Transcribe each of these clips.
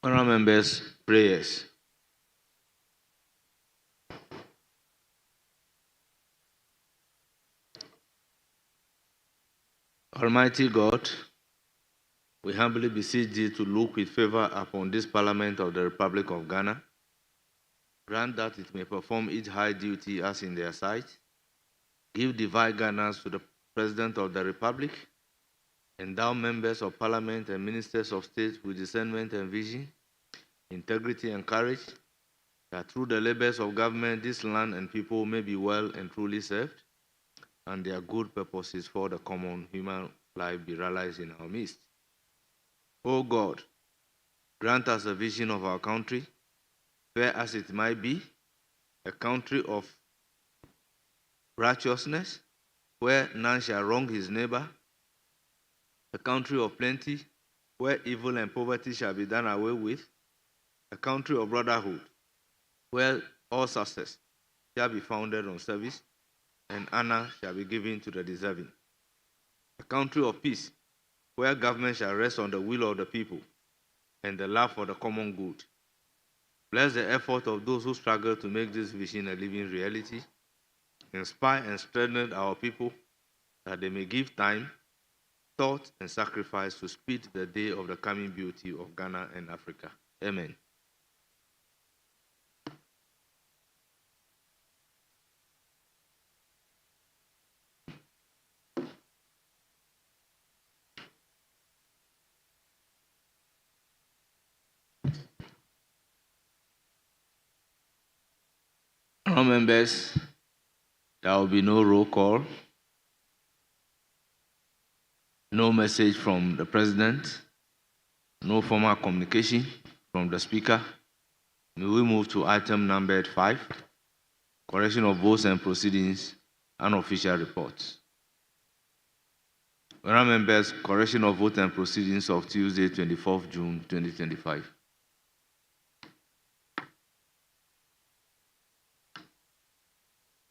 Honourable members, prayers. Almighty God, we humbly beseech thee to look with favor upon this Parliament of the Republic of Ghana. Grant that it may perform its high duty as in their sight. Give divine guidance to the President of the Republic. Endow members of Parliament and ministers of state with discernment and vision, integrity and courage, that through the labors of government this land and people may be well and truly served, and their good purposes for the common human life be realized in our midst. O God, grant us a vision of our country, fair as it might be, a country of righteousness, where none shall wrong his neighbor, a country of plenty, where evil and poverty shall be done away with, a country of brotherhood, where all success shall be founded on service, and honor shall be given to the deserving, a country of peace, where government shall rest on the will of the people and the love for the common good. Bless the effort of those who struggle to make this vision a living reality. Inspire and strengthen our people that they may give time, thought, and sacrifice to speed the day of the coming beauty of Ghana and Africa. Amen. Honourable members, there will be no roll call, no message from the President, no formal communication from the Speaker. May we move to item numbered 5, correction of votes and proceedings, unofficial reports. Honourable members, correction of vote and proceedings of Tuesday, 24th June 2025.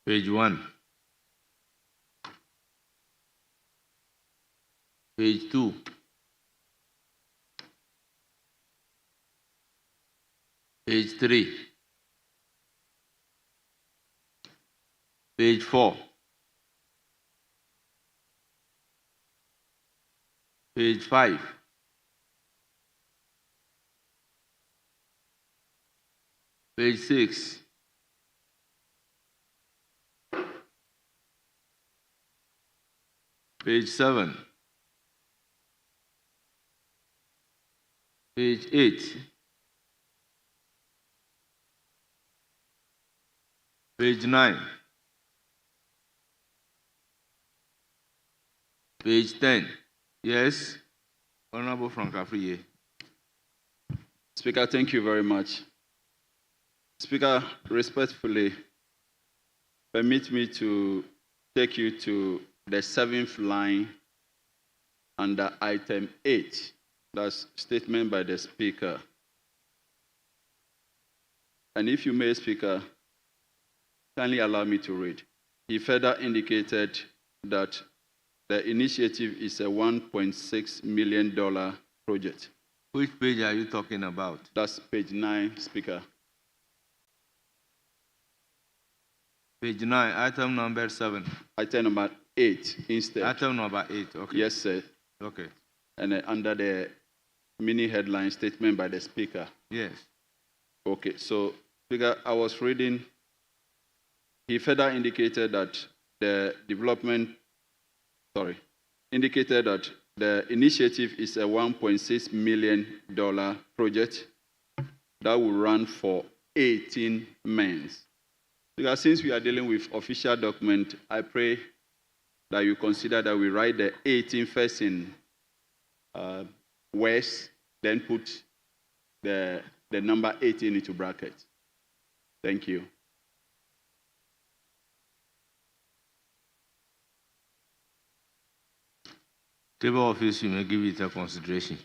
Page 1. Page 2. Page 3. Page 4. Page 5. Page 6. Page 7. Page 8. Page 9. Page 10. Yes, Honorable Frank Afriye. Speaker, thank you very much. Speaker, respectfully, permit me to take you to the 7th line under item 8. That's statement by the Speaker. And if you may, Speaker, kindly allow me to read. He further indicated that the initiative is a $1.6 million project. Which page are you talking about? That's page 9, Speaker. Page 9, item number 7. Item number 8 instead. Item number 8, okay. Yes, sir. Okay. And under the mini headline statement by the Speaker. Yes. Okay, so Speaker, I was reading. He further indicated that the initiative is a $1.6 million project that will run for 18 months. Because since we are dealing with official document, I pray that you consider that we write the 18 first in words, then put the number 18 into brackets. Thank you. Table office, you may give it a consideration.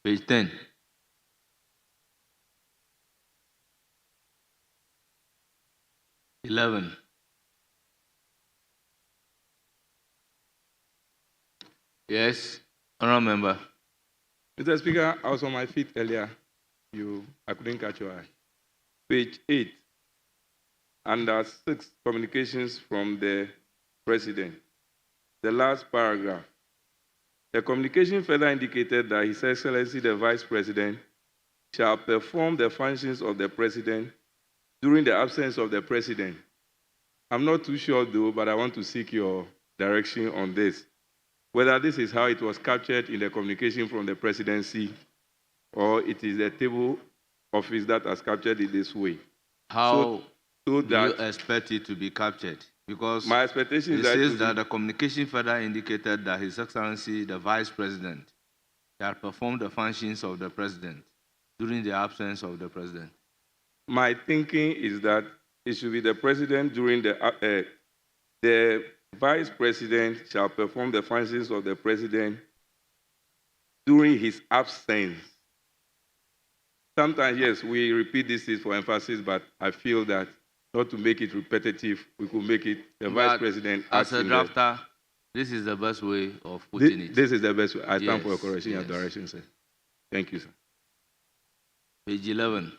Page 10. (11). Yes, honourable member. Mr. Speaker, I was on my feet earlier. I couldn't catch your eye. Page 8, under 6, communications from the President. The last paragraph. The communication further indicated that His Excellency the Vice President shall perform the functions of the President during the absence of the President. I'm not too sure though, but I want to seek your direction on this. Whether this is how it was captured in the communication from the Presidency, or it is the table office that has captured it this way. How do you expect it to be captured? Because my expectation is it says that the communication further indicated that His Excellency, the Vice President, shall perform the functions of the President during the absence of the President. My thinking is that it should be the President during the Vice President shall perform the functions of the President during his absence. Sometimes, yes, we repeat this for emphasis, but I feel that not to make it repetitive, we could make it the Vice President. As a drafter, this is the best way of putting it. This is the best way. I stand for your correction and direction, sir. Thank you, sir. Page 11.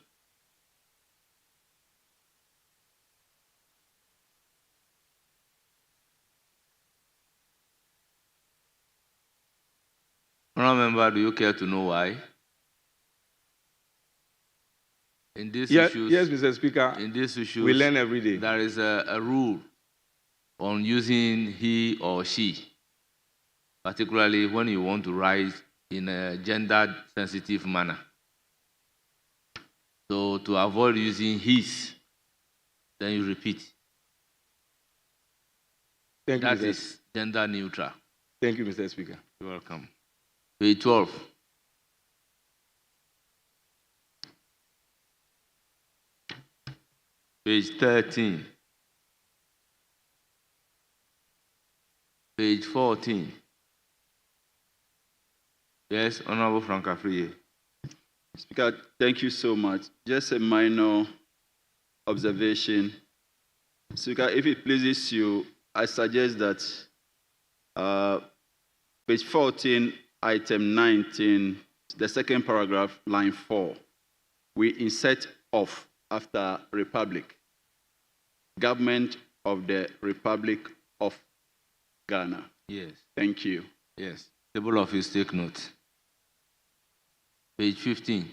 Honourable Member, do you care to know why? In this issues, yes, Mr. Speaker. In this issue, we learn every day. There is a rule on using he or she, particularly when you want to write in a gender-sensitive manner. So to avoid using his, then you repeat. Thank you, that is gender neutral. Thank you, Mr. Speaker. You're welcome. Page 12. Page 13. Page 14. Yes, Honorable Frank Afriye. Speaker, thank you so much. Just a minor observation. Speaker, if it pleases you, I suggest that page 14, item 19, the second paragraph, line 4, we insert off after Republic. Government of the Republic of Ghana. Yes. Thank you. Yes. Table office, take note. Page 15.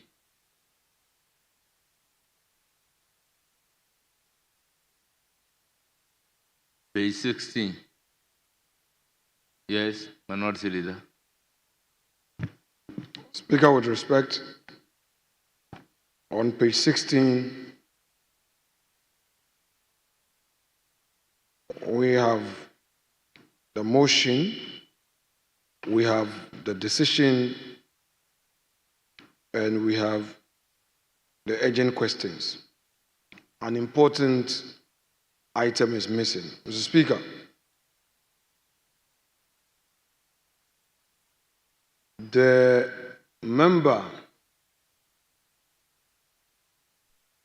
Page 16. Yes, Minority Leader. Speaker, with respect, on page 16, we have the motion, we have the decision, and we have the urgent questions. An important item is missing. Mr. Speaker, the member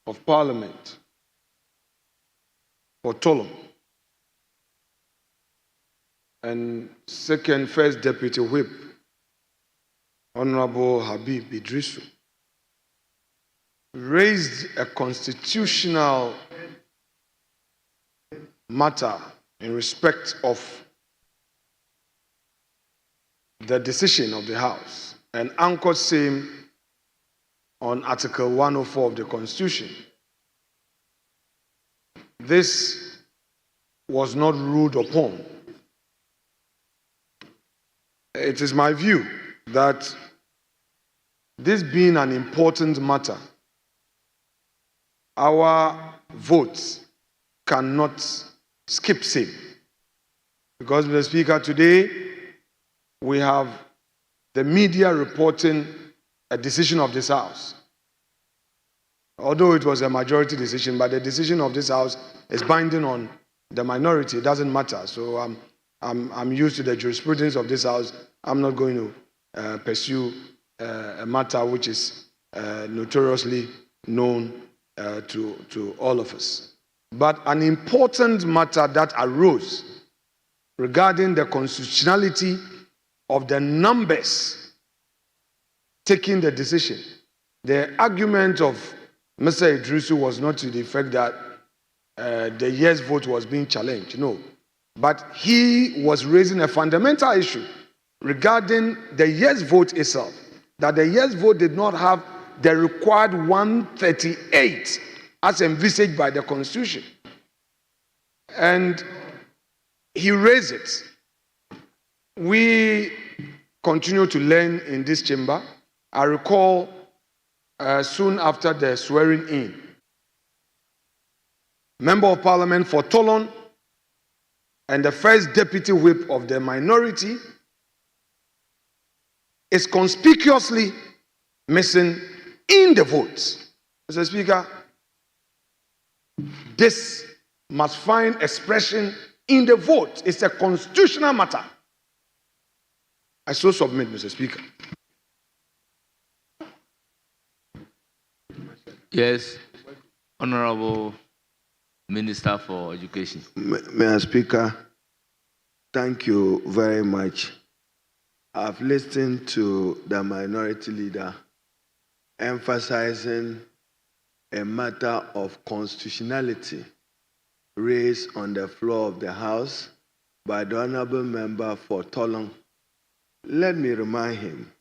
of Parliament for Tolom and first Deputy Whip, Honorable Habib Idrisu, raised a constitutional matter in respect of the decision of the House and anchored same on Article 104 of the Constitution. This was not ruled upon. It is my view that this being an important matter, our votes cannot skip same. Because, Mr. Speaker, today we have the media reporting a decision of this House. Although it was a majority decision, but the decision of this House is binding on the minority. It doesn't matter. So I'm used to the jurisprudence of this House. I'm not going to pursue a matter which is notoriously known to all of us. But an important matter that arose regarding the constitutionality of the numbers taking the decision The argument of Mr. Idrisu was not to the effect that the yes vote was being challenged, no. But he was raising a fundamental issue regarding the yes vote itself, that the yes vote did not have the required 138 as envisaged by the Constitution. And he raised it. We continue to learn in this chamber. I recall soon after the swearing in, Member of Parliament for Tolon and the first deputy whip of the minority is conspicuously missing in the votes. Mr. Speaker, this must find expression in the vote. It's a constitutional matter. I so submit, Mr. Speaker. Yes, Honorable Minister for Education. Mr. Speaker, thank you very much. I've listened to the minority leader emphasizing a matter of constitutionality raised on the floor of the House by the Honorable Member for Tolong. Let me remind him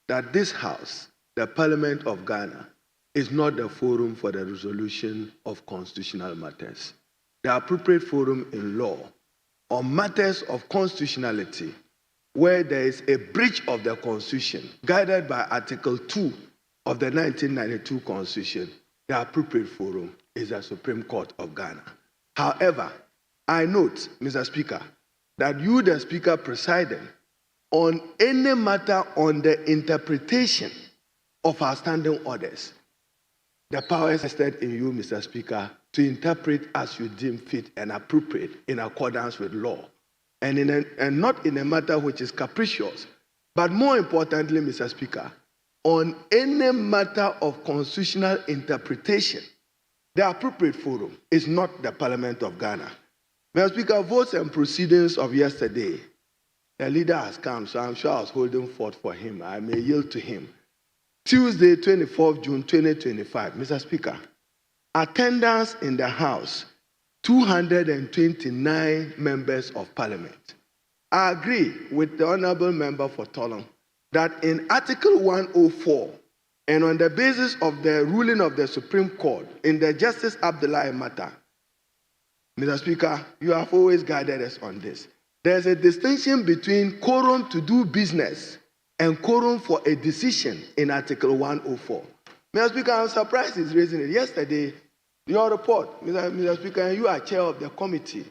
that this House, the Parliament of Ghana, is not the forum for the resolution of constitutional matters. The appropriate forum in law on matters of constitutionality where there is a breach of the Constitution guided by Article 2 of the 1992 Constitution, the appropriate forum is the Supreme Court of Ghana. However, I note, Mr. Speaker, that you, the Speaker, presiding on any matter on the interpretation of our standing orders, the power is vested in you, Mr. Speaker, to interpret as you deem fit and appropriate in accordance with law, and not in a matter which is capricious, but more importantly, Mr. Speaker, on any matter of constitutional interpretation, the appropriate forum is not the Parliament of Ghana. Mr. Speaker, votes and proceedings of yesterday, the leader has come, so I'm sure I was holding forth for him. I may yield to him. Tuesday, 24th June 2025, Mr. Speaker, attendance in the House, 229 members of Parliament. I agree with the Honourable Member for Tolong that in Article 104 and on the basis of the ruling of the Supreme Court in the Justice Abdullahi matter, Mr. Speaker, you have always guided us on this. There's a distinction between quorum to do business and quorum for a decision in Article 104. Mr. Speaker, I'm surprised he's raising it. Yesterday, your report, Mr. Speaker, and you are chair of the committee.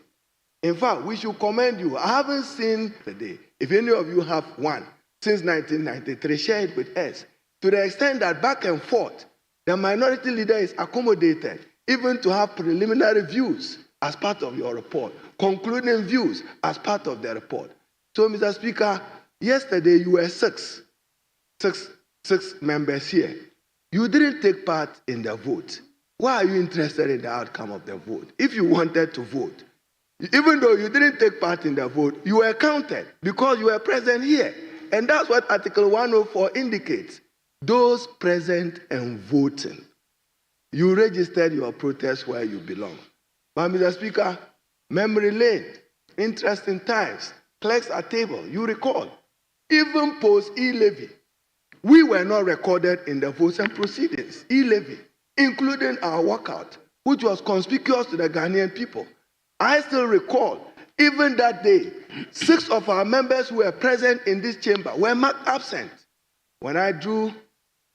In fact, we should commend you. I haven't seen today. If any of you have one since 1993, share it with us. To the extent that back and forth, the minority leader is accommodated, even to have preliminary views as part of your report, concluding views as part of the report. So, Mr. Speaker, yesterday you were six members here. You didn't take part in the vote. Why are you interested in the outcome of the vote? If you wanted to vote, even though you didn't take part in the vote, you were counted because you were present here. And that's what Article 104 indicates. Those present and voting. You registered your protest where you belong. But Mr. Speaker, memory lane, interesting times, clerks at table, you recall, even post e-levy, we were not recorded in the votes and proceedings, e-levy, including our walkout, which was conspicuous to the Ghanaian people. I still recall, even that day, 6 of our members who were present in this chamber were marked absent. When I drew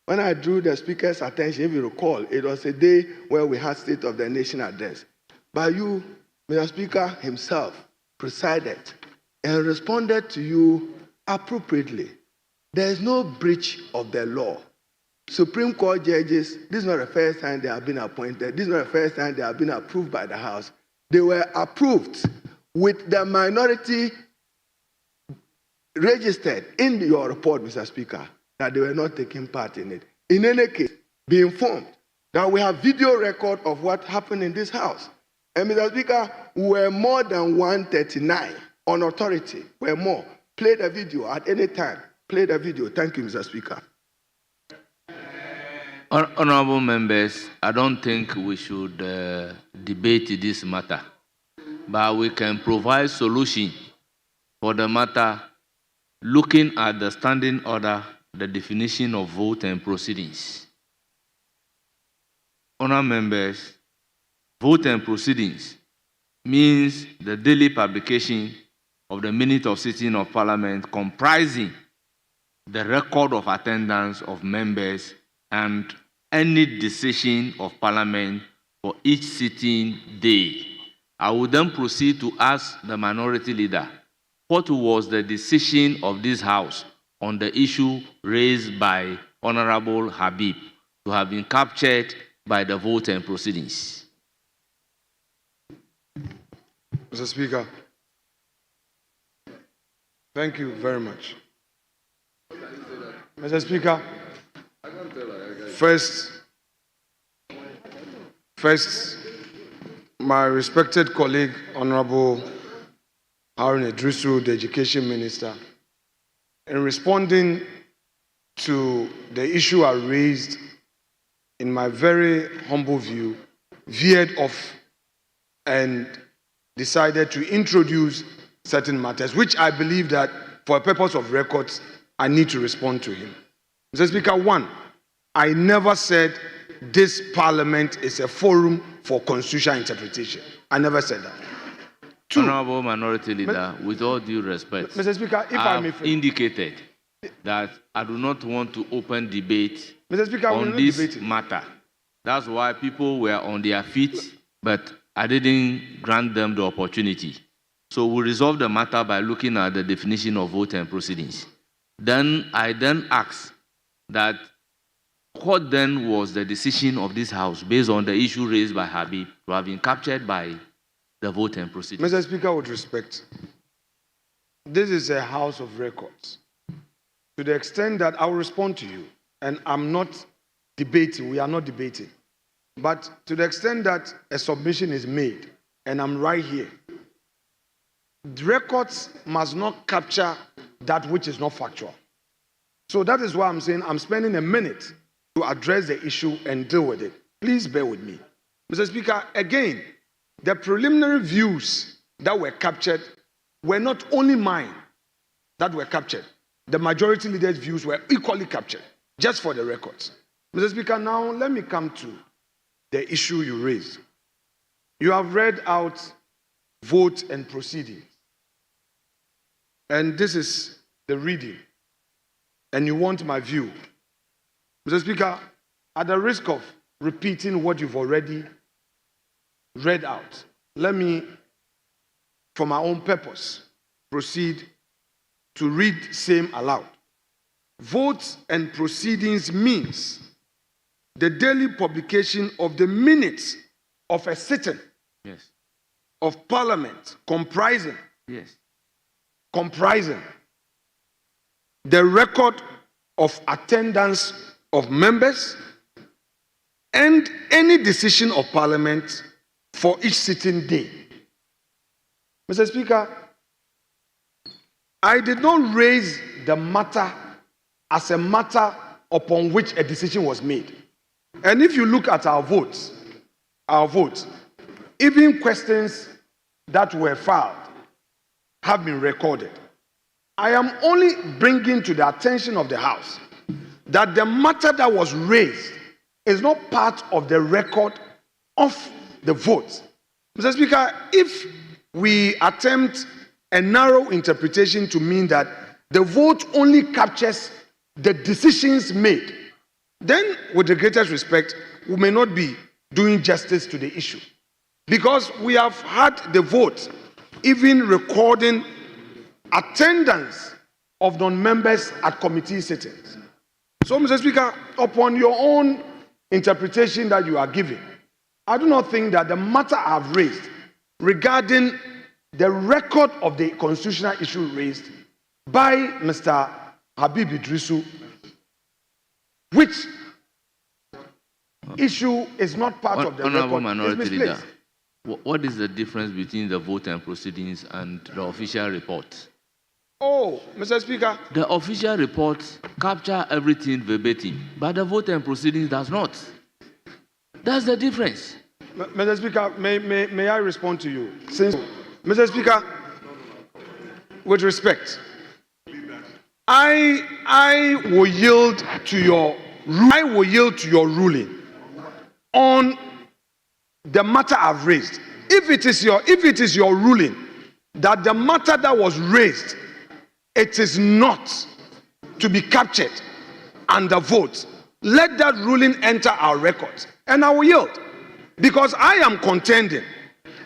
the Speaker's attention, if you recall, it was a day where we had State of the Nation address. But you, Mr. Speaker himself, presided and responded to you appropriately. There is no breach of the law. Supreme Court judges, this is not the first time they have been appointed. This is not the first time they have been approved by the House. They were approved with the minority registered in your report, Mr. Speaker, that they were not taking part in it. In any case, be informed that we have video record of what happened in this House. And Mr. Speaker, we were more than 139 on authority. We're more. Play the video at any time. Play the video. Thank you, Mr. Speaker. Honorable members, I don't think we should debate this matter, but we can provide solution for the matter looking at the standing order, the definition of vote and proceedings. Honorable members, vote and proceedings means the daily publication of the minute of sitting of Parliament comprising the record of attendance of members and any decision of Parliament for each sitting day. I will then proceed to ask the minority leader what was the decision of this House on the issue raised by Honorable Habib to have been captured by the vote and proceedings. Mr. Speaker, thank you very much. Mr. Speaker, first, my respected colleague, Honorable Harun Idrisu, the Education Minister, in responding to the issue I raised, in my very humble view, veered off and decided to introduce certain matters, which I believe that for a purpose of records, I need to respond to him. Mr. Speaker, one, I never said this parliament is a forum for constitutional interpretation. I never said that. Two, Honorable Minority Leader, with all due respect, Mr. Speaker, if I may indicated that I do not want to open debate Mr. Speaker, on this matter. That's why people were on their feet, but I didn't grant them the opportunity. So we resolved the matter by looking at the definition of vote and proceedings. Then I asked that what then was the decision of this House based on the issue raised by Habib to have been captured by the vote and proceedings. Mr. Speaker, with respect, this is a house of records. To the extent that I will respond to you, and I'm not debating, we are not debating, but to the extent that a submission is made, and I'm right here, the records must not capture that which is not factual. So that is why I'm saying I'm spending a minute to address the issue and deal with it. Please bear with me. Mr. Speaker, again, the preliminary views that were captured were not only mine that were captured. The majority leader's views were equally captured, just for the records. Mr. Speaker, now let me come to the issue you raised. You have read out vote and proceedings. And this is the reading. And you want my view. Mr. Speaker, at the risk of repeating what you've already read out, let me, for my own purpose, proceed to read same aloud. Votes and proceedings means the daily publication of the minutes of a sitting of Parliament comprising the record of attendance of members and any decision of Parliament for each sitting day. Mr. Speaker, I did not raise the matter as a matter upon which a decision was made. And if you look at our votes, even questions that were filed have been recorded. I am only bringing to the attention of the House that the matter that was raised is not part of the record of the vote. Mr. Speaker, if we attempt a narrow interpretation to mean that the vote only captures the decisions made, then with the greatest respect, we may not be doing justice to the issue. Because we have had the vote even recording attendance of non-members at committee sittings. So, Mr. Speaker, upon your own interpretation that you are giving, I do not think that the matter I have raised regarding the record of the constitutional issue raised by Mr. Habib Idrisu, which issue is not part of the Honorable record, Minority is Leader, misplaced. what is the difference between the vote and proceedings and the official report? Oh, Mr. Speaker. The official report capture everything verbatim, but the vote and proceedings does not. That's the difference. Mr. Speaker, may I respond to you? Mr. Speaker, with respect, I will yield to your ruling on the matter I've raised. If it is your ruling that the matter that was raised, it is not to be captured under vote, let that ruling enter our records, and I will yield. Because I am contending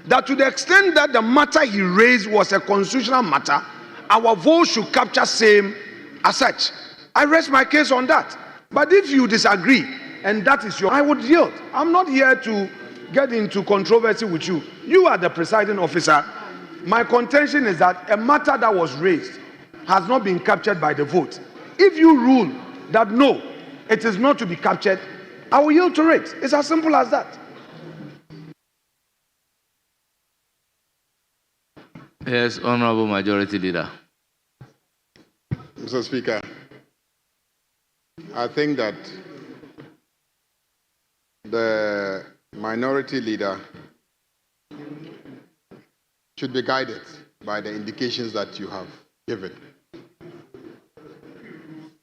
that to the extent that the matter he raised was a constitutional matter, our vote should capture same as such. I rest my case on that. But if you disagree, and that is I would yield. I'm not here to get into controversy with you. You are the presiding officer. My contention is that a matter that was raised has not been captured by the vote. If you rule that no, it is not to be captured, I will yield to it. It's as simple as that. Yes, Honorable Majority Leader. Mr. Speaker, I think that the minority leader should be guided by the indications that you have given.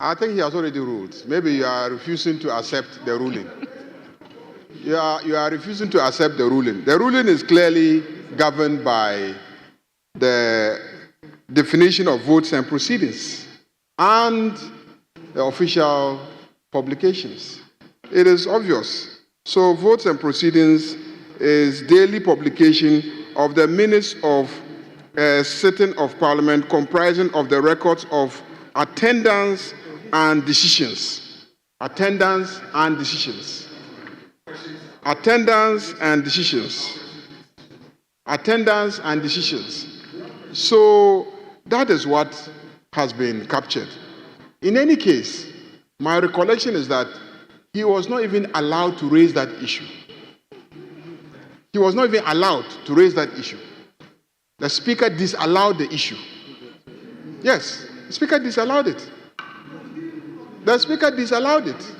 I think he has already ruled. Maybe you are refusing to accept the ruling. You are refusing to accept the ruling. The ruling is clearly governed by the definition of votes and proceedings and the official publications. It is obvious. So votes and proceedings is daily publication of the minutes of a sitting of Parliament comprising of the records of attendance and decisions. Attendance and decisions. Attendance and decisions. Attendance and decisions. So that is what has been captured. In any case, my recollection is that he was not even allowed to raise that issue. He was not even allowed to raise that issue. The Speaker disallowed the issue. Yes, the Speaker disallowed it. The Speaker disallowed it.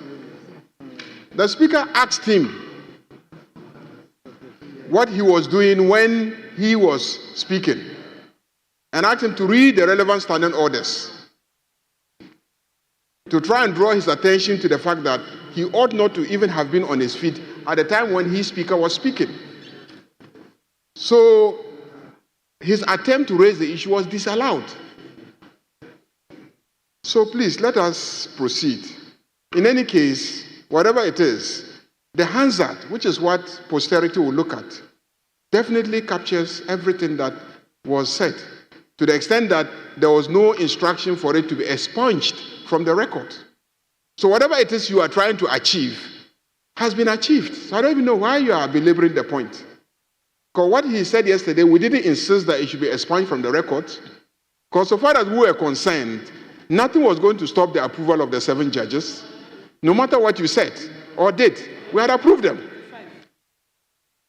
The Speaker asked him what he was doing when he was speaking and asked him to read the relevant standing orders to try and draw his attention to the fact that he ought not to even have been on his feet at the time when his speaker was speaking. So his attempt to raise the issue was disallowed. So please, let us proceed. In any case, whatever it is, the Hansard, which is what posterity will look at, definitely captures everything that was said, to the extent that there was no instruction for it to be expunged from the record. So whatever it is you are trying to achieve has been achieved. So I don't even know why you are belaboring the point. Because what he said yesterday, we didn't insist that it should be expunged from the record. Because so far as we were concerned, nothing was going to stop the approval of the 7 judges. No matter what you said or did, we had approved them.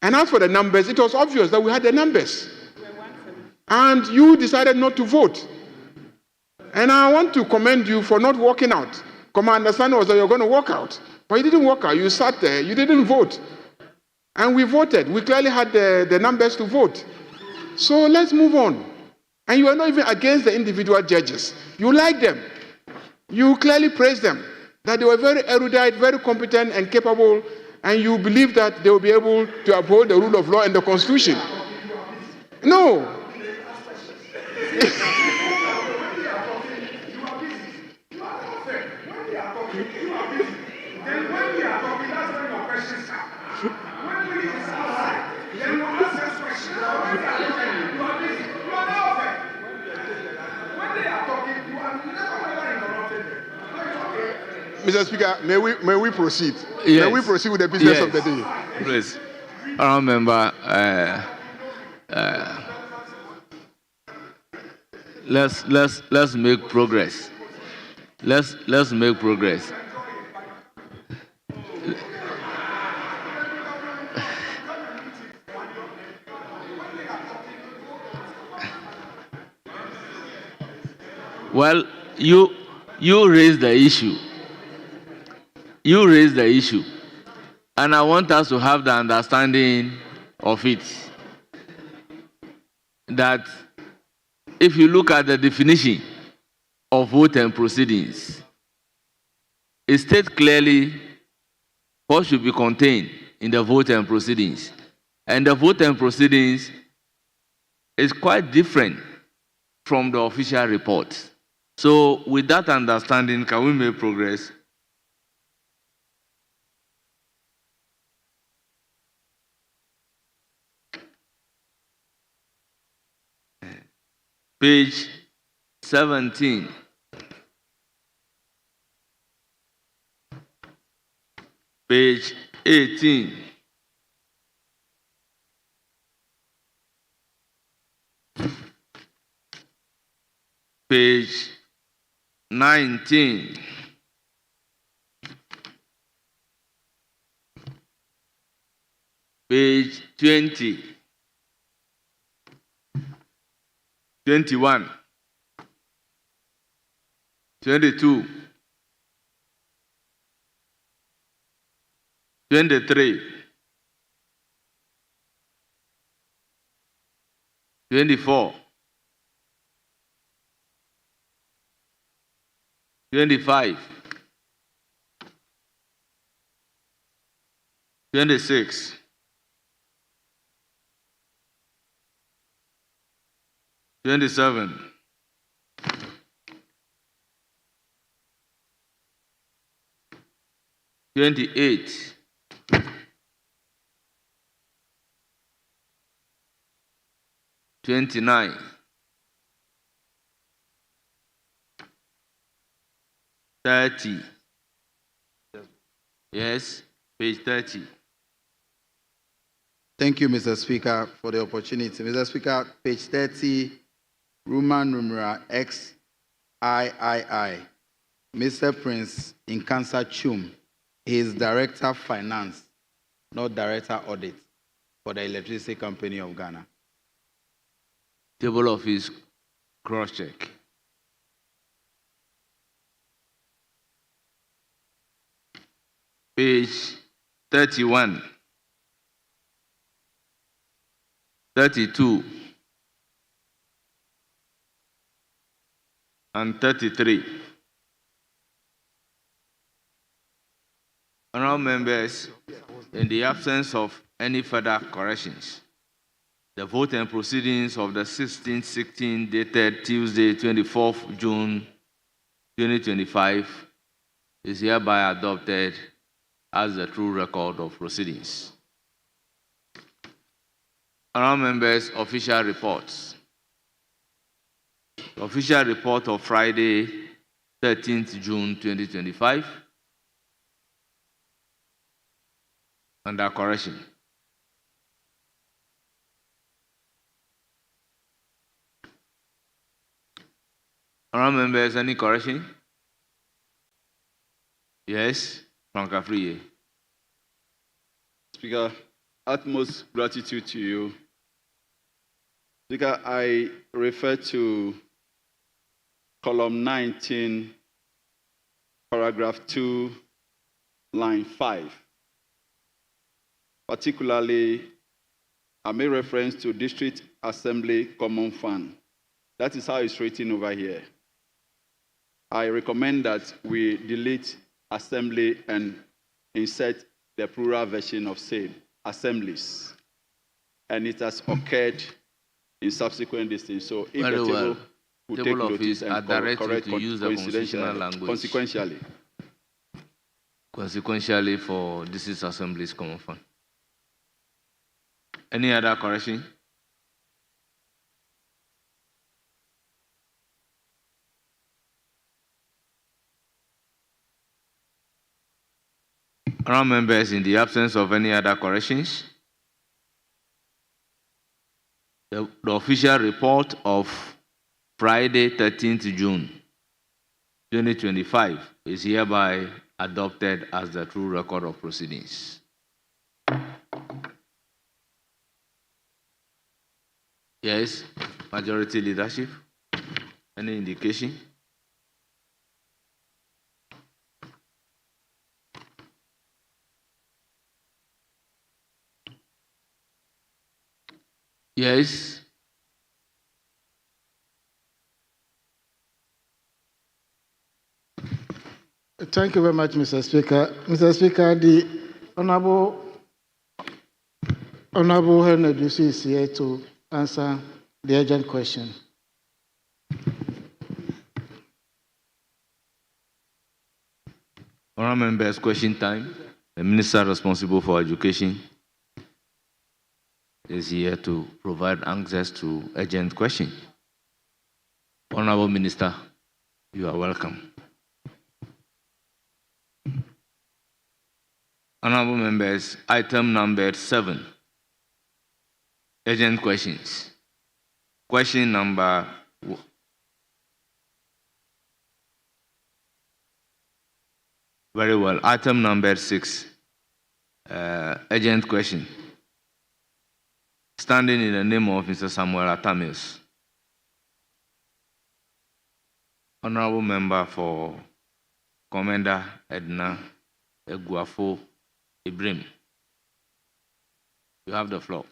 And as for the numbers, it was obvious that we had the numbers. And you decided not to vote. And I want to commend you for not walking out. Because my understanding was that you were going to walk out. But you didn't walk out. You sat there. You didn't vote. And we voted. We clearly had the numbers to vote. So let's move on. And you are not even against the individual judges. You like them. You clearly praise them. That they were very erudite, very competent and capable. And you believe that they will be able to uphold the rule of law and the Constitution. No. Mr. Speaker, may we proceed? Yes. May we proceed with the business of the day? Please. I remember, let's make progress. Let's make progress. Well, You raised the issue. You raised the issue. And I want us to have the understanding of it. That if you look at the definition of vote and proceedings, it states clearly what should be contained in the vote and proceedings. And the vote and proceedings is quite different from the official report. So with that understanding, can we make progress? Page 17. Page 18. Page 19. Page 20. 21. 22. 23. 24. 25. 26. 27. 28. 29. 30. Yes, page 30. Thank you, Mr. Speaker, for the opportunity. Mr. Speaker, page 30, Roman numeral XIII. Mr. Prince Inkansa Chum, he is Director of Finance, not Director Audit for the Electricity Company of Ghana. Table of his cross-check. Page 31. 32. And 33. Honourable members, in the absence of any further corrections, the vote and proceedings of the 1616 dated Tuesday, 24th June 2025 is hereby adopted as the true record of proceedings. Honourable members, official reports. The official report of Friday, 13th June 2025. Under correction. Honourable members, any correction? Yes, Frank Afriye. Speaker, utmost gratitude to you. Speaker, I refer to column 19, paragraph 2, line 5. Particularly, I make reference to District Assembly Common Fund. That is how it's written over here. I recommend that we delete assembly and insert the plural version of same, assemblies. And it has occurred in subsequent distance. So if Very the table well. will Table take of notice his and are directed correct to use the constitutional language. consequentially. Consequentially for District Assembly's Common Fund. Any other correction? Honourable members, in the absence of any other corrections, the official report of Friday, 13th June 2025 is hereby adopted as the true record of proceedings. Yes, majority leadership. Any indication? Yes. Thank you very much, Mr. Speaker. Mr. Speaker, the Honorable Henry is here to answer the urgent question. Honourable members, question time. The Minister responsible for education is here to provide answers to urgent question. Honourable Minister, you are welcome. Honourable members, item number 7. Urgent questions. Question number very well. Item number 6. Urgent question. Standing in the name of Mr. Samuel Atamius. Honourable member for Commander Edna Eguafo Ibrahim. You have the floor.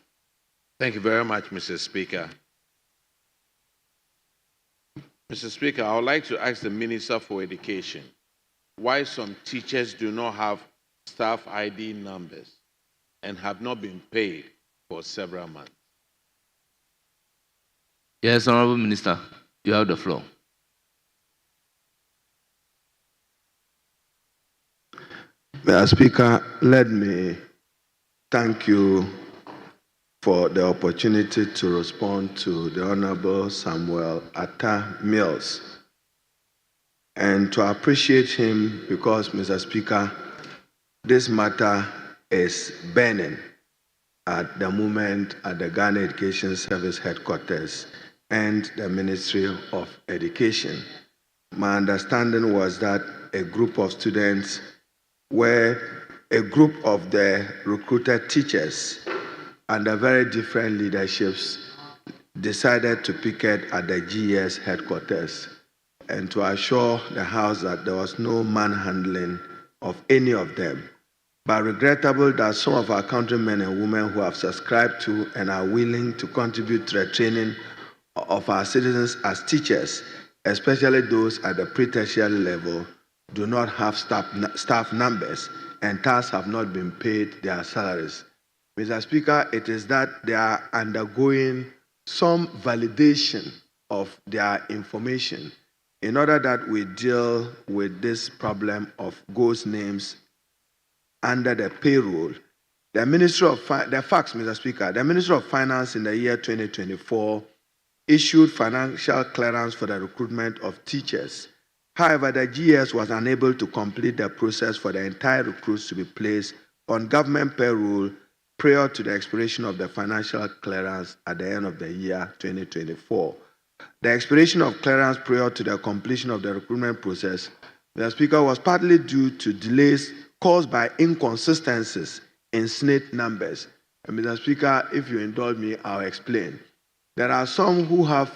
Thank you very much, Mr. Speaker. Mr. Speaker, I would like to ask the Minister for Education why some teachers do not have staff ID numbers and have not been paid for several months. Yes, Honourable Minister, you have the floor. Mr. Speaker, let me thank you for the opportunity to respond to the Honorable Samuel Atta Mills and to appreciate him because, Mr. Speaker, this matter is burning at the moment at the Ghana Education Service headquarters and the Ministry of Education. My understanding was that a group of students were a group of the recruited teachers under very different leaderships decided to picket at the GES headquarters and to assure the House that there was no manhandling of any of them. But regrettable that some of our countrymen and women who have subscribed to and are willing to contribute to the training of our citizens as teachers, especially those at the pre-tertiary level, do not have staff numbers and thus have not been paid their salaries. Mr. Speaker, it is that they are undergoing some validation of their information in order that we deal with this problem of ghost names under the payroll. The Ministry of Mr. Speaker, the Ministry of Finance in the year 2024 issued financial clearance for the recruitment of teachers. However, the GS was unable to complete the process for the entire recruits to be placed on government payroll prior to the expiration of the financial clearance at the end of the year 2024. The expiration of clearance prior to the completion of the recruitment process, Mr. Speaker, was partly due to delays caused by inconsistencies in SNIT numbers. And Mr. Speaker, if you indulge me, I'll explain. There are some who have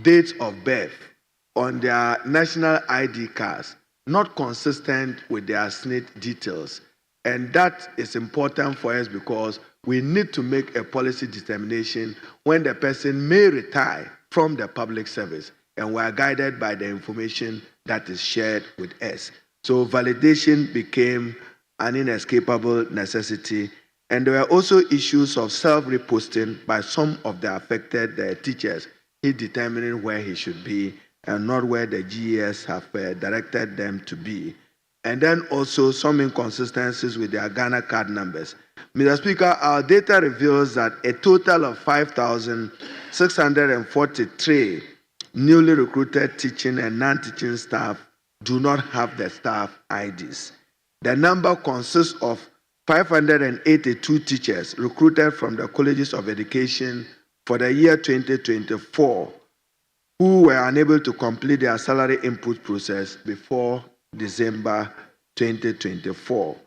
dates of birth on their national ID cards not consistent with their SNIT details. And that is important for us because we need to make a policy determination when the person may retire from the public service, and we are guided by the information that is shared with us. So validation became an inescapable necessity, and there were also issues of self-reposting by some of the affected teachers, he determining where he should be and not where the GES have directed them to be. And then also some inconsistencies with their Ghana card numbers. Mr. Speaker, our data reveals that a total of 5,643 newly recruited teaching and non-teaching staff do not have the staff IDs. The number consists of 582 teachers recruited from the colleges of education for the year 2024 who were unable to complete their salary input process before December 2024.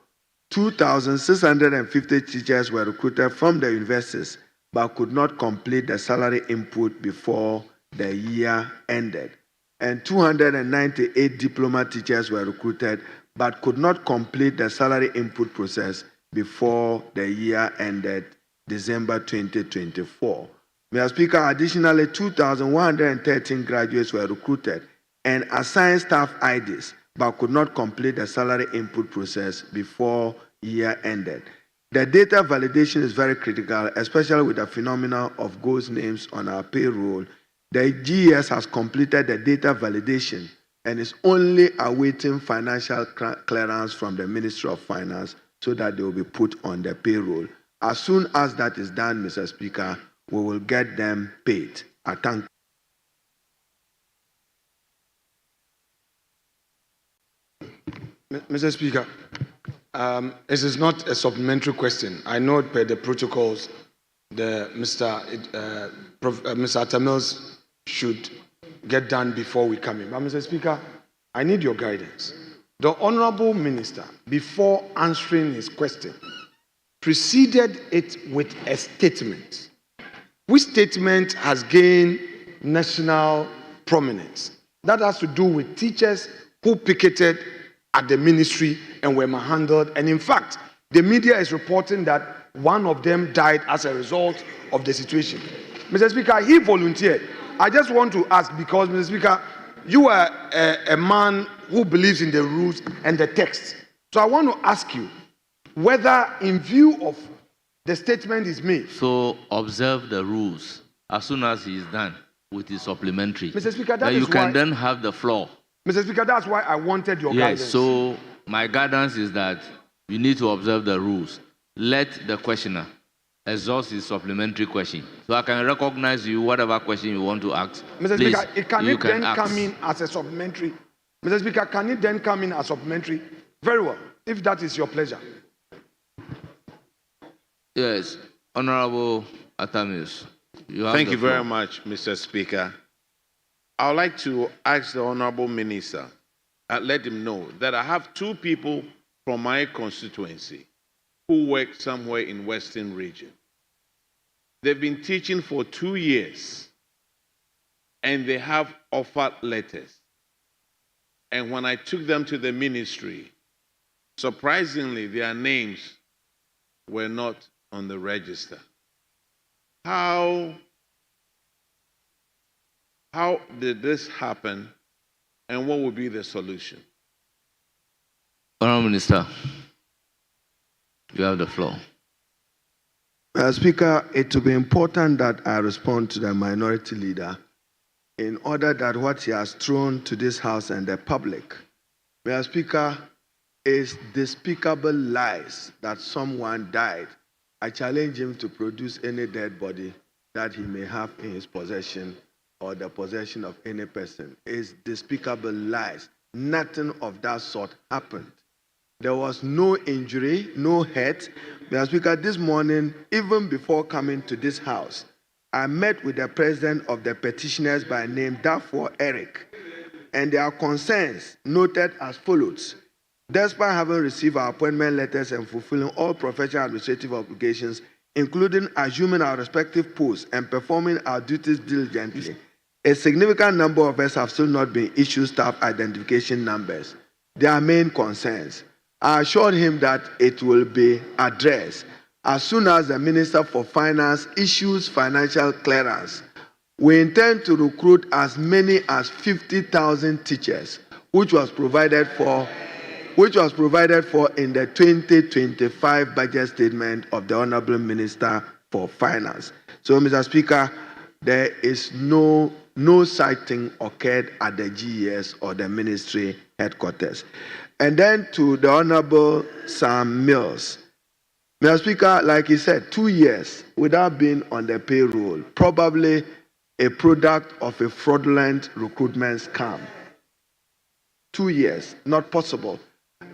2,650 teachers were recruited from the universities but could not complete the salary input before the year ended. And 298 diploma teachers were recruited but could not complete the salary input process before the year ended December 2024. Mr. Speaker, additionally, 2,113 graduates were recruited and assigned staff IDs, but could not complete the salary input process before year ended. The data validation is very critical, especially with the phenomenon of ghost names on our payroll. The GES has completed the data validation and is only awaiting financial clearance from the Ministry of Finance so that they will be put on the payroll. As soon as that is done, Mr. Speaker, we will get them paid. I thank Mr. Speaker, this is not a supplementary question. I know per the protocols, Mr. Atamils should get done before we come in. But Mr. Speaker, I need your guidance. The Honorable Minister, before answering his question, preceded it with a statement, which statement has gained national prominence. That has to do with teachers who picketed at the ministry and were manhandled. And in fact, the media is reporting that one of them died as a result of the situation. Mr. Speaker, he volunteered. I just want to ask, because, Mr. Speaker, you are a man who believes in the rules and the text. So I want to ask you whether, in view of the statement is made. So observe the rules as soon as he is done with his supplementary. Mr. Speaker, then you can then have the floor. Mr. Speaker, that's why I wanted your guidance. Yes, so my guidance is that you need to observe the rules. Let the questioner exhaust his supplementary question. So I can recognize you, whatever question you want to ask. Mr. Please, Speaker, can it then come in as a supplementary? Mr. Speaker, can it then come in as supplementary? Very well, if that is your pleasure. Yes, Honorable Atamis. Thank you very much, Mr. Speaker. I would like to ask the Honorable Minister and let him know that I have two people from my constituency who work somewhere in Western region. They've been teaching for 2 years and they have offer letters. And when I took them to the ministry, surprisingly, their names were not on the register. How did this happen, and what would be the solution? Honorable Minister, you have the floor. Speaker, it will be important that I respond to the minority leader in order that what he has thrown to this House and the public, Mr. Speaker, is despicable lies that someone died. I challenge him to produce any dead body that he may have in his possession or the possession of any person. It's despicable lies. Nothing of that sort happened. There was no injury, no hurt. Mr. Speaker, this morning, even before coming to this House, I met with the president of the petitioners by name Dafor Eric, and their concerns noted as follows. Despite having received our appointment letters and fulfilling all professional administrative obligations, including assuming our respective posts and performing our duties diligently, a significant number of us have still not been issued staff identification numbers. Their main concerns. I assured him that it will be addressed as soon as the Minister for Finance issues financial clearance. We intend to recruit as many as 50,000 teachers, which was provided for in the 2025 budget statement of the Honorable Minister for Finance. So, Mr. Speaker, there is no such thing occurred at the GES or the ministry headquarters. And then to the Honorable Sam Mills. Mr. Speaker, like he said, 2 years without being on the payroll, probably a product of a fraudulent recruitment scam. 2 years, not possible.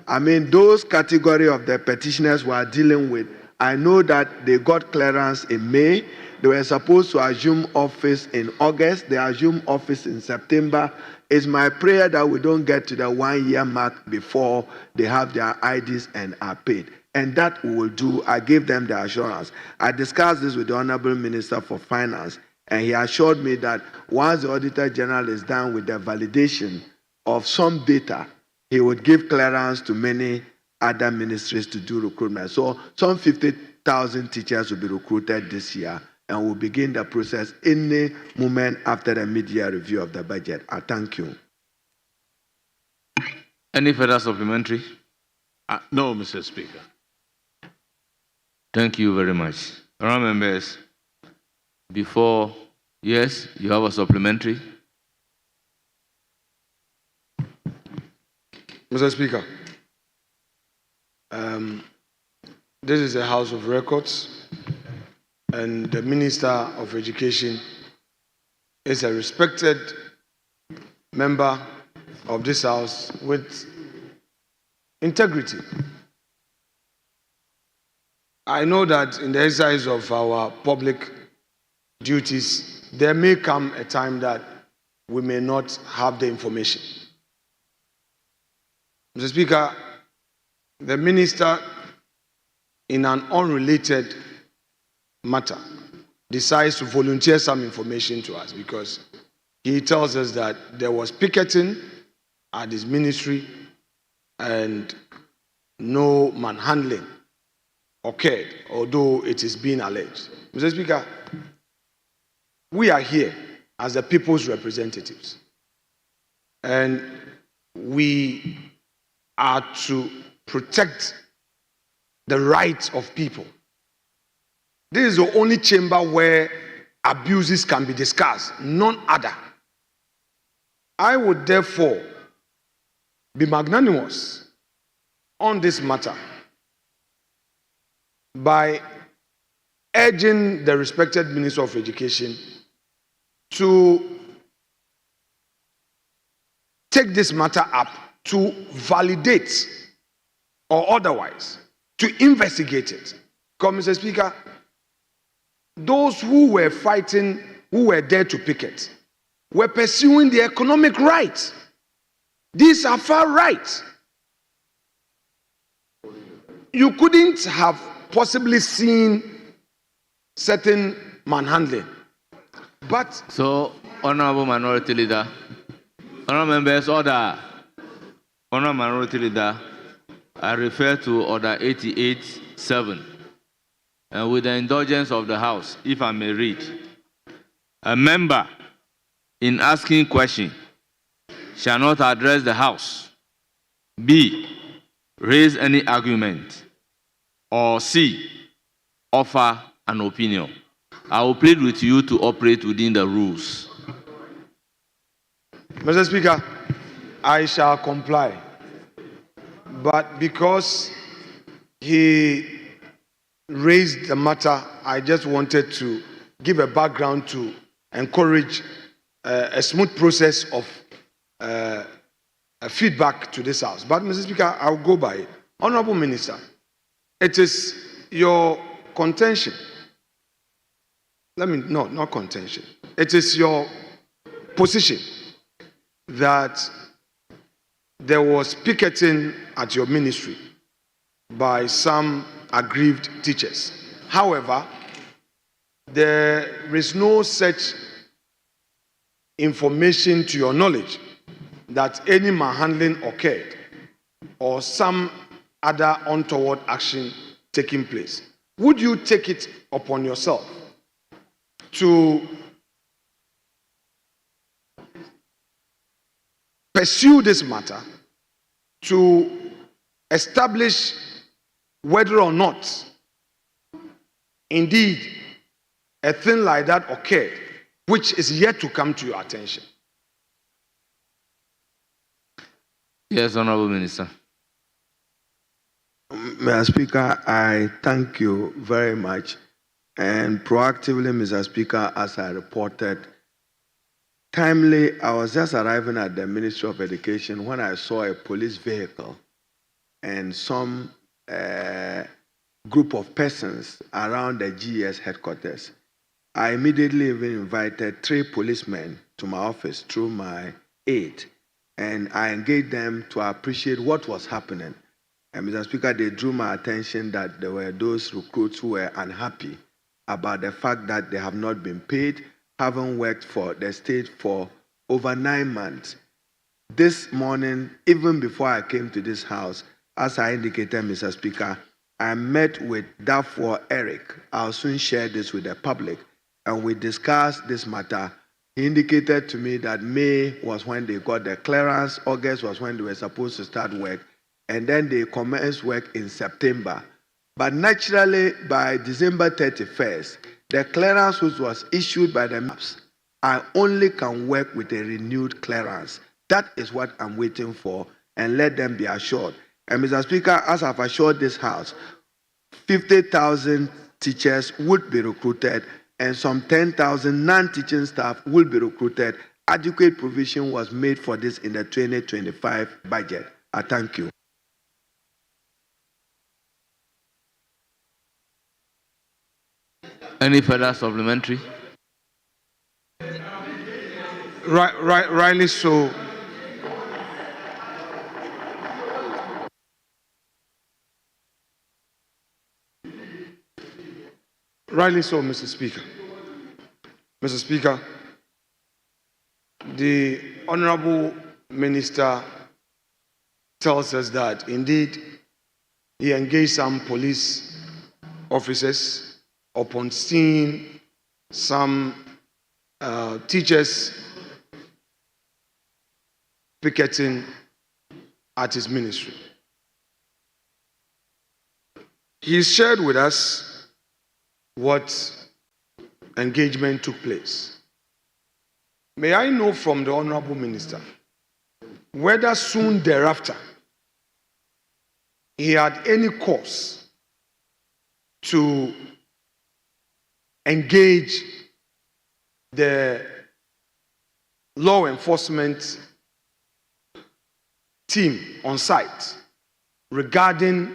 I mean, those category of the petitioners we are dealing with, I know that they got clearance in May. They were supposed to assume office in August. They assumed office in September. It's my prayer that we don't get to the 1 year mark before they have their IDs and are paid. And that we will do. I gave them the assurance. I discussed this with the Honorable Minister for Finance, and he assured me that once the Auditor General is done with the validation of some data, he would give clearance to many other ministries to do recruitment. So some 50,000 teachers will be recruited this year. and we'll begin the process any moment after the mid-year review of the budget. I thank you. Any further supplementary? No, Mr. Speaker. Thank you very much. Honourable members, before, yes, you have a supplementary. Mr. Speaker, this is a House of Records, and the Minister of Education is a respected member of this House with integrity. I know that in the exercise of our public duties, there may come a time that we may not have the information. Mr. Speaker, the Minister, in an unrelated matter, decides to volunteer some information to us because he tells us that there was picketing at his ministry and no manhandling occurred, although it is being alleged. Mr. Speaker, we are here as the people's representatives, and we are to protect the rights of people. This is the only chamber where abuses can be discussed, none other. I would therefore be magnanimous on this matter by urging the respected Minister of Education to take this matter up, to validate or otherwise, to investigate it. Because, Mr. Speaker, those who were fighting, who were there to picket, were pursuing the economic rights. These are far right. You couldn't have possibly seen certain manhandling. But so, Honorable Minority Leader, Honorable Members, order. Honorable Minority Leader, I refer to Order 88-7. And with the indulgence of the House, if I may read, a member in asking question shall not address the House, B, raise any argument, or C, offer an opinion. I will plead with you to operate within the rules. Mr. Speaker, I shall comply. But because he raised the matter, I just wanted to give a background to encourage a smooth process of feedback to this House. But, Mr. Speaker, I'll go by it. Honorable Minister, it is your contention. Not contention. It is your position that there was picketing at your ministry by some aggrieved teachers. However, there is no such information to your knowledge that any manhandling occurred or some other untoward action taking place. Would you take it upon yourself to pursue this matter, to establish whether or not indeed a thing like that occurred, which is yet to come to your attention? Yes, Honorable Minister. Mr. Speaker, I thank you very much. And proactively, Mr. Speaker, as I reported, timely, I was just arriving at the Ministry of Education when I saw a police vehicle and some group of persons around the GES headquarters. I immediately even invited 3 policemen to my office through my aide, and I engaged them to appreciate what was happening. And Mr. Speaker, they drew my attention that there were those recruits who were unhappy about the fact that they have not been paid, having worked for the state for over 9 months. This morning, even before I came to this House, as I indicated, Mr. Speaker, I met with Dafoe Eric. I'll soon share this with the public. and we discussed this matter. He indicated to me that May was when they got the clearance, August was when they were supposed to start work, and then they commenced work in September. But naturally, by December 31st, the clearance which was issued by the MAPS, I only can work with a renewed clearance. That is what I'm waiting for, and let them be assured. And Mr. Speaker, as I've assured this House, 50,000 teachers would be recruited, and some 10,000 non-teaching staff will be recruited. Adequate provision was made for this in the 2025 budget. I thank you. Any further supplementary? Rightly so. Rightly so, Mr. Speaker. Mr. Speaker, the Honorable Minister tells us that indeed he engaged some police officers upon seeing some teachers picketing at his ministry. He shared with us what engagement took place. May I know from the Honorable Minister whether soon thereafter he had any cause to engage the law enforcement team on site regarding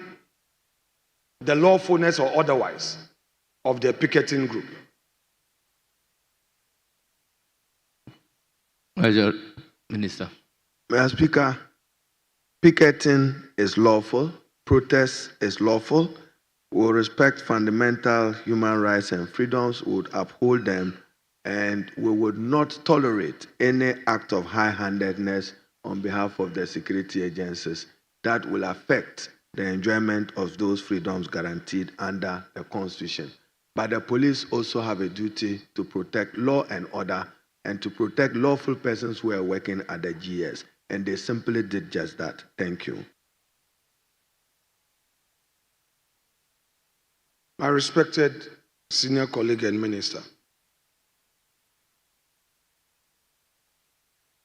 the lawfulness or otherwise of the picketing group. Minister. Mr. Speaker, picketing is lawful, protest is lawful. We will respect fundamental human rights and freedoms, we would uphold them, and we would not tolerate any act of high-handedness on behalf of the security agencies that will affect the enjoyment of those freedoms guaranteed under the Constitution. But the police also have a duty to protect law and order and to protect lawful persons who are working at the GS. And they simply did just that. Thank you. My respected senior colleague and minister,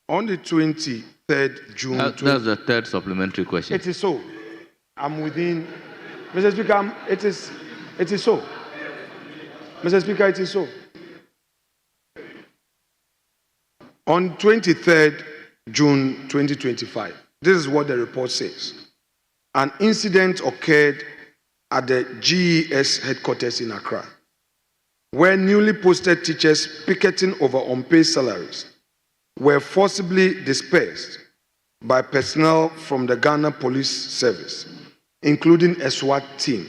on the 23rd June... That's the third supplementary question. It is so. I'm within... Mr. Speaker, it is so. Mr. Speaker, it is so. On 23rd June 2025, this is what the report says. An incident occurred at the GES headquarters in Accra, where newly posted teachers picketing over unpaid salaries were forcibly dispersed by personnel from the Ghana Police Service, including a SWAT team.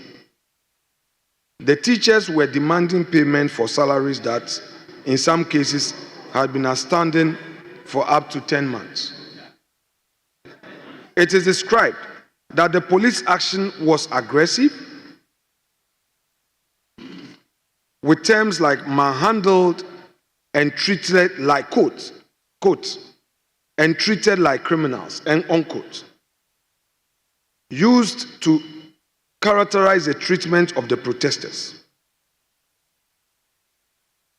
The teachers were demanding payment for salaries that, in some cases, had been outstanding for up to 10 months. It is described that the police action was aggressive, with terms like manhandled and treated like quote, and treated like criminals, and unquote, used to characterize the treatment of the protesters.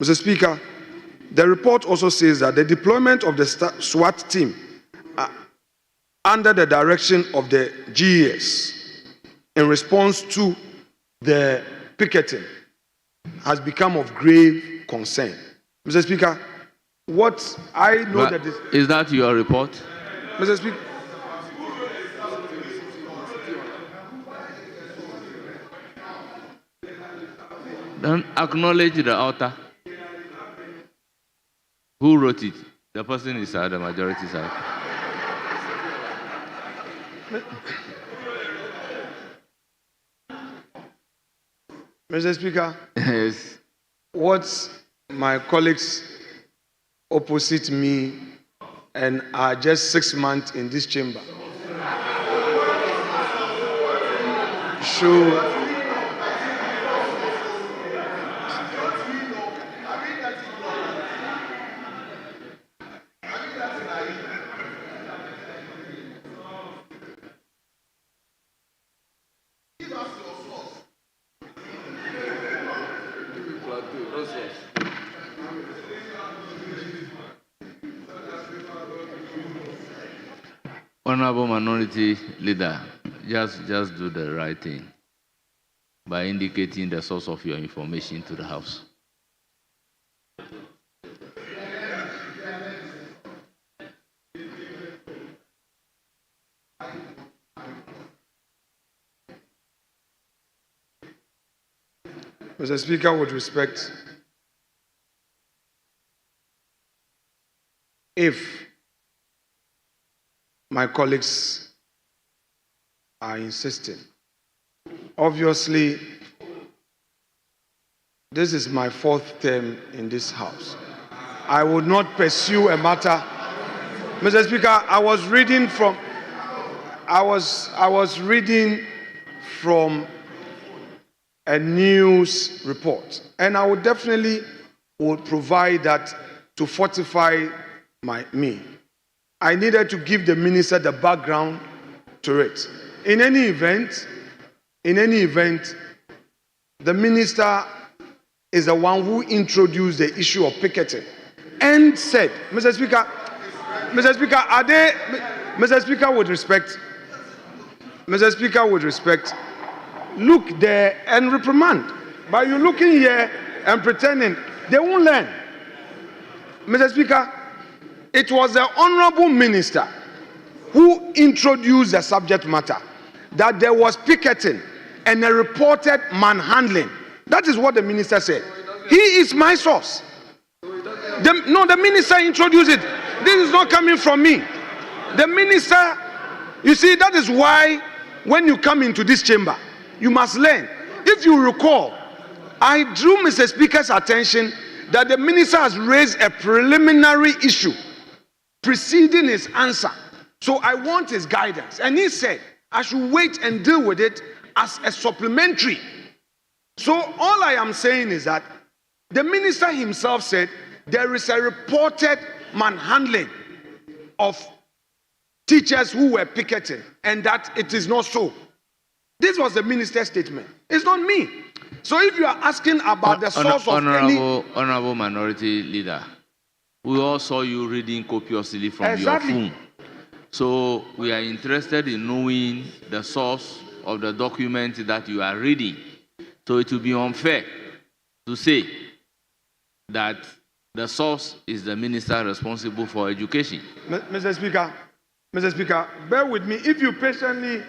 Mr. Speaker, the report also says that the deployment of the SWAT team under the direction of the GES in response to the picketing has become of grave concern. Mr. Speaker, what I know But that is that your report? Mr. Speaker, Then acknowledge the author. Who wrote it? The person is at the majority side. Mr. Speaker, Yes. what my colleagues opposite me and are just 6 months in this chamber should Honorable Minority Leader, just do the right thing by indicating the source of your information to the House. Mr. Speaker, with respect, if my colleagues are insisting, obviously, this is my 4th term in this House. I would not pursue a matter. Mr. Speaker, I was reading from a news report, and I would definitely provide that to fortify me. I needed to give the minister the background to it. In any event, the minister is the one who introduced the issue of picketing and said, Mr. Speaker, with respect, look there and reprimand. But you're looking here and pretending they won't learn. Mr. Speaker, it was the honorable minister who introduced the subject matter that there was picketing and a reported manhandling. That is what the minister said. He is my source. The minister introduced it. This is not coming from me. The minister, you see, that is why when you come into this chamber, you must learn. If you recall, I drew Mr. Speaker's attention that the minister has raised a preliminary issue preceding his answer. So I want his guidance. And he said, I should wait and deal with it as a supplementary. So all I am saying is that the minister himself said there is a reported manhandling of teachers who were picketing and that it is not so. This was the minister's statement. It's not me. So if you are asking about the source of Honorable Minority Leader, we all saw you reading copiously from your phone. So we are interested in knowing the source of the document that you are reading. So it will be unfair to say that the source is the minister responsible for education. Mr. Speaker, bear with me. If you patiently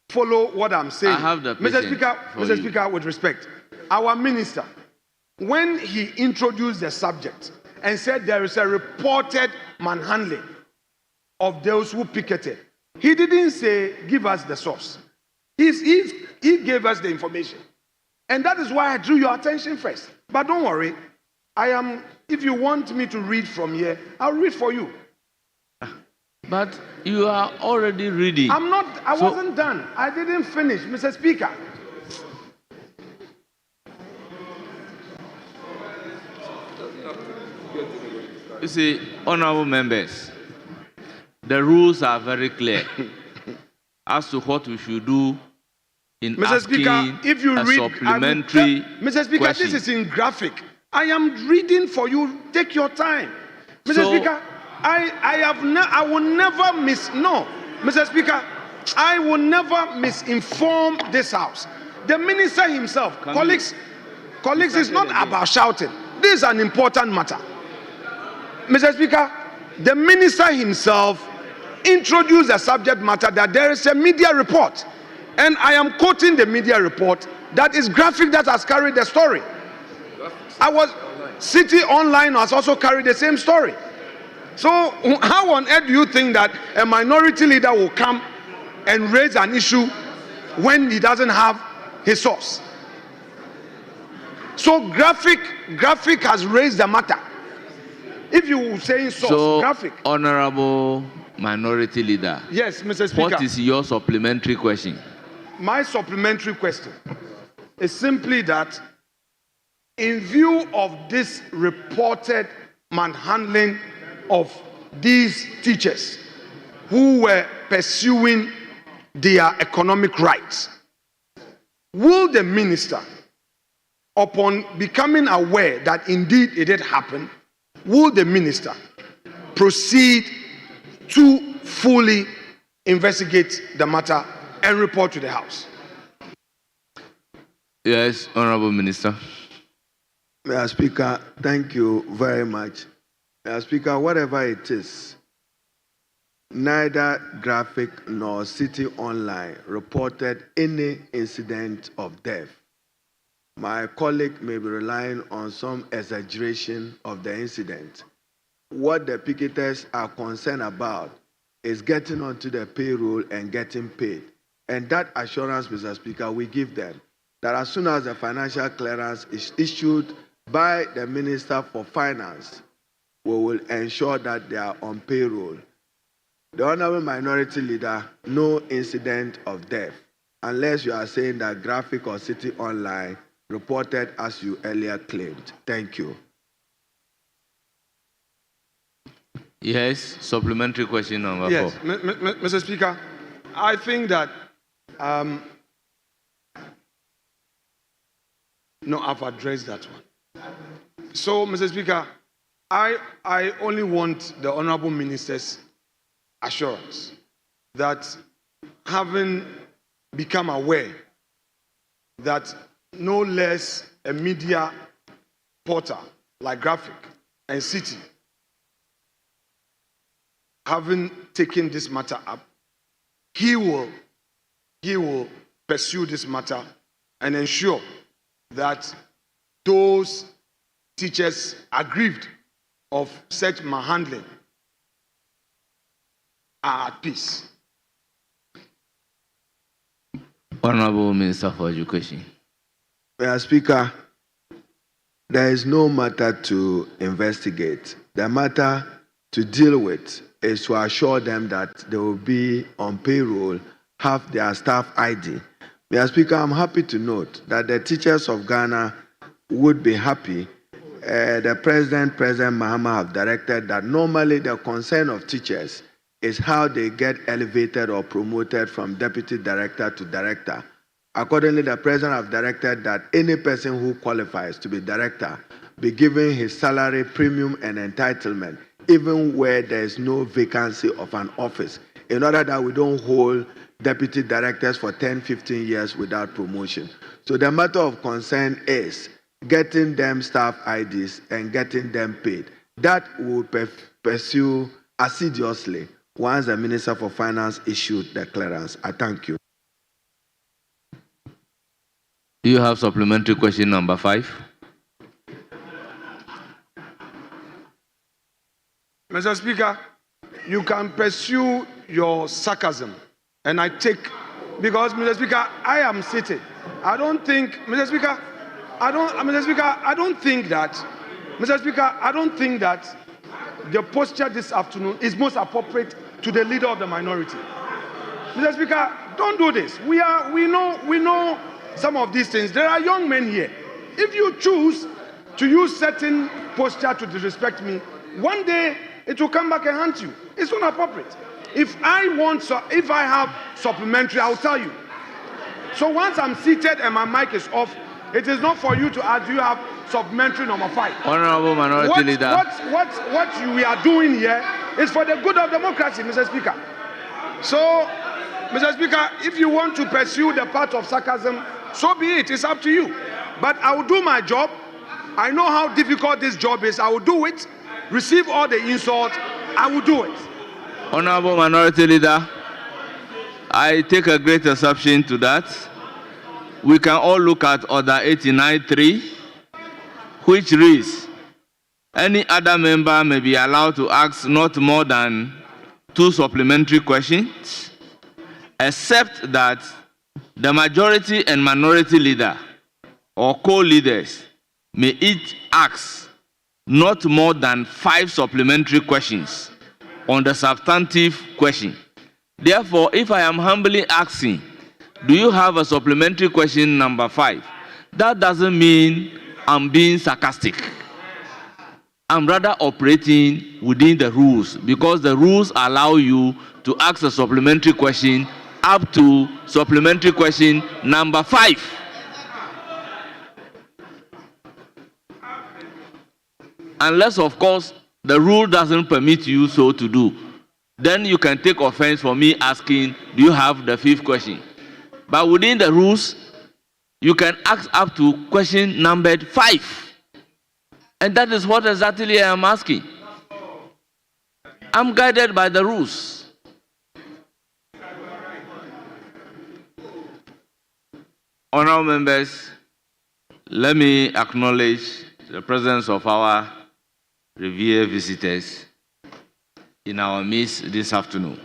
follow what I'm saying. I have the patience. Mr. Speaker, with respect, our minister, when he introduced the subject and said there is a reported manhandling of those who picketed, he didn't say, give us the source. He gave us the information. And that is why I drew your attention first. But don't worry, if you want me to read from here, I'll read for you. But you are already reading. I wasn't done. I didn't finish, Mr. Speaker. You see, honorable members, the rules are very clear as to what we should do in Mr. asking Speaker, if you a read, supplementary Mr. Speaker, question. this is in graphic. I am reading for you. Take your time. Mr. Speaker, I will never Mr. Speaker, I will never misinform this House. The minister himself, colleagues, it's not about shouting. This is an important matter. Mr. Speaker, the minister himself introduced the subject matter that there is a media report. And I am quoting the media report that is graphic that has carried the story. City Online has also carried the same story. So how on earth do you think that a minority leader will come and raise an issue when he doesn't have his source? So graphic has raised the matter. If you were saying source, graphic. Honorable Minority Leader. Yes, Mr. Speaker. What is your supplementary question? My supplementary question is simply that in view of this reported manhandling of these teachers who were pursuing their economic rights, will the minister upon becoming aware that indeed it did happen, will the minister proceed to fully investigate the matter and report to the House? Yes, Honorable Minister. Mr. Speaker, thank you very much. Mr. Speaker, whatever it is, neither Graphic nor City Online reported any incident of death. My colleague may be relying on some exaggeration of the incident. What the picketers are concerned about is getting onto the payroll and getting paid. And that assurance, Mr. Speaker, we give them that as soon as the financial clearance is issued by the Minister for Finance, we will ensure that they are on payroll. The Honorable Minority Leader, no incident of death, unless you are saying that Graphic or City Online reported as you earlier claimed. Thank you. Yes, supplementary question number 4. Yes, Mr. Speaker, I think that no, I've addressed that one. So, Mr. Speaker, I only want the Honorable Minister's assurance that having become aware that no less a media portal like Graphic and City, having taken this matter up, he will pursue this matter and ensure that those teachers aggrieved of such manhandling are at peace. Honorable Minister for Education. Mr. Speaker, there is no matter to investigate. The matter to deal with is to assure them that they will be on payroll, have their staff ID. Mr. Speaker, I'm happy to note that the teachers of Ghana would be happy. The President Mahama, have directed that normally the concern of teachers is how they get elevated or promoted from deputy director to director. Accordingly, the President have directed that any person who qualifies to be director be given his salary, premium, and entitlement, even where there is no vacancy of an office, in order that we don't hold deputy directors for 10, 15 years without promotion. So the matter of concern is getting them staff IDs and getting them paid. That will pursue assiduously once the Minister for Finance issued the clearance. I thank you. Do you have supplementary question number 5? Mr. Speaker, you can pursue your sarcasm, and I take, because, Mr. Speaker, I am seated. I don't think, Mr. Speaker, I don't think that the posture this afternoon is most appropriate to the leader of the minority. Mr. Speaker, don't do this. We know some of these things. There are young men here. If you choose to use certain posture to disrespect me, one day it will come back and haunt you. It's not appropriate. If I have supplementary, I'll tell you. So once I'm seated and my mic is off, it is not for you to ask, do you have supplementary number 5? Honorable Minority Leader. What we are doing here is for the good of democracy, Mr. Speaker. So, Mr. Speaker, if you want to pursue the path of sarcasm, so be it. It's up to you. But I will do my job. I know how difficult this job is. I will do it. Receive all the insults. I will do it. Honorable Minority Leader, I take a great exception to that. We can all look at Order 89.3, which reads, any other member may be allowed to ask not more than 2 supplementary questions, except that the majority and minority leader or co-leaders may each ask not more than 5 supplementary questions on the substantive question. Therefore, if I am humbly asking, do you have a supplementary question number 5? That doesn't mean I'm being sarcastic. I'm rather operating within the rules, because the rules allow you to ask a supplementary question up to supplementary question number 5. unless, of course, the rule doesn't permit you so to do. Then you can take offense for me asking, do you have the fifth question? But within the rules, you can ask up to question numbered 5. And that is what exactly I am asking. I'm guided by the rules. Honorable members, let me acknowledge the presence of our revered visitors in our midst this afternoon.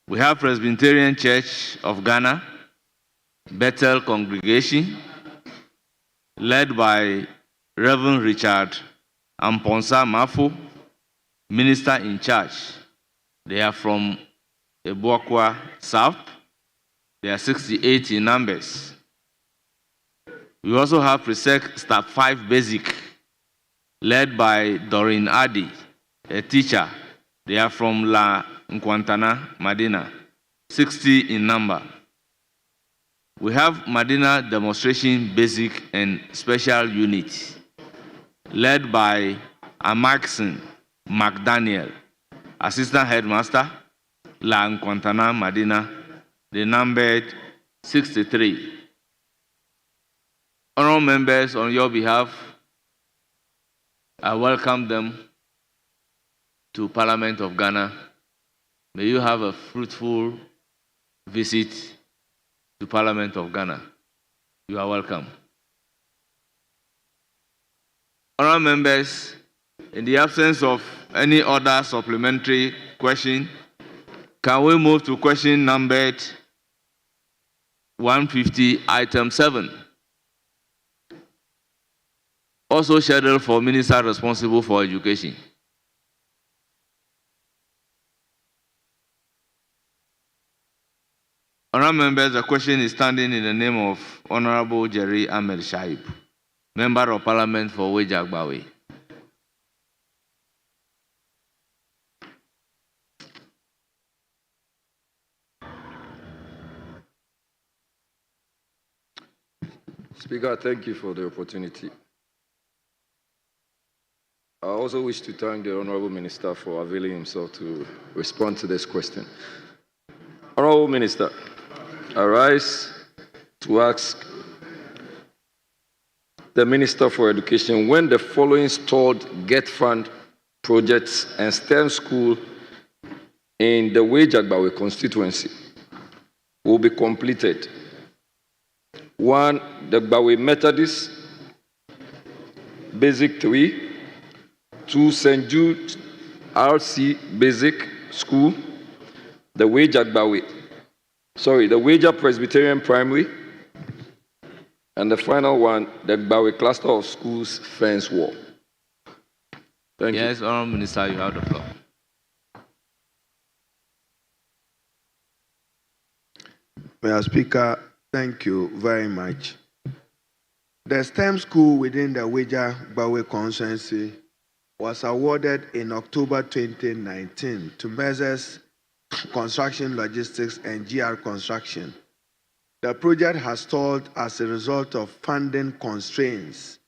We have Presbyterian Church of Ghana, Bethel Congregation, led by Reverend Richard Amponsa Mafo, Minister in Charge. They are from Ebuakwa South. They are 68 in numbers. We also have Presec Staff 5 Basic, led by Doreen Addy, a teacher. They are from La Nkwantana, Madina, 60 in number. We have Madina Demonstration Basic and Special Unit, led by Amaxon McDaniel, Assistant Headmaster, La Nkwantana, Madina. They numbered 63. Honorable members, on your behalf, I welcome them to Parliament of Ghana. May you have a fruitful visit to Parliament of Ghana. You are welcome. Honorable members, in the absence of any other supplementary question, can we move to question numbered 150, item 7? Also scheduled for Minister responsible for education. Honorable members, the question is standing in the name of Honorable Jerry Ahmed Shaib, Member of Parliament for Wejagbawe. Speaker, thank you for the opportunity. I also wish to thank the Honorable Minister for availing himself to respond to this question. Honorable Minister, I rise to ask the Minister for Education when the following stalled GET Fund projects and STEM school in the Wejagbawe constituency will be completed. 1, the Gbawe Methodist Basic 3, 2, St. Jude RC Basic School, the Weja Presbyterian Primary, and the final one, the Gbawe Cluster of Schools Fence Wall. Thank you. Yes, Honorable Minister, you have the floor. Mr. Speaker, thank you very much. The STEM school within the Wejagbawe constituency was awarded in October 2019 to Measures Construction Logistics and GR Construction. The project has stalled as a result of funding constraints.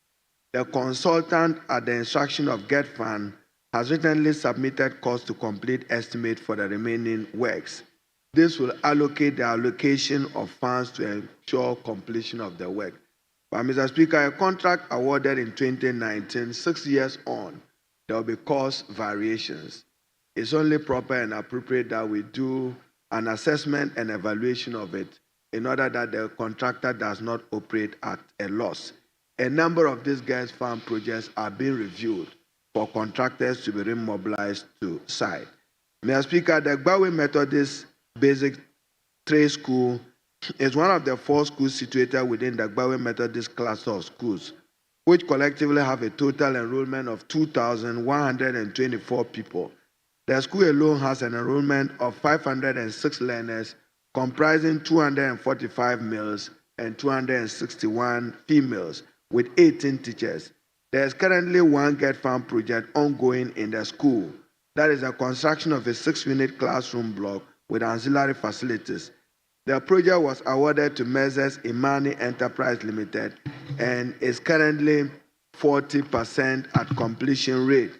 The consultant at the instruction of GET Fund has recently submitted cost to complete estimate for the remaining works. This will allocate the allocation of funds to ensure completion of the work. But Mr. Speaker, a contract awarded in 2019, 6 years on, there will be cost variations. It's only proper and appropriate that we do an assessment and evaluation of it in order that the contractor does not operate at a loss. A number of these GET Fund projects are being reviewed for contractors to be remobilized to site. Mr. Speaker, the Gbawe Methodist Basic 3 School is one of the 4 schools situated within the Gbawe Methodist cluster of schools, which collectively have a total enrollment of 2,124 people. The school alone has an enrollment of 506 learners, comprising 245 males and 261 females, with 18 teachers. There is currently one GET Fund project ongoing in the school. That is the construction of a 6-unit classroom block with ancillary facilities. The project was awarded to Measures Imani Enterprise Limited and is currently 40% at completion rate.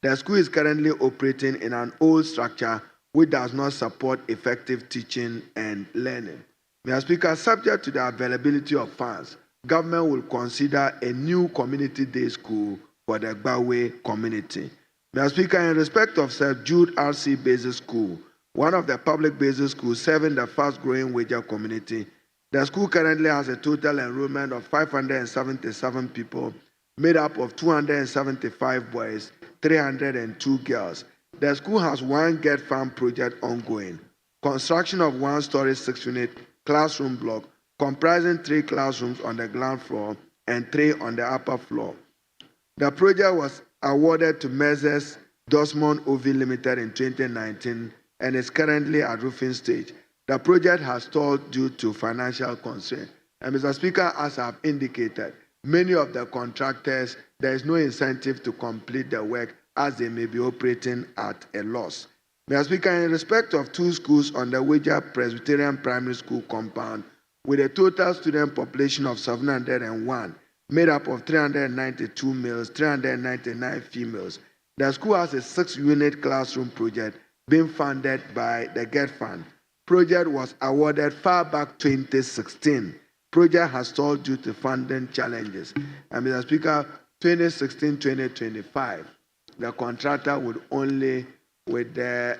The school is currently operating in an old structure which does not support effective teaching and learning. Mr. Speaker, subject to the availability of funds, government will consider a new community day school for the Gbawe community. Mr. Speaker, in respect of St. Jude RC Basic School, one of the public basic schools serving the fast-growing Wager community, the school currently has a total enrollment of 577 people, made up of 275 boys, 302 girls. The school has one Get Farm project ongoing, construction of one-story 6-unit classroom block comprising 3 classrooms on the ground floor and 3 on the upper floor. The project was awarded to Messrs. Dosmond OV Limited in 2019 and is currently at roofing stage. The project has stalled due to financial constraints. And Mr. Speaker, as I have indicated, many of the contractors, there is no incentive to complete the work as they may be operating at a loss. Mr. Speaker, in respect of 2 schools on the Wager Presbyterian Primary School compound, with a total student population of 701, made up of 392 males, 399 females, the school has a 6-unit classroom project being funded by the Get Fund. Project was awarded far back 2016. Project has stalled due to funding challenges. And Mr. Speaker, 2016-2025, the contractor would only, with the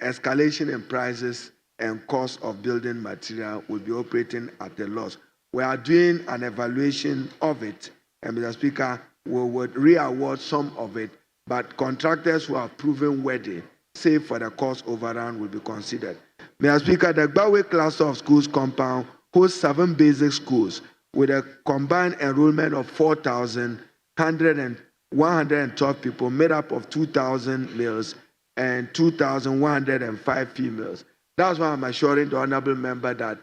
escalation in prices and cost of building material, would be operating at a loss. We are doing an evaluation of it, and Mr. Speaker, we would re-award some of it, but contractors who have proven worthy, save for the cost overrun, will be considered. Mr. Speaker, the Gbawe cluster of schools compound hosts 7 basic schools with a combined enrollment of 4,112 people, made up of 2,000 males and 2,105 females. That's why I'm assuring the honorable member that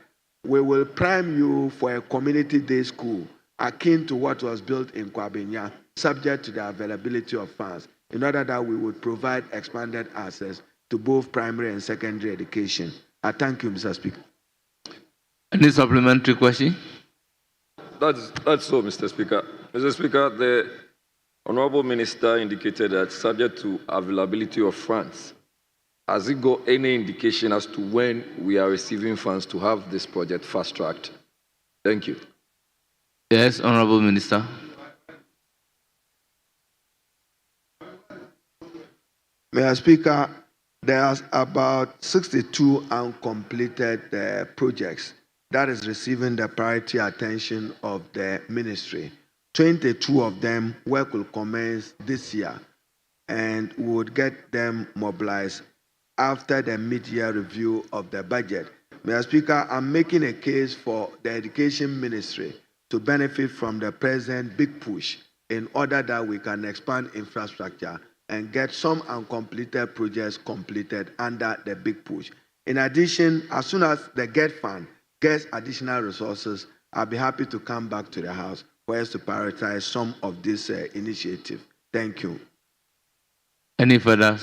we will prime you for a community day school akin to what was built in Kwabenya, subject to the availability of funds, in order that we would provide expanded access to both primary and secondary education. I thank you, Mr. Speaker. Any supplementary question? That's so, Mr. Speaker. Mr. Speaker, the Honorable Minister indicated that subject to availability of funds, has it got any indication as to when we are receiving funds to have this project fast-tracked? Thank you. Yes, Honorable Minister. Mr. Speaker, there's about 62 uncompleted projects that is receiving the priority attention of the ministry. 22 of them work will commence this year and would get them mobilized after the mid-year review of the budget. Mr. Speaker, I'm making a case for the Education Ministry to benefit from the present big push in order that we can expand infrastructure and get some uncompleted projects completed under the big push. In addition, as soon as the Get Fund gets additional resources, I'll be happy to come back to the House for us to prioritize some of this initiative. Thank you. Any further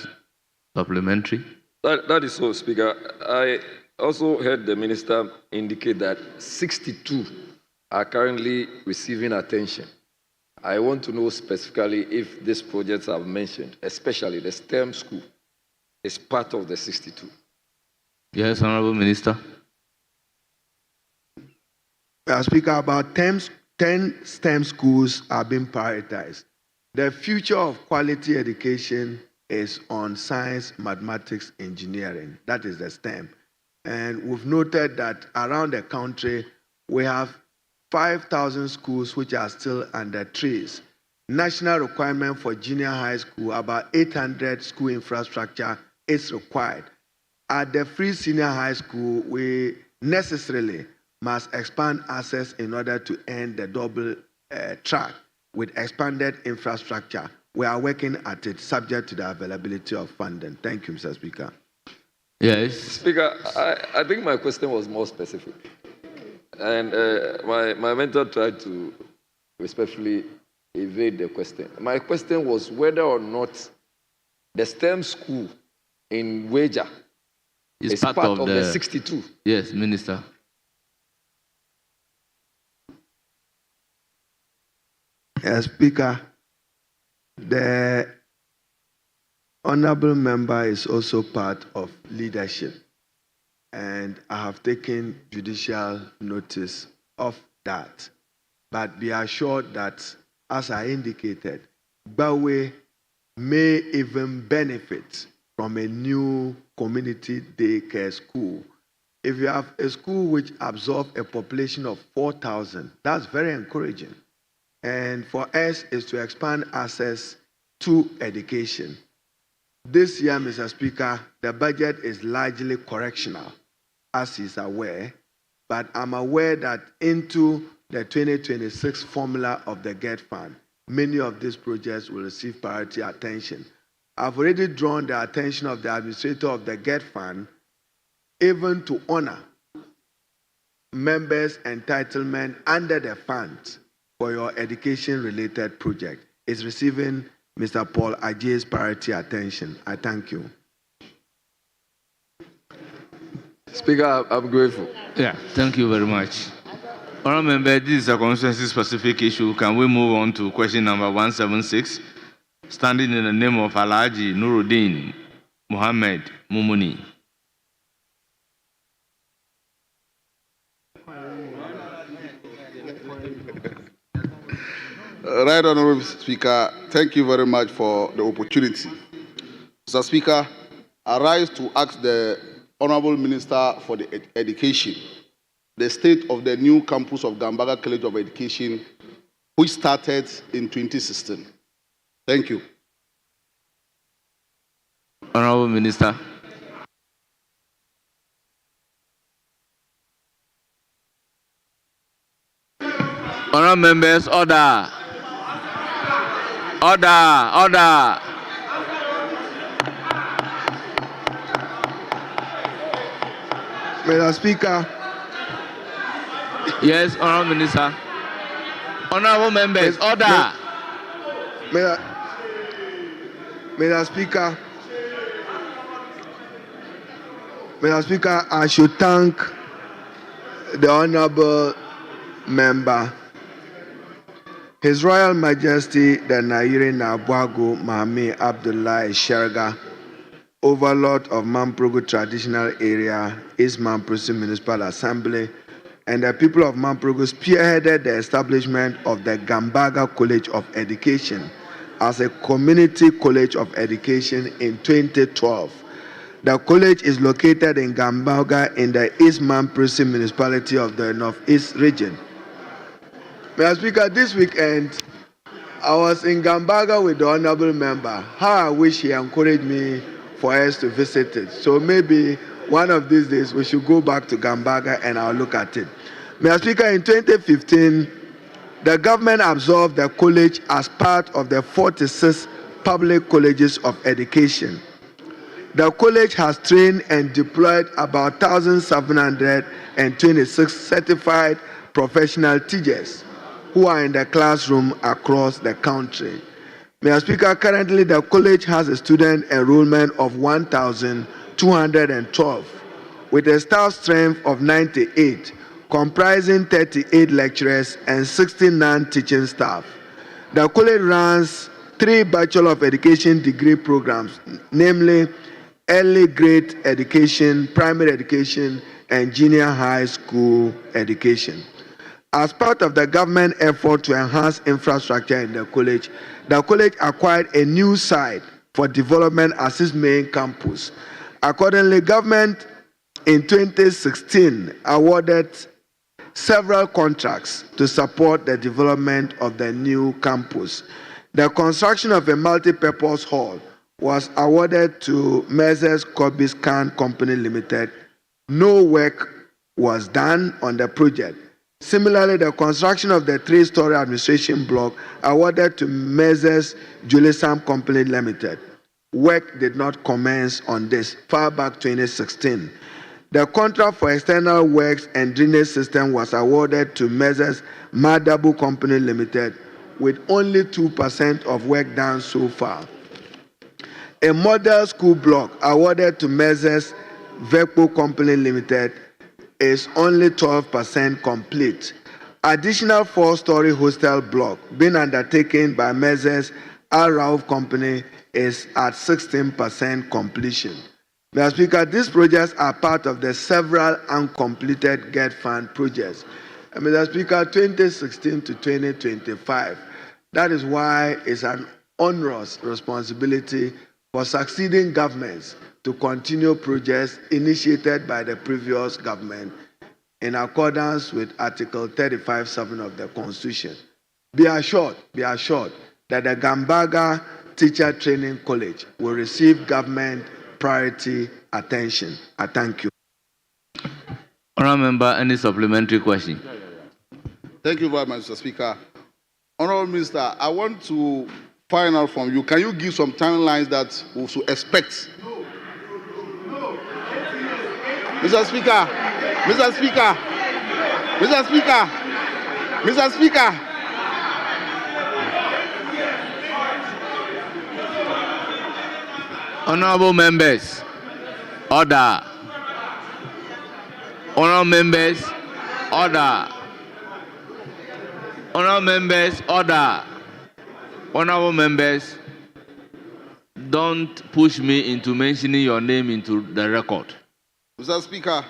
supplementary? That is so, Speaker. I also heard the Minister indicate that 62 are currently receiving attention. I want to know specifically if these projects I've mentioned, especially the STEM school, is part of the 62. Yes, Honorable Minister. Speaker, about 10 STEM schools are being prioritized. The future of quality education is on science, mathematics, engineering. That is the STEM. And we've noted that around the country, we have 5,000 schools which are still under trees. National requirement for junior high school, about 800 school infrastructure is required. At the free senior high school, we necessarily must expand access in order to end the double track with expanded infrastructure. We are working at it, subject to the availability of funding. Thank you, Mr. Speaker. Yes. Speaker, I think my question was more specific. And my mentor tried to respectfully evade the question. My question was whether or not the STEM school in Wager is part of the 62. Yes, Minister. Speaker, the honorable member is also part of leadership, and I have taken judicial notice of that. But be assured that, as I indicated, Bawe may even benefit from a new community daycare school. If you have a school which absorbs a population of 4,000, that's very encouraging. And for us is to expand access to education. This year, Mr. Speaker, the budget is largely correctional, as is aware, but I'm aware that into the 2026 formula of the GET Fund, many of these projects will receive priority attention. I've already drawn the attention of the administrator of the GET Fund, even to honor members' entitlement under the fund for your education-related project. It's receiving Mr. Paul Ajay's priority attention. I thank you. Speaker, I'm grateful. Yeah, thank you very much. Honourable Member, this is a constituency-specific issue. Can we move on to question number 176? Standing in the name of Alhaji Nuruddin Muhammad Mumuni. Right Honourable Speaker, thank you very much for the opportunity. Mr. Speaker, I rise to ask the Honourable Minister for the Education the state of the new campus of Gambaga College of Education, which started in 2016. Thank you. Honourable Minister. Honourable members, order. Order, order. Mr. Speaker. Yes, Honourable Minister. Honourable members, order. Mr. Speaker. Mr. Speaker, I should thank the Honourable Member, His Royal Majesty the Nairi Nabwagu Mahami Abdullahi Sherga, Overlord of Mamprogo Traditional Area, East Mamprogo Municipal Assembly, and the people of Mamprogo spearheaded the establishment of the Gambaga College of Education as a community college of education in 2012. The college is located in Gambaga in the East Mamprogo Municipality of the Northeast region. Mr. Speaker, this weekend, I was in Gambaga with the Honourable Member. How I wish he encouraged me for us to visit it. So maybe one of these days we should go back to Gambaga and I'll look at it. Mr. Speaker, in 2015, the government absorbed the college as part of the 46 public colleges of education. The college has trained and deployed about 1,726 certified professional teachers who are in the classroom across the country. Mr. Speaker, currently the college has a student enrollment of 1,212 with a staff strength of 98, comprising 38 lecturers and 69 teaching staff. The college runs 3 Bachelor of Education degree programs, namely early grade education, primary education, and junior high school education. As part of the government effort to enhance infrastructure in the college acquired a new site for development as its main campus. Accordingly, government in 2016 awarded several contracts to support the development of the new campus. The construction of a multi-purpose hall was awarded to Messrs. Corbis Khan Company Limited. No work was done on the project. Similarly, the construction of the 3-story administration block awarded to Messrs. Julisam Company Limited. Work did not commence on this far back 2016. The contract for external works and drainage system was awarded to Messrs. Madabu Company Limited with only 2% of work done so far. A model school block awarded to Messrs. Vepo Company Limited is only 12% complete. additional 4-story hostel block being undertaken by Measures Al Rauf Company is at 16% completion. Mr. Speaker, these projects are part of the several uncompleted GET Fund projects. And Mr. Speaker, 2016 to 2025, that is why it's an onerous responsibility for succeeding governments to continue projects initiated by the previous government in accordance with Article 35(7) of the Constitution. Be assured that the Gambaga Teacher Training College will receive government priority attention. I thank you. Honourable Member, any supplementary question? Thank you very much, Mr. Speaker. Honourable Minister, I want to find out from you, can you give some timelines that we should expect? Mr. Speaker, Mr. Speaker, Mr. Speaker, Mr. Speaker. Honourable members, order. Honourable members, order. Honourable members, order. Honourable members, don't push me into mentioning your name into the record. Mr. Speaker,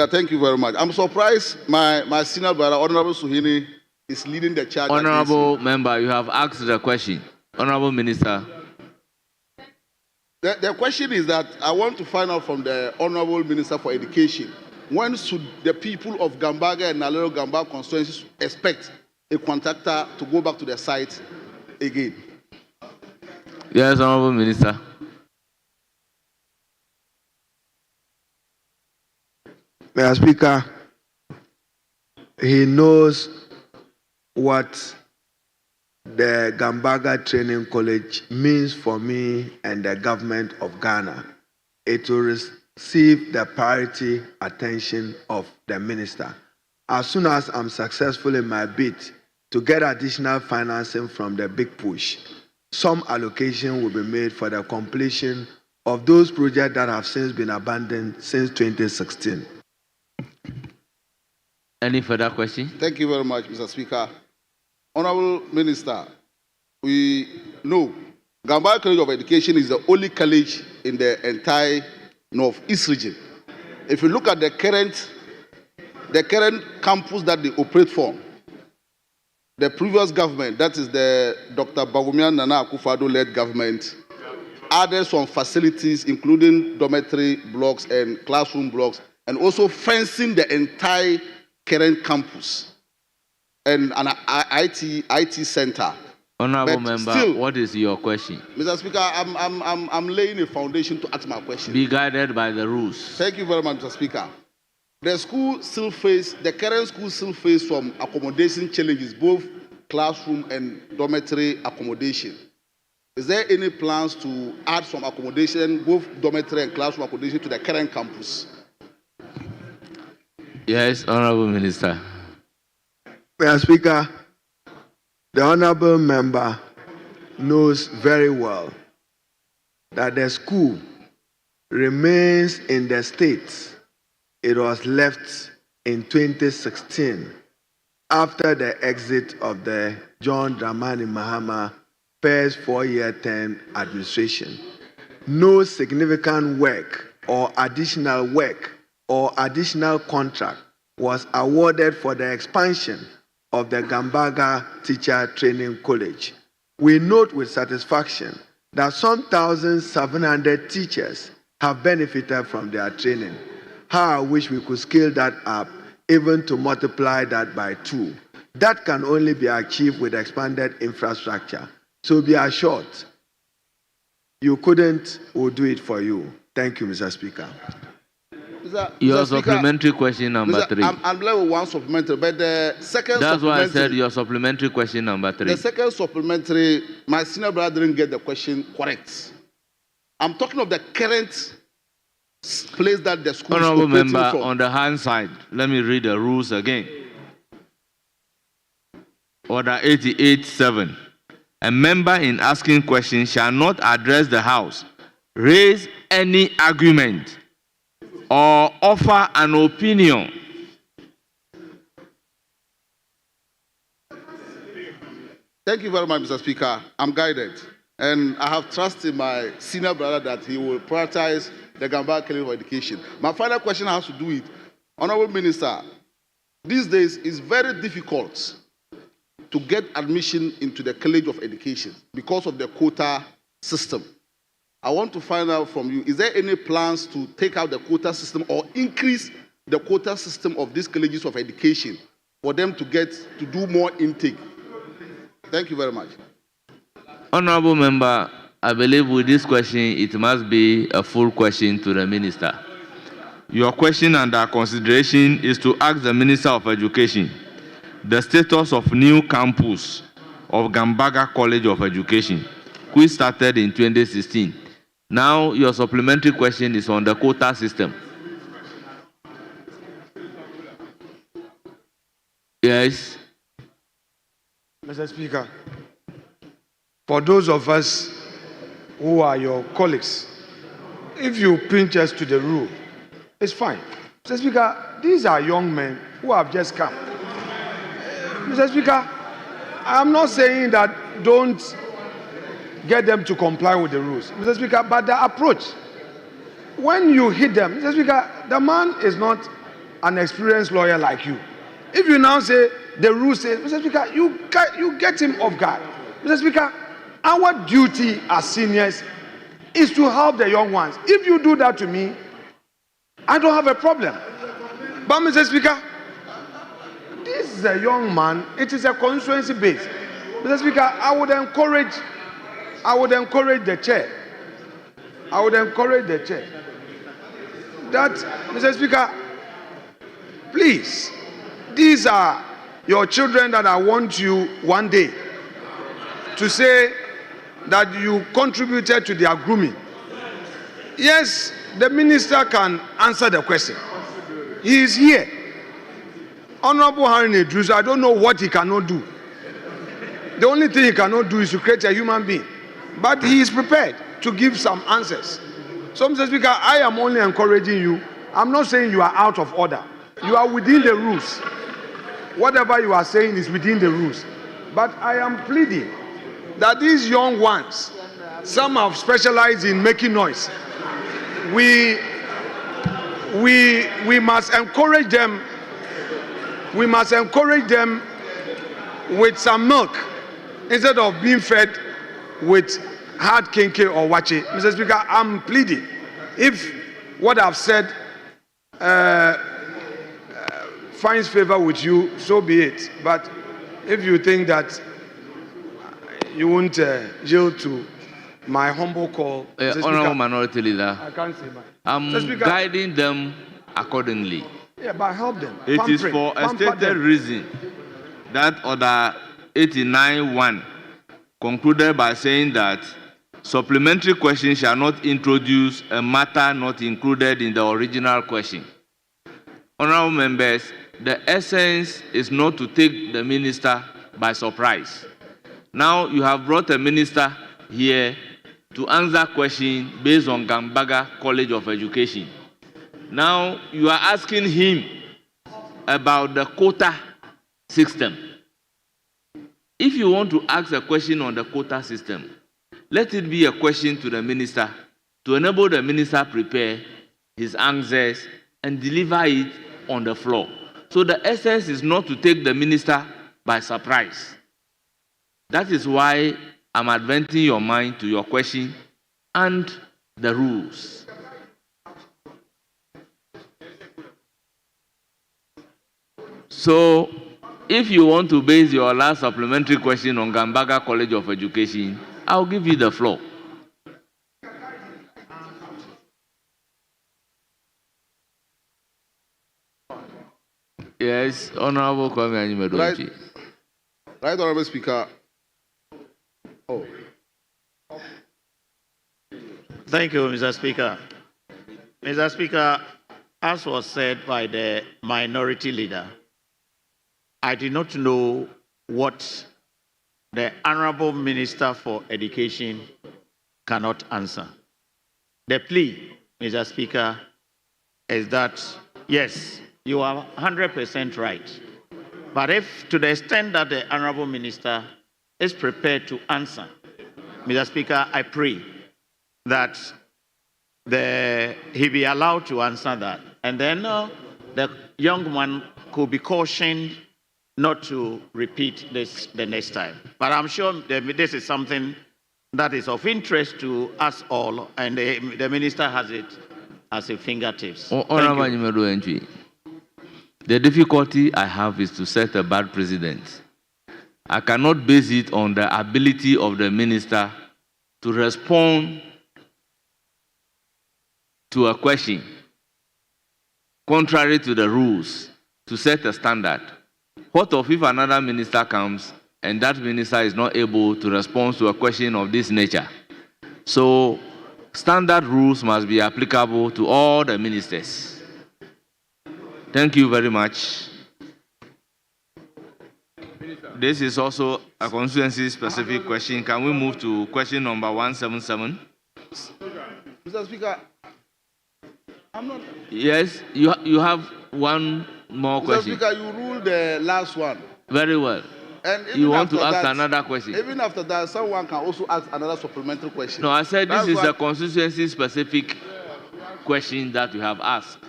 thank you very much. I'm surprised my senior brother, Honorable Suhini, is leading the charge. Honorable member, you have asked the question. Honorable Minister. The question is that I want to find out from the Honorable Minister for Education, when should the people of Gambaga and Nalero Gambaga constituencies expect a contractor to go back to the site again? Yes, Honorable Minister. Mr. Speaker, he knows what the Gambaga Training College means for me and the government of Ghana. It will receive the priority attention of the minister. As soon as I'm successful in my bid to get additional financing from the Big Push, some allocation will be made for the completion of those projects that have since been abandoned since 2016. Any further question? Thank you very much, Mr. Speaker. Honorable Minister, we know Gambaga College of Education is the only college in the entire Northeast region. If you look at the current campus that they operate from, the previous government, that is the Dr. Bagumian Nana Akufo-Addo-led government, added some facilities, including dormitory blocks and classroom blocks, and also fencing the entire current campus and an IT center. Honorable member, still, what is your question? Mr. Speaker, I'm laying a foundation to ask my question. Be guided by the rules. Thank you very much, Mr. Speaker. The current school still face some accommodation challenges, both classroom and dormitory accommodation. Is there any plans to add some accommodation, both dormitory and classroom accommodation, to the current campus? Yes, Honorable Minister. Mr. Speaker, the Honorable Member knows very well that the school remains in the state it was left in 2016 after the exit of the John Dramani Mahama first 4-year term administration. No significant work or additional contract was awarded for the expansion of the Gambaga Teacher Training College. We note with satisfaction that some 1,700 teachers have benefited from their training. How I wish we could scale that up, even to multiply that by 2. That can only be achieved with expanded infrastructure. So be assured, you couldn't, we'll do it for you. Thank you, Mr. Speaker. Your supplementary question number 3. I'm left with one supplementary, but the second That's why I said your supplementary question number 3. The second supplementary, my senior brother didn't get the question correct. I'm talking of the current place that the school Honorable is operating member, from. on the hand side, let me read the rules again. Order 88.7. A member in asking questions shall not address the House, raise any argument, or offer an opinion Thank you very much, Mr. Speaker. I'm guided. And I have trust in my senior brother that he will prioritize the Gamba College of Education. My final question has to do with, Honorable Minister, these days it's very difficult to get admission into the College of Education because of the quota system. I want to find out from you, is there any plans to take out the quota system or increase the quota system of these colleges of education for them to do more intake? Thank you very much. Honorable Member, I believe with this question, it must be a full question to the Minister. Your question under consideration is to ask the Minister of Education the status of new campus of Gambaga College of Education, which started in 2016. Now, your supplementary question is on the quota system. Yes. Mr. Speaker, for those of us who are your colleagues, if you pinch us to the rule, it's fine. Mr. Speaker, these are young men who have just come. Mr. Speaker, I'm not saying that don't get them to comply with the rules, Mr. Speaker, but the approach, when you hit them, Mr. Speaker, the man is not an experienced lawyer like you. If you now say the rule says, Mr. Speaker, you get him off guard. Mr. Speaker, our duty as seniors is to help the young ones. If you do that to me, I don't have a problem. But Mr. Speaker, this is a young man. It is a constituency base. Mr. Speaker, I would encourage the chair. That, Mr. Speaker, please, these are your children that I want you one day to say that you contributed to their grooming. Yes, the minister can answer the question. He is here. Honorable Harry Drus, I don't know what he cannot do. The only thing he cannot do is to create a human being. But he is prepared to give some answers. So, Mr. Speaker, I am only encouraging you. I'm not saying you are out of order. You are within the rules. Whatever you are saying is within the rules. But I am pleading that these young ones, some have specialized in making noise. We must encourage them. We must encourage them with some milk instead of being fed with hard kinky or wache. Mr. Speaker, I'm pleading. If what I've said finds favor with you, so be it. But if you think that you won't yield to my humble call, Honorable Minority Leader, I can't say much. I'm guiding them accordingly. Yeah, but help them. It is for a stated reason that Order 89.1 concluded by saying that supplementary questions shall not introduce a matter not included in the original question. Honorable members, the essence is not to take the minister by surprise. Now you have brought a minister here to answer questions based on Gambaga College of Education. Now you are asking him about the quota system. If you want to ask a question on the quota system, let it be a question to the minister to enable the minister prepare his answers and deliver it on the floor. So the essence is not to take the minister by surprise. That is why I'm adventing your mind to your question and the rules. So, if you want to base your last supplementary question on Gambaga College of Education, I'll give you the floor. Yes, Honorable Kwame Anyimedochi. Right, Honorable Speaker. Thank you, Mr. Speaker. Mr. Speaker, as was said by the minority leader, I did not know what the Honorable Minister for Education cannot answer. The plea, Mr. Speaker, is that, yes, you are 100% right. But if, to the extent that the Honorable Minister is prepared to answer, Mr. Speaker, I pray that he be allowed to answer that. And then the young man could be cautioned not to repeat this the next time. But I'm sure this is something that is of interest to us all, and the minister has it as a fingertips. Honorable Nyimelo Entry, the difficulty I have is to set a bad precedent. I cannot base it on the ability of the minister to respond to a question contrary to the rules to set a standard. What if another minister comes and that minister is not able to respond to a question of this nature? So standard rules must be applicable to all the ministers. Thank you very much. This is also a constituency-specific question. Can we move to question number 177? Mr. Speaker, I'm not. Yes, you have one more Mr. question. Speaker, you ruled the last one. Very well. And You want to after ask that, another question? Even after that, someone can also ask another supplementary question. No, I said this That's is why- a constituency-specific question that you have asked.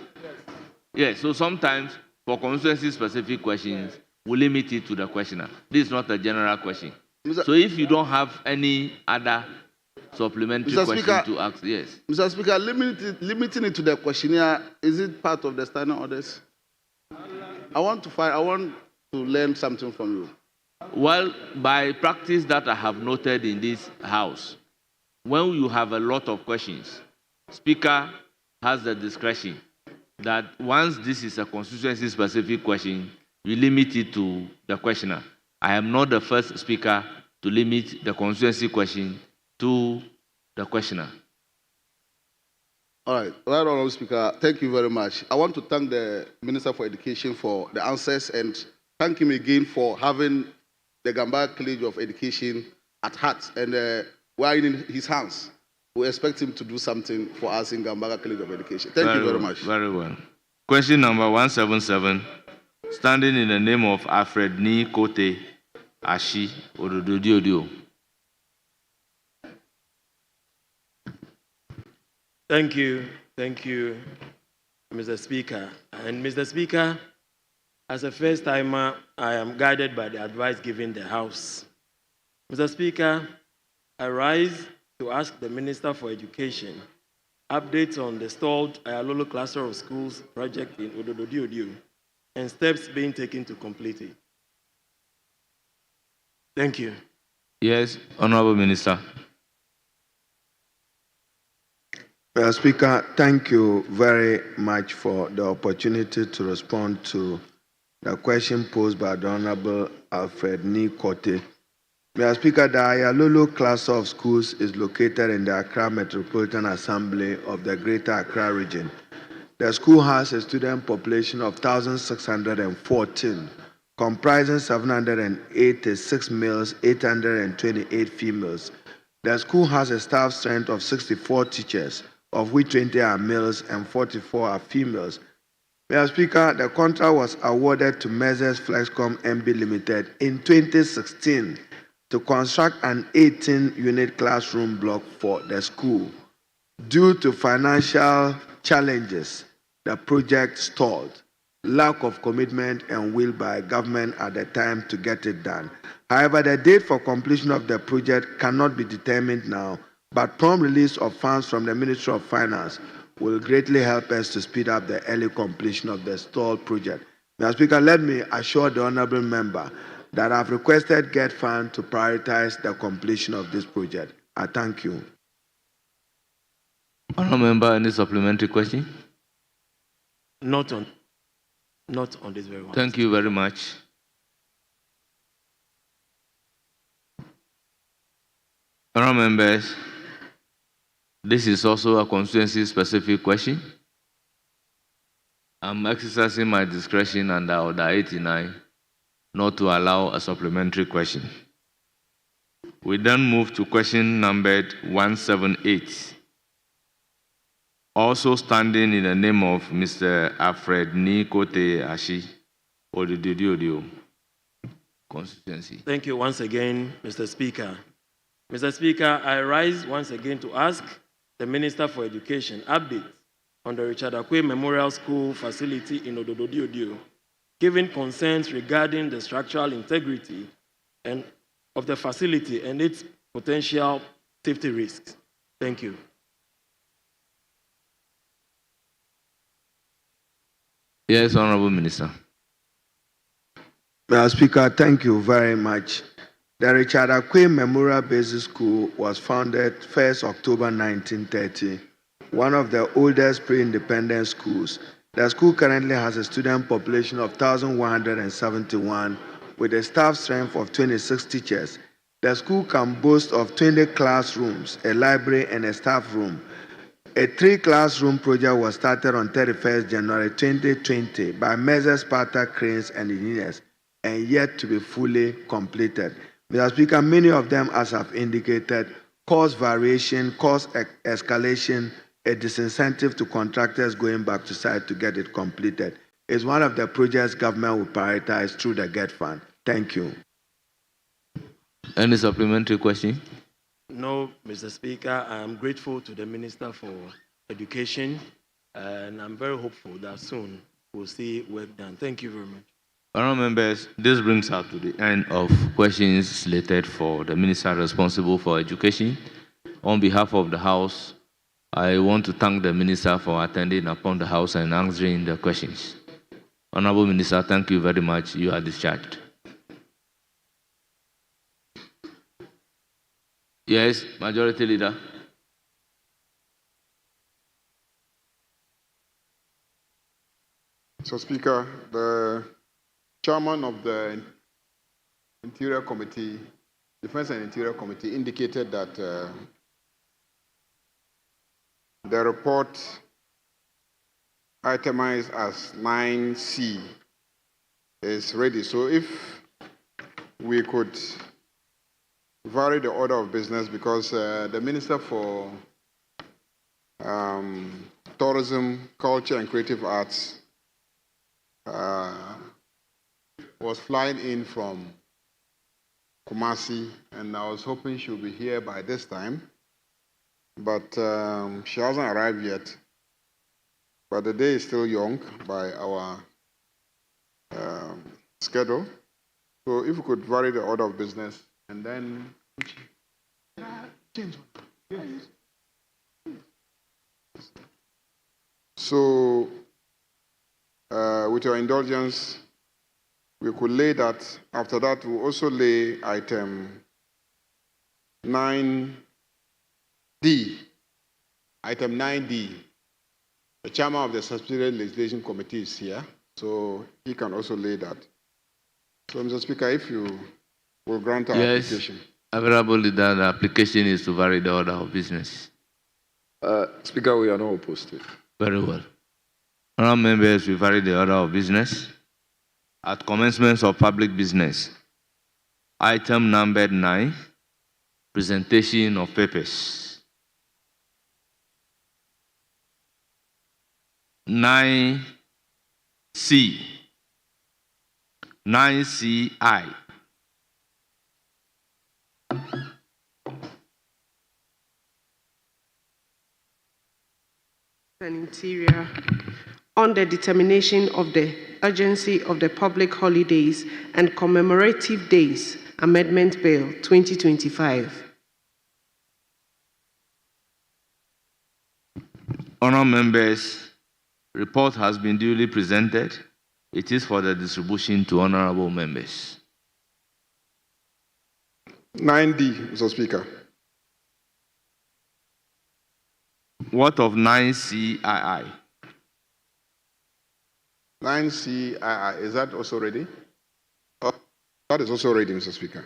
Yes, so sometimes for constituency-specific questions, we limit it to the questioner. This is not a general question. So if you don't have any other supplementary Mr. question Speaker, to ask, yes. Mr. Speaker, limiting it to the questionnaire, is it part of the standing orders? I want to learn something from you. Well, by practice that I have noted in this house, when you have a lot of questions, Speaker has the discretion that once this is a constituency-specific question, you limit it to the questioner. I am not the first Speaker to limit the constituency question to the questioner. All right, Honorable Speaker, thank you very much. I want to thank the Minister for Education for the answers and thank him again for having the Gambara College of Education at heart, and we are in his hands. We expect him to do something for us in Gambara College of Education. Thank you very much. Very well. Question number 177, standing in the name of Alfred Ni Kote Ashi Odododiodio. Thank you, Mr. Speaker. And Mr. Speaker, as a first-timer, I am guided by the advice given the House. Mr. Speaker, I rise to ask the Minister for Education updates on the stalled Ayalolo Cluster of Schools project in Odododiodio and steps being taken to complete it. Thank you. Yes, Honorable Minister. Mr. Speaker, thank you very much for the opportunity to respond to the question posed by the Honorable Alfred Ni Kote. Mr. Speaker, the Ayalolo Cluster of Schools is located in the Accra Metropolitan Assembly of the Greater Accra region. The school has a student population of 1,614, comprising 786 males, 828 females. The school has a staff strength of 64 teachers, of which 20 are males and 44 are females. Mr. Speaker, the contract was awarded to Measures Flexcom MB Limited in 2016 to construct an 18-unit classroom block for the school. Due to financial challenges, the project stalled. Lack of commitment and will by government at the time to get it done. However, the date for completion of the project cannot be determined now, but prompt release of funds from the Ministry of Finance will greatly help us to speed up the early completion of the stalled project. Mr. Speaker, let me assure the honourable member that I've requested GET Fund to prioritize the completion of this project. I thank you. Honourable member, any supplementary question? Not on this very one. Thank you very much. Honourable members, this is also a constituency-specific question. I'm exercising my discretion under Order 89 not to allow a supplementary question. We then move to question numbered 178. Also standing in the name of Mr. Alfred Ni Kote Ashi Odododiodio. constituency. Thank you once again, Mr. Speaker. Mr. Speaker, I rise once again to ask the Minister for Education update on the Richard Akwe Memorial School facility in Odododiodio, given concerns regarding the structural integrity and of the facility and its potential safety risks. Thank you. Yes, Honorable Minister. Mr. Speaker, thank you very much. The Richard Akwe Memorial Basic School was founded 1st October 1930, one of the oldest pre-independent schools. The school currently has a student population of 1,171 with a staff strength of 26 teachers. The school can boast of 20 classrooms, a library, and a staff room. A 3-classroom project was started on 31st January 2020 by Measures Sparta Cranes and Engineers and yet to be fully completed. Mr. Speaker, many of them, as I've indicated, cause variation, cause escalation, a disincentive to contractors going back to site to get it completed. It's one of the projects government will prioritize through the GET Fund. Thank you. Any supplementary question? No, Mr. Speaker, I am grateful to the Minister for Education, and I'm very hopeful that soon we'll see work done. Thank you very much. Honourable members, this brings us to the end of questions slated for the Minister responsible for Education. On behalf of the House, I want to thank the Minister for attending upon the House and answering the questions. Honourable Minister, thank you very much. You are discharged. Yes, Majority Leader. So, Speaker, the chairman of the Interior Committee, Defense and Interior Committee, indicated that the report itemized as 9C is ready. So if we could vary the order of business, because the Minister for Tourism, Culture and Creative Arts was flying in from Kumasi, and I was hoping she'll be here by this time, but she hasn't arrived yet. But the day is still young by our schedule. So if we could vary the order of business, and then so with your indulgence, we could lay that. After that, we'll also lay item 9D. Item 9D. The chairman of the Subsidiary Legislation Committee is here, so he can also lay that. So, Mr. Speaker, if you will grant our application. Honourable Leader, the application is to vary the order of business. Speaker, we are not opposed to it. Very well. Honourable members, we vary the order of business. At commencement of public business, item number 9, presentation of papers. 9C. 9CI. And Interior on the determination of the urgency of the public holidays and commemorative days Amendment Bill 2025. Honourable members, report has been duly presented. It is for the distribution to honourable members. 9D, Mr. Speaker. What of 9CII? 9CII, is that also ready? Oh, that is also ready, Mr. Speaker.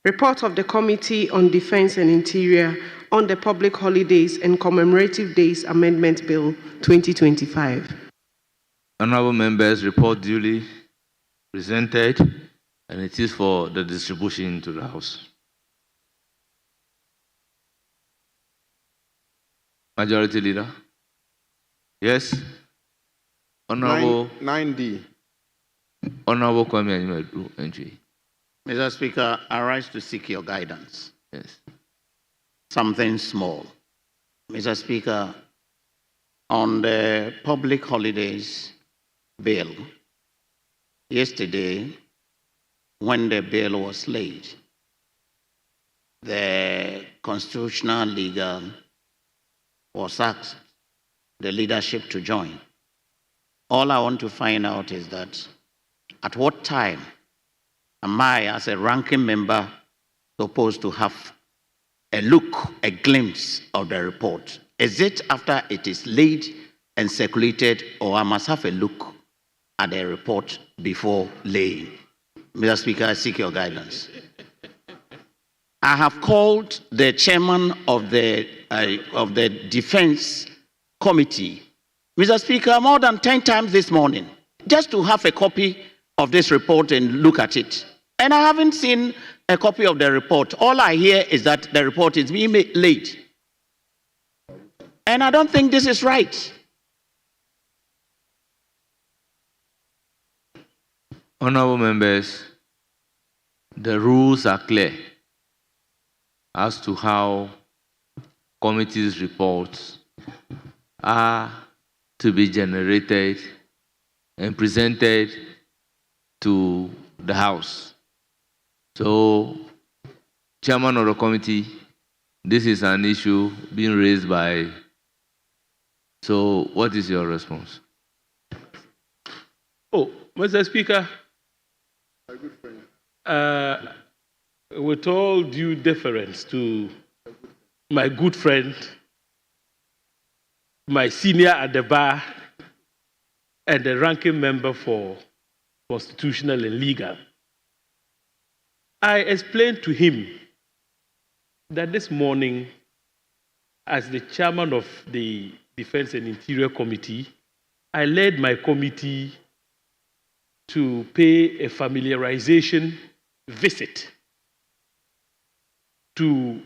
Report of the Committee on Defense and Interior on the Public Holidays and Commemorative Days Amendment Bill 2025. Honourable members, report duly presented, and it is for the distribution to the House. Majority Leader. Yes. Honorable 9D. Honorable Kwame Anyimadu entry. Mr. Speaker, I rise to seek your guidance. Yes. Something small. Mr. Speaker, on the public holidays bill, yesterday, when the bill was laid, the constitutional legal was asked the leadership to join. All I want to find out is that at what time am I, as a ranking member, supposed to have a look, a glimpse of the report? Is it after it is laid and circulated, or I must have a look at the report before laying? Mr. Speaker, I seek your guidance. I have called the chairman of the Defense Committee, Mr. Speaker, more than 10 times this morning, just to have a copy of this report and look at it. And I haven't seen a copy of the report. All I hear is that the report is being late. And I don't think this is right. Honorable members, the rules are clear as to how committees' reports are to be generated and presented to the House. So, Chairman of the committee, this is an issue being raised by. So, what is your response? Oh, Mr. Speaker, with all due deference to my good friend, my senior at the bar, and the ranking member for Constitutional and Legal, I explained to him that this morning, as the chairman of the Defense and Interior Committee, I led my committee to pay a familiarization visit to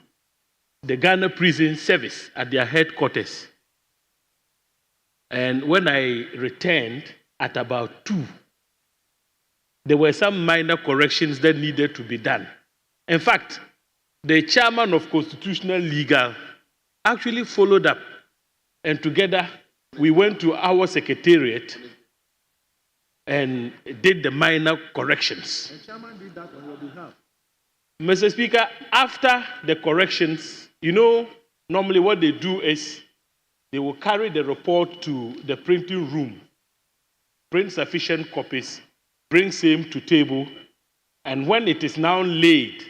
the Ghana Prison Service at their headquarters. And when I returned at about 2, there were some minor corrections that needed to be done. In fact, the chairman of Constitutional Legal actually followed up, and together we went to our secretariat and did the minor corrections. The chairman did that on your behalf. Mr. Speaker, after the corrections, you know, normally what they do is they will carry the report to the printing room, print sufficient copies, bring same to table, and when it is now laid,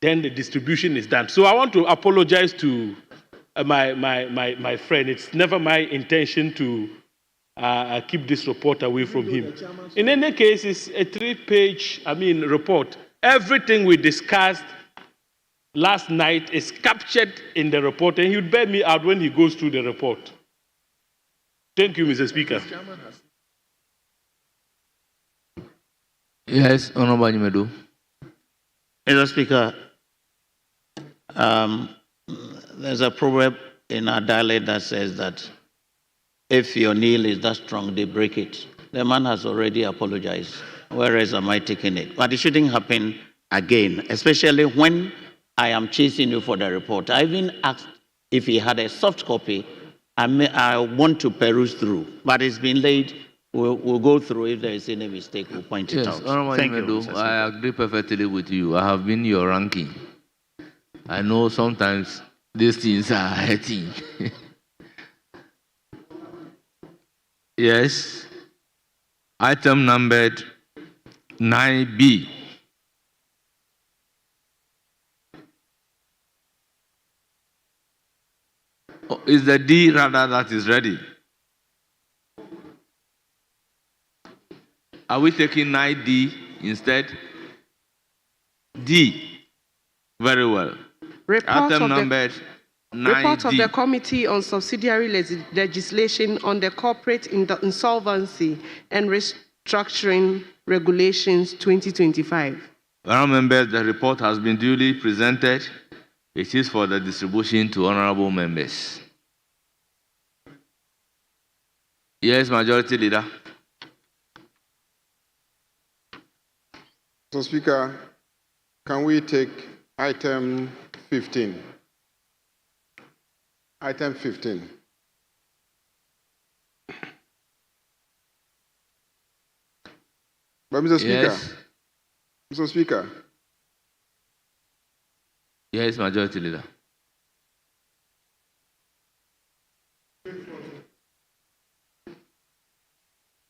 then the distribution is done. So I want to apologize to my friend. It's never my intention to keep this report away from him. In any case, it's a 3-page, report. Everything we discussed last night is captured in the report, and he would bear me out when he goes through the report. Thank you, Mr. Speaker. Yes, Honorable Anyimadu. Mr. Speaker, there's a proverb in our dialect that says that if your nail is that strong, they break it. The man has already apologized. Whereas am I taking it? But it shouldn't happen again, especially when I am chasing you for the report. I even asked if he had a soft copy. I want to peruse through, but it's been laid. We'll go through. If there is any mistake, we'll point it out. Thank you. I agree perfectly with you. I have been your ranking. I know sometimes these things are hurting. Yes. Item numbered 9B. Oh, is the D rather that is ready? Are we taking 9D instead? D. Very well. Report Item of numbered 9D. Report of the Committee on Subsidiary Legislation on the Corporate Insolvency and Restructuring Regulations 2025. Honourable members, the report has been duly presented. It is for the distribution to honourable members. Yes, Majority Leader. Mr. Speaker, can we take item 15? Item 15. But Mr. Speaker, Yes. Mr. Speaker, Yes, Majority Leader.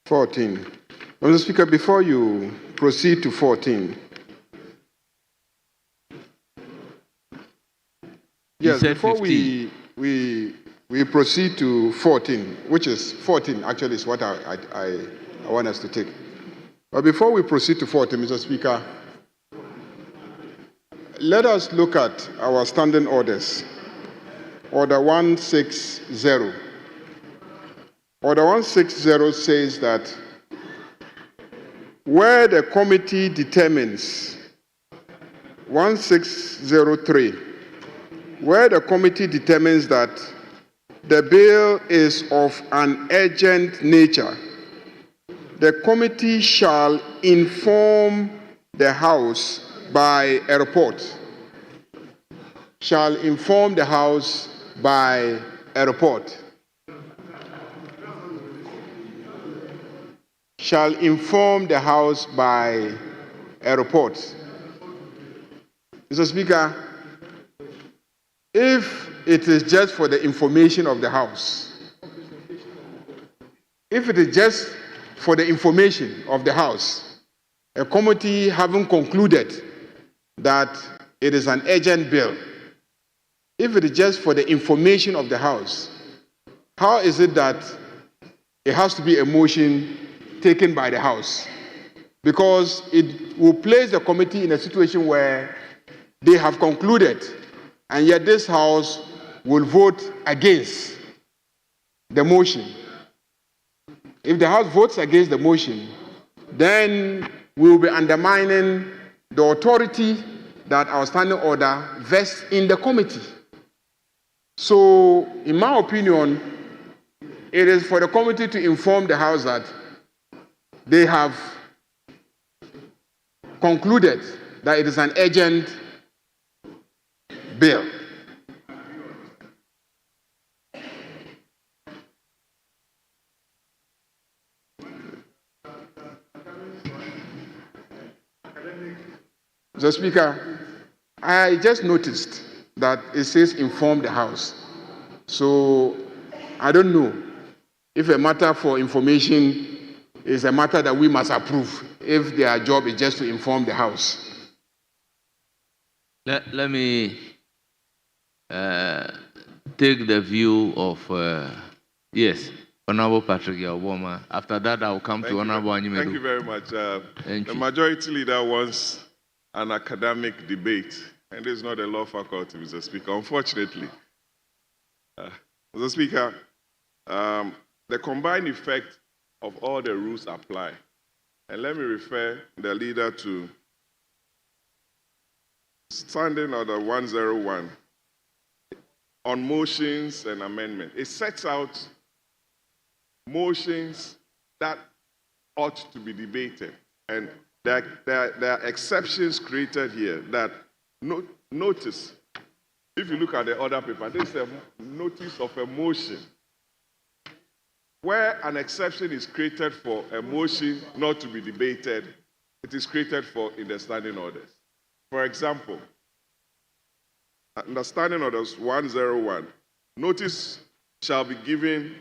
But Mr. Speaker, before you proceed to 14, yes, before 15. we proceed to 14, which is 14 actually is what I want us to take. But before we proceed to 14, Mr. Speaker, let us look at our standing orders. Order 160. Order 160 says that where the committee determines, 1603, where the committee determines that the bill is of an urgent nature, the committee shall inform the House by a report. Shall inform the House by a report. Shall inform the House by a report. Mr. Speaker, if it is just for the information of the House, if it is just for the information of the House, a committee having concluded that it is an urgent bill, if it is just for the information of the House, how is it that it has to be a motion taken by the House? Because it will place the committee in a situation where they have concluded, and yet this House will vote against the motion. If the House votes against the motion, then we will be undermining the authority that our standing order vests in the committee. So, in my opinion, it is for the committee to inform the House that they have concluded that it is an urgent bill. Mr. Speaker, I just noticed that it says inform the House. So I don't know if a matter for information is a matter that we must approve if their job is just to inform the House. Let me take the view of, yes, Honorable Patrick Yawoma. After that, I will come to Honorable Anyimedu. Thank you very much. The Majority Leader wants an academic debate, and this is not a law faculty, Mr. Speaker, unfortunately. Mr. Speaker, the combined effect of all the rules apply. And let me refer the leader to Standing Order 101 on motions and amendments. It sets out motions that ought to be debated. And there are exceptions created here that notice. If you look at the other paper, this is a notice of a motion. Where an exception is created for a motion not to be debated, it is created for in the standing orders. For example, under Standing Orders 101, notice shall be given,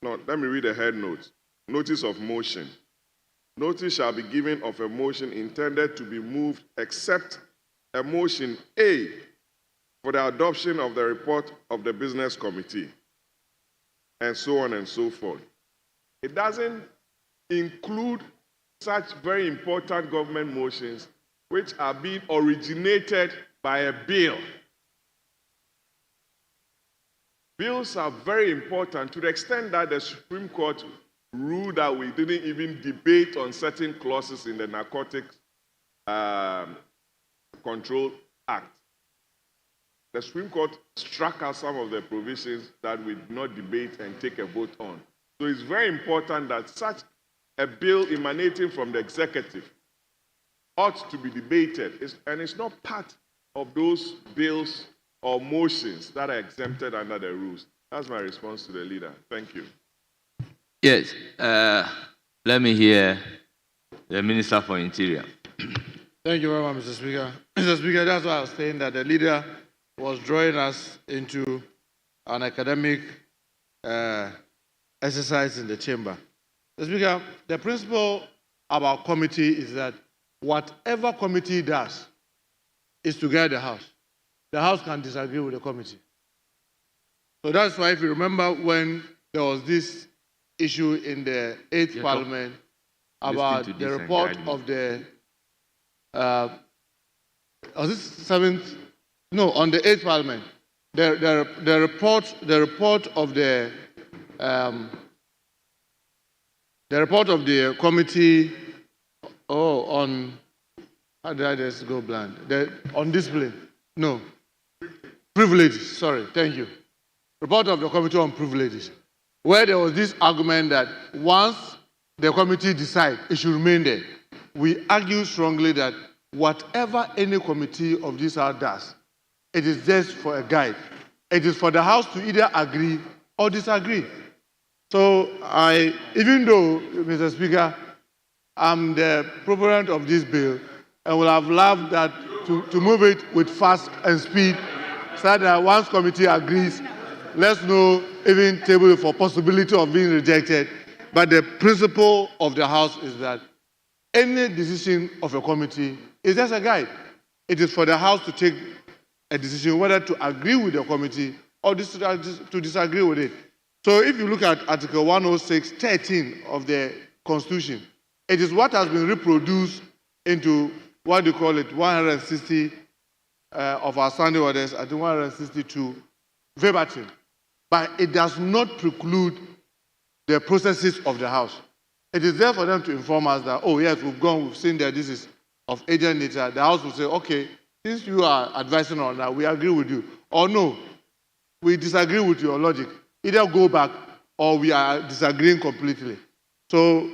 no, let me read the head note. Notice of motion. Notice shall be given of a motion intended to be moved except a motion A for the adoption of the report of the business committee, and so on and so forth. It doesn't include such very important government motions which are being originated by a bill. Bills are very important to the extent that the Supreme Court ruled that we didn't even debate on certain clauses in the Narcotics Control Act. The Supreme Court struck out some of the provisions that we did not debate and take a vote on. So it's very important that such a bill emanating from the executive ought to be debated, and it's not part of those bills or motions that are exempted under the rules. That's my response to the leader. Thank you. Yes, let me hear the Minister for Interior. Thank you very much, Mr. Speaker. Mr. Speaker, that's why I was saying that the leader was drawing us into an academic exercise in the chamber. Mr. Speaker, the principle about committee is that whatever committee does is to guide the House. The House can disagree with the committee. So that's why, if you remember, when there was this issue in the 8th Parliament about the report of the was it 7th? No, on the 8th Parliament, the report of the committee. Oh, on how did I just go blank? On discipline. No, privileges. Sorry, thank you. Report of the committee on privileges, where there was this argument that once the committee decides, it should remain there. We argue strongly that whatever any committee of this House does, it is just for a guide. It is for the House to either agree or disagree. So even though, Mr. Speaker, I'm the proponent of this bill, and would have loved that to move it with fast and speed, so that once committee agrees, let's know, even table for possibility of being rejected. But the principle of the House is that any decision of a committee is just a guide. It is for the House to take a decision whether to agree with the committee or to disagree with it. So if you look at Article 106(13) of the Constitution, it is what has been reproduced into what do you call it, 160 of our standing orders, I think 162 verbatim. But it does not preclude the processes of the House. It is there for them to inform us that, oh yes, we've seen that this is of agent nature. The House will say, okay, since you are advising on that, we agree with you. Or no, we disagree with your logic. Either go back or we are disagreeing completely. So,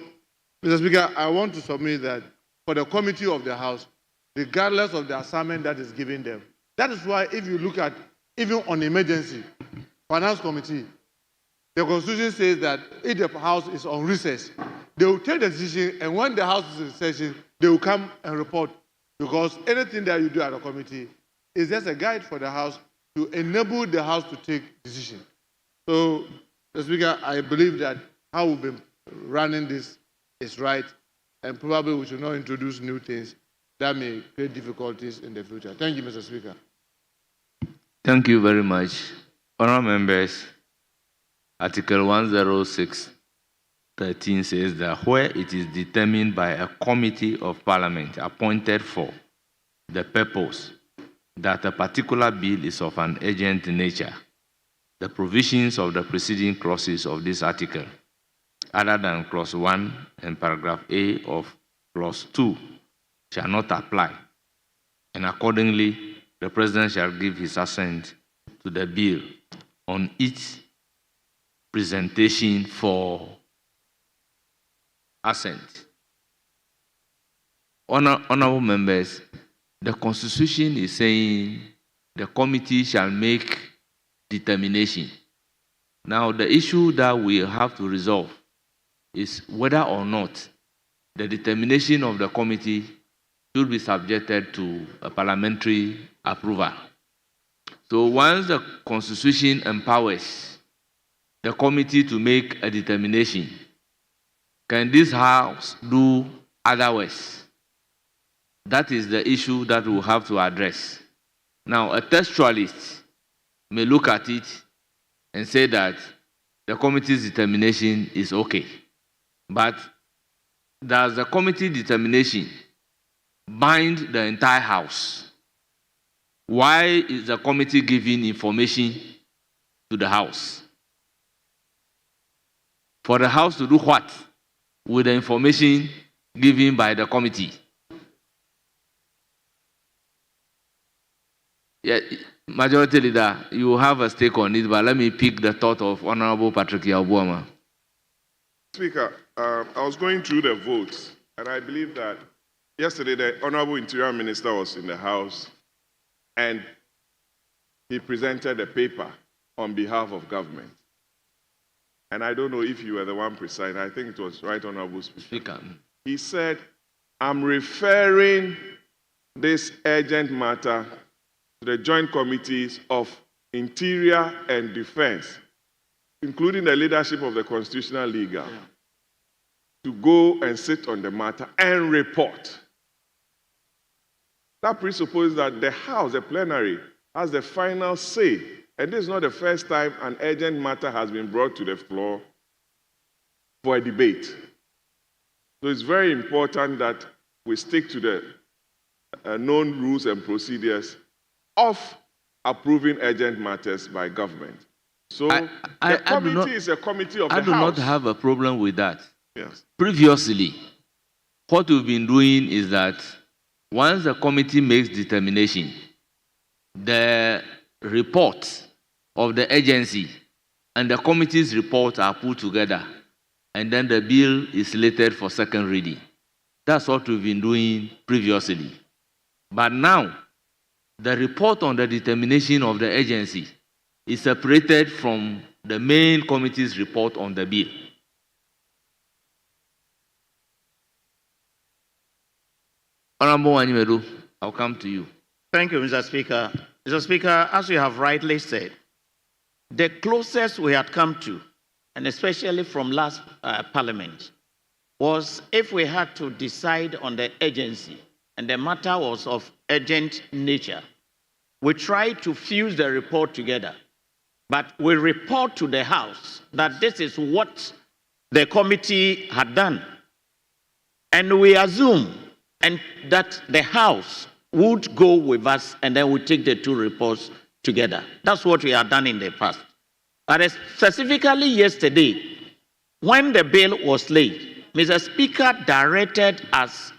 Mr. Speaker, I want to submit that for the committee of the House, regardless of the assignment that is given them. That is why if you look at, even on emergency, Finance Committee, the Constitution says that if the House is on recess, they will take the decision, and when the House is in session, they will come and report, because anything that you do at a committee is just a guide for the House to enable the House to take decisions. So, Mr. Speaker, I believe that how we've been running this is right, and probably we should not introduce new things that may create difficulties in the future. Thank you, Mr. Speaker. Thank you very much. Honourable members, Article 106(13) says that where it is determined by a committee of Parliament appointed for the purpose that a particular bill is of an urgent nature, the provisions of the preceding clauses of this article, other than clause 1 and paragraph A of clause 2, shall not apply, and accordingly, the President shall give his assent to the bill on its presentation for assent. Honourable members, the Constitution is saying the committee shall make determination. Now, the issue that we have to resolve is whether or not the determination of the committee should be subjected to a parliamentary approval. So once the Constitution empowers the committee to make a determination, can this House do otherwise? That is the issue that we'll have to address. Now, a textualist may look at it and say that the committee's determination is okay. But does the committee determination bind the entire House? Why is the committee giving information to the House? For the House to do what with the information given by the committee? Yeah, Majority Leader, you have a stake on it, but let me pick the thought of Honorable Patrick Yabuama. Speaker, I was going through the votes, and I believe that yesterday the Honorable Interior Minister was in the House, and he presented a paper on behalf of government. And I don't know if you were the one presiding. I think it was Right Honorable Speaker. He said, I'm referring this urgent matter to the joint committees of Interior and Defense, including the leadership of the Constitutional Legal, to go and sit on the matter and report. That presupposes that the House, the plenary, has the final say. And this is not the first time an urgent matter has been brought to the floor for a debate. So it's very important that we stick to the known rules and procedures of approving urgent matters by government. So the committee is a committee of the House. I do not have a problem with that. Yes. Previously, what we've been doing is that once the committee makes determination, the report of the agency and the committee's report are put together, and then the bill is slated for second reading. That's what we've been doing previously. But now, the report on the determination of the agency is separated from the main committee's report on the bill. Honorable Wanyimedu, I'll come to you. Thank you, Mr. Speaker. Mr. Speaker, as you have rightly said, the closest we had come to, and especially from last Parliament, was if we had to decide on the agency, and the matter was of urgent nature, we tried to fuse the report together. But we report to the House that this is what the committee had done. And we assume and that the House would go with us, and then we take the two reports together. That's what we have done in the past. But specifically yesterday, when the bill was laid, Mr. Speaker directed us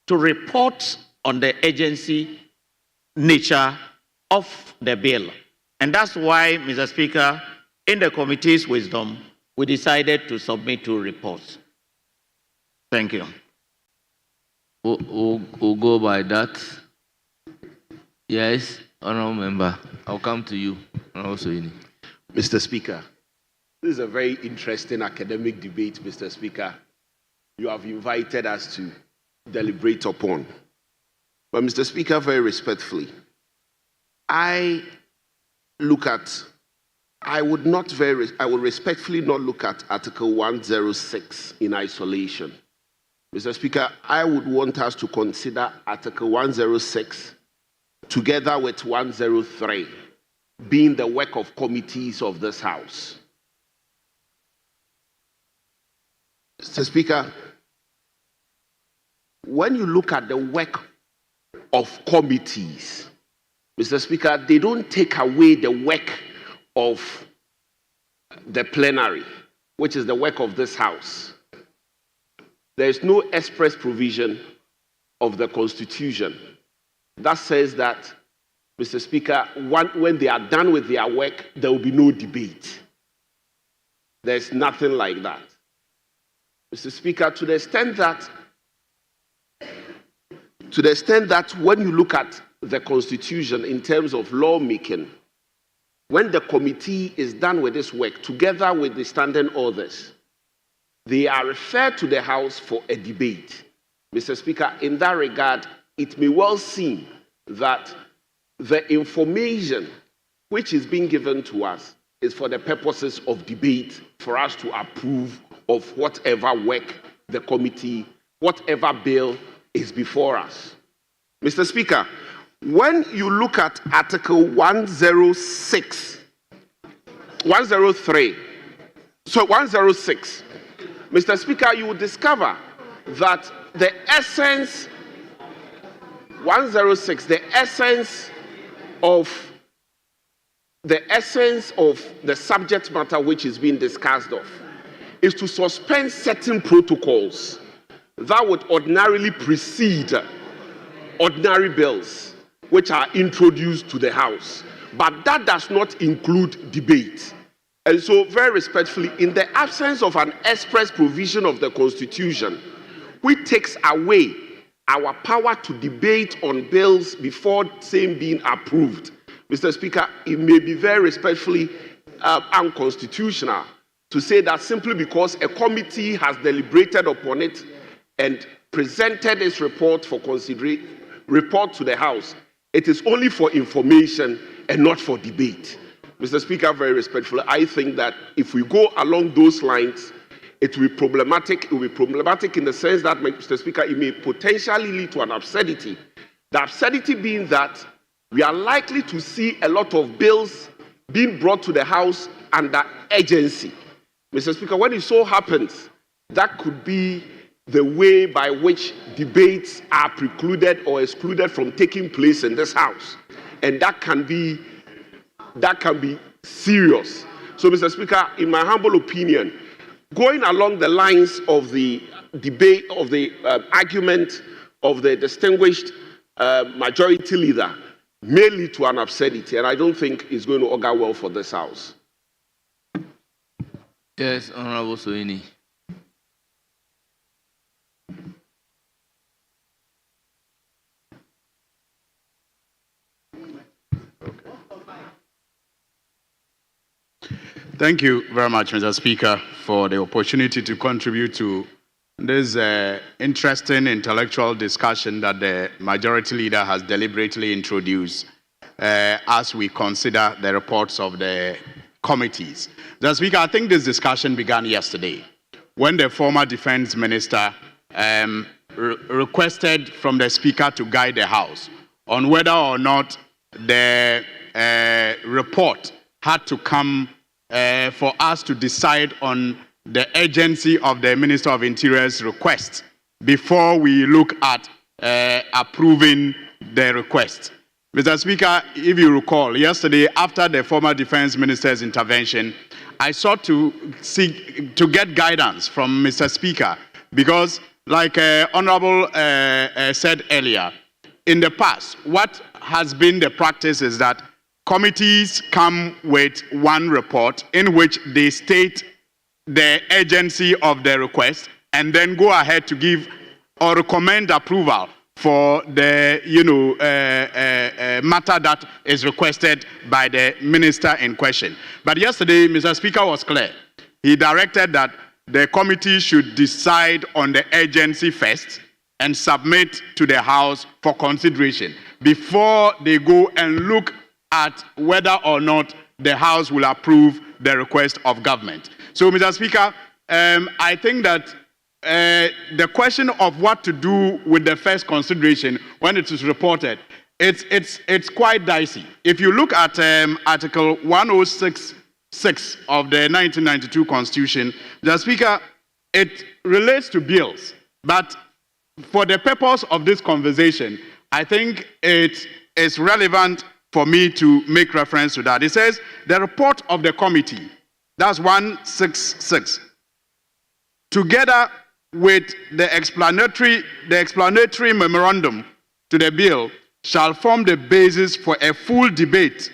to report on the agency nature of the bill. And that's why, Mr. Speaker, in the committee's wisdom, we decided to submit two reports. Thank you. We'll go by that. Yes, Honourable Member, I'll come to you. Mr. Speaker, this is a very interesting academic debate, Mr. Speaker. You have invited us to deliberate upon. But, Mr. Speaker, very respectfully, I would respectfully not look at Article 106 in isolation. Mr. Speaker, I would want us to consider Article 106 together with 103 being the work of committees of this House. Mr. Speaker, when you look at the work of committees, Mr. Speaker, they don't take away the work of the plenary, which is the work of this House. There is no express provision of the Constitution that says that, Mr. Speaker, when they are done with their work, there will be no debate. There's nothing like that. Mr. Speaker, to the extent that when you look at the Constitution in terms of lawmaking, when the committee is done with this work, together with the standing orders, they are referred to the House for a debate. Mr. Speaker, in that regard, it may well seem that the information which is being given to us is for the purposes of debate, for us to approve of whatever work the committee, whatever bill is before us. Mr. Speaker, when you look at Article 106, 106, Mr. Speaker, you will discover that the essence, 106, the essence of the subject matter which is being discussed of is to suspend certain protocols that would ordinarily precede ordinary bills which are introduced to the House. But that does not include debate. And so, very respectfully, in the absence of an express provision of the Constitution, which takes away our power to debate on bills before same being approved, Mr. Speaker, it may be very respectfully unconstitutional to say that simply because a committee has deliberated upon it and presented its report for report to the House, it is only for information and not for debate. Mr. Speaker, very respectfully, I think that if we go along those lines, it will be problematic. It will be problematic in the sense that, Mr. Speaker, it may potentially lead to an absurdity. The absurdity being that we are likely to see a lot of bills being brought to the House under urgency. Mr. Speaker, when it so happens, that could be the way by which debates are precluded or excluded from taking place in this House. And that can be serious. So, Mr. Speaker, in my humble opinion, going along the lines of the debate, of the argument of the distinguished majority leader may lead to an absurdity, and I don't think it's going to augur well for this House. Yes, Honorable Soini. Thank you very much, Mr. Speaker, for the opportunity to contribute to this interesting intellectual discussion that the majority leader has deliberately introduced as we consider the reports of the committees. Mr. Speaker, I think this discussion began yesterday when the former defense minister requested from the Speaker to guide the House on whether or not the report had to come for us to decide on the urgency of the Minister of Interior's request before we look at approving the request. Mr. Speaker, if you recall, yesterday after the former defense minister's intervention, I sought to get guidance from Mr. Speaker because, like Honorable said earlier, in the past, what has been the practice is that committees come with one report in which they state the urgency of the request and then go ahead to give or recommend approval for the matter that is requested by the minister in question. But yesterday, Mr. Speaker was clear. He directed that the committee should decide on the urgency first and submit to the House for consideration before they go and look at whether or not the House will approve the request of government. So, Mr. Speaker, I think that the question of what to do with the first consideration when it is reported, it's quite dicey. If you look at Article 106.6 of the 1992 Constitution, Mr. Speaker, it relates to bills. But for the purpose of this conversation, I think it is relevant for me to make reference to that. It says the report of the committee, that's 166, together with the explanatory memorandum to the bill, shall form the basis for a full debate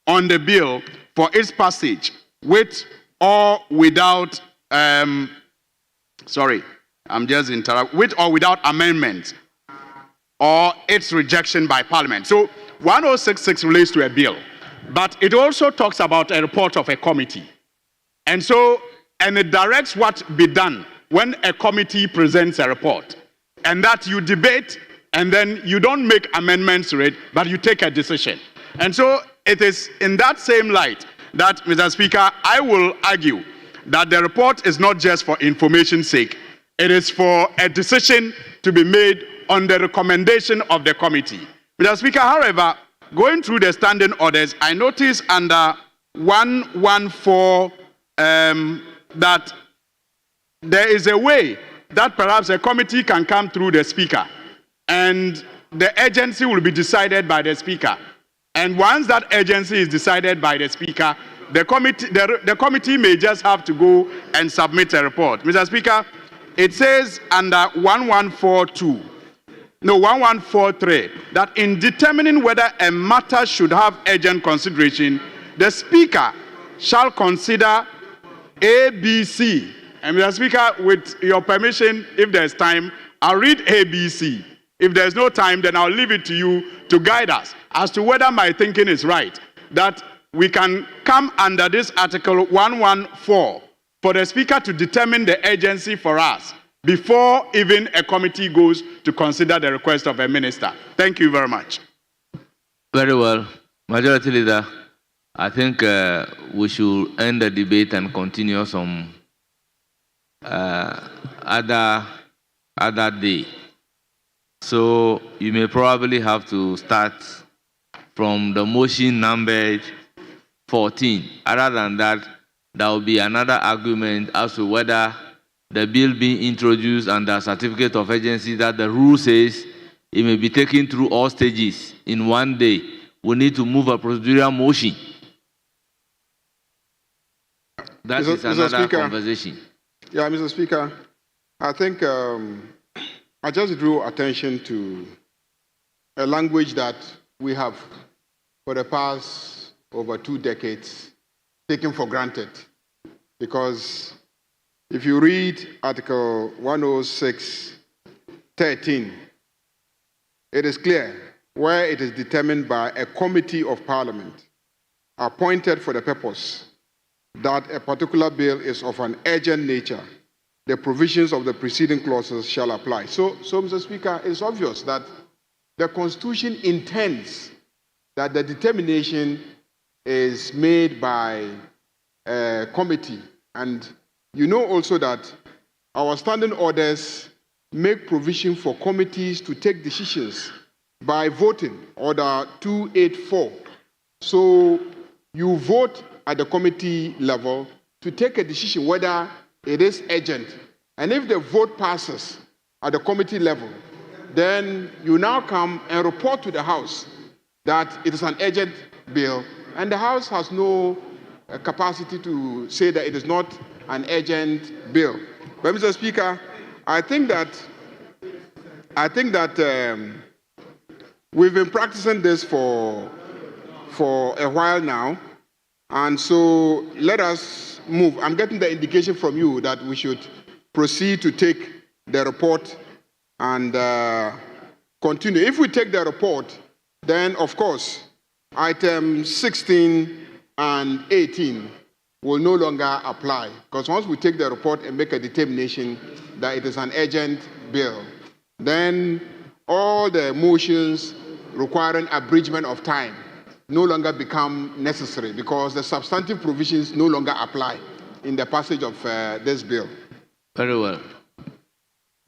on the bill for its passage, with or without with or without amendments or its rejection by Parliament. So 106.6 relates to a bill, but it also talks about a report of a committee. And it directs what be done when a committee presents a report, and that you debate, and then you don't make amendments to it, but you take a decision. And so it is in that same light that, Mr. Speaker, I will argue that the report is not just for information's sake, it is for a decision to be made on the recommendation of the committee. Mr. Speaker, however, going through the standing orders, I noticed under 114 that there is a way that perhaps a committee can come through the Speaker and the urgency will be decided by the Speaker. And once that urgency is decided by the Speaker, the committee may just have to go and submit a report. Mr. Speaker, it says under 1143 that in determining whether a matter should have urgent consideration, the Speaker shall consider A, B, C. And Mr. Speaker, with your permission, if there's time, I'll read A, B, C. If there's no time, then I'll leave it to you to guide us as to whether my thinking is right. That we can come under this Article 114 for the Speaker to determine the agency for us before even a committee goes to consider the request of a minister. Thank you very much. Very well. Majority Leader, I think we should end the debate and continue some other day. So you may probably have to start from the motion numbered 14. Other than that, there will be another argument as to whether the bill being introduced under certificate of agency that the rule says it may be taken through all stages in one day. We need to move a procedural motion. That is another conversation. Yeah, Mr. Speaker, I think I just drew attention to a language that we have for the past over 2 decades taken for granted. Because if you read Article 106(13), it is clear where it is determined by a committee of Parliament appointed for the purpose that a particular bill is of an urgent nature, the provisions of the preceding clauses shall apply. So, Mr. Speaker, it's obvious that the Constitution intends that the determination is made by a committee. And you know also that our standing orders make provision for committees to take decisions by voting, Order 284. So you vote at the committee level to take a decision whether it is urgent. And if the vote passes at the committee level, then you now come and report to the House that it is an urgent bill, and the House has no capacity to say that it is not an urgent bill. But Mr. Speaker, I think that we've been practicing this for a while now, and so let us move. I'm getting the indication from you that we should proceed to take the report and continue. If we take the report, then of course, items 16 and 18 will no longer apply, because once we take the report and make a determination that it is an urgent bill, then all the motions requiring abridgment of time no longer become necessary, because the substantive provisions no longer apply in the passage of this bill. Very well.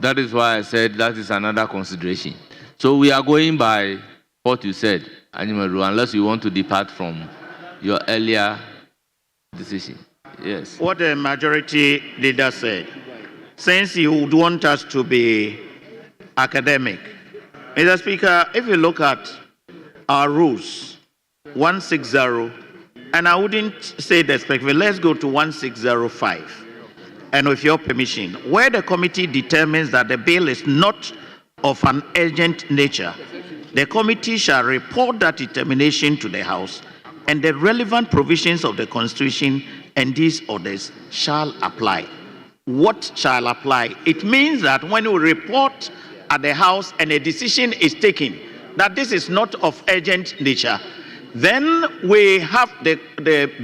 That is why I said that is another consideration. So we are going by what you said, Animal, unless you want to depart from your earlier decision. Yes. What the majority leader said, since you would want us to be academic, Mr. Speaker, if you look at our rules, 160, and I wouldn't say the specific, let's go to 1605. And with your permission, where the committee determines that the bill is not of an urgent nature, the committee shall report that determination to the House, and the relevant provisions of the Constitution and these orders shall apply. What shall apply? It means that when we report at the House and a decision is taken that this is not of urgent nature, then we have the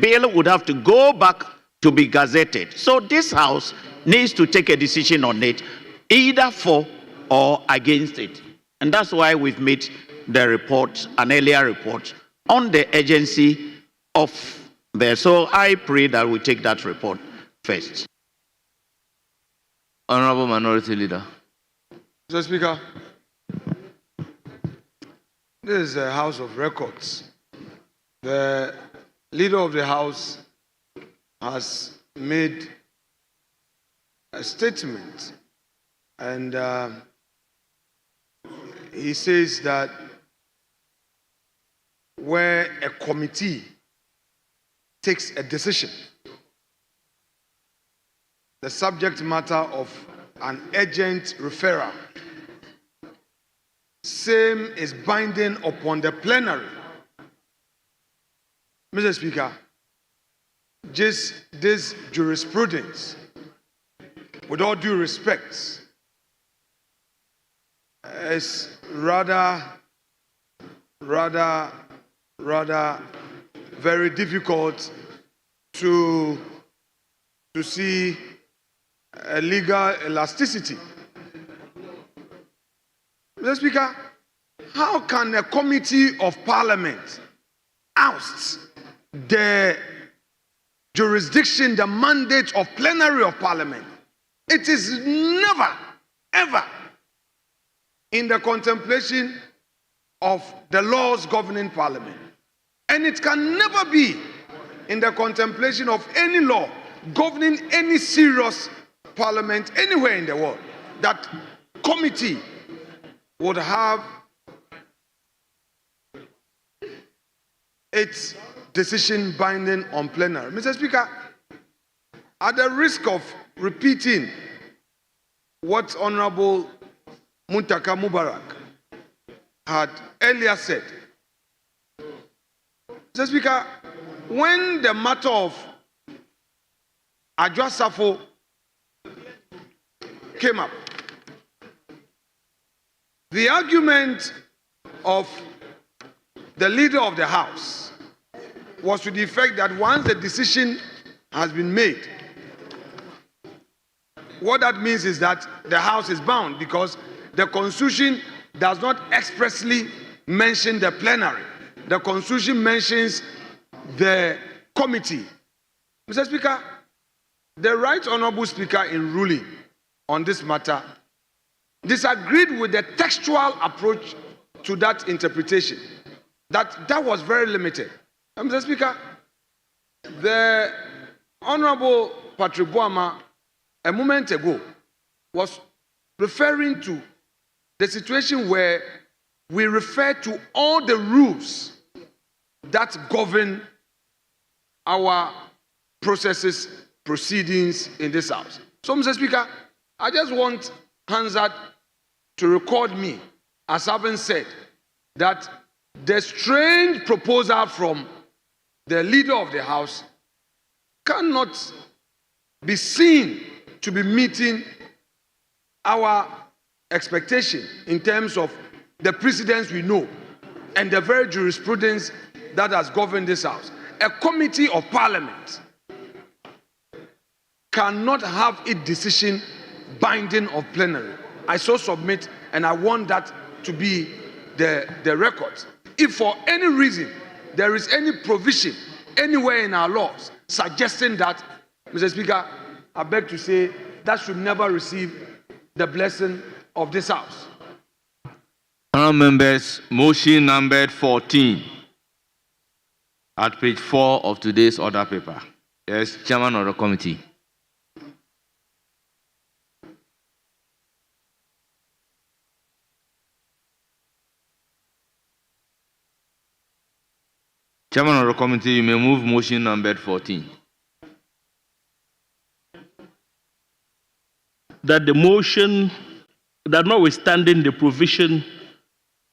bill would have to go back to be gazetted. So this House needs to take a decision on it, either for or against it. And that's why we've made the report, an earlier report, on the agency of there. So I pray that we take that report first. Honorable Minority Leader. Mr. Speaker, this is a House of Records. The Leader of the House has made a statement, and he says that where a committee takes a decision, the subject matter of an urgent referral, same is binding upon the plenary. Mr. Speaker, just this jurisprudence, with all due respect, is rather very difficult to see a legal elasticity. Mr. Speaker, how can a committee of parliament oust the jurisdiction, the mandate of plenary of parliament? It is never, ever in the contemplation of the laws governing parliament. And it can never be in the contemplation of any law governing any serious parliament anywhere in the world that committee would have its decision binding on plenary. Mr. Speaker, at the risk of repeating what Honorable Muntaka Mubarak had earlier said, Mr. Speaker, when the matter of Adjournment came up, the argument of the leader of the House was to the effect that once the decision has been made, what that means is that the House is bound because the Constitution does not expressly mention the plenary. The Constitution mentions the committee. Mr. Speaker, the Right Honorable Speaker in ruling on this matter disagreed with the textual approach to that interpretation. That was very limited. Mr. Speaker, the Honorable Patrick Boama a moment ago was referring to the situation where we refer to all the rules that govern our processes, proceedings in this House. So, Mr. Speaker, I just want Hansard to record me as having said that the strange proposal from the leader of the House cannot be seen to be meeting our expectation in terms of the precedents we know and the very jurisprudence that has governed this House. A committee of parliament cannot have its decision binding of plenary. I so submit, and I want that to be the record. If for any reason there is any provision anywhere in our laws suggesting that, Mr. Speaker, I beg to say that should never receive the blessing of this House. Honourable members, motion numbered 14 at page 4 of today's order paper. Yes, Chairman of the committee. Chairman of the committee, you may move motion numbered 14. That the motion, that notwithstanding the provision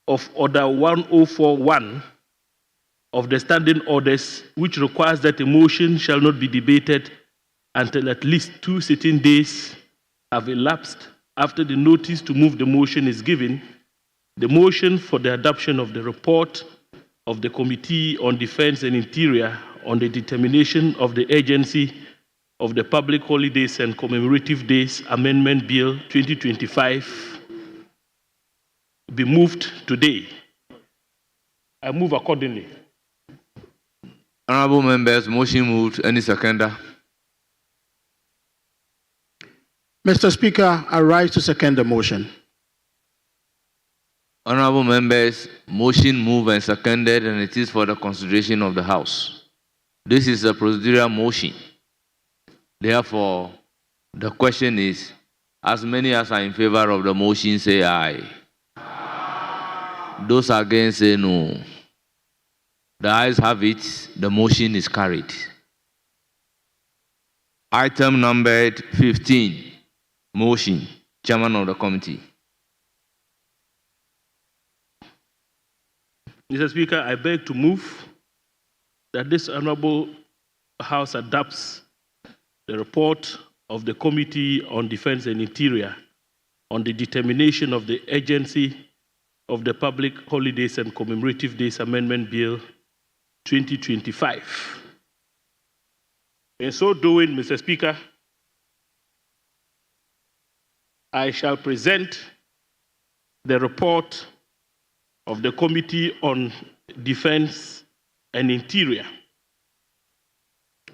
of Order 1041 of the standing orders, which requires that a motion shall not be debated until at least 2 sitting days have elapsed after the notice to move the motion is given, the motion for the adoption of the report of the Committee on Defense and Interior on the determination of the agency of the Public Holidays and Commemorative Days Amendment Bill 2025 be moved today. I move accordingly. Honourable members, motion moved. Any seconder? Mr. Speaker, I rise to second the motion. Honourable members, motion moved and seconded, and it is for the consideration of the House. This is a procedural motion. Therefore, the question is, as many as are in favor of the motion say aye. Those against say no. The ayes have it. The motion is carried. Item numbered 15. Motion. Chairman of the committee. Mr. Speaker, I beg to move that this honorable House adopts the report of the Committee on Defense and Interior on the determination of the agency of the Public Holidays and Commemorative Days Amendment Bill 2025. In so doing, Mr. Speaker, I shall present the report of the Committee on Defense and Interior.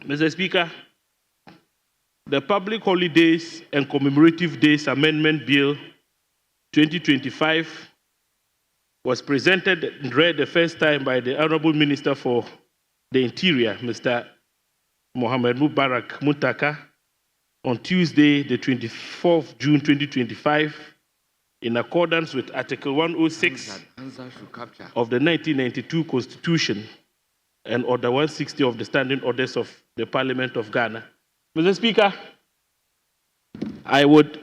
Mr. Speaker, the Public Holidays and Commemorative Days Amendment Bill 2025 was presented and read the first time by the Honorable Minister for the Interior, Mr. Mohamed Mubarak Muntaka, on Tuesday, the 24th June 2025, in accordance with Article 106 of the 1992 Constitution and Order 160 of the Standing Orders of the Parliament of Ghana. Mr. Speaker, I would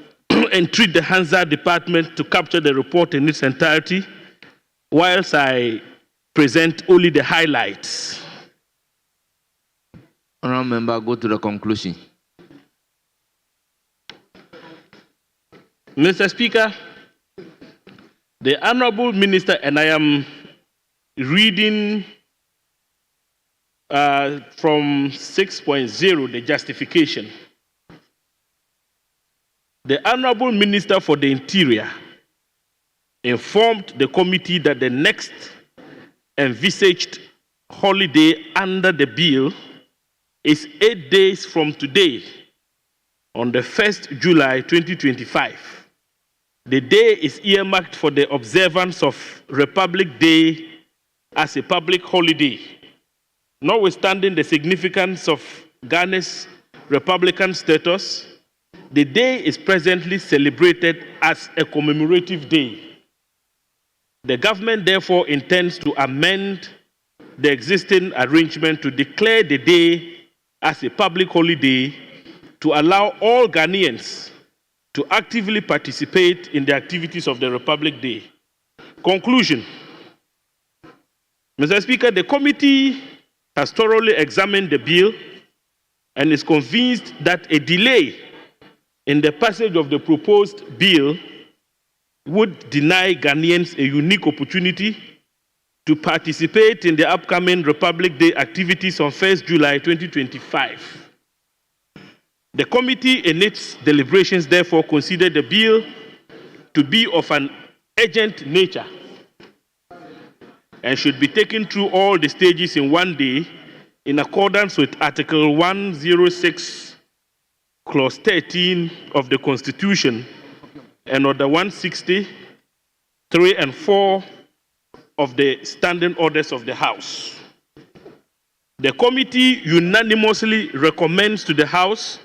entreat the Hansard Department to capture the report in its entirety, whilst I present only the highlights. Honourable Member, go to the conclusion. Mr. Speaker, the Honourable Minister, and I am reading from 6.0, the justification. The Honourable Minister for the Interior informed the committee that the next envisaged holiday under the bill is 8 days from today, on the 1st July 2025. The day is earmarked for the observance of Republic Day as a public holiday. Notwithstanding the significance of Ghana's Republican status, the day is presently celebrated as a commemorative day. The government therefore intends to amend the existing arrangement to declare the day as a public holiday to allow all Ghanaians to actively participate in the activities of the Republic Day. Conclusion. Mr. Speaker, the committee has thoroughly examined the bill and is convinced that a delay in the passage of the proposed bill would deny Ghanaians a unique opportunity to participate in the upcoming Republic Day activities on 1st July 2025. The committee in its deliberations therefore considered the bill to be of an urgent nature and should be taken through all the stages in one day in accordance with Article 106, Clause 13 of the Constitution and Order 160, 3 and 4 of the Standing Orders of the House. The committee unanimously recommends to the House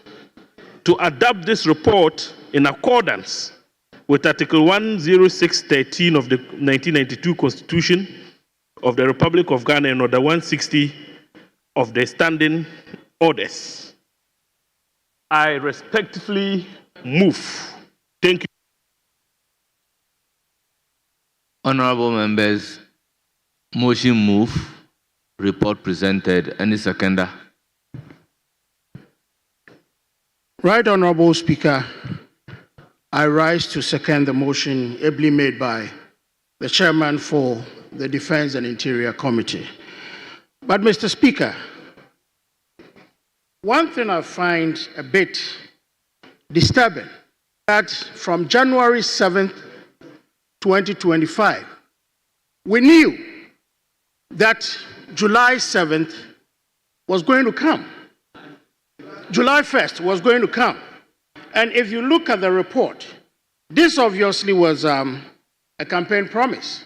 to adopt this report in accordance with Article 106.13 of the 1992 Constitution of the Republic of Ghana and Order 160 of the Standing Orders. I respectfully move. Thank you. Honourable members, motion move, report presented. Any seconder? Right Honourable Speaker, I rise to second the motion ably made by the Chairman for the Defense and Interior Committee. But Mr. Speaker, one thing I find a bit disturbing, that from January 7th, 2025, we knew that July 7th was going to come. July 1st was going to come. And if you look at the report, this obviously was a campaign promise,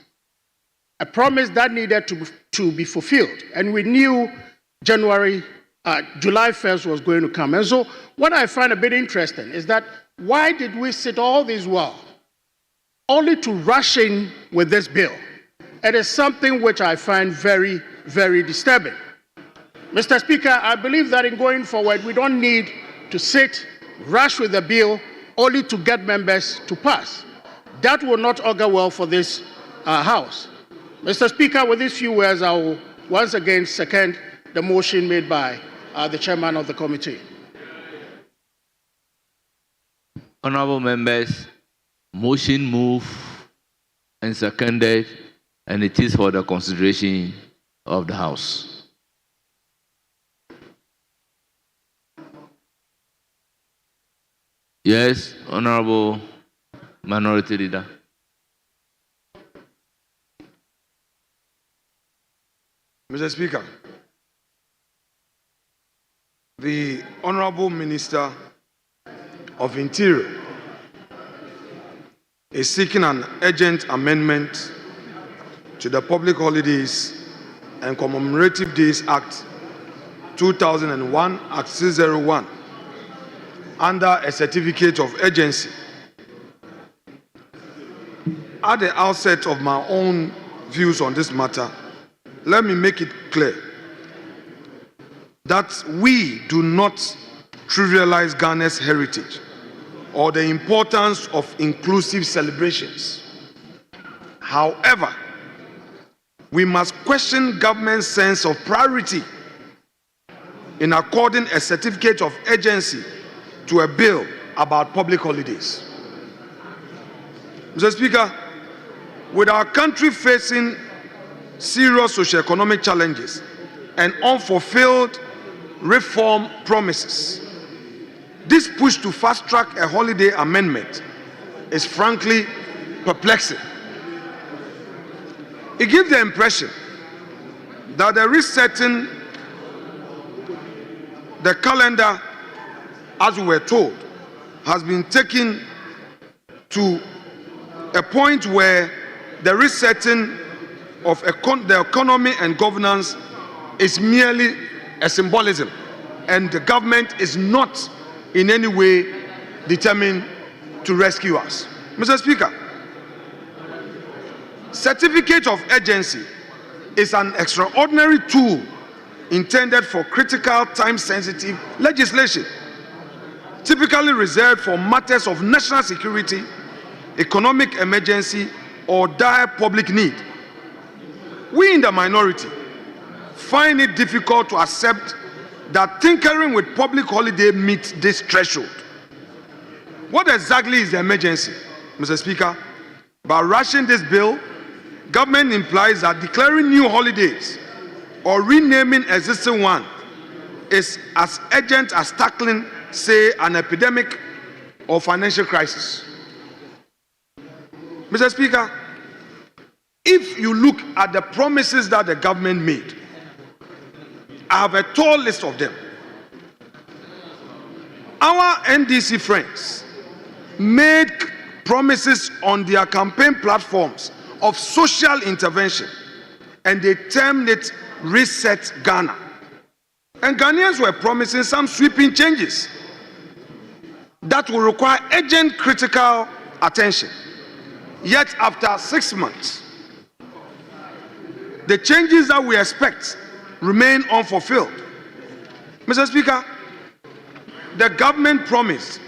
a promise that needed to be fulfilled. And we knew July 1st was going to come. And so what I find a bit interesting is that why did we sit all this while only to rush in with this bill? It is something which I find very, very disturbing. Mr. Speaker, I believe that in going forward, we don't need to sit, rush with the bill, only to get members to pass. That will not augur well for this House. Mr. Speaker, with these few words, I will once again second the motion made by the chairman of the committee. Honorable members, motion moved and seconded, and it is for the consideration of the House. Yes, Honorable Minority Leader. Mr. Speaker, the Honorable Minister of Interior is seeking an urgent amendment to the Public Holidays and Commemorative Days Act 2001, Act 601, under a certificate of urgency. At the outset of my own views on this matter, let me make it clear that we do not trivialize Ghana's heritage or the importance of inclusive celebrations. However, we must question government's sense of priority in according a certificate of urgency to a bill about public holidays. Mr. Speaker, with our country facing serious socio-economic challenges and unfulfilled reform promises, this push to fast-track a holiday amendment is frankly perplexing. It gives the impression that the resetting the calendar, as we were told, has been taken to a point where the resetting of the economy and governance is merely a symbolism, and the government is not in any way determined to rescue us. Mr. Speaker, certificate of urgency is an extraordinary tool intended for critical, time-sensitive legislation, typically reserved for matters of national security, economic emergency, or dire public need. We in the minority find it difficult to accept that tinkering with public holiday meets this threshold. What exactly is the emergency, Mr. Speaker? By rushing this bill, government implies that declaring new holidays or renaming existing one is as urgent as tackling, say, an epidemic or financial crisis. Mr. Speaker, if you look at the promises that the government made, I have a tall list of them. Our NDC friends made promises on their campaign platforms of social intervention, and they termed it Reset Ghana. And Ghanaians were promising some sweeping changes that will require urgent critical attention. Yet after 6 months, the changes that we expect remain unfulfilled. Mr. Speaker, the government promised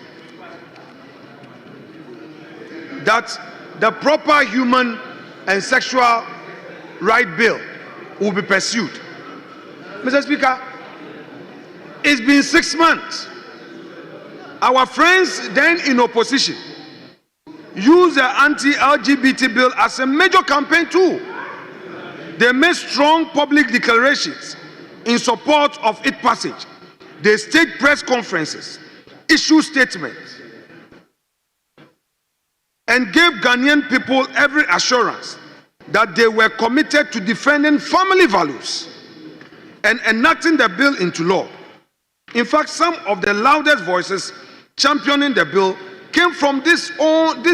that the proper human and sexual right bill will be pursued. Mr. Speaker, it's been 6 months. Our friends then in opposition used the anti-LGBT bill as a major campaign tool. They made strong public declarations in support of its passage. They staged press conferences, issued statements, and gave Ghanaian people every assurance that they were committed to defending family values and enacting the bill into law. In fact, some of the loudest voices championing the bill came from this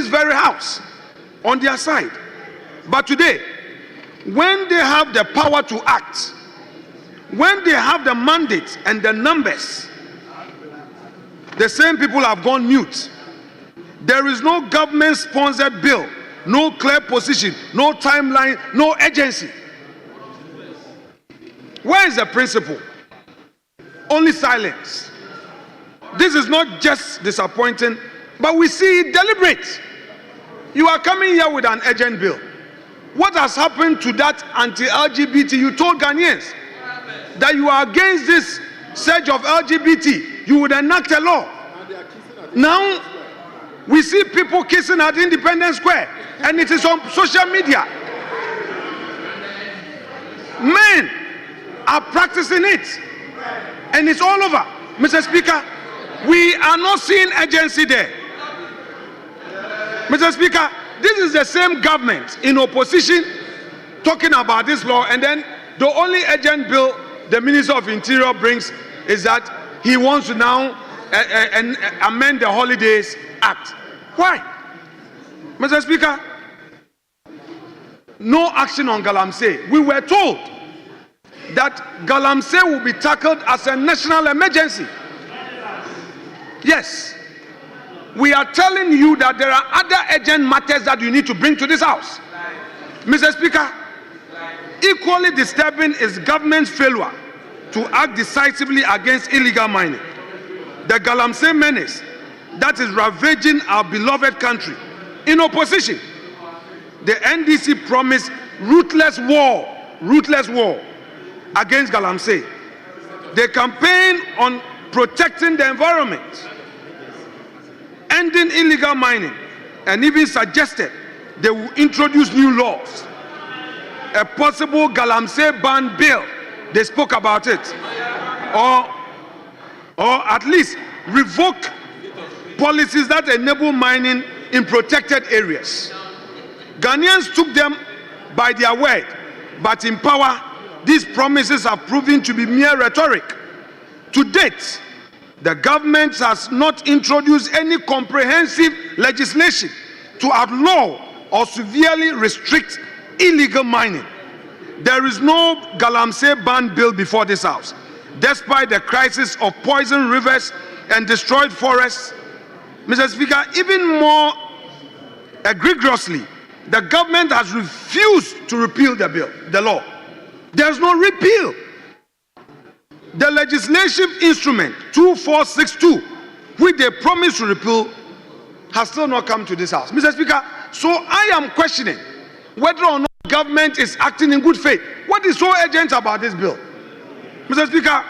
very house on their side. But today, when they have the power to act, when they have the mandate and the numbers, the same people have gone mute. There is no government-sponsored bill, no clear position, no timeline, no urgency. Where is the principle? Only silence. This is not just disappointing, but we see it deliberate. You are coming here with an urgent bill. What has happened to that anti-LGBT? You told Ghanaians that you are against this surge of LGBT, you would enact a law. Now, we see people kissing at Independence Square, and it is on social media. Men are practicing it, and it's all over. Mr. Speaker, we are not seeing urgency there. Mr. Speaker, this is the same government in opposition talking about this law, and then the only urgent bill the Minister of Interior brings is that he wants to now amend the Holidays Act. Why? Mr. Speaker, no action on Galamsey. We were told that Galamsey will be tackled as a national emergency. Yes. We are telling you that there are other urgent matters that you need to bring to this house. Mr. Speaker, equally disturbing is government's failure to act decisively against illegal mining. The Galamsey menace that is ravaging our beloved country. In opposition, the NDC promised ruthless war against Galamsey. They campaign on protecting the environment, ending illegal mining, and even suggested they will introduce new laws. A possible Galamsey ban bill, they spoke about it. Or at least revoke policies that enable mining in protected areas. Ghanaians took them by their word, but in power, these promises have proven to be mere rhetoric. To date, the government has not introduced any comprehensive legislation to outlaw or severely restrict illegal mining. There is no Galamsey ban bill before this house. Despite the crisis of poisoned rivers and destroyed forests, Mr. Speaker, even more egregiously, the government has refused to repeal the law. There's no repeal. The legislative instrument 2462, which they promised to repeal, has still not come to this house. Mr. Speaker, so I am questioning whether or not government is acting in good faith. What is so urgent about this bill? Mr. Speaker,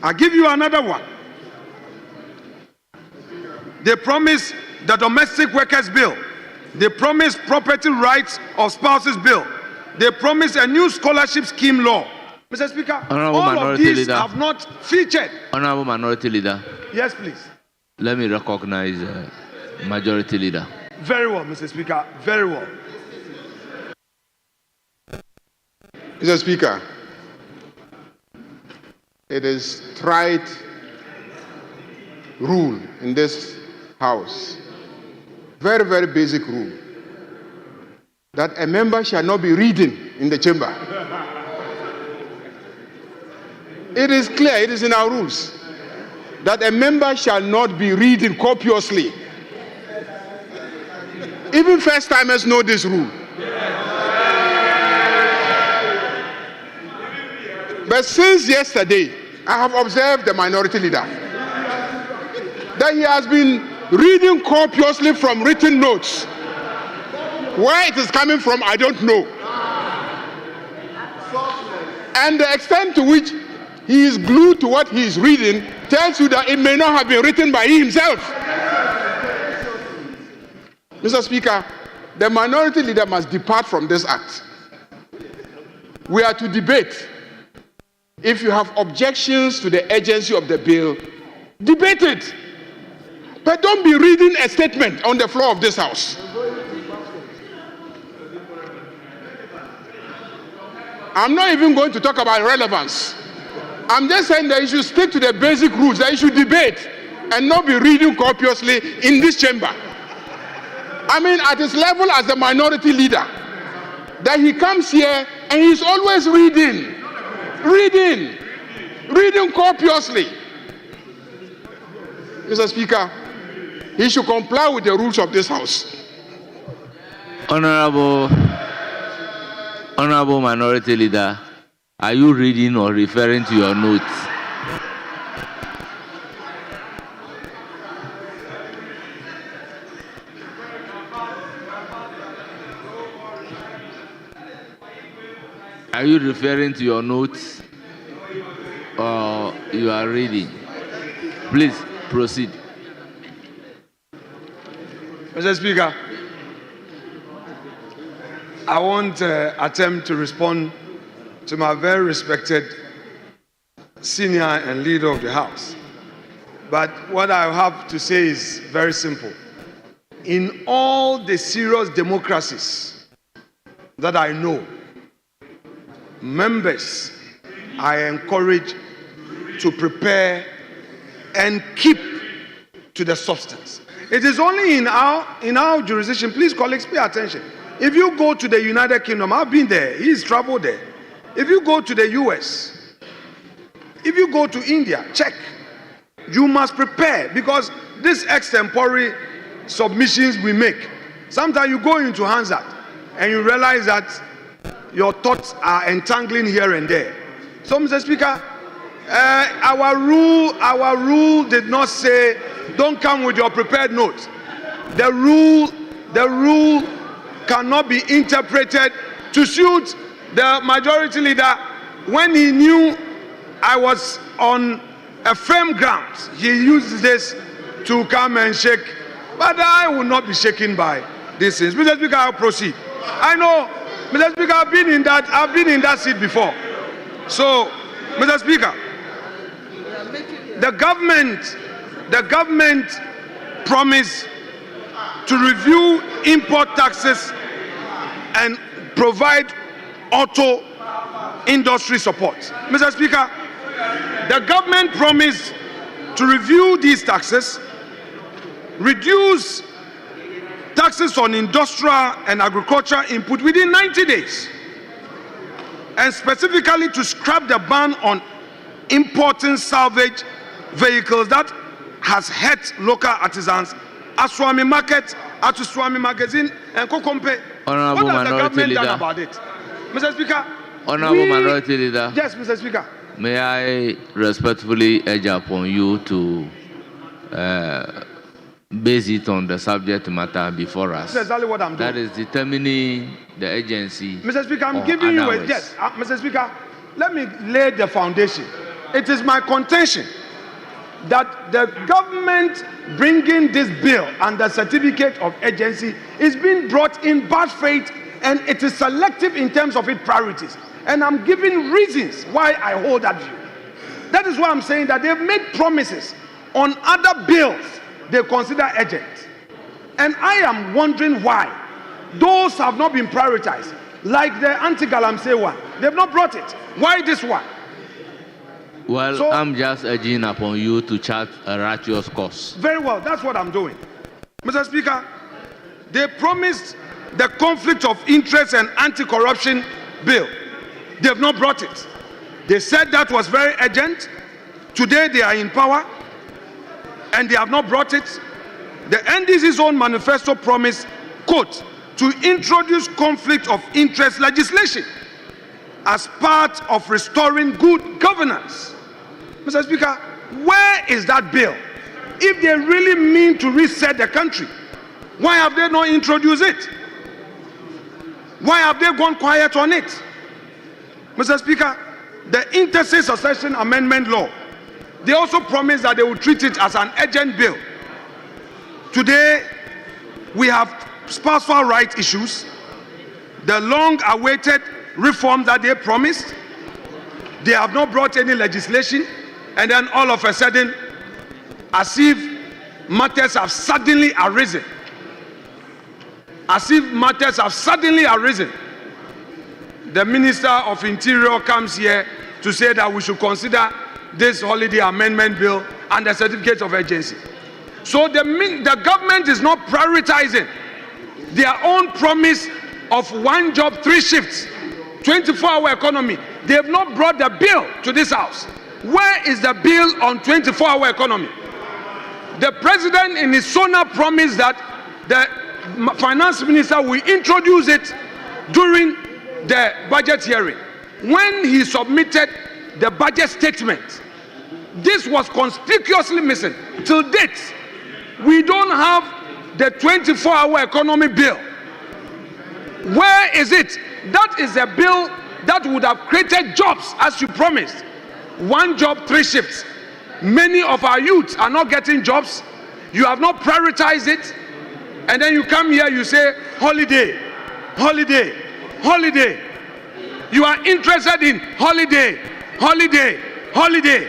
I'll give you another one. They promised the domestic workers bill. They promised property rights of spouses bill. They promised a new scholarship scheme law. Mr. Speaker, all of these have not featured. Honorable Minority Leader. Yes, please. Let me recognize Majority Leader. Very well, Mr. Speaker. Very well. Mr. Speaker, it is tried rule in this House, very, very basic rule, that a member shall not be reading in the chamber. It is clear, it is in our rules, that a member shall not be reading copiously. Even first-timers know this rule. But since yesterday, I have observed the minority leader that he has been reading copiously from written notes. Where it is coming from, I don't know. And the extent to which he is glued to what he is reading tells you that it may not have been written by himself. Mr. Speaker, the minority leader must depart from this act. We are to debate. If you have objections to the urgency of the bill, debate it. But don't be reading a statement on the floor of this House. I'm not even going to talk about relevance. I'm just saying that you should stick to the basic rules, that you should debate and not be reading copiously in this chamber. I mean, at his level as the minority leader, that he comes here and he's always reading copiously. Mr. Speaker, he should comply with the rules of this House. Honorable Minority Leader, are you reading or referring to your notes? Are you referring to your notes or you you are reading. Please proceed. Mr. Speaker, I won't attempt to respond to my very respected senior and leader of the House. But what I have to say is very simple. In all the serious democracies that I know, members are encouraged to prepare and keep to the substance. It is only in our jurisdiction, please colleagues pay attention. If you go to the United Kingdom, I've been there, he's traveled there. If you go to the US, if you go to India, check. You must prepare, because these extempore submissions we make, sometimes you go into Hansard and you realize that your thoughts are entangling here and there. So, Mr. Speaker, our rule did not say don't come with your prepared notes. The rule cannot be interpreted to suit the majority leader. When he knew I was on a firm ground, he used this to come and shake. But I will not be shaken by these things. Mr. Speaker, I'll proceed. I know, Mr. Speaker, I've been in that seat before. So, Mr. Speaker, the government promised to review import taxes and provide auto industry support. Mr. Speaker, the government promised to review these taxes, reduce taxes on industrial and agricultural input within 90 days, and specifically to scrap the ban on importing salvage vehicles that has hurt local artisans, Aswami Market, Atuswami Magazine, and Kokompe. Honorable What has the Minority government Leader. done about it? Mr. Speaker. Honorable Minority Leader. Yes, Mr. Speaker. May I respectfully urge upon you to base it on the subject matter before us. That's exactly what I'm doing. That is determining the agency. Mr. Speaker, I'm giving you a yes. Mr. Speaker, let me lay the foundation. It is my contention that the government bringing this bill and the certificate of agency is being brought in bad faith, and it is selective in terms of its priorities. And I'm giving reasons why I hold that view. That is why I'm saying that they've made promises on other bills they consider urgent. And I am wondering why those have not been prioritized. Like the anti-galamsey one, they've not brought it. Why this one? Well, so, I'm just urging upon you to chart a righteous course. Very well, that's what I'm doing. Mr. Speaker, they promised the conflict of interest and anti-corruption bill. They've not brought it. They said that was very urgent. Today they are in power and they have not brought it. The NDC's own manifesto promised, quote, to introduce conflict of interest legislation as part of restoring good governance. Mr. Speaker, where is that bill? If they really mean to reset the country, why have they not introduced it? Why have they gone quiet on it? Mr. Speaker, the interstate succession amendment law, they also promised that they will treat it as an urgent bill. Today, we have spousal rights issues, the long-awaited reform that they promised. They have not brought any legislation, and then all of a sudden, as if matters have suddenly arisen. As if matters have suddenly arisen. The Minister of Interior comes here to say that we should consider this holiday amendment bill and the certificate of urgency. So the government is not prioritizing their own promise of 1 job, 3 shifts, 24-hour economy. They have not brought the bill to this house. Where is the bill on 24-hour economy? The president in his SONA promised that the finance minister will introduce it during the budget hearing. When he submitted the budget statement, this was conspicuously missing. Till date, we don't have the 24-hour economy bill. Where is it? That is a bill that would have created jobs as you promised. 1 job, 3 shifts. Many of our youths are not getting jobs. You have not prioritized it. And then you come here, you say, holiday, holiday, holiday. You are interested in holiday, holiday, holiday.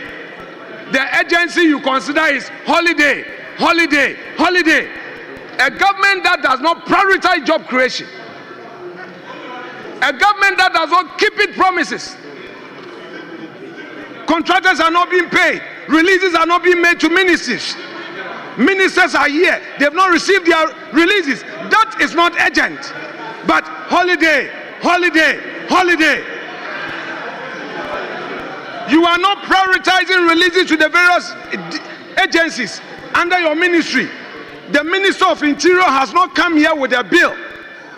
The agency you consider is holiday, holiday, holiday. A government that does not prioritize job creation. A government that does not keep its promises. Contractors are not being paid. Releases are not being made to ministers. Ministers are here. They have not received their releases. That is not urgent. But holiday, holiday, holiday. You are not prioritizing releases to the various agencies under your ministry. The Minister of Interior has not come here with a bill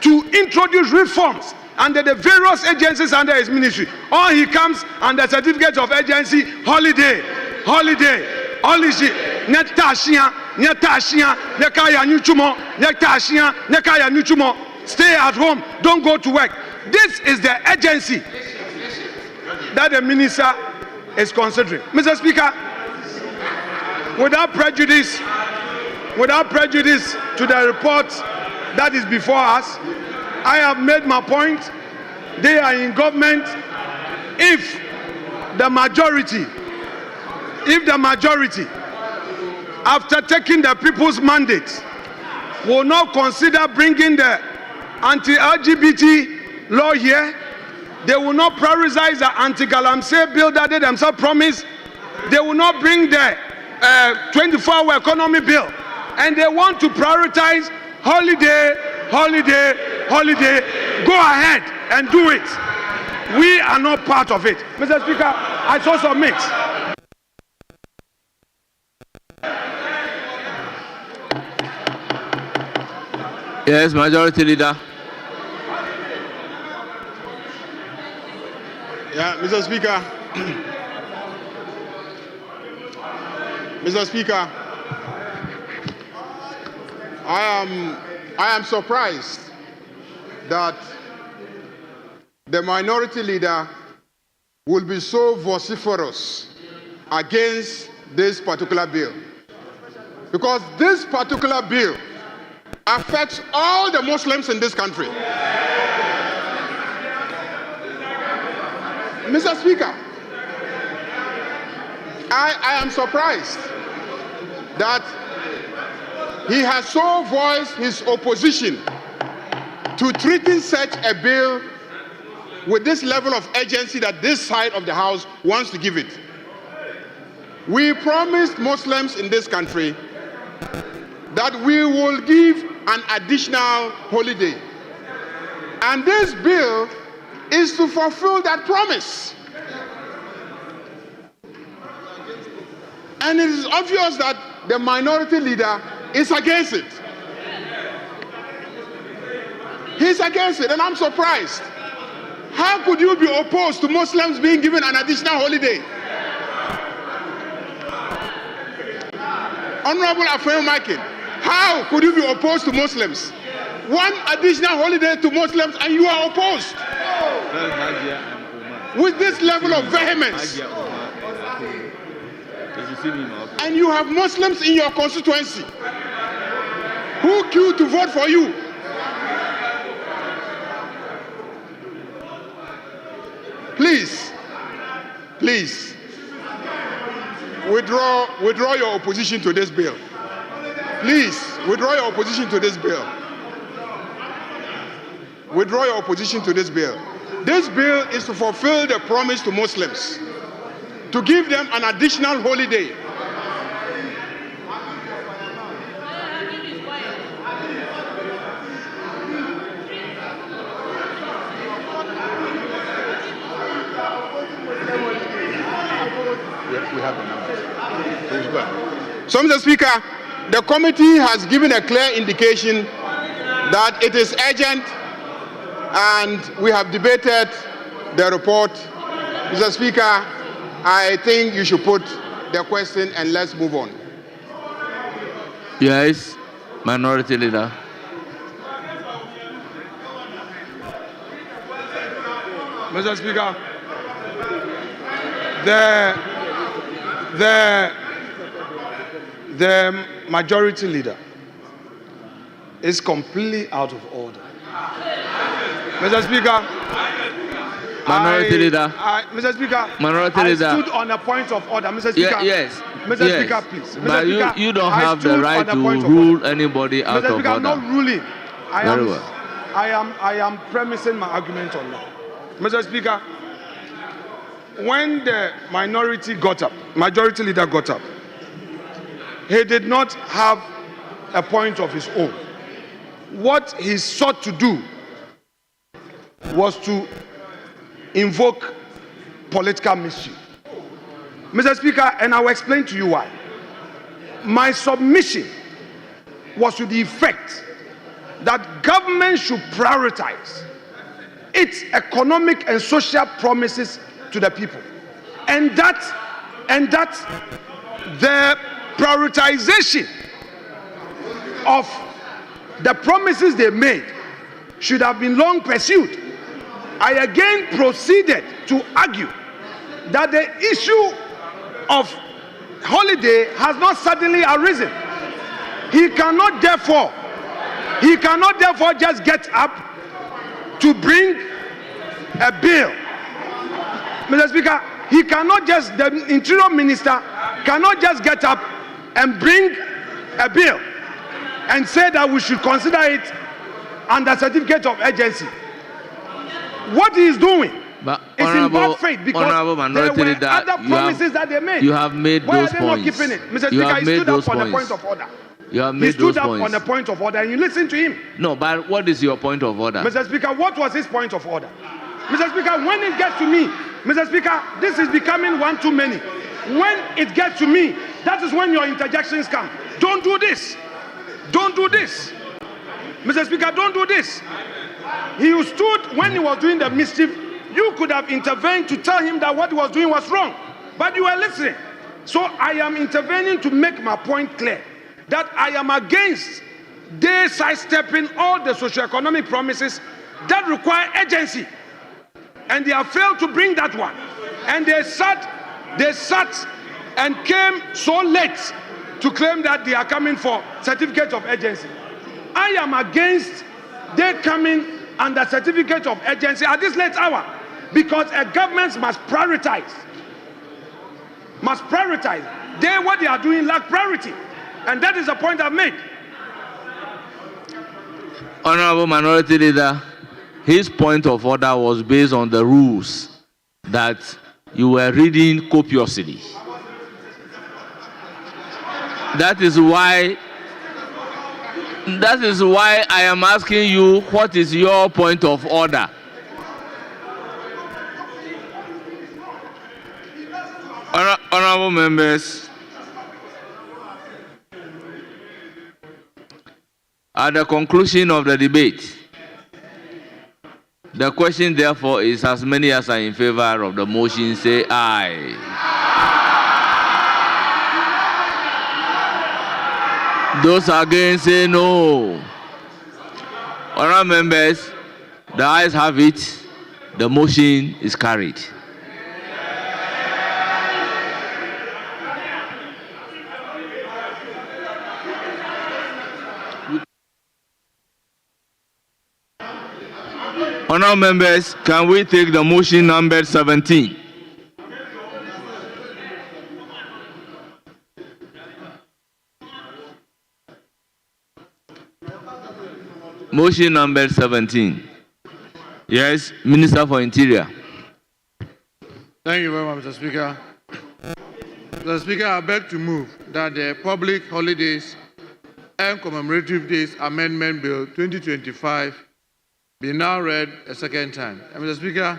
to introduce reforms under the various agencies under his ministry. All he comes under certificate of agency, holiday, holiday, holiday. Stay at home, don't go to work. This is the agency that the minister is considering. Mr. Speaker, without prejudice to the report that is before us, I have made my point. They are in government. If the majority, after taking the people's mandate, will not consider bringing the anti-LGBT law here, they will not prioritize the anti-Galamsey bill that they themselves promised, they will not bring the 24-hour economy bill, and they want to prioritize holiday, holiday, holiday. Go ahead and do it. We are not part of it. Mr. Speaker, I so submit. Yes, Majority Leader. Yeah, Mr. Speaker. Mr. Speaker, I am surprised that the minority leader will be so vociferous against this particular bill, because this particular bill affects all the Muslims in this country. Mr. Speaker, I am surprised that he has so voiced his opposition to treating such a bill with this level of urgency that this side of the House wants to give it. We promised Muslims in this country that we will give an additional holiday. And this bill is to fulfill that promise. And it is obvious that the minority leader is against it. He's against it, and I'm surprised. How could you be opposed to Muslims being given an additional holiday? Honorable Afenyo Makin, how could you be opposed to Muslims? One additional holiday to Muslims and you are opposed? With this level of vehemence. And you have Muslims in your constituency who queue to vote for you. Please, withdraw your opposition to this bill. Please, withdraw your opposition to this bill. Withdraw your opposition to this bill. This bill is to fulfill the promise to Muslims, to give them an additional holiday. So, Mr. Speaker, the committee has given a clear indication that it is urgent, and we have debated the report. Mr. Speaker, I think you should put the question and let's move on. Yes, Minority Leader. Mr. Speaker, The majority leader is completely out of order. Mr. Speaker, Minority Leader. Mr. Speaker, Minority I Leader. stood on a point of order. Mr. Speaker, Yes. Mr. Yes. Speaker, please. Mr. But Speaker, you don't I have the stood right on a to point of rule order. anybody out Mr. of Speaker, I'm order. not ruling. Very well. I am premising my argument on that. Mr. Speaker, when the majority leader got up, he did not have a point of his own. What he sought to do was to invoke political mischief. Mr. Speaker, and I will explain to you why. My submission was to the effect that government should prioritize its economic and social promises to the people, and that the prioritization of the promises they made should have been long pursued. I again proceeded to argue that the issue of holiday has not suddenly arisen. He cannot therefore just get up to bring a bill. Mr. Speaker, the Interior Minister cannot just get up and bring a bill and say that we should consider it under certificate of urgency. What he is doing is in bad faith because there were other promises that they made. You have made Why those are they not points. keeping it? Mr. You Speaker, have he made stood up those on the points. point of order. You have He made stood those up points. on the point of order and you listen to him. No, but what is your point of order? Mr. Speaker, what was his point of order? Mr. Speaker, when it gets to me, Mr. Speaker, this is becoming one too many. When it gets to me, that is when your interjections come. Don't do this. Don't do this. Mr. Speaker, don't do this. He stood when he was doing the mischief. You could have intervened to tell him that what he was doing was wrong, but you were listening. So I am intervening to make my point clear that I am against they sidestepping all the socio-economic promises that require urgency. And they have failed to bring that one. And they sat and came so late to claim that they are coming for certificate of urgency. I am against they coming under certificate of urgency at this late hour because a government must prioritize. What they are doing lack priority. And that is the point I've made. Honorable Minority Leader, his point of order was based on the rules that you were reading copiously. That is why I am asking you, what is your point of order? Honorable members, at the conclusion of the debate, the question therefore is, as many as are in favor of the motion say aye. Those against say no. Honorable members, the ayes have it. The motion is carried. Honorable members, can we take the motion number 17? Motion number 17. Yes, Minister for Interior. Thank you very much, Mr. Speaker. Mr. Speaker, I beg to move that the Public Holidays and Commemorative Days Amendment Bill 2025 be now read a second time. And Mr. Speaker,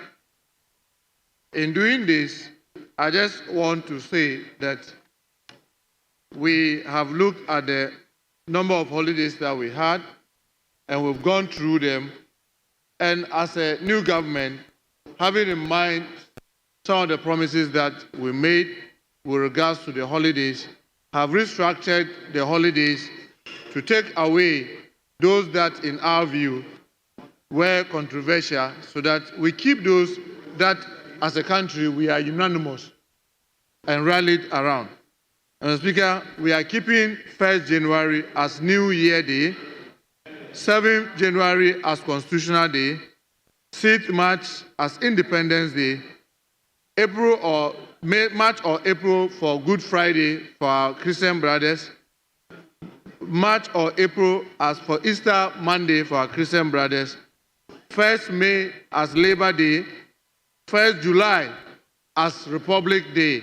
in doing this, I just want to say that we have looked at the number of holidays that we had, and we've gone through them. And as a new government, having in mind some of the promises that we made with regards to the holidays, have restructured the holidays to take away those that, in our view, were controversial, so that we keep those that, as a country, we are unanimous and rallied around. Mr. Speaker, we are keeping 1st January as New Year Day, 7th January as Constitutional Day, 6th March as Independence Day, March or April for Good Friday for our Christian brothers, March or April as for Easter Monday for our Christian brothers, 1st May as Labor Day, 1st July as Republic Day.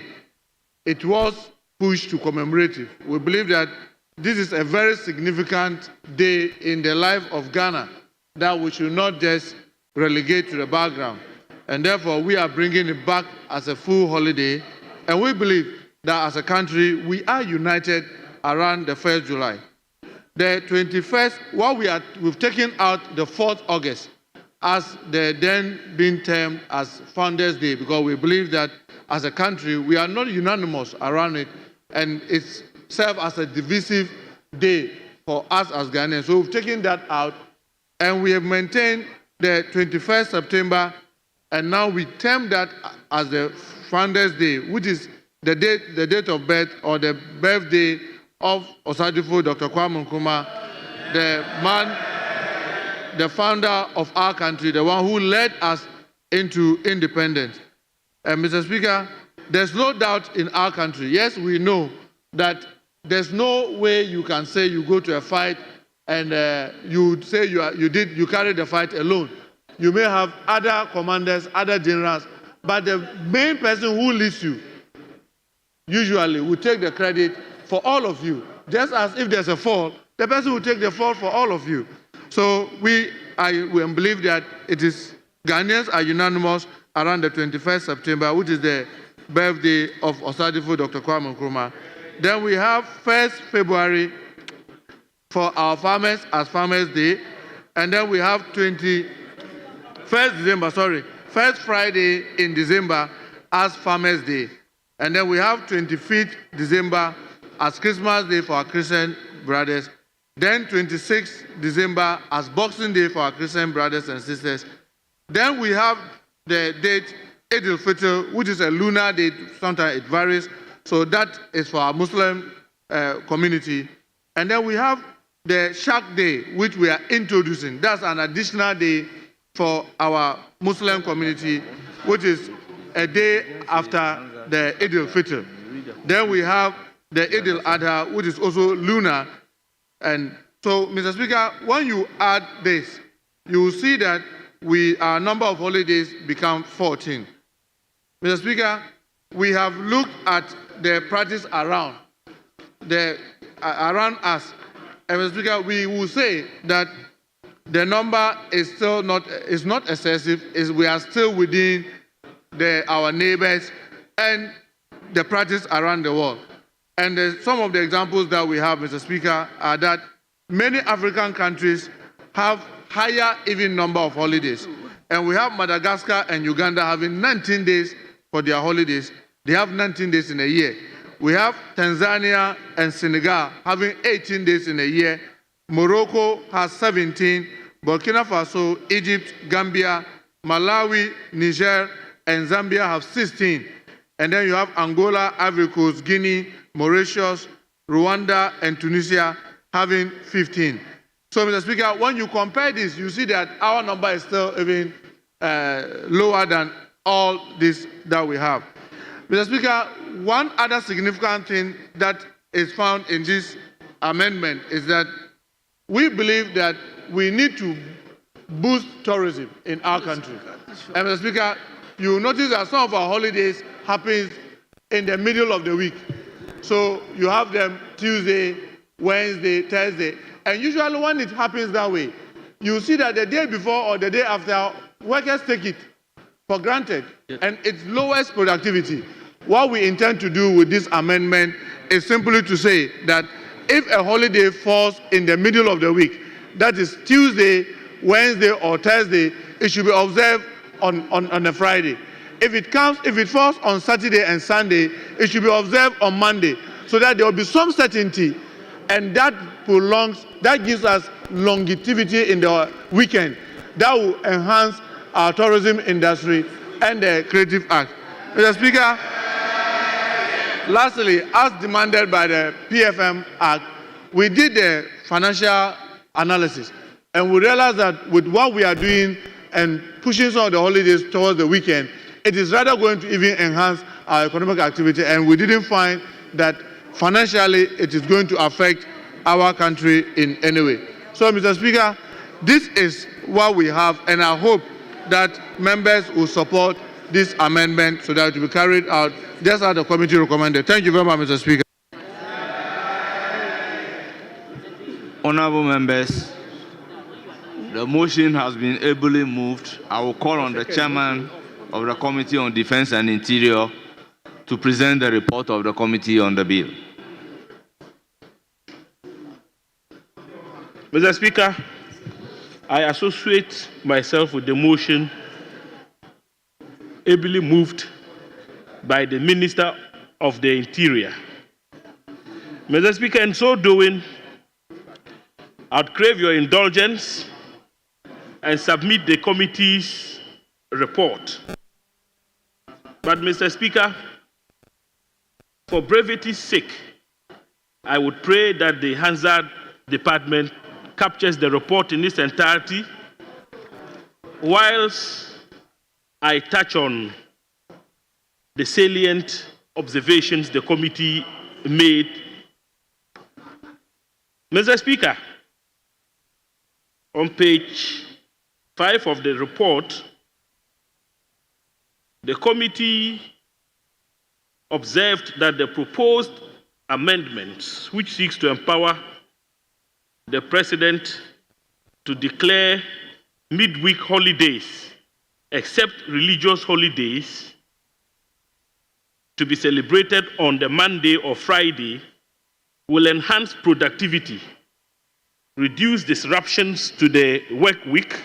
It was pushed to commemorative. We believe that this is a very significant day in the life of Ghana that we should not just relegate to the background. And therefore, we are bringing it back as a full holiday. And we believe that as a country, we are united around the 1st July. The 21st, we've taken out the 4th August as the then being termed as Founders Day, because we believe that as a country, we are not unanimous around it, and it's served as a divisive day for us as Ghanaians. So we've taken that out, and we have maintained the 21st September, and now we term that as the Founders Day, which is the date of birth or the birthday of Osadifo Dr. Kwame Nkrumah, the founder of our country, the one who led us into independence. Mr. Speaker, there's no doubt in our country. Yes, we know that there's no way you can say you go to a fight and you say you carry the fight alone. You may have other commanders, other generals, but the main person who leads you usually will take the credit for all of you. Just as if there's a fall, the person will take the fall for all of you. So we believe that it is Ghanaians are unanimous around the 21st September, which is the birthday of Osadifo Dr. Kwame Nkrumah. Then we have 1st February for our farmers as Farmers Day. And then we have 1st Friday in December as Farmers Day. And then we have 25th December as Christmas Day for our Christian brothers. Then 26th December as Boxing Day for our Christian brothers and sisters. Then we have the date Eid al-Fitr, which is a lunar date. Sometimes it varies. So that is for our Muslim community. And then we have the Shark Day, which we are introducing. That's an additional day for our Muslim community, which is a day after the Eid al-Fitr. Then we have the Eid al-Adha, which is also lunar. And so, Mr. Speaker, when you add this, you will see that our number of holidays become 14. Mr. Speaker, we have looked at the practice around us. And Mr. Speaker, we will say that the number is still not excessive. We are still within our neighbors and the practice around the world. And some of the examples that we have, Mr. Speaker, are that many African countries have higher even number of holidays. And we have Madagascar and Uganda having 19 days for their holidays. They have 19 days in a year. We have Tanzania and Senegal having 18 days in a year. Morocco has 17. Burkina Faso, Egypt, Gambia, Malawi, Niger, and Zambia have 16. And then you have Angola, Ivory Coast, Guinea, Mauritius, Rwanda, and Tunisia having 15. So, Mr. Speaker, when you compare this, you see that our number is still even lower than all this that we have. Mr. Speaker, one other significant thing that is found in this amendment is that we believe that we need to boost tourism in our country. And Mr. Speaker, you will notice that some of our holidays happen in the middle of the week. So you have them Tuesday, Wednesday, Thursday. And usually when it happens that way, you see that the day before or the day after, workers take it for granted. Yes. And it lowers productivity. What we intend to do with this amendment is simply to say that if a holiday falls in the middle of the week, that is Tuesday, Wednesday, or Thursday, it should be observed on a Friday. If it falls on Saturday and Sunday, it should be observed on Monday, so that there will be some certainty, and that gives us longevity in the weekend. That will enhance our tourism industry and the Creative Act. Mr. Speaker, Lastly, as demanded by the PFM Act, we did the financial analysis and we realized that with what we are doing and pushing some of the holidays towards the weekend, it is rather going to even enhance our economic activity, and we didn't find that financially it is going to affect our country in any way. So, Mr. Speaker, this is what we have, and I hope that members will support this amendment so that it will be carried out just as the committee recommended. Thank you very much, Mr. Speaker. Honorable members, the motion has been ably moved. I will call on the chairman of the Committee on Defense and Interior to present the report of the committee on the bill. Mr. Speaker, I associate myself with the motion ably moved by the Minister of the Interior. Mr. Speaker, in so doing, I'd crave your indulgence and submit the committee's report. But, Mr. Speaker, for brevity's sake, I would pray that the Hansard Department captures the report in its entirety, whilst I touch on the salient observations the committee made. Mr. Speaker, on page 5 of the report, the committee observed that the proposed amendments, which seeks to empower the President to declare midweek holidays, except religious holidays, to be celebrated on the Monday or Friday, will enhance productivity, reduce disruptions to the work week,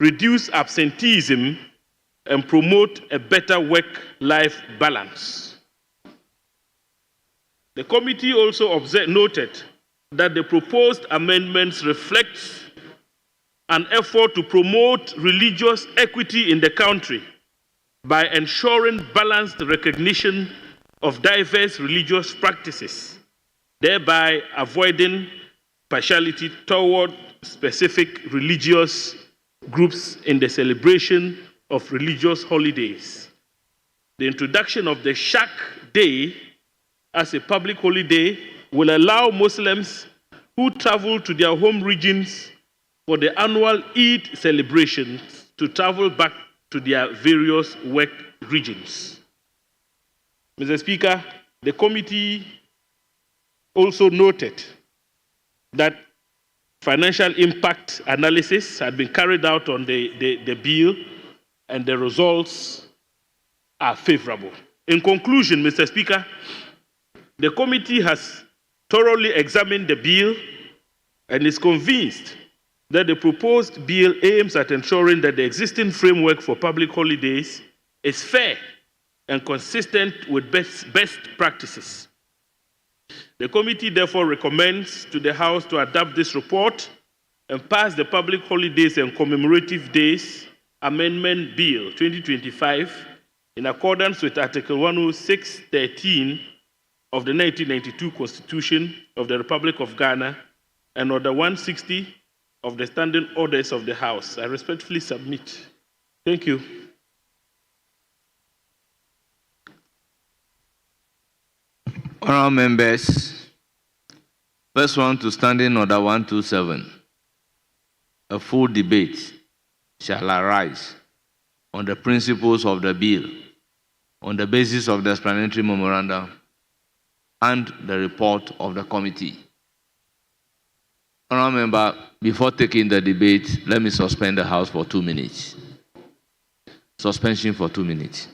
reduce absenteeism, and promote a better work-life balance. The committee also noted that the proposed amendments reflect an effort to promote religious equity in the country by ensuring balanced recognition of diverse religious practices, thereby avoiding partiality toward specific religious groups in the celebration of religious holidays. The introduction of the Shak Day as a public holiday will allow Muslims who travel to their home regions for the annual Eid celebrations to travel back to their various work regions. Mr. Speaker, the committee also noted that financial impact analysis had been carried out on the bill, and the results are favorable. In conclusion, Mr. Speaker, the committee has thoroughly examined the bill and is convinced that the proposed bill aims at ensuring that the existing framework for public holidays is fair and consistent with best practices. The committee therefore recommends to the House to adopt this report and pass the Public Holidays and Commemorative Days Amendment Bill 2025 in accordance with Article 106(13) of the 1992 Constitution of the Republic of Ghana and Order 160 of the Standing Orders of the House. I respectfully submit. Thank you. Honourable members, first one to Standing Order 127. A full debate shall arise on the principles of the bill on the basis of the explanatory memorandum and the report of the committee. Honourable member, before taking the debate, let me suspend the House for 2 minutes. Suspension for 2 minutes.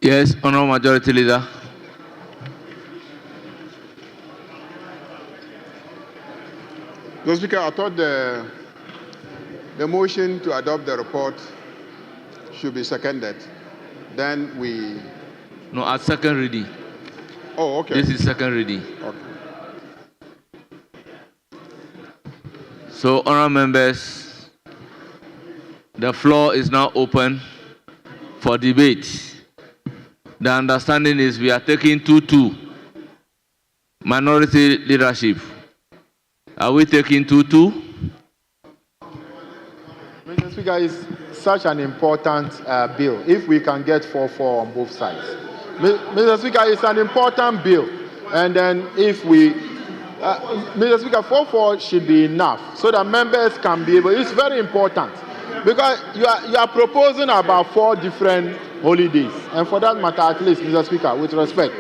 Yes, Honourable Majority Leader. Mr. Speaker, I thought the motion to adopt the report should be seconded. Then we... No, at second reading. Oh, okay. This is second reading. Okay. So, honourable members, the floor is now open for debate. The understanding is we are taking 2-2. Minority leadership. Are we taking 2-2? Mr. Speaker, it's such an important bill. If we can get 4-4 on both sides. Mr. Speaker, it's an important bill. And then if we, Mr. Speaker, 4-4 should be enough so that members can be able, it's very important. Because you are proposing about 4 different holidays. And for that matter, at least, Mr. Speaker, with respect,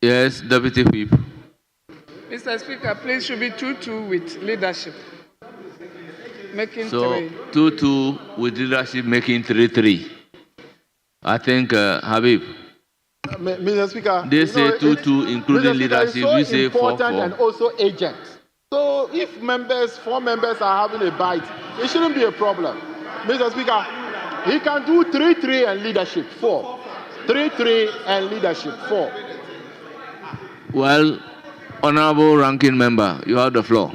Yes, Deputy Whip. Mr. Speaker, please should be 2-2 with leadership. Making So, 3. 2-2 with leadership making 3-3. I think, Habib. Mr. Speaker, They say 2-2 including leadership, you say 4-4. And also agent. So if 4 members are having a bite, it shouldn't be a problem. Mr. Speaker, he can do 3-3 and leadership 4. 3-3 and leadership 4. Well, Honourable Ranking Member, you have the floor.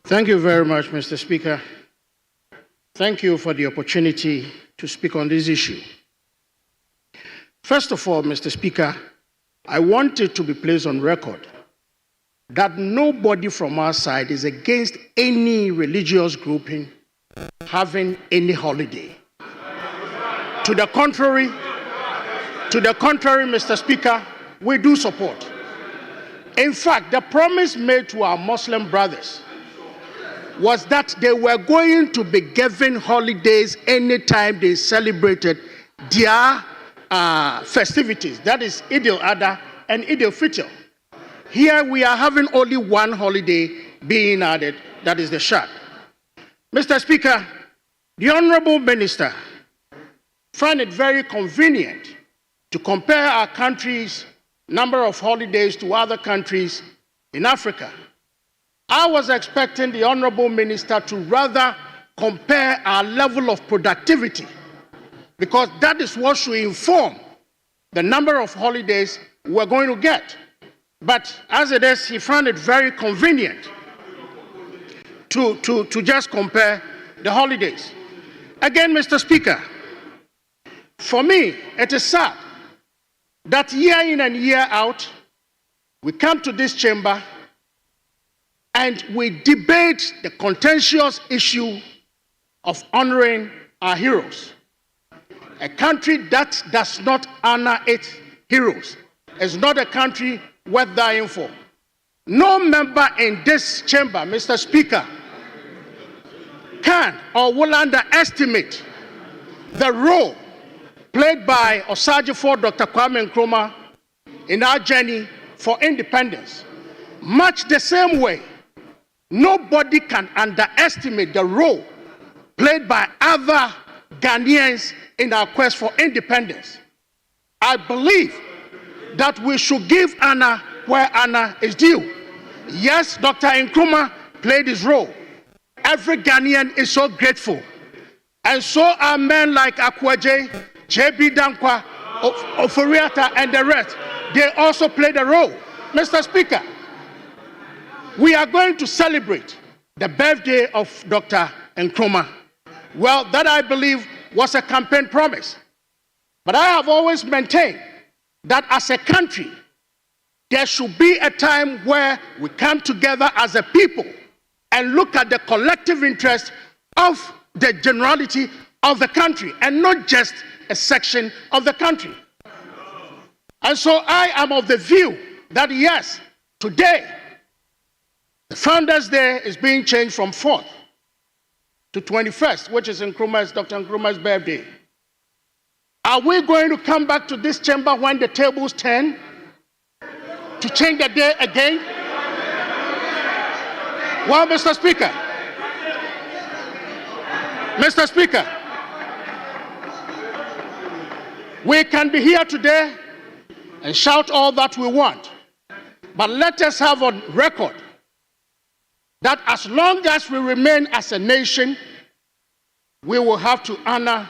Thank you very much, Mr. Speaker. Thank you for the opportunity to speak on this issue. First of all, Mr. Speaker, I want it to be placed on record that nobody from our side is against any religious grouping having any holiday. To the contrary, Mr. Speaker, we do support. In fact, the promise made to our Muslim brothers was that they were going to be given holidays anytime they celebrated their festivities. That is Eid al-Adha and Eid al-Fitr. Here we are having only one holiday being added, that is the Shad. Mr. Speaker, the Honorable Minister found it very convenient to compare our country's number of holidays to other countries in Africa. I was expecting the Honorable Minister to rather compare our level of productivity, because that is what should inform the number of holidays we're going to get. But as it is, he found it very convenient to just compare the holidays. Again, Mr. Speaker, for me, it is sad that year in and year out, we come to this chamber and we debate the contentious issue of honoring our heroes. A country that does not honor its heroes is not a country worth dying for. No member in this chamber, Mr. Speaker, can or will underestimate the role played by Osagyefo Dr. Kwame Nkrumah in our journey for independence. Much the same way, nobody can underestimate the role played by other Ghanaians in our quest for independence. I believe that we should give honor where honor is due. Yes, Dr. Nkrumah played his role. Every Ghanaian is so grateful. And so are men like Akwaje, J.B. Dankwa, Oforiata, and the rest. They also played a role. Mr. Speaker, we are going to celebrate the birthday of Dr. Nkrumah. Well, that I believe was a campaign promise. But I have always maintained that as a country, there should be a time where we come together as a people and look at the collective interest of the generality of the country and not just a section of the country. And so I am of the view that yes, today, the Founders' Day is being changed from 4th to 21st, which is Dr. Nkrumah's birthday. Are we going to come back to this chamber when the tables turn to change the day again? Well, Mr. Speaker, we can be here today and shout all that we want, but let us have on record that as long as we remain as a nation, we will have to honor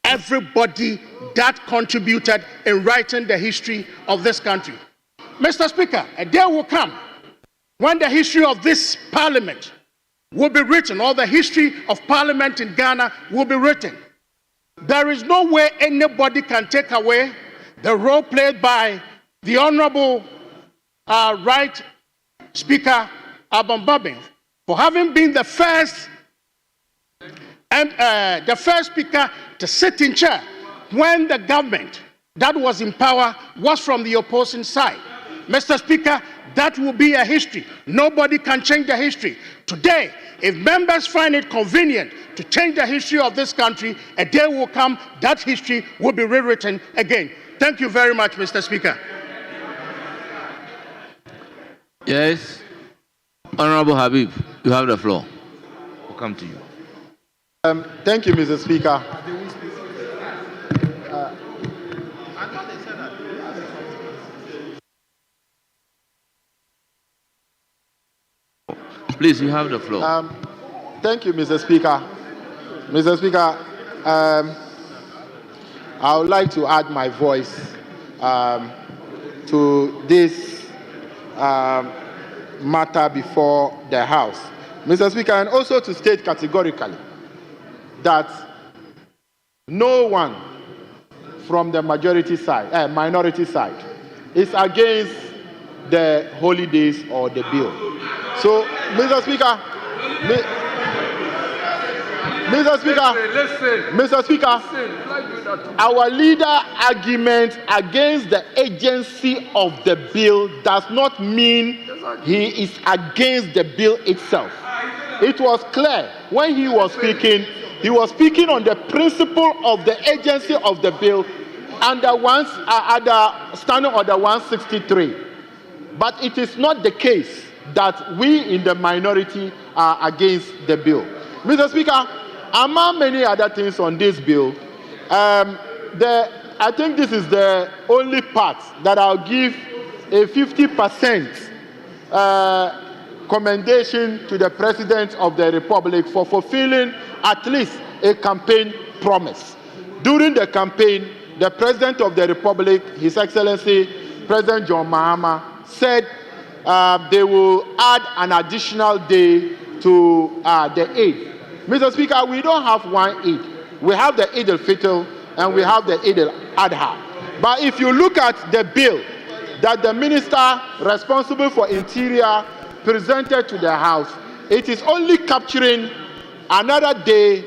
everybody that contributed in writing the history of this country. Mr. Speaker, a day will come when the history of this parliament will be written, or the history of parliament in Ghana will be written. There is no way anybody can take away the role played by the Honorable Right Speaker Abon Babin for having been the first speaker to sit in chair when the government that was in power was from the opposing side. Mr. Speaker, that will be a history. Nobody can change the history. Today, if members find it convenient to change the history of this country, a day will come that history will be rewritten again. Thank you very much, Mr. Speaker. Yes. Honorable Habib, you have the floor. We'll come to you. Thank you, Mr. Speaker. Please, you have the floor. Thank you, Mr. Speaker. Mr. Speaker, I would like to add my voice to this matter before the House. Mr. Speaker, and also to state categorically that no one from the minority side is against the holidays or the bill. So, Mr. Speaker, our leader argument against the agency of the bill does not mean he is against the bill itself. It was clear when he was speaking on the principle of the agency of the bill under Standing Order 163. But it is not the case that we in the minority are against the bill. Mr. Speaker, among many other things on this bill, I think this is the only part that I'll give a 50% commendation to the President of the Republic for fulfilling at least a campaign promise. During the campaign, the President of the Republic, His Excellency President John Mahama, said they will add an additional day to the Eid. Mr. Speaker, we don't have one Eid. We have the Eid al-Fitr and we have the Eid al-Adha. But if you look at the bill that the Minister responsible for Interior presented to the House, it is only capturing another day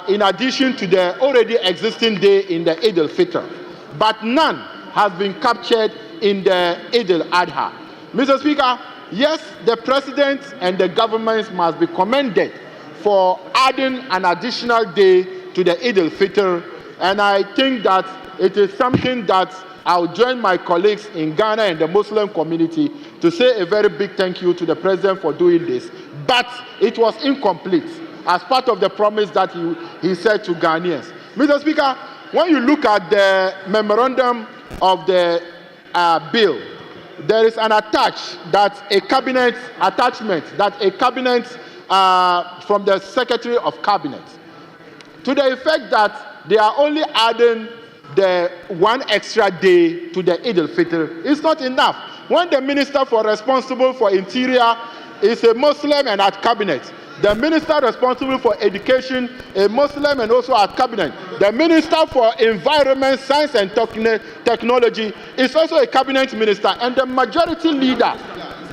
in addition to the already existing day in the Eid al-Fitr. But none has been captured in the Eid al-Adha. Mr. Speaker, yes, the President and the government must be commended for adding an additional day to the Eid al-Fitr, and I think that it is something that I'll join my colleagues in Ghana and the Muslim community to say a very big thank you to the President for doing this. But it was incomplete as part of the promise that he said to Ghanaians. Mr. Speaker, when you look at the memorandum of the bill, there is an attachment that a cabinet from the Secretary of Cabinet, to the effect that they are only adding the one extra day to the Eid al-Fitr. It's not enough. When the Minister responsible for Interior is a Muslim and at Cabinet, the Minister responsible for Education, a Muslim and also at Cabinet, the Minister for Environment, Science and Technology is also a Cabinet Minister, and the Majority Leader,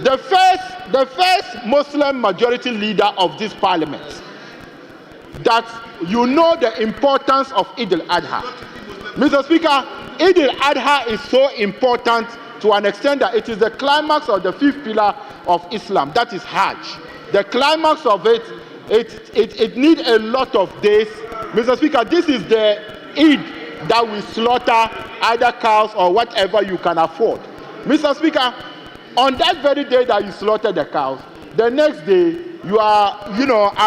the first Muslim Majority Leader of this Parliament, that you know the importance of Eid al-Adha. Mr. Speaker, Eid al-Adha is so important to an extent that it is the climax of the fifth pillar of Islam, that is Hajj. The climax of it needs a lot of days. Mr. Speaker, this is the Eid that we slaughter either cows or whatever you can afford. Mr. Speaker, on that very day that you slaughter the cows, the next day you are,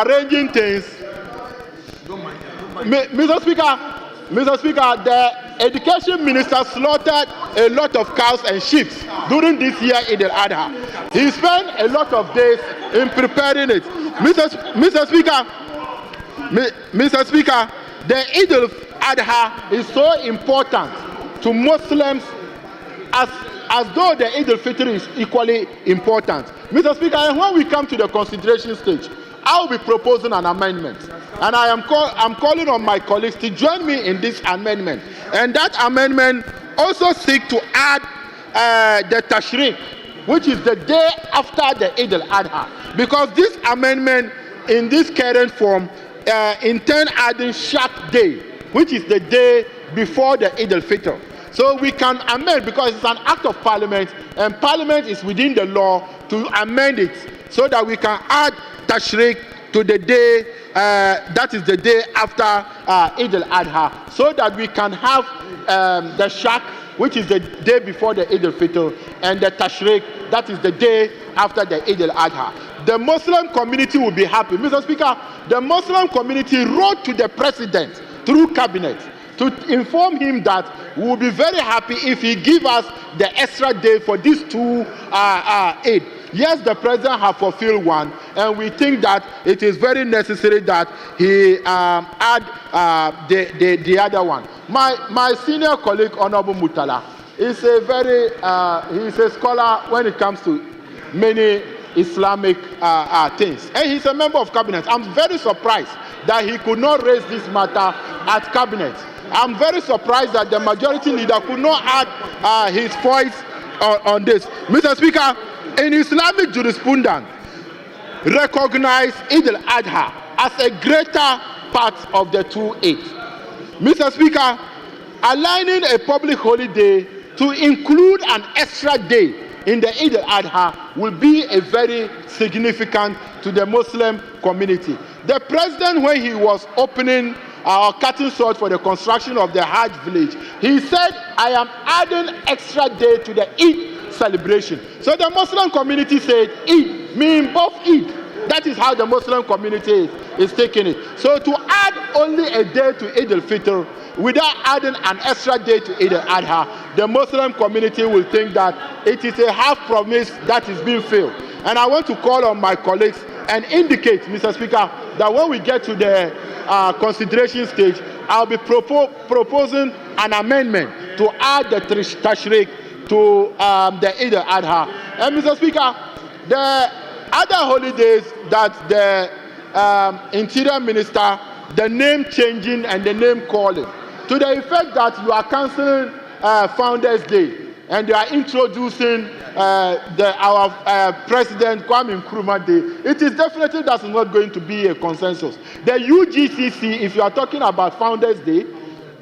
arranging things. Mr. Speaker, the Education Minister slaughtered a lot of cows and sheep during this year Eid al-Adha. He spent a lot of days in preparing it. Mr. Speaker, the Eid al-Adha is so important to Muslims as though the Eid al-Fitr is equally important. Mr. Speaker, and when we come to the consideration stage, I will be proposing an amendment, and I'm calling on my colleagues to join me in this amendment. And that amendment also seeks to add the Tashriq, which is the day after the Eid al-Adha, because this amendment in this current form intend adding Shak Day, which is the day before the Eid al-Fitr. So we can amend, because it's an act of Parliament, and Parliament is within the law to amend it so that we can add Tashriq to the day, that is the day after Eid al-Adha, so that we can have the Shak, which is the day before the Eid al-Fitr, and the Tashriq, that is the day after the Eid al-Adha. The Muslim community will be happy. Mr. Speaker, the Muslim community wrote to the President through Cabinet to inform him that we will be very happy if he give us the extra day for these two Eid. Yes, the President has fulfilled one, and we think that it is very necessary that he add the other one. My senior colleague, Honorable Mutala, is a very he's a scholar when it comes to many Islamic things, and he's a member of Cabinet. I'm very surprised that he could not raise this matter at Cabinet. I'm very surprised that the Majority Leader could not add his voice on this. Mr. Speaker, in Islamic jurisprudence, recognize Eid al-Adha as a greater part of the two Eid. Mr. Speaker, aligning a public holiday to include an extra day in the Eid al-Adha will be a very significant to the Muslim community. The President, when he was opening or cutting short for the construction of the Hajj village, he said, I am adding extra day to the Eid celebration. So the Muslim community said, Eid, mean both Eid. That is how the Muslim community is taking it. So to add only a day to Eid al-Fitr without adding an extra day to Eid al-Adha, the Muslim community will think that it is a half promise that is being failed. And I want to call on my colleagues and indicate, Mr. Speaker, that when we get to the consideration stage, I'll be proposing an amendment to add the Tashriq to the Eid al-Adha. And Mr. Speaker, the other holidays that the Interior Minister, the name changing and the name calling, to the effect that you are cancelling Founders Day, and they are introducing our President Kwame Nkrumah Day, it is definitely that's not going to be a consensus. The UGCC, if you are talking about Founders Day,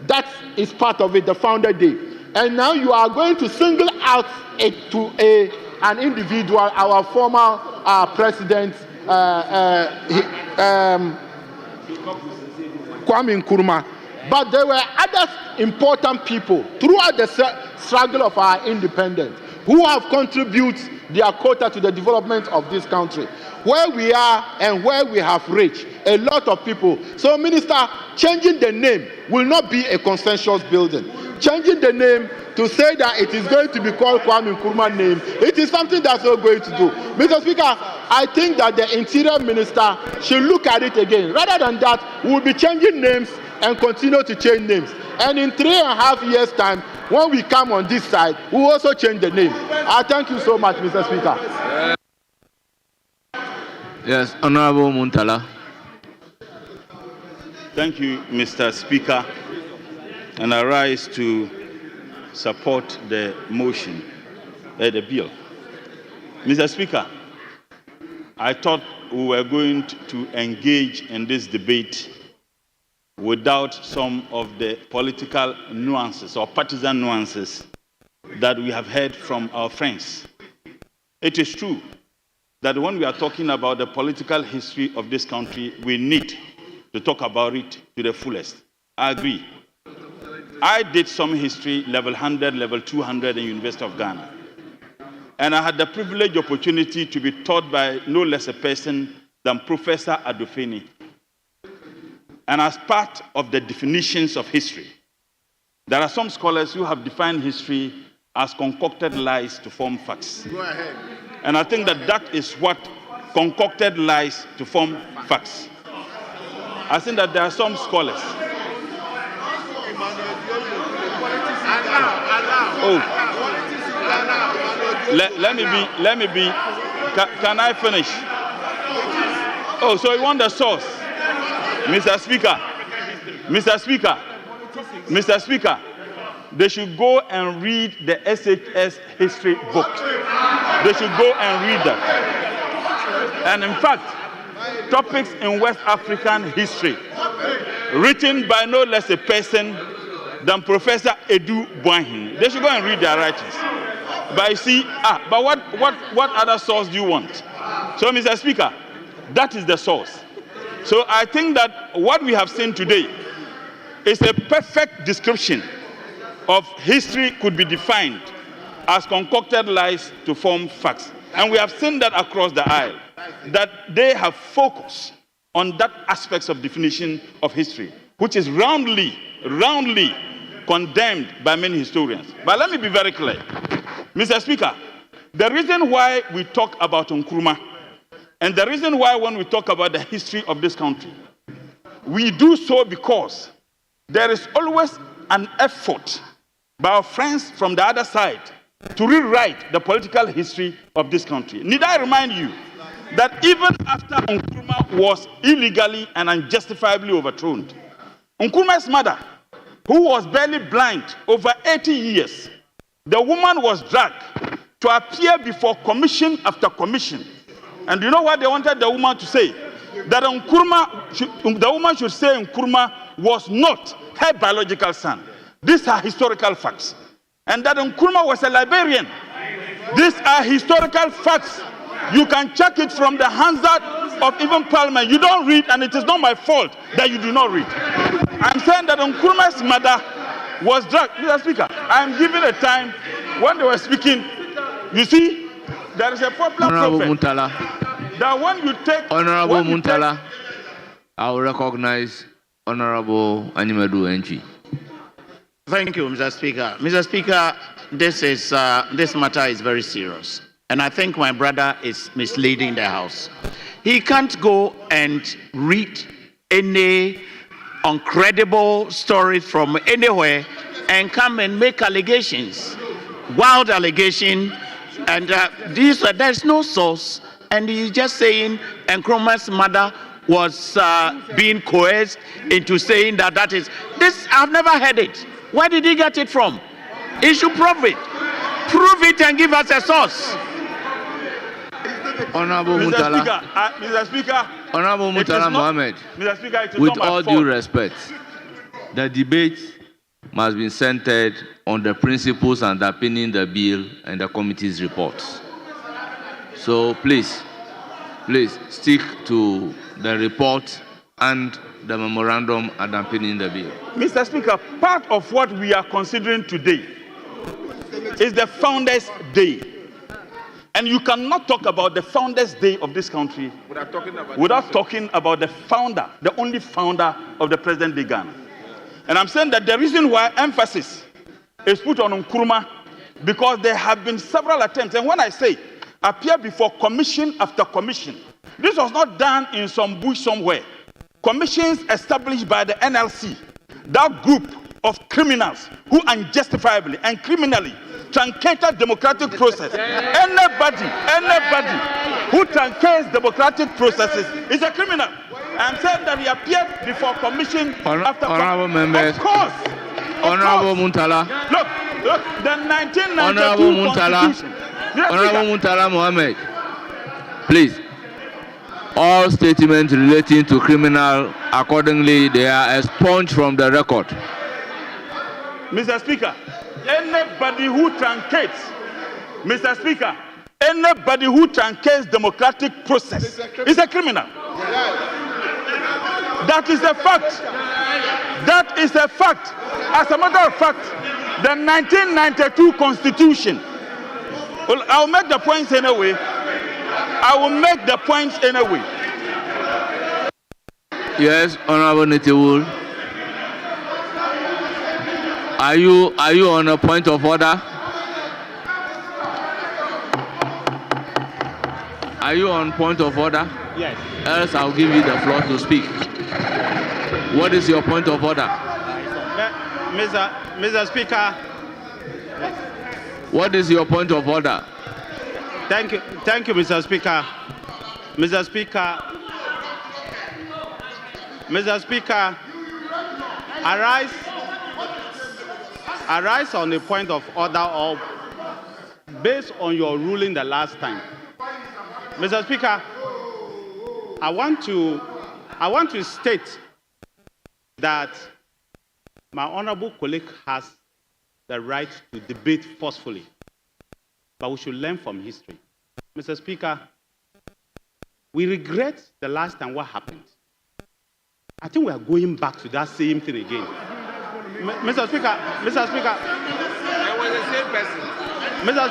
that is part of it, the Founder Day. And now you are going to single out it to an individual, our former President Kwame Nkrumah. But there were other important people throughout the struggle of our independence who have contributed their quota to the development of this country. Where we are and where we have reached, a lot of people. So, Minister, changing the name will not be a consensus building. Changing the name to say that it is going to be called Kwame Nkrumah name, it is something that's not going to do. Mr. Speaker, I think that the Interior Minister should look at it again. Rather than that, we will be changing names and continue to change names. And in 3.5 years' time, when we come on this side, we will also change the name. I thank you so much, Mr. Speaker. Yes, Honorable Muntala. Thank you, Mr. Speaker. And I rise to support the motion, the bill. Mr. Speaker, I thought we were going to engage in this debate without some of the political nuances or partisan nuances that we have heard from our friends. It is true that when we are talking about the political history of this country, we need to talk about it to the fullest. I agree. I did some history, level 100, level 200 in University of Ghana. And I had the privileged opportunity to be taught by no less a person than Professor Adofeni. And as part of the definitions of history, there are some scholars who have defined history as concocted lies to form facts. Go ahead. And I think that that is what concocted lies to form facts. I think that there are some scholars. Let me be. Can I finish? Oh, so you want the source? Mr. Speaker, they should go and read the SHS history book. They should go and read that. And in fact, topics in West African history, written by no less a person than Professor Edu Boahin. They should go and read their writings. But you see, but what other source do you want? So, Mr. Speaker, that is the source. So I think that what we have seen today is a perfect description of history could be defined as concocted lies to form facts. And we have seen that across the aisle, that they have focused on that aspects of definition of history, which is roundly condemned by many historians. But let me be very clear. Mr. Speaker, the reason why we talk about Nkrumah, and the reason why when we talk about the history of this country, we do so because there is always an effort by our friends from the other side to rewrite the political history of this country. Need I remind you that even after Nkrumah was illegally and unjustifiably overthrown, Nkrumah's mother, who was barely blind over 80 years, the woman was dragged to appear before commission after commission. And you know what they wanted the woman to say? That the woman should say Nkrumah was not her biological son. These are historical facts. And that Nkrumah was a librarian. These are historical facts. You can check it from the Hansard of even Parliament. You don't read, and it is not my fault that you do not read. I'm saying that Nkrumah's mother was dragged. Mr. Speaker, I'm giving a time when they were speaking. You see, there is a popular Honorable prophet Muntala. that when you take... Honorable Muntala, I will recognize Honorable Animedu Enchi. Thank you, Mr. Speaker. Mr. Speaker, this matter is very serious. And I think my brother is misleading the House. He can't go and read any uncredible story from anywhere and come and make allegations, wild allegations, and there's no source. And he's just saying Nkrumah's mother was being coerced into saying that is this. I've never heard it. Where did he get it from? He should prove it. prove it and give us a source. Honorable Mr. Mutala. Speaker, Mr. Speaker. Honorable it is Mutala not- Mohammed. Mr. Speaker, it is With not my all fault. due respect, the debate must be centered on the principles underpinning the bill and the committee's reports. So please stick to the report and the memorandum underpinning the bill. Mr. Speaker, part of what we are considering today is the Founders' Day. And you cannot talk about the Founders' Day of this country without talking about the founder, the only founder of the present day Ghana. And I'm saying that the reason why emphasis is put on Nkrumah, because there have been several attempts. And when I say appear before commission after commission, this was not done in some bush somewhere. Commissions established by the NLC, that group of criminals who unjustifiably and criminally truncated democratic process. Anybody who truncates democratic processes is a criminal. I'm saying that he appeared before commission after Honorable members. Of course. Honorable Muntala. Look, the 1992 Honorable Muntala. Constitution. Honorable Muntala Mohammed. Please. All statements relating to criminal, accordingly, they are expunged from the record. Mr. Speaker, anybody who truncates, Mr. Speaker, anybody who truncates democratic process is a criminal. That is a fact. That is a fact. As a matter of fact, the 1992 Constitution, well, I'll make the points anyway. I will make the points anyway. Yes, Honorable Nitiwul. Are you on a point of order? Are you on point of order? Yes. Else I'll give you the floor to speak. What is your point of order? Mr. Speaker. What is your point of order? Thank you, Mr. Speaker. Mr. Speaker, arise on the point of order or based on your ruling the last time. Mr. Speaker, I want to state that my honorable colleague has the right to debate forcefully, but we should learn from history. Mr. Speaker, we regret the last time what happened. I think we are going back to that same thing again. Mr. Speaker. I was the same person. Mr.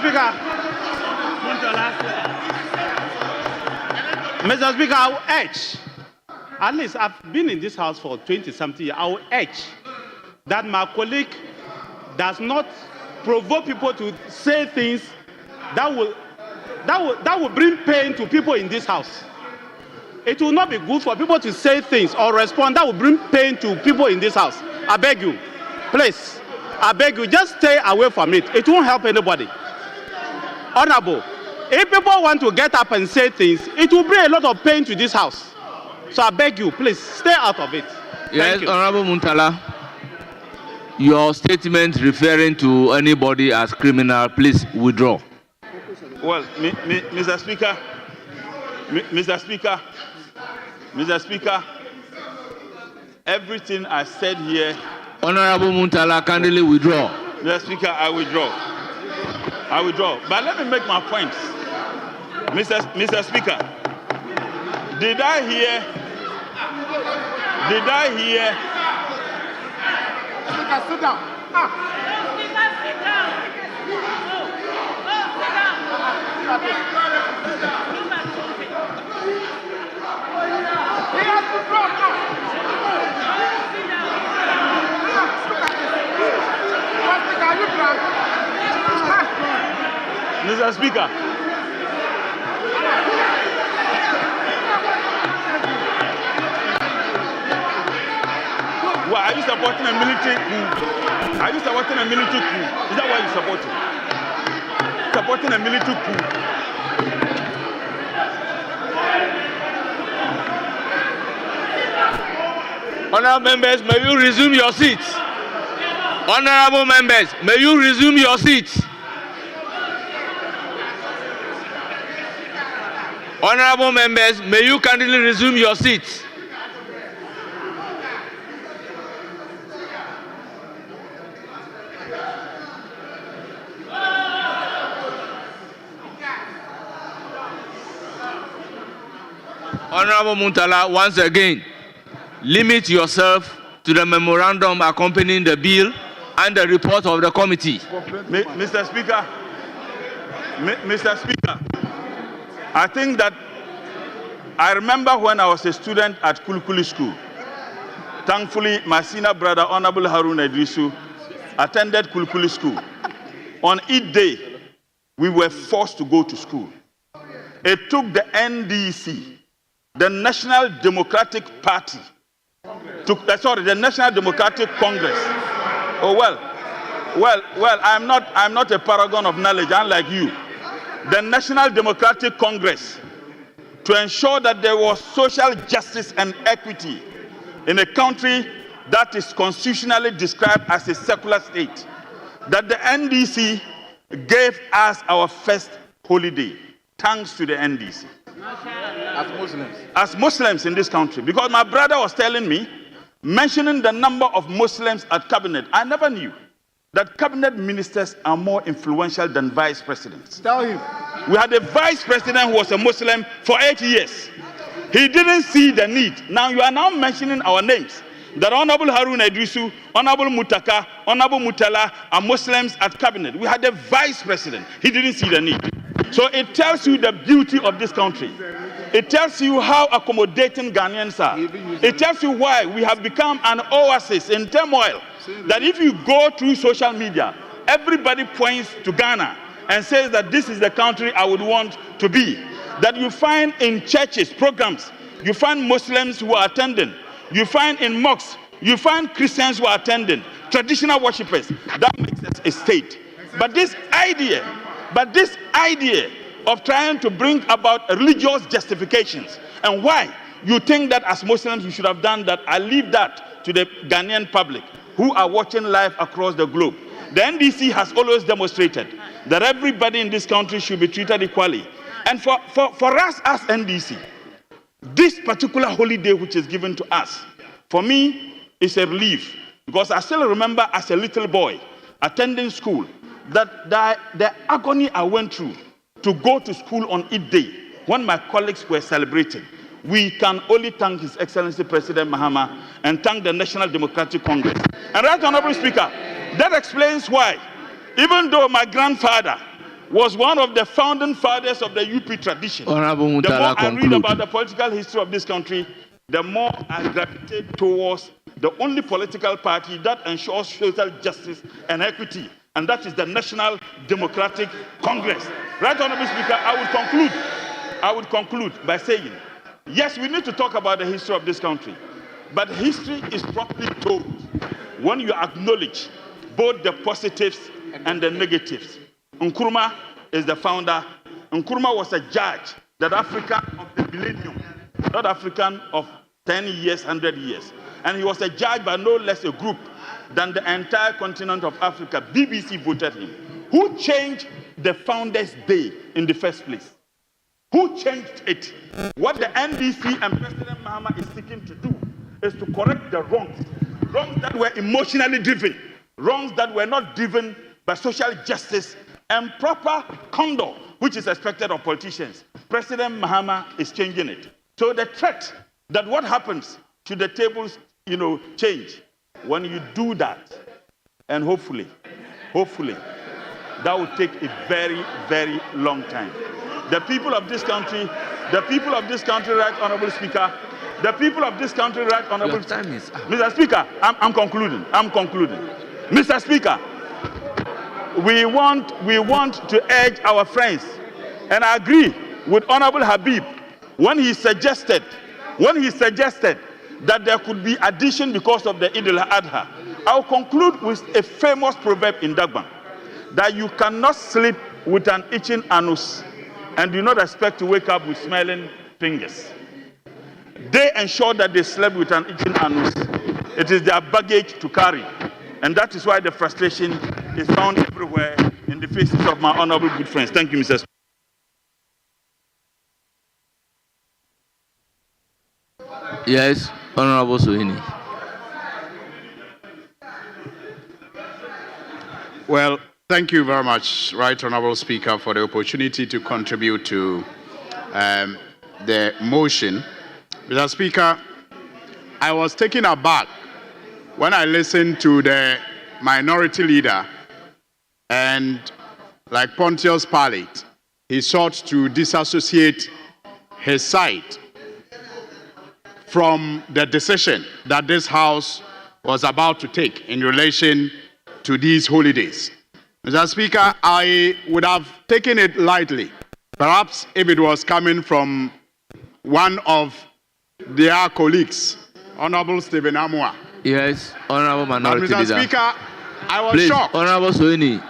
Speaker, I will urge, at least I've been in this house for 20-something years, I will urge that my colleague does not provoke people to say things that will bring pain to people in this house. It will not be good for people to say things or respond that will bring pain to people in this house. I beg you, please, I beg you, just stay away from it. It won't help anybody. Honorable, if people want to get up and say things, it will bring a lot of pain to this house. So I beg you, please, stay out of it. Yes, Honorable Muntala. Your statement referring to anybody as criminal, please withdraw. Well, Mr. Speaker, everything I said here. Honorable Muntala, kindly withdraw. Mr. Speaker, I withdraw. But let me make my points. Mr. Speaker, did I hear? Speaker, sit down. Mr. Speaker. Well, are you supporting a military coup? Are you supporting a military coup? Is that what you're supporting? Supporting a military coup? Honorable members, may you resume your seats. Honorable members, may you resume your seats. Honorable members, may you kindly resume your seats. Honorable Muntala, once again, limit yourself to the memorandum accompanying the bill and the report of the committee. Mr. Speaker, Mr. Speaker, I think that I remember when I was a student at Kulukuli School. Thankfully, my senior brother, Honorable Harun Idrisu, attended Kulukuli School. On Eid Day, we were forced to go to school. It took the NDC, the National Democratic Party, the National Democratic Congress. Oh, well, I'm not a paragon of knowledge, unlike you. The National Democratic Congress, to ensure that there was social justice and equity in a country that is constitutionally described as a secular state, that the NDC gave us our first holiday, thanks to the NDC. As Muslims in this country. Because my brother was telling me, mentioning the number of Muslims at cabinet, I never knew that cabinet ministers are more influential than vice presidents. Tell him. We had a vice president who was a Muslim for 8 years. He didn't see the need. Now you are now mentioning our names. That Honorable Harun Idrisu, Honorable Mutaka, Honorable Mutala are Muslims at cabinet. We had a vice president. He didn't see the need. So it tells you the beauty of this country. It tells you how accommodating Ghanaians are. It tells you why we have become an oasis in turmoil. That if you go through social media, everybody points to Ghana and says that this is the country I would want to be. That you find in churches, programs, you find Muslims who are attending. You find in mosques, you find Christians who are attending, traditional worshippers. That makes us a state. But this idea of trying to bring about religious justifications and why you think that as Muslims we should have done that, I leave that to the Ghanaian public who are watching live across the globe. The NDC has always demonstrated that everybody in this country should be treated equally. And for us as NDC, this particular holiday which is given to us, for me, is a relief. Because I still remember as a little boy attending school, that the agony I went through to go to school on Eid Day when my colleagues were celebrating. We can only thank His Excellency President Mahama and thank the National Democratic Congress. And Right Honorable Speaker, that explains why, even though my grandfather was one of the founding fathers of the UP tradition, the more I read about the political history of this country, the more I gravitate towards the only political party that ensures social justice and equity, and that is the National Democratic Congress. Right Honorable Speaker, I would conclude by saying, yes, we need to talk about the history of this country, but history is properly told when you acknowledge both the positives and the negatives. Nkrumah is the founder. Nkrumah was a judge that Africa of the millennium, not African of 10 years, 100 years. And he was a judge by no less a group than the entire continent of Africa. BBC voted him. Who changed the Founders' Day in the first place? Who changed it? What the NDC and President Mahama is seeking to do is to correct the wrongs that were emotionally driven, wrongs that were not driven by social justice and proper conduct, which is expected of politicians. President Mahama is changing it. So the threat that what happens should the tables, change, when you do that, and hopefully, that will take a very, very long time. The people of this country, Right Honorable Speaker, the people of this country, Right Honorable Speaker. Mr. Speaker, I'm concluding. Mr. Speaker, we want to urge our friends, and I agree with Honorable Habib when he suggested that there could be addition because of the Eid al-Adha. I'll conclude with a famous proverb in Dagban, that you cannot sleep with an itching anus and do not expect to wake up with smelling fingers. They ensure that they slept with an itching anus. It is their baggage to carry. And that is why the frustration is found everywhere in the faces of my honorable good friends. Thank you, Mr. Speaker. Yes, Honorable Sohini. Well, thank you very much, Right Honorable Speaker, for the opportunity to contribute to the motion. Mr. Speaker, I was taken aback when I listened to the minority leader, and like Pontius Pilate, he sought to disassociate his side from the decision that this House was about to take in relation to these holidays. Mr. Speaker, I would have taken it lightly, perhaps if it was coming from one of their colleagues, Honorable Stephen Amua. Yes, Honorable Minority Mr. Leader. Speaker, I was Please, shocked. Honorable Sohini,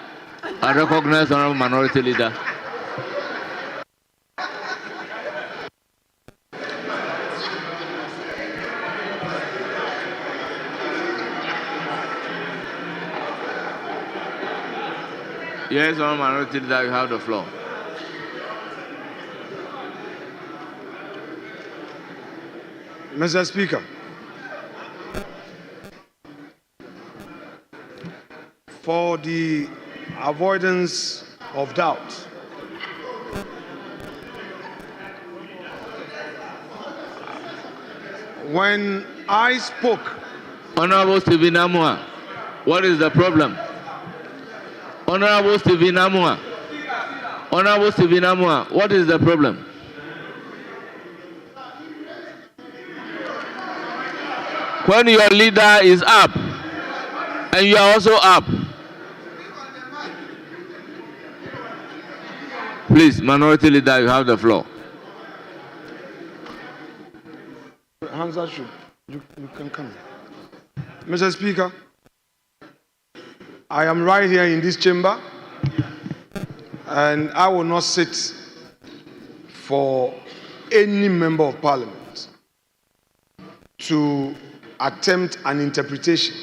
I recognize Honorable Minority Leader. Yes, Honorable Minority Leader, you have the floor. Mr. Speaker, for the avoidance of doubt, when I spoke, Honorable Stephen Amua, what is the problem? Honorable Stephen Amua, Honorable Stephen Amua, what is the problem? When your leader is up, and you are also up, please, Minority Leader, you have the floor. Hamza should, you can come. Mr. Speaker, I am right here in this chamber, and I will not sit for any member of parliament to attempt an interpretation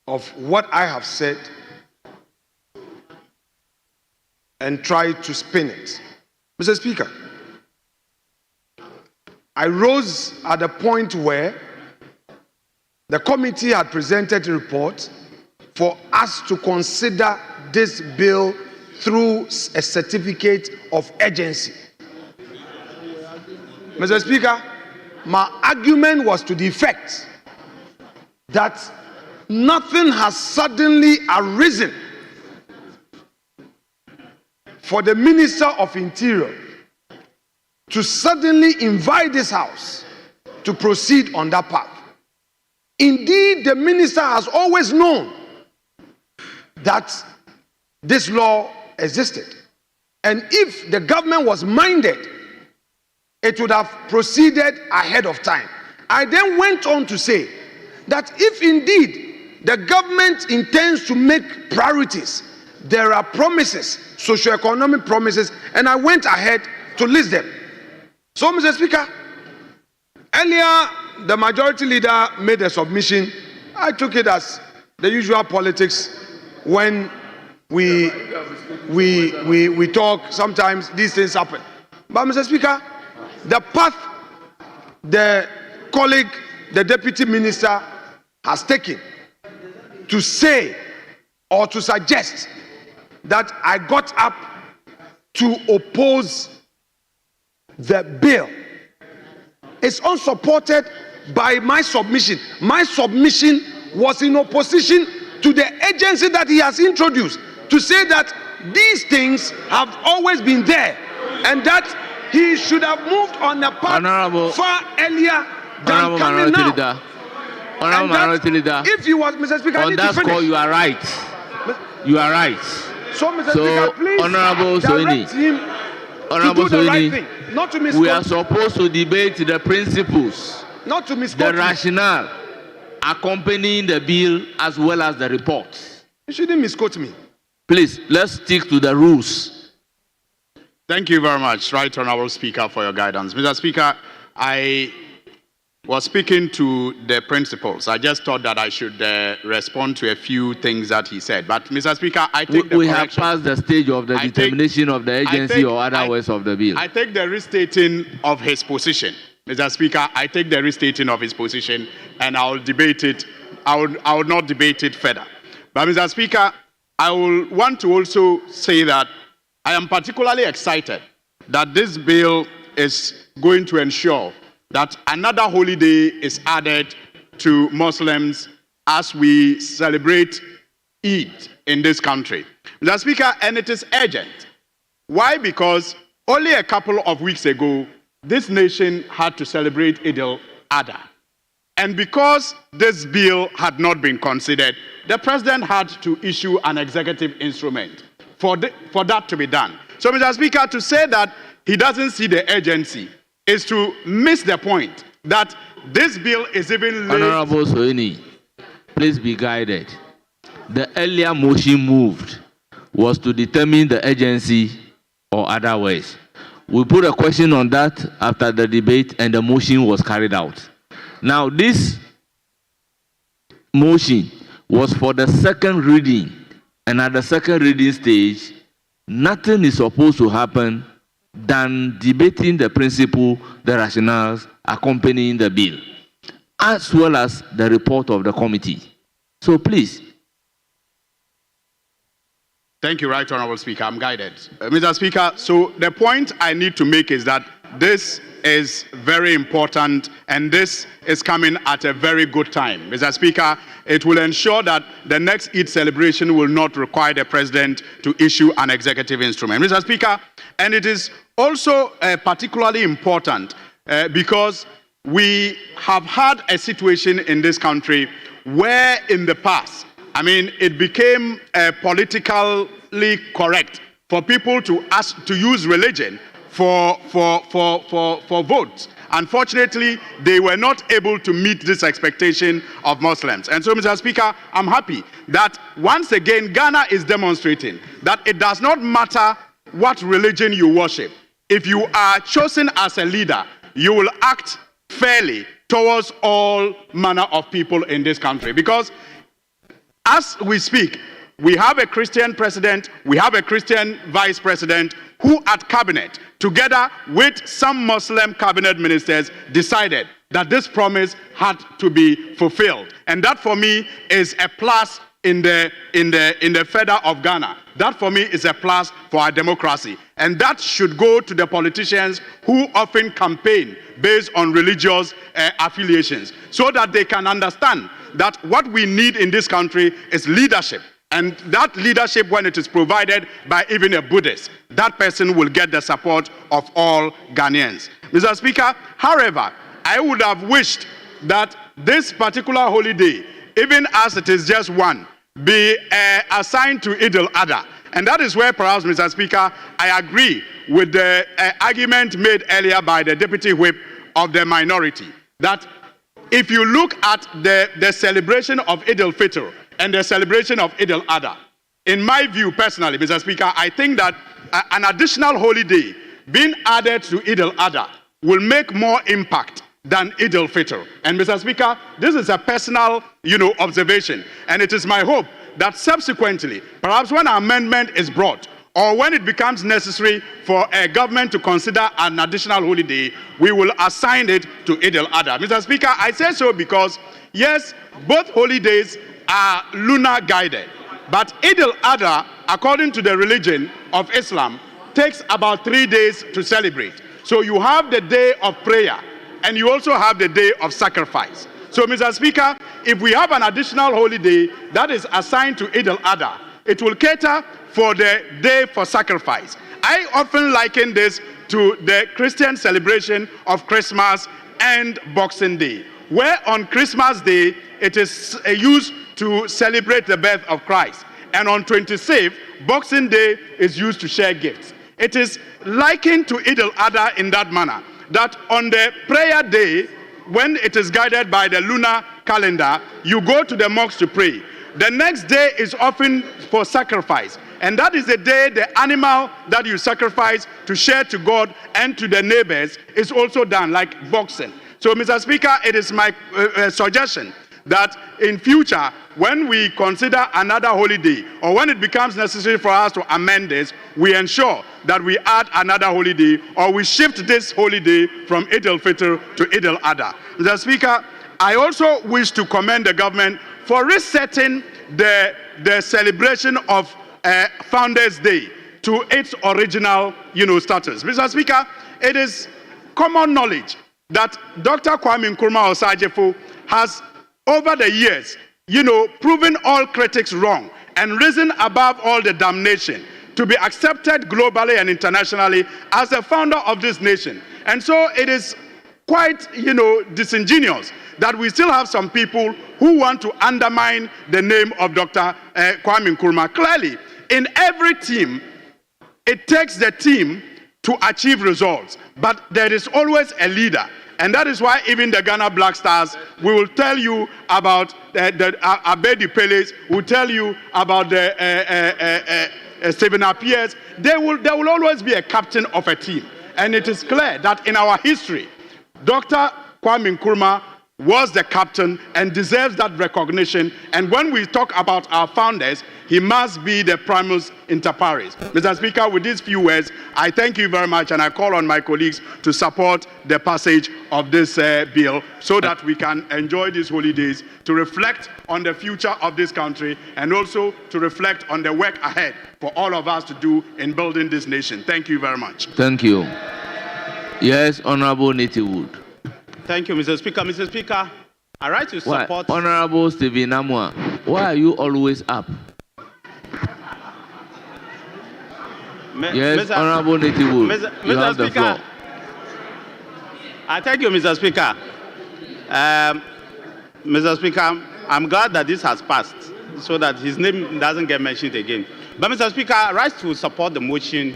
of what I have said and try to spin it. Mr. Speaker, I rose at the point where the committee had presented a report for us to consider this bill through a certificate of urgency. Mr. Speaker, my argument was to the effect that nothing has suddenly arisen for the Minister of Interior to suddenly invite this House to proceed on that path. Indeed, the Minister has always known that this law existed. And if the government was minded, it would have proceeded ahead of time. I then went on to say that if indeed the government intends to make priorities, there are promises, socio-economic promises, and I went ahead to list them. So, Mr. Speaker, earlier the majority leader made a submission. I took it as the usual politics. When we talk, sometimes these things happen. But, Mr. Speaker, the path the colleague, the deputy minister, has taken to say or to suggest that I got up to oppose the bill is unsupported by my submission. My submission was in opposition to the agency that he has introduced to say that these things have always been there and that he should have moved on the path far earlier than coming now. Honorable Minority Leader, if you was, Mr. Speaker, on that score, you are right. You are right. So, Mr. Speaker, please Honorable direct him to do the right thing, not to misquote. We are supposed to debate the principles, not to misquote, the rationale accompanying the bill as well as the report. You shouldn't misquote me. Please, let's stick to the rules. Thank you very much, Right Honorable Speaker, for your guidance. Mr. Speaker, I was speaking to the principles. I just thought that I should respond to a few things that he said. But, Mr. Speaker, I take the we have passed the stage of the determination of the agency or other words of the bill. I take the restating of his position. Mr. Speaker, I take the restating of his position and I'll debate it. I will not debate it further. But Mr. Speaker, I will want to also say that I am particularly excited that this bill is going to ensure that another holiday is added to Muslims as we celebrate Eid in this country. Mr. Speaker, and it is urgent. Why? Because only a couple of weeks ago, this nation had to celebrate Eid al-Adha. And because this bill had not been considered, the president had to issue an executive instrument for that to be done. So, Mr. Speaker, to say that he doesn't see the urgency is to miss the point that this bill is even late. Honorable Soini, please be guided. The earlier motion moved was to determine the urgency or otherwise. We put a question on that after the debate and the motion was carried out. Now, this motion was for the second reading, and at the second reading stage, nothing is supposed to happen than debating the principle, the rationales accompanying the bill, as well as the report of the committee. So please. Thank you, Right Honorable Speaker. I'm guided. Mr. Speaker, so the point I need to make is that this is very important and this is coming at a very good time. Mr. Speaker, it will ensure that the next Eid celebration will not require the president to issue an executive instrument. Mr. Speaker, and it is also particularly important because we have had a situation in this country where in the past, it became politically correct for people to use religion for votes. Unfortunately, they were not able to meet this expectation of Muslims. And so, Mr. Speaker, I'm happy that once again Ghana is demonstrating that it does not matter what religion you worship. If you are chosen as a leader, you will act fairly towards all manner of people in this country. Because as we speak, we have a Christian president, we have a Christian vice president who at cabinet, together with some Muslim cabinet ministers, decided that this promise had to be fulfilled. And that for me is a plus in the feather of Ghana. That for me is a plus for our democracy. And that should go to the politicians who often campaign based on religious affiliations, so that they can understand that what we need in this country is leadership. And that leadership, when it is provided by even a Buddhist, that person will get the support of all Ghanaians. Mr. Speaker, however, I would have wished that this particular holiday, even as it is just one, be assigned to Eid al-Adha. And that is where perhaps, Mr. Speaker, I agree with the argument made earlier by the Deputy Whip of the minority, that if you look at the celebration of Eid al-Fitr and the celebration of Eid al-Adha, in my view personally, Mr. Speaker, I think that an additional holiday being added to Eid al-Adha will make more impact than Eid al-Fitr. And Mr. Speaker, this is a personal, observation. And it is my hope that subsequently, perhaps when an amendment is brought, or when it becomes necessary for a government to consider an additional holiday, we will assign it to Eid al-Adha. Mr. Speaker, I say so because, yes, both holidays are lunar guided. But Eid al-Adha, according to the religion of Islam, takes about 3 days to celebrate. So you have the day of prayer, and you also have the day of sacrifice. So, Mr. Speaker, if we have an additional holiday that is assigned to Eid al-Adha, it will cater for the day for sacrifice. I often liken this to the Christian celebration of Christmas and Boxing Day, where on Christmas Day, it is used to celebrate the birth of Christ. And on 26th, Boxing Day is used to share gifts. It is likened to Eid al-Adha in that manner, that on the prayer day, when it is guided by the lunar calendar, you go to the mosque to pray. The next day is often for sacrifice. And that is the day the animal that you sacrifice to share to God and to the neighbors is also done, like boxing. So, Mr. Speaker, it is my suggestion that in future, when we consider another holiday, or when it becomes necessary for us to amend this, we ensure that we add another holiday or we shift this holiday from Eid al-Fitr to Eid al-Adha. Mr. Speaker, I also wish to commend the government for resetting the celebration of Founders' Day to its original, status. Mr. Speaker, it is common knowledge that Dr. Kwame Nkrumah Osajefo has, over the years, proven all critics wrong and risen above all the damnation to be accepted globally and internationally as the founder of this nation. And so it is quite, disingenuous that we still have some people who want to undermine the name of Dr. Kwame Nkrumah. Clearly, in every team, it takes the team to achieve results, but there is always a leader. And that is why even the Ghana Black Stars, we will tell you about the Abedi Peles, will tell you about the Stephen Appiers. There will always be a captain of a team. And it is clear that in our history, Dr. Kwame Nkrumah was the captain and deserves that recognition. And when we talk about our founders, he must be the primus inter pares. Mr. Speaker, with these few words, I thank you very much and I call on my colleagues to support the passage of this bill so that we can enjoy these holidays to reflect on the future of this country and also to reflect on the work ahead for all of us to do in building this nation. Thank you very much. Thank you. Yes, Honorable Niti Wood. Thank you, Mr. Speaker. Mr. Speaker, I write to support... Honorable Stephen Amwa, why are you always up? Yes, Honorable Niti Wood, you have the floor. I thank you, Mr. Speaker. Mr. Speaker, I'm glad that this has passed so that his name doesn't get mentioned again. But, Mr. Speaker, I write to support the motion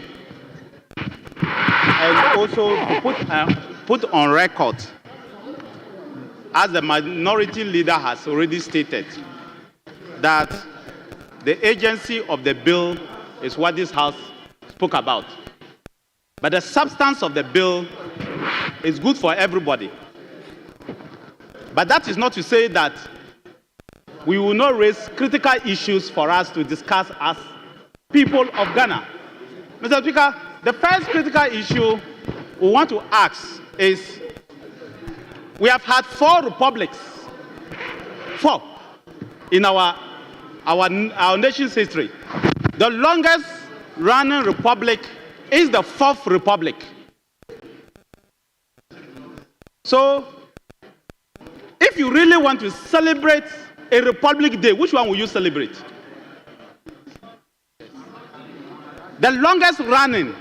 and also put on record, as the minority leader has already stated, that the agency of the bill is what this House spoke about. But the substance of the bill is good for everybody. But that is not to say that we will not raise critical issues for us to discuss as people of Ghana. Mr. Speaker, the first critical issue we want to ask is, we have had 4 republics, 4, in our nation's history. The longest running republic is the 4th republic. So, if you really want to celebrate a Republic Day, which one will you celebrate? The longest running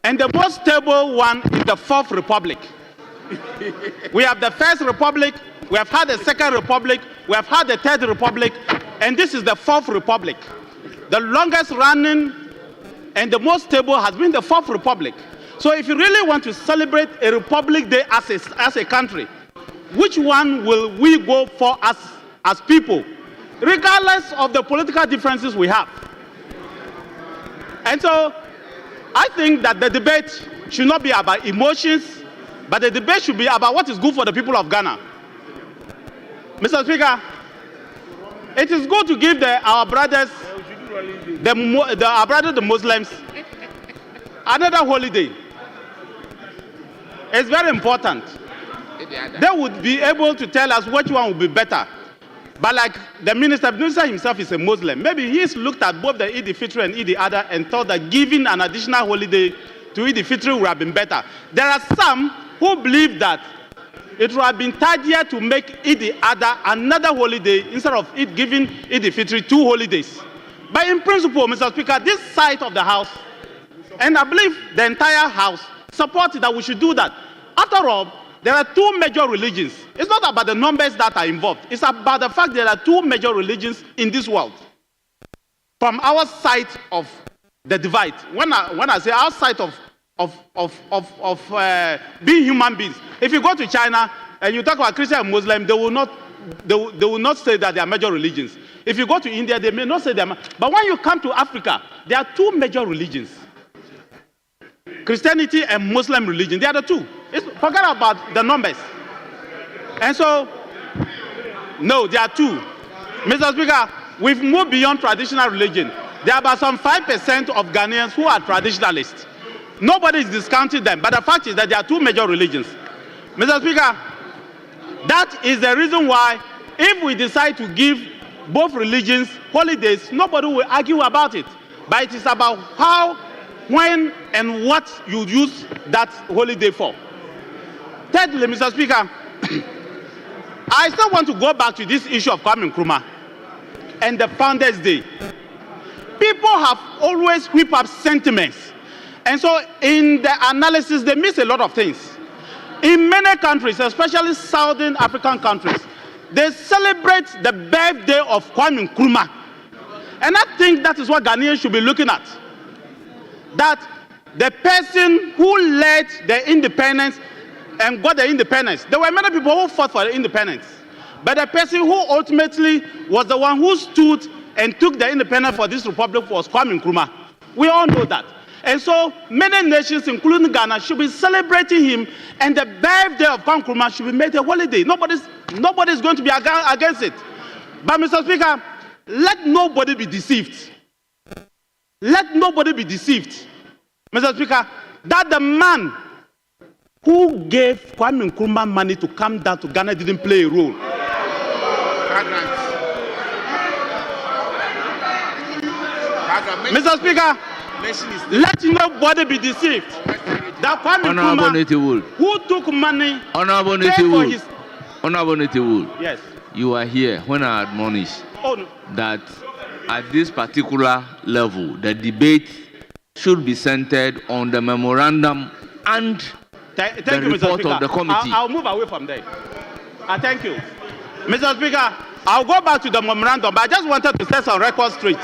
and the most stable one is the 4th republic. We have the 1st republic, we have had the 2nd republic, we have had the 3rd republic, and this is the 4th republic. The longest running and the most stable has been the 4th republic. So if you really want to celebrate a Republic Day as a country, which one will we go for as people, regardless of the political differences we have? And so I think that the debate should not be about emotions, but the debate should be about what is good for the people of Ghana. Mr. Speaker, it is good to give our brothers, the Muslims, another holiday. It's very important. They would be able to tell us which one would be better. But like the minister himself is a Muslim, maybe he's looked at both the Eid al-Fitr and Eid al-Adha and thought that giving an additional holiday to Eid al-Fitr would have been better. There are some who believe that it would have been tidier to make Eid al-Adha another holiday instead of giving Eid al-Fitr 2 holidays. But in principle, Mr. Speaker, this side of the House, and I believe the entire House, supports that we should do that. After all, there are 2 major religions. It's not about the numbers that are involved. It's about the fact there are 2 major religions in this world. From our side of the divide, when I say our side of being human beings, if you go to China and you talk about Christian and Muslim, they will not say that they are major religions. If you go to India, they may not say them. But when you come to Africa, there are 2 major religions: Christianity and Muslim religion. They are the 2. Forget about the numbers. And so, no, there are 2. Mr. Speaker, we've moved beyond traditional religion. There are about some 5% of Ghanaians who are traditionalists. Nobody is discounting them, but the fact is that there are two major religions. Mr. Speaker, that is the reason why if we decide to give both religions holidays, nobody will argue about it. But it is about how, when, and what you use that holiday for. Thirdly, Mr. Speaker, I still want to go back to this issue of Kwame Nkrumah and the Founders' Day. People have always whipped up sentiments. And so in the analysis, they miss a lot of things. In many countries, especially Southern African countries, they celebrate the birthday of Kwame Nkrumah. And I think that is what Ghanaians should be looking at. That the person who led the independence and got the independence, there were many people who fought for the independence. But the person who ultimately was the one who stood and took the independence for this republic was Kwame Nkrumah. We all know that. And so many nations, including Ghana, should be celebrating him, and the birthday of Kwame Nkrumah should be made a holiday. Nobody's going to be against it. But Mr. Speaker, let nobody be deceived. Let nobody be deceived, Mr. Speaker, that the man who gave Kwame Nkrumah money to come down to Ghana didn't play a role. Mr. Speaker, let nobody be deceived. That Kwame Nkrumah, who took money, Honorable Netiwul, yes, you are here when I admonish that at this particular level, the debate should be centered on the memorandum and thank the you, Mr. report Speaker. of the committee. I'll move away from there. Thank you. Mr. Speaker, I'll go back to the memorandum, but I just wanted to set some records straight.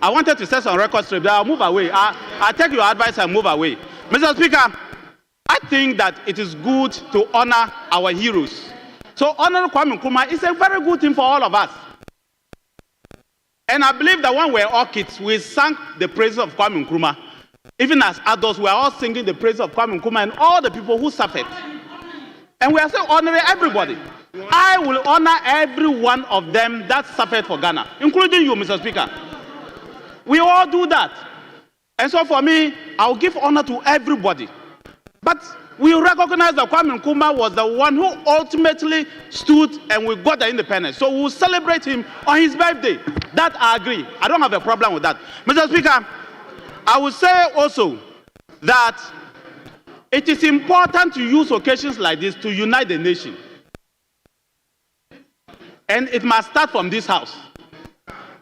I wanted to set some records straight, but I'll move away. I'll take your advice and move away. Mr. Speaker, I think that it is good to honor our heroes. So honoring Kwame Nkrumah is a very good thing for all of us. And I believe that when we're all kids, we sang the praises of Kwame Nkrumah. Even as adults, we are all singing the praises of Kwame Nkrumah and all the people who suffered. And we are still honoring everybody. I will honor every one of them that suffered for Ghana, including you, Mr. Speaker. We all do that. And so for me, I'll give honor to everybody. But we recognize that Kwame Nkrumah was the one who ultimately stood and we got the independence. So we'll celebrate him on his birthday. That I agree. I don't have a problem with that. Mr. Speaker, I will say also that it is important to use occasions like this to unite the nation. And it must start from this house.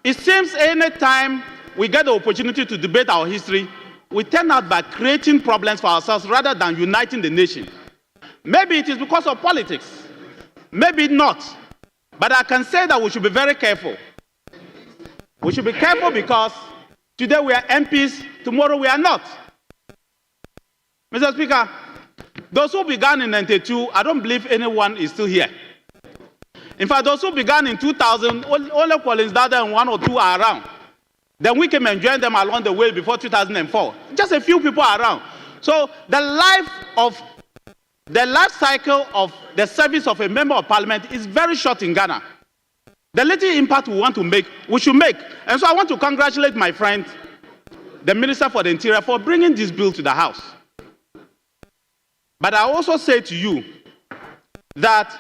It seems any time we get the opportunity to debate our history, we turn out by creating problems for ourselves rather than uniting the nation. Maybe it is because of politics. Maybe not. But I can say that we should be very careful. We should be careful because today we are MPs, tomorrow we are not. Mr. Speaker, those who began in 92, I don't believe anyone is still here. In fact, those who began in 2000, only Collins Dada and one or two are around. Then we came and joined them along the way before 2004. Just a few people are around. So the life cycle of the service of a member of parliament is very short in Ghana. The little impact we want to make, we should make. And so I want to congratulate my friend, the Minister for the Interior, for bringing this bill to the House. But I also say to you that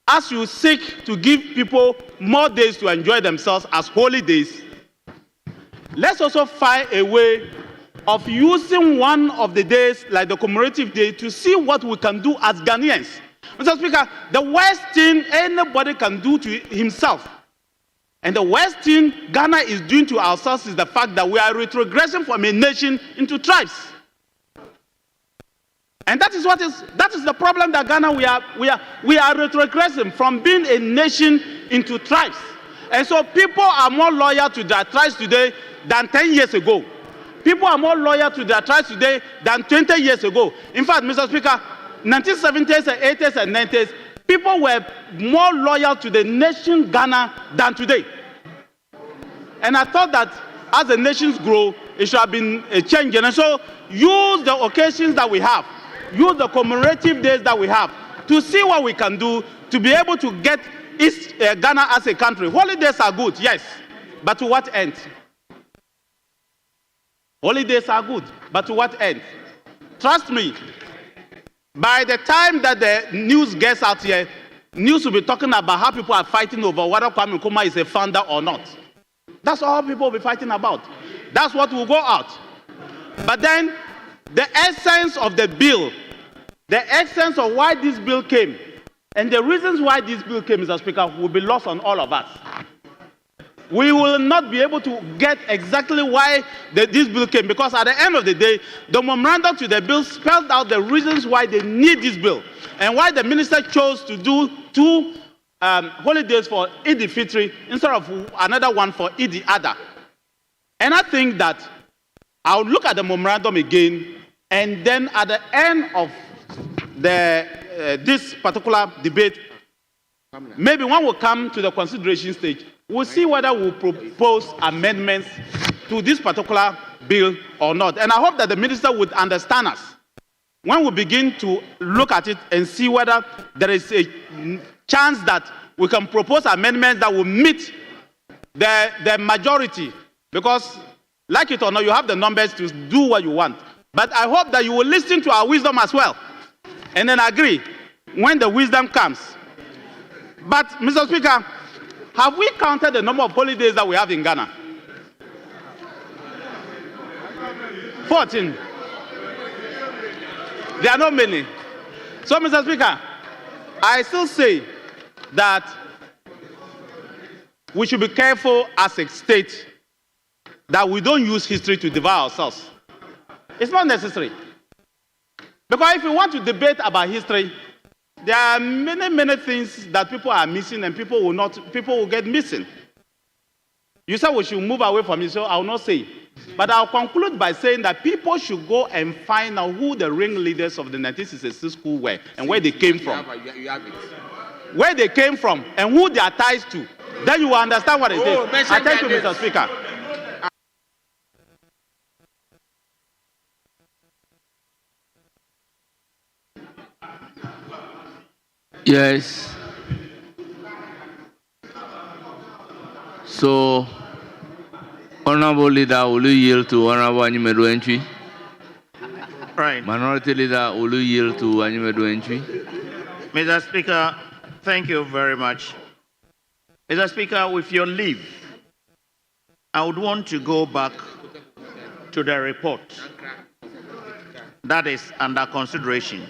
as you seek to give people more days to enjoy themselves as holy days, let's also find a way of using one of the days, like the commemorative day, to see what we can do as Ghanaians. Mr. Speaker, the worst thing anybody can do to himself, and the worst thing Ghana is doing to ourselves, is the fact that we are retrogressing from a nation into tribes. And that is the problem that Ghana, we are retrogressing from being a nation into tribes. And so people are more loyal to their tribes today than 10 years ago. People are more loyal to their tribes today than 20 years ago. In fact, Mr. Speaker, 1970s and 80s and 90s, people were more loyal to the nation Ghana than today. And I thought that as the nations grow, it should have been a change. And so use the occasions that we have, use the commemorative days that we have to see what we can do to be able to get Ghana as a country. Holidays are good, yes, but to what end? Holidays are good, but to what end? Trust me, by the time that the news gets out here, news will be talking about how people are fighting over whether Kwame Nkrumah is a founder or not. That's all people will be fighting about. That's what will go out. But then, the essence of the bill, the essence of why this bill came, and the reasons why this bill came, Mr. Speaker, will be lost on all of us. We will not be able to get exactly why this bill came, because at the end of the day, the memorandum to the bill spelled out the reasons why they need this bill, and why the minister chose to do two holidays for Eid al-Fitr instead of another one for Eid al-Adha. And I think that I'll look at the memorandum again, and then at the end of this particular debate, maybe one will come to the consideration stage. We'll see whether we'll propose amendments to this particular bill or not. And I hope that the minister would understand us when we begin to look at it and see whether there is a chance that we can propose amendments that will meet the majority. Because, like it or not, you have the numbers to do what you want. But I hope that you will listen to our wisdom as well, and then agree when the wisdom comes. But, Mr. Speaker, have we counted the number of holidays that we have in Ghana? 14. There are not many. So, Mr. Speaker, I still say that we should be careful as a state that we don't use history to devour ourselves. It's not necessary. Because if we want to debate about history, there are many things that people are missing, and people will get missing. You said we should move away from it, so I will not say. But I'll conclude by saying that people should go and find out who the ringleaders of the 1966 school were and where they came from. Where they came from and who they are tied to. Then you will understand what it is. I thank you, Mr. Speaker. Yes. So, Honorable Leader, will you yield to Honorable Anyimedu Entry? Right. Minority Leader, will you yield to Anyimedu Entry? Mr. Speaker, thank you very much. Mr. Speaker, with your leave, I would want to go back to the report that is under consideration.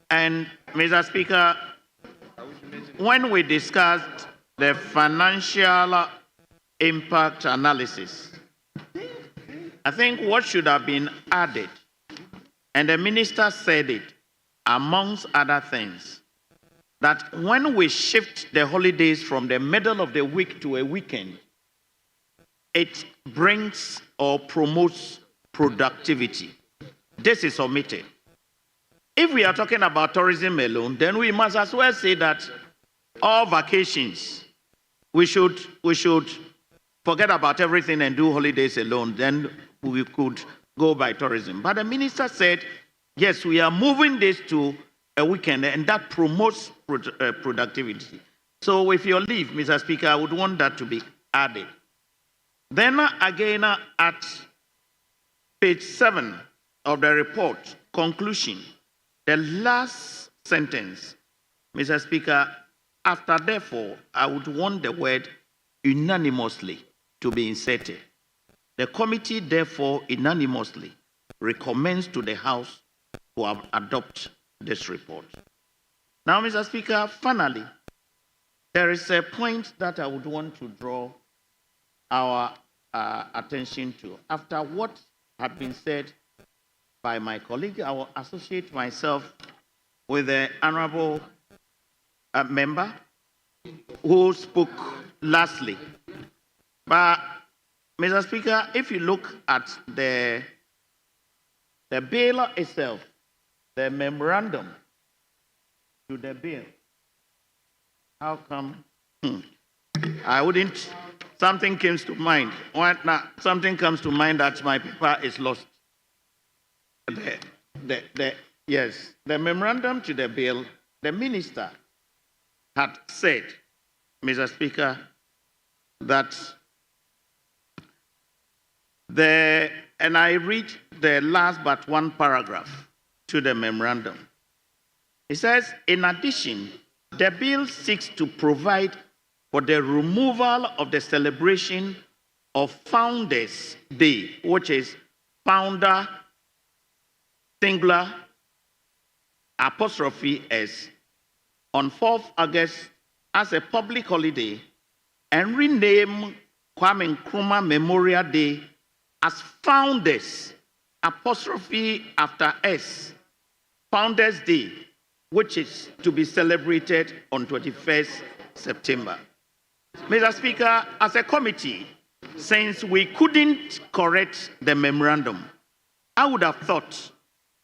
And, Mr. Speaker, when we discussed the financial impact analysis, I think what should have been added, and the minister said it, amongst other things, that when we shift the holidays from the middle of the week to a weekend, it brings or promotes productivity. This is omitted. If we are talking about tourism alone, then we must as well say that all vacations, we should forget about everything and do holidays alone. Then we could go by tourism. But the minister said, yes, we are moving this to a weekend, and that promotes productivity. So with your leave, Mr. Speaker, I would want that to be added. Then again, at page 7 of the report, conclusion, the last sentence, Mr. Speaker, after therefore, I would want the word unanimously to be inserted. The committee therefore unanimously recommends to the House to adopt this report. Now, Mr. Speaker, finally, there is a point that I would want to draw our attention to. After what had been said by my colleague, I will associate myself with the honorable member who spoke lastly. But, Mr. Speaker, if you look at the bill itself, the memorandum to the bill, how come? I wouldn't, something comes to mind. Something comes to mind that my paper is lost. Yes, the memorandum to the bill, the minister had said, Mr. Speaker, that and I read the last but one paragraph to the memorandum. It says, in addition, the bill seeks to provide for the removal of the celebration of Founders Day, which is founder, singular, apostrophe S, on 4th August as a public holiday and rename Kwame Nkrumah Memorial Day as Founders, apostrophe after S, Founders Day, which is to be celebrated on 21st September. Mr. Speaker, as a committee, since we couldn't correct the memorandum, I would have thought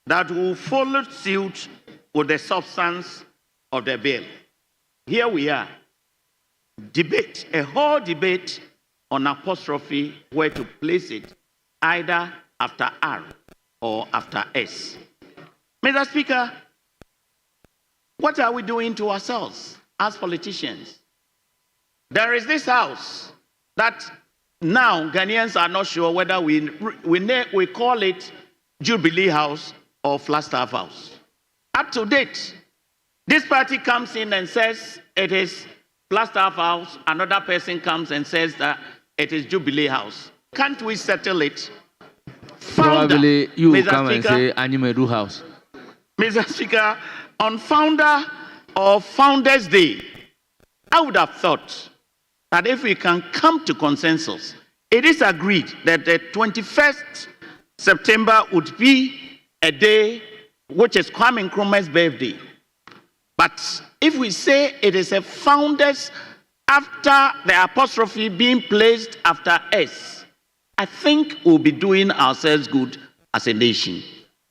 that we followed suit with the substance of the bill. Here we are, debate, a whole debate on apostrophe, where to place it, either after R or after S. Mr. Speaker, what are we doing to ourselves as politicians? There is this house that now Ghanaians are not sure whether we call it Jubilee House or Flagstaff House. Up to date, this party comes in and says it is Flagstaff House. Another person comes and says that it is Jubilee House. Can't we settle it? Probably you will come Speaker, and say Animedu House. Mr. Speaker, on Founder or Founders Day, I would have thought that if we can come to consensus, it is agreed that the 21st September would be a day which is Kwame Nkrumah's birthday. But if we say it is a Founders after the apostrophe being placed after S, I think we'll be doing ourselves good as a nation.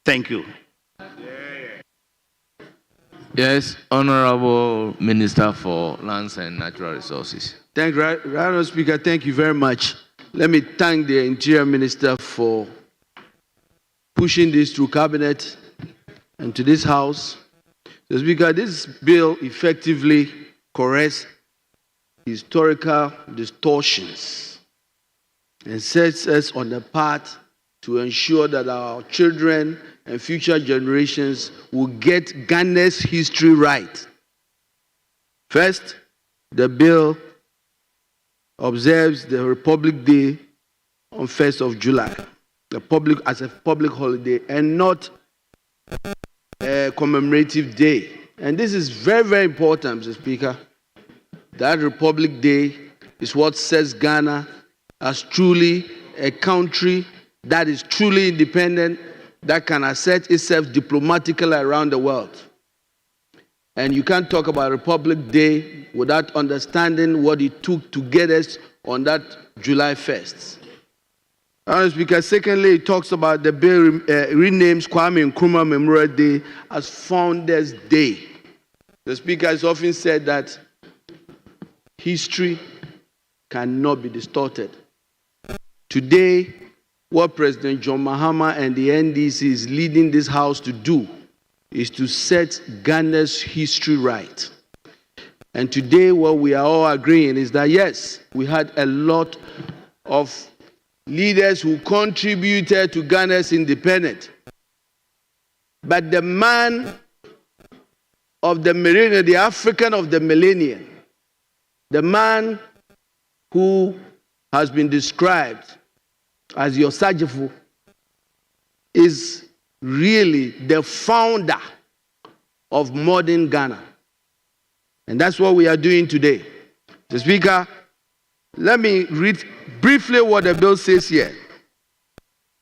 Thank you. Yes, Honorable Minister for Lands and Natural Resources. Thank you, Honorable Speaker. Thank you very much. Let me thank the Interior Minister for pushing this through Cabinet and to this House. So, Speaker, this bill effectively corrects historical distortions and sets us on the path to ensure that our children and future generations will get Ghana's history right. First, the bill observes the Republic Day on 1st of July, as a public holiday and not a commemorative day. And this is very, very important, Mr. Speaker. That Republic Day is what sets Ghana as truly a country that is truly independent, that can assert itself diplomatically around the world. And you can't talk about Republic Day without understanding what it took to get us on that July 1st. Mr. Speaker, secondly, it talks about the bill renames Kwame Nkrumah Memorial Day as Founders Day. The Speaker has often said that history cannot be distorted. Today, what President John Mahama and the NDC is leading this House to do is to set Ghana's history right. And today, what we are all agreeing is that, yes, we had a lot of leaders who contributed to Ghana's independence. But the man of the millennium, the African of the millennium, the man who has been described as your Sajifo, is really the founder of modern Ghana. And that's what we are doing today. Mr. Speaker, let me read briefly what the bill says here.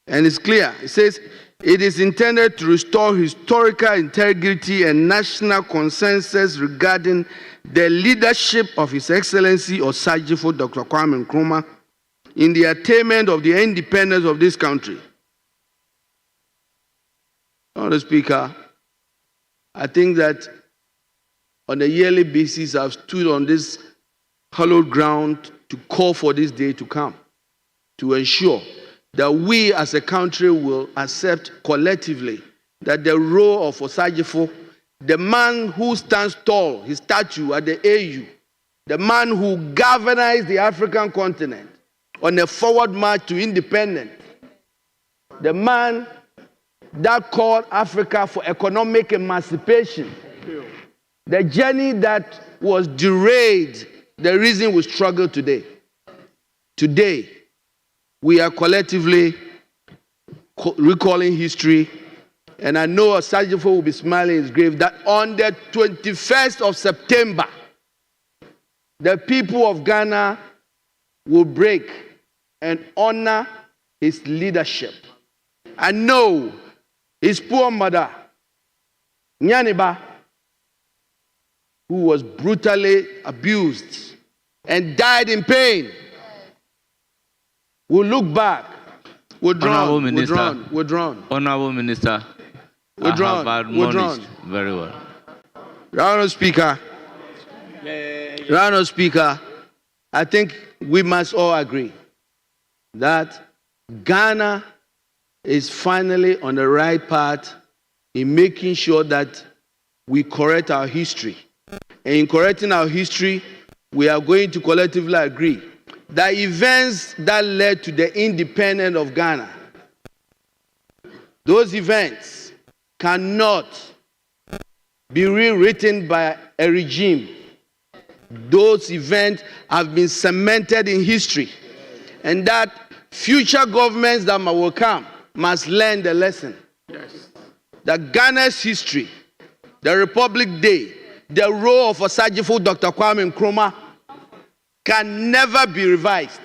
And it's clear. It says, it is intended to restore historical integrity and national consensus regarding the leadership of His Excellency Osajifo Dr. Kwame Nkrumah in the attainment of the independence of this country. Mr. Speaker, I think that on a yearly basis, I've stood on this hallowed ground to call for this day to come, to ensure that we as a country will accept collectively that the role of Osajifo the man who stands tall, his statue at the AU, the man who galvanized the African continent on a forward march to independence, the man that called Africa for economic emancipation, the journey that was derailed, the reason we struggle today. Today, we are collectively recalling history, and I know Sajifo will be smiling in his grave that on the 21st of September, the people of Ghana will break and honor his leadership. I know his poor mother, Nyaniba, who was brutally abused and died in pain, will look back. Honorable Minister, Honorable Minister, I have admonished very well. Honorable Speaker, Honorable Speaker, I think we must all agree that Ghana is finally on the right path in making sure that we correct our history. And in correcting our history, we are going to collectively agree that events that led to the independence of Ghana, those events cannot be rewritten by a regime. Those events have been cemented in history, and that future governments that will come must learn the lesson. Yes. That Ghana's history, the Republic Day, the role of Osajifo Dr. Kwame Nkrumah can never be revised.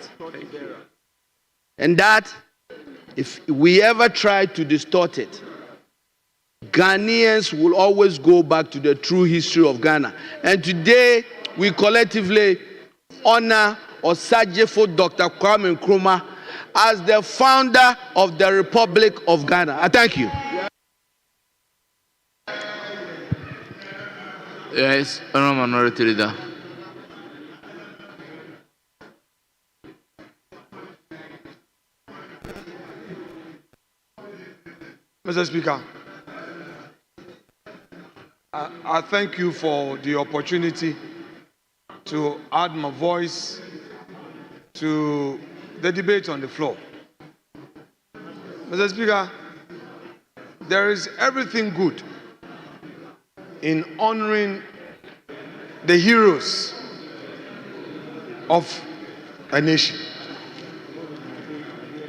And that if we ever try to distort it, Ghanaians will always go back to the true history of Ghana. And today, we collectively honor Osajifo Dr. Kwame Nkrumah as the founder of the Republic of Ghana. I thank you. Yes, Honorable Minority Leader. Mr. Speaker, I thank you for the opportunity to add my voice to the debate on the floor. Mr. Speaker, there is everything good in honoring the heroes of a nation.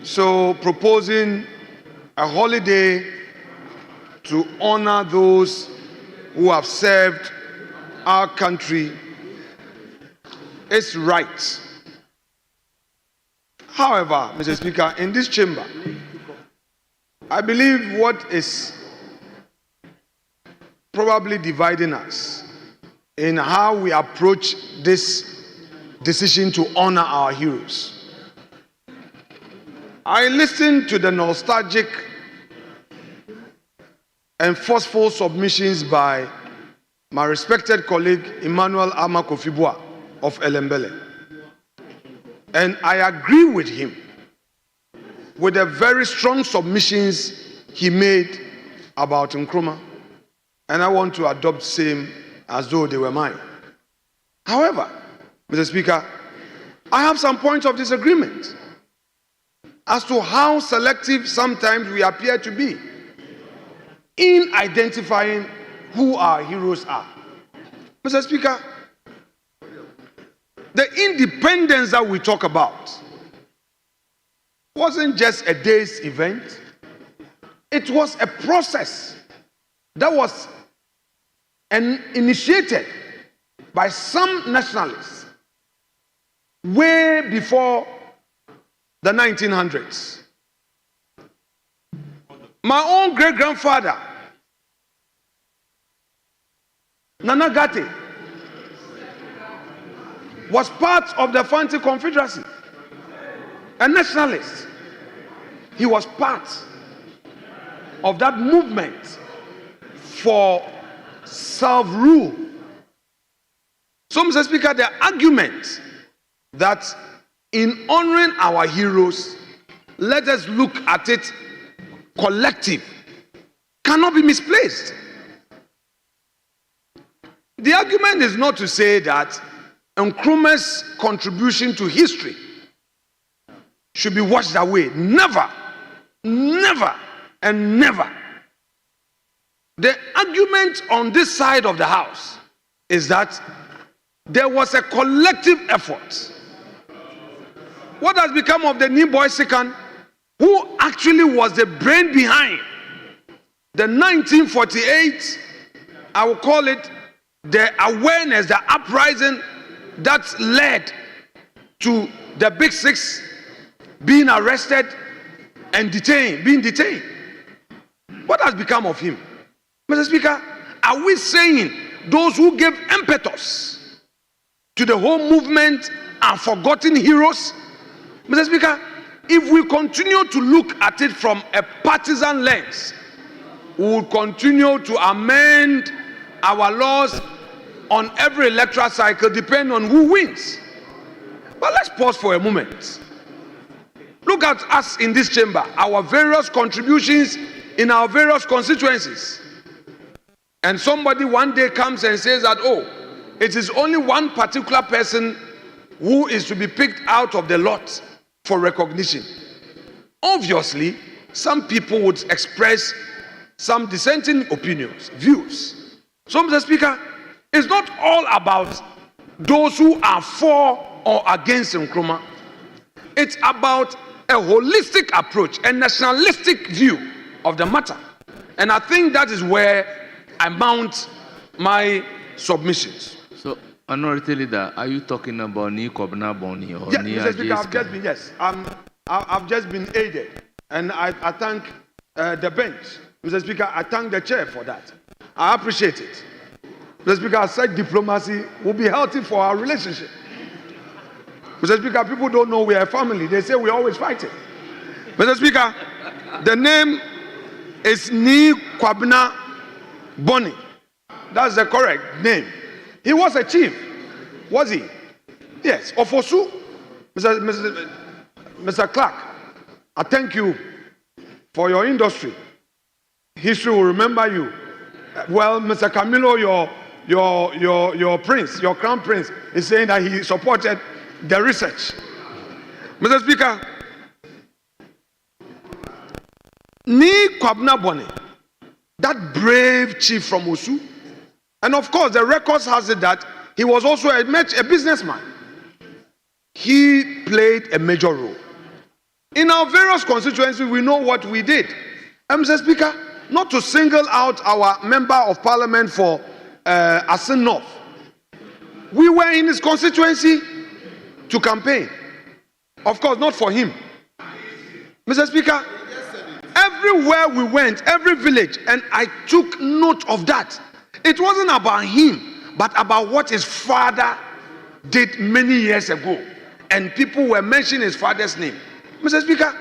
So proposing a holiday to honor those who have served our country is right. However, Mr. Speaker, in this chamber, I believe what is probably dividing us in how we approach this decision to honor our heroes. I listened to the nostalgic and forceful submissions by my respected colleague Emmanuel Amakofibua of Elembele. And I agree with him with the very strong submissions he made about Nkrumah. And I want to adopt same as though they were mine. However, Mr. Speaker, I have some points of disagreement as to how selective sometimes we appear to be in identifying who our heroes are. Mr. Speaker, the independence that we talk about wasn't just a day's event. It was a process that was initiated by some nationalists way before the 1900s. My own great-grandfather, Nana Gate, was part of the Fanti Confederacy, a nationalist. He was part of that movement for self-rule. So, Mr. Speaker, the argument that in honoring our heroes, let us look at it collective, cannot be misplaced. The argument is not to say that Nkrumah's contribution to history should be washed away. Never, never, and never. The argument on this side of the house is that there was a collective effort. What has become of the new boy Sikan, who actually was the brain behind the 1948, I will call it, the awareness, the uprising that led to the Big Six being arrested and being detained? What has become of him? Mr. Speaker, are we saying those who gave impetus to the whole movement are forgotten heroes? Mr. Speaker, if we continue to look at it from a partisan lens, we will continue to amend our laws on every electoral cycle depending on who wins. But let's pause for a moment. Look at us in this chamber, our various contributions in our various constituencies. And somebody one day comes and says that, oh, it is only one particular person who is to be picked out of the lot for recognition. Obviously, some people would express some dissenting opinions, views. So, Mr. Speaker, it's not all about those who are for or against Nkrumah. It's about a holistic approach, a nationalistic view of the matter. And I think that is where I mount my submissions. So, Honorable Leader, are you talking about Ni Kobna Boni or Yes, Ni Mr. Speaker, I've just been aided. And I thank the bench. Mr. Speaker, I thank the chair for that. I appreciate it. Mr. Speaker, I said diplomacy will be healthy for our relationship. Mr. Speaker, people don't know we are a family. They say we're always fighting. Mr. Speaker, the name is Ni Kwabna Boni. That's the correct name. He was a chief, was he? Yes, of Osu. Mr. Clark, I thank you for your industry. History will remember you. Well, Mr. Camilo, your prince, your crown prince, is saying that he supported the research. Mr. Speaker, Ni Kwabna Boni, that brave chief from Osu, and of course the records has it that he was also a businessman. He played a major role. In our various constituencies, we know what we did. And Mr. Speaker, not to single out our member of parliament for Asin North, we were in his constituency to campaign. Of course, not for him. Mr. Speaker, everywhere we went, every village, and I took note of that. It wasn't about him, but about what his father did many years ago. And people were mentioning his father's name. Mr. Speaker,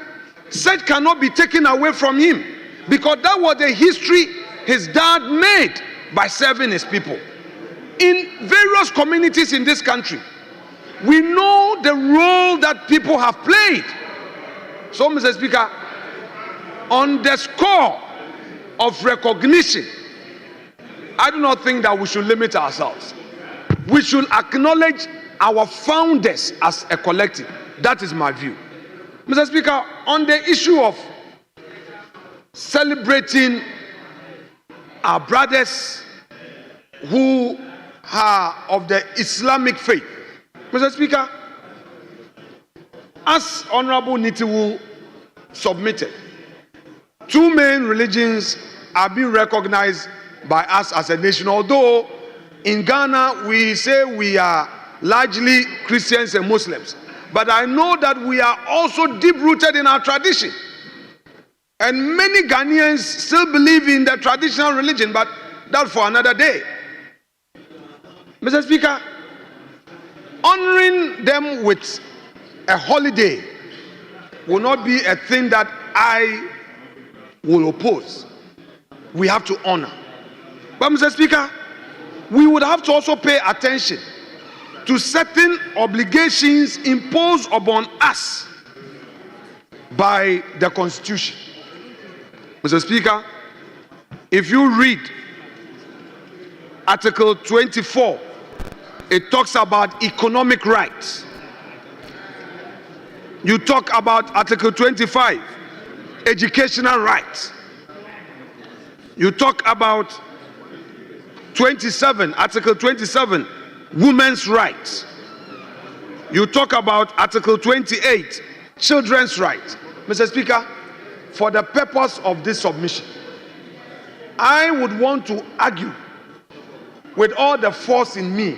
such cannot be taken away from him, because that was the history his dad made by serving his people. In various communities in this country, we know the role that people have played. So, Mr. Speaker, on the score of recognition, I do not think that we should limit ourselves. We should acknowledge our founders as a collective. That is my view. Mr. Speaker, on the issue of celebrating our brothers who are of the Islamic faith, Mr. Speaker, as Honorable Nitiwu submitted, two main religions are being recognized by us as a nation. Although in Ghana we say we are largely Christians and Muslims, but I know that we are also deep-rooted in our tradition. And many Ghanaians still believe in the traditional religion, but that's for another day. Mr. Speaker, honoring them with a holiday will not be a thing that I will oppose. We have to honor. But Mr. Speaker, we would have to also pay attention to certain obligations imposed upon us by the Constitution. Mr. Speaker, if you read Article 24, it talks about economic rights. You talk about Article 25, educational rights. You talk about 27, Article 27, women's rights. You talk about Article 28, children's rights. Mr. Speaker, for the purpose of this submission, I would want to argue with all the force in me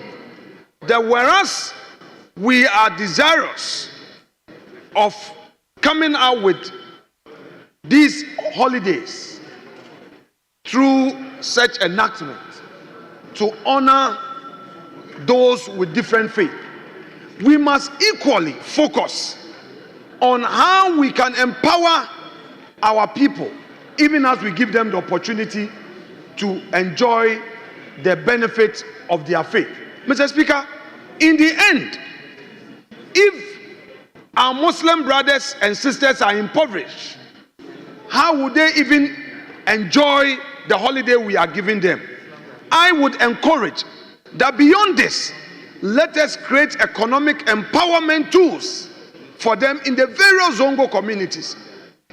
that whereas we are desirous of coming out with these holidays through such enactment to honor those with different faith, we must equally focus on how we can empower our people, even as we give them the opportunity to enjoy the benefits of their faith. Mr. Speaker, in the end, if our Muslim brothers and sisters are impoverished, how would they even enjoy the holiday we are giving them? I would encourage that beyond this, let us create economic empowerment tools for them in the various Zongo communities,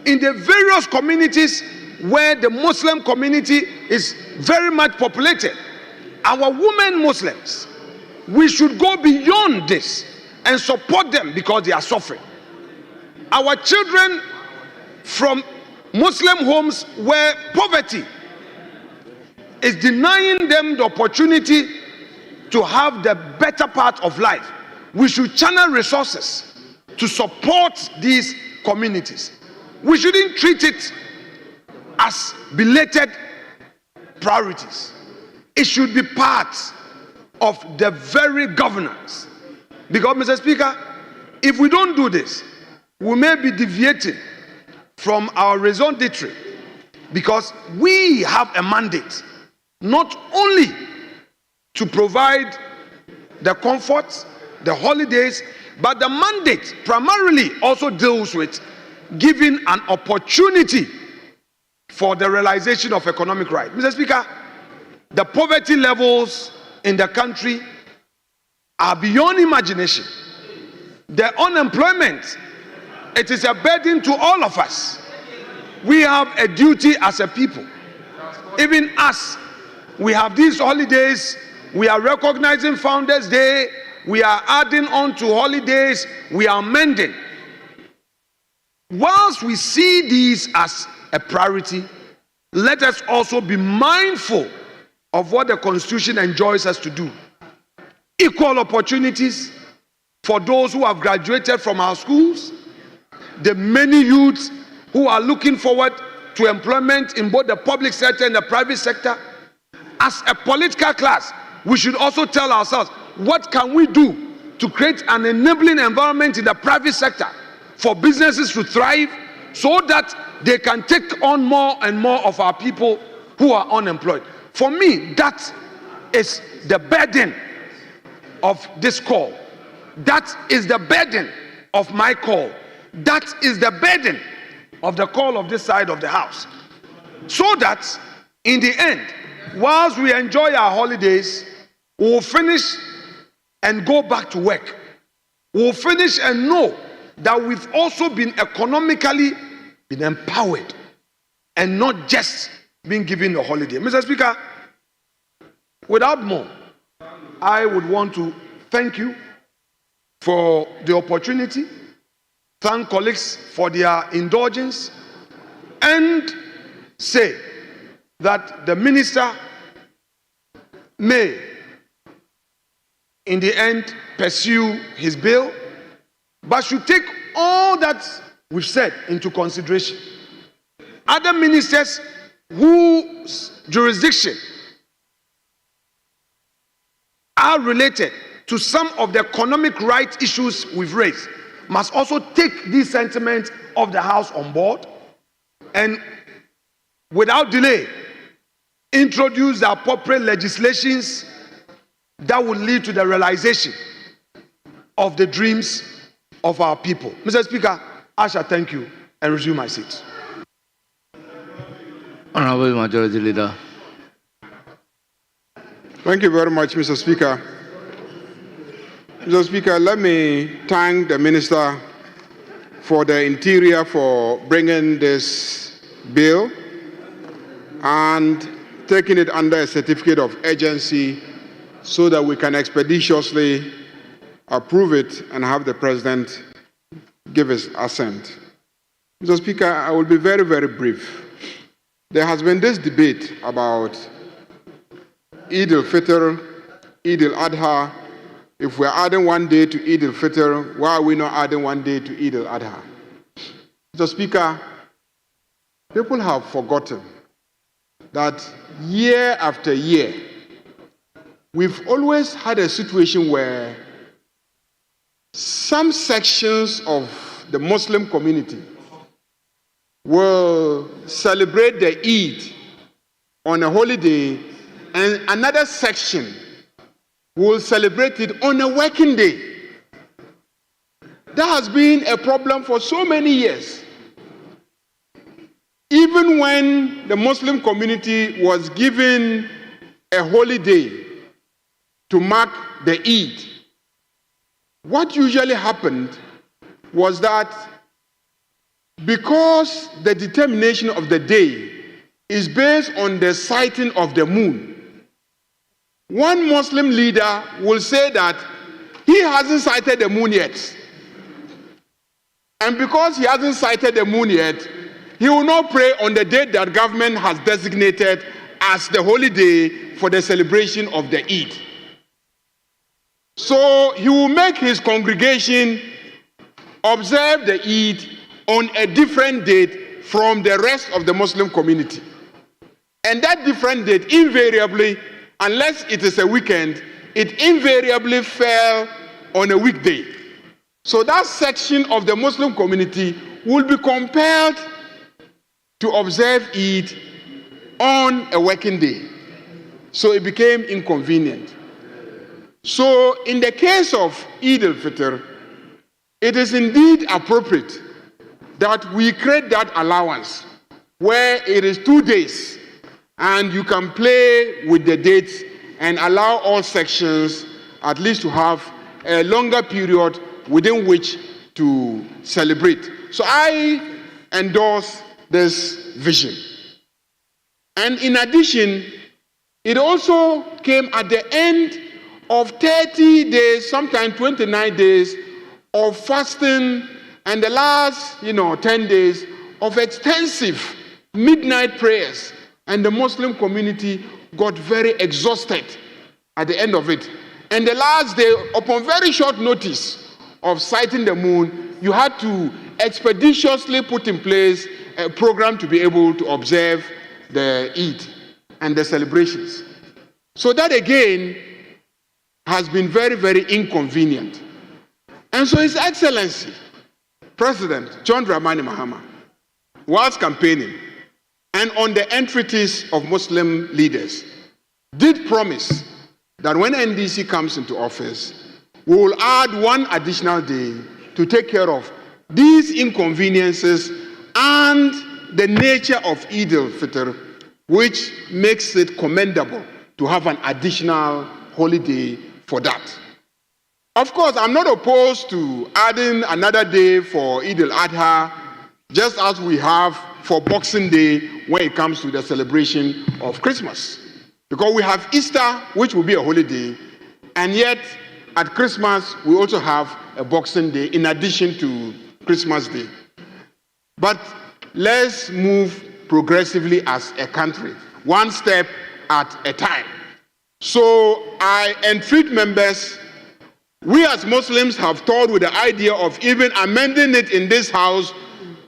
in the various communities where the Muslim community is very much populated. Our women Muslims, we should go beyond this and support them because they are suffering. Our children from Muslim homes where poverty is denying them the opportunity to have the better part of life, we should channel resources to support these communities. We shouldn't treat it as belated priorities. It should be part of the very governance. Because, Mr. Speaker, if we don't do this, we may be deviating from our raison d'etre, because we have a mandate not only to provide the comforts, the holidays, but the mandate primarily also deals with giving an opportunity for the realization of economic rights. Mr. Speaker, the poverty levels in the country are beyond imagination. The unemployment, it is a burden to all of us. We have a duty as a people. Even us, we have these holidays, we are recognizing Founders Day, we are adding on to holidays, we are amending. Whilst we see these as a priority, let us also be mindful of what the Constitution enjoins us to do. Equal opportunities for those who have graduated from our schools, the many youths who are looking forward to employment in both the public sector and the private sector. As a political class, we should also tell ourselves, what can we do to create an enabling environment in the private sector for businesses to thrive so that they can take on more and more of our people who are unemployed. For me, that is the burden of this call. That is the burden of my call. That is the burden of the call of this side of the house. So that in the end, whilst we enjoy our holidays, we will finish and go back to work. We will finish and know that we've also been economically empowered and not just being given a holiday. Mr. Speaker, without more, I would want to thank you for the opportunity, thank colleagues for their indulgence, and say that the minister may, in the end, pursue his bill, but should take all that we've said into consideration. Other ministers whose jurisdiction are related to some of the economic rights issues we've raised must also take these sentiments of the House on board and, without delay, introduce the appropriate legislations that will lead to the realization of the dreams of our people. Mr. Speaker, I shall thank you and resume my seat. Honorable Majority Leader. Thank you very much, Mr. Speaker. Mr. Speaker, let me thank the Minister for the Interior for bringing this bill and taking it under a certificate of urgency so that we can expeditiously approve it and have the President give his assent. Mr. Speaker, I will be very, very brief. There has been this debate about Eid al-Fitr, Eid al-Adha. If we're adding one day to Eid al-Fitr, why are we not adding one day to Eid al-Adha? Mr. Speaker, people have forgotten that year after year, we've always had a situation where some sections of the Muslim community will celebrate the Eid on a holiday, and another section will celebrate it on a working day. That has been a problem for so many years. Even when the Muslim community was given a holiday to mark the Eid, what usually happened was that because the determination of the day is based on the sighting of the moon, one Muslim leader will say that he hasn't sighted the moon yet. And because he hasn't sighted the moon yet, he will not pray on the date that government has designated as the holiday for the celebration of the Eid. So he will make his congregation observe the Eid on a different date from the rest of the Muslim community. And that different date invariably, unless it is a weekend, it invariably fell on a weekday. So that section of the Muslim community will be compelled to observe Eid on a working day. So it became inconvenient. So in the case of Eid al-Fitr, it is indeed appropriate that we create that allowance where it is 2 days and you can play with the dates and allow all sections at least to have a longer period within which to celebrate. So I endorse this vision. And in addition, it also came at the end of 30 days, sometimes 29 days of fasting and the last, 10 days of extensive midnight prayers. And the Muslim community got very exhausted at the end of it. And the last day, upon very short notice of sighting the moon, you had to expeditiously put in place a program to be able to observe the Eid and the celebrations. So that again has been very, very inconvenient. And so His Excellency, President John Dramani Mahama, whilst campaigning and on the entreaties of Muslim leaders, did promise that when NDC comes into office, we will add one additional day to take care of these inconveniences and the nature of Eid al-Fitr, which makes it commendable to have an additional holiday for that. Of course, I'm not opposed to adding another day for Eid al-Adha, just as we have for Boxing Day when it comes to the celebration of Christmas. Because we have Easter, which will be a holiday, and yet at Christmas, we also have a Boxing Day in addition to Christmas Day. But let's move progressively as a country, one step at a time. So I entreat members, we as Muslims have toyed with the idea of even amending it in this house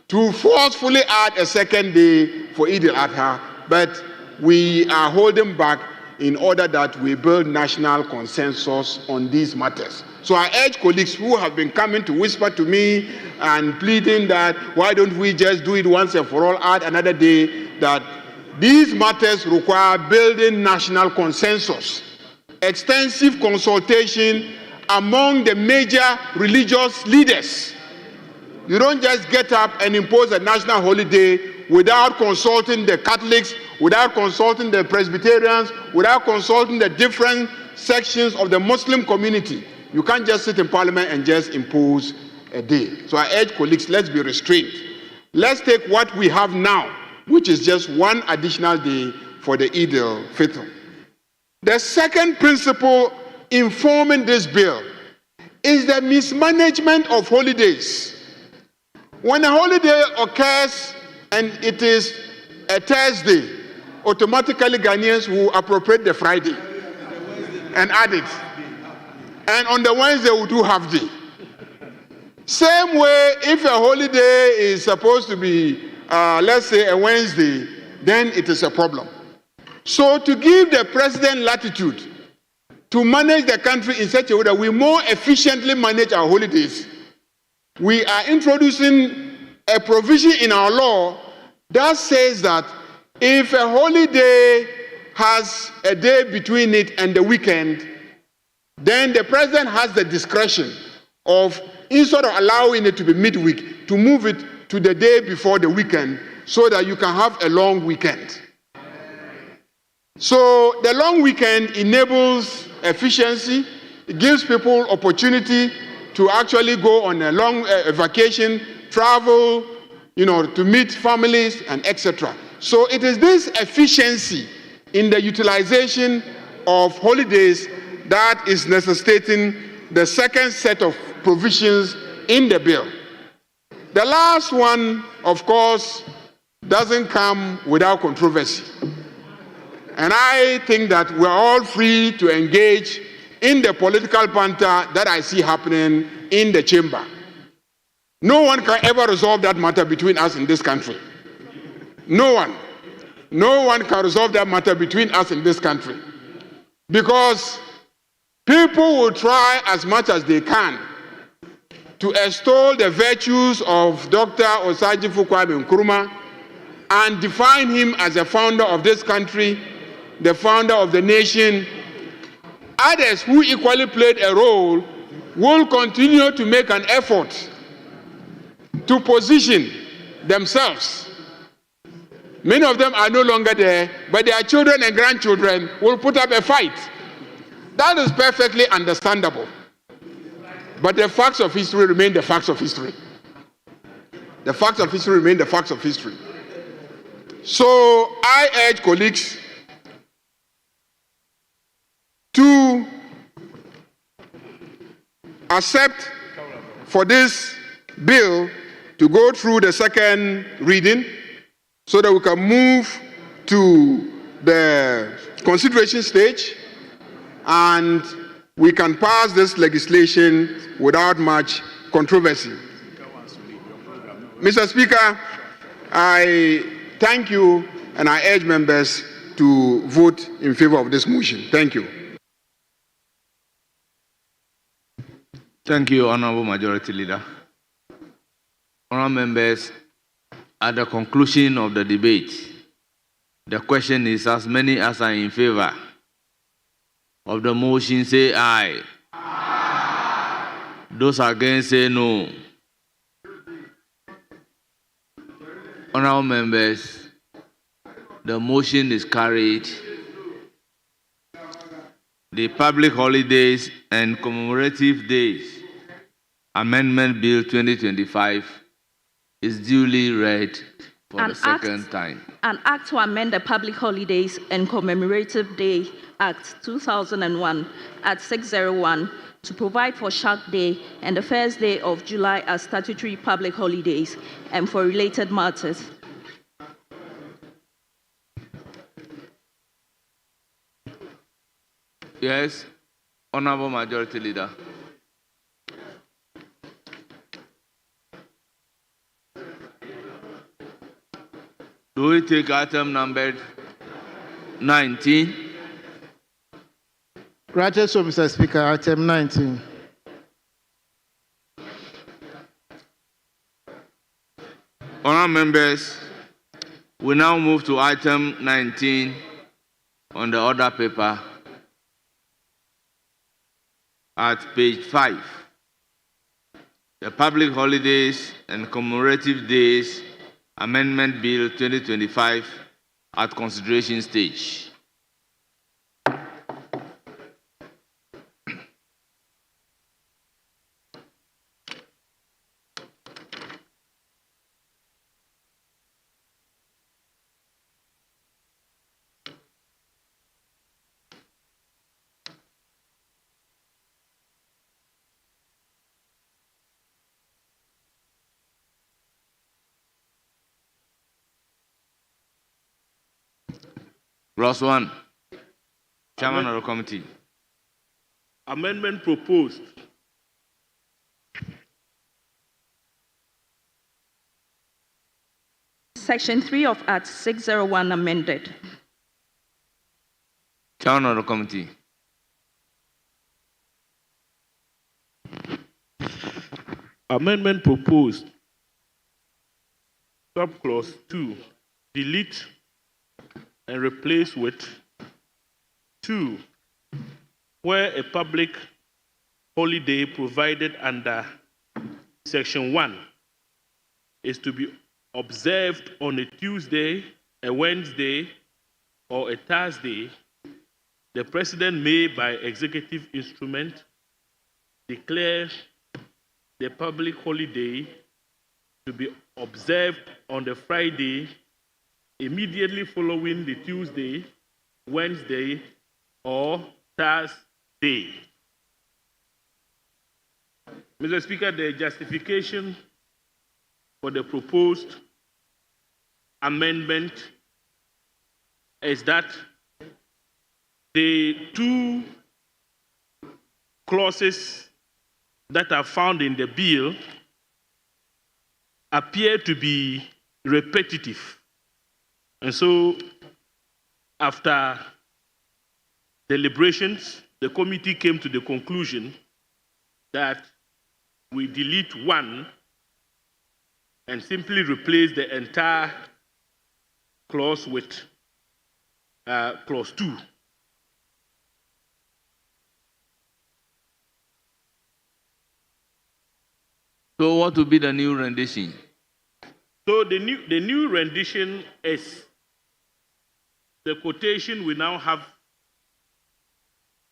to forcefully add a second day for Eid al-Adha, but we are holding back in order that we build national consensus on these matters. So I urge colleagues who have been coming to whisper to me and pleading that why don't we just do it once and for all, add another day, that these matters require building national consensus, extensive consultation among the major religious leaders. You don't just get up and impose a national holiday without consulting the Catholics without consulting the Presbyterians, without consulting the different sections of the Muslim community. You can't just sit in Parliament and just impose a day. So I urge colleagues, let's be restrained. Let's take what we have now, which is just one additional day for the Eid al-Fitr. The second principle informing this bill is the mismanagement of holidays. When a holiday occurs and it is a Thursday, automatically Ghanaians will appropriate the Friday and add it. And on the Wednesday, we'll do half day. Same way, if a holiday is supposed to be, let's say, a Wednesday, then it is a problem. So to give the president latitude to manage the country in such a way that we more efficiently manage our holidays, we are introducing a provision in our law that says that if a holiday has a day between it and the weekend, then the president has the discretion of, instead of allowing it to be midweek, to move it to the day before the weekend so that you can have a long weekend. So the long weekend enables efficiency. It gives people opportunity to actually go on a long vacation, travel, to meet families and etc. So it is this efficiency in the utilization of holidays that is necessitating the second set of provisions in the bill. The last one, of course, doesn't come without controversy. And I think that we're all free to engage in the political banter that I see happening in the chamber. No one can ever resolve that matter between us in this country. No one. No one can resolve that matter between us in this country. Because people will try as much as they can to extol the virtues of Dr. Osagyefo Kwame Nkrumah and define him as the founder of this country, the founder of the nation. Others who equally played a role will continue to make an effort to position themselves. Many of them are no longer there, but their children and grandchildren will put up a fight. That is perfectly understandable. But the facts of history remain the facts of history. The facts of history remain the facts of history. So I urge colleagues to accept for this bill to go through the second reading so that we can move to the consideration stage and we can pass this legislation without much controversy. Mr. Speaker, I thank you and I urge members to vote in favor of this motion. Thank you. Thank you, Honorable Majority Leader. Honorable members, at the conclusion of the debate, the question is as many as are in favor of the motion say aye. Aye. Those against say no. Honorable members, the motion is carried. The public holidays and commemorative days Amendment Bill 2025 is duly read for the second time. An act to amend the Public Holidays and Commemorative Day Act 2001 at 601 to provide for Shark Day and the first day of July as statutory public holidays and for related matters. Yes, Honorable Majority Leader. Do we take item number 19? Granted, so Mr. Speaker, item 19. Honourable members, we now move to item 19 on the order paper at page 5. The Public Holidays and Commemorative Days Amendment Bill 2025 at consideration stage. Clause 1. Chairman of the committee. Amendment proposed. Section 3 of Act 601 amended. Chairman of the committee. Amendment proposed. Subclause 2. Delete and replace with 2. Where a public holiday provided under Section 1 is to be observed on a Tuesday, a Wednesday, or a Thursday, the President may, by executive instrument, declare the public holiday to be observed on the Friday immediately following the Tuesday, Wednesday, or Thursday. Mr. Speaker, the justification for the proposed amendment is that the 2 clauses that are found in the bill appear to be repetitive. And so, after deliberations, the committee came to the conclusion that we delete 1 and simply replace the entire clause with clause 2. So what will be the new rendition? So the new rendition is the quotation we now have,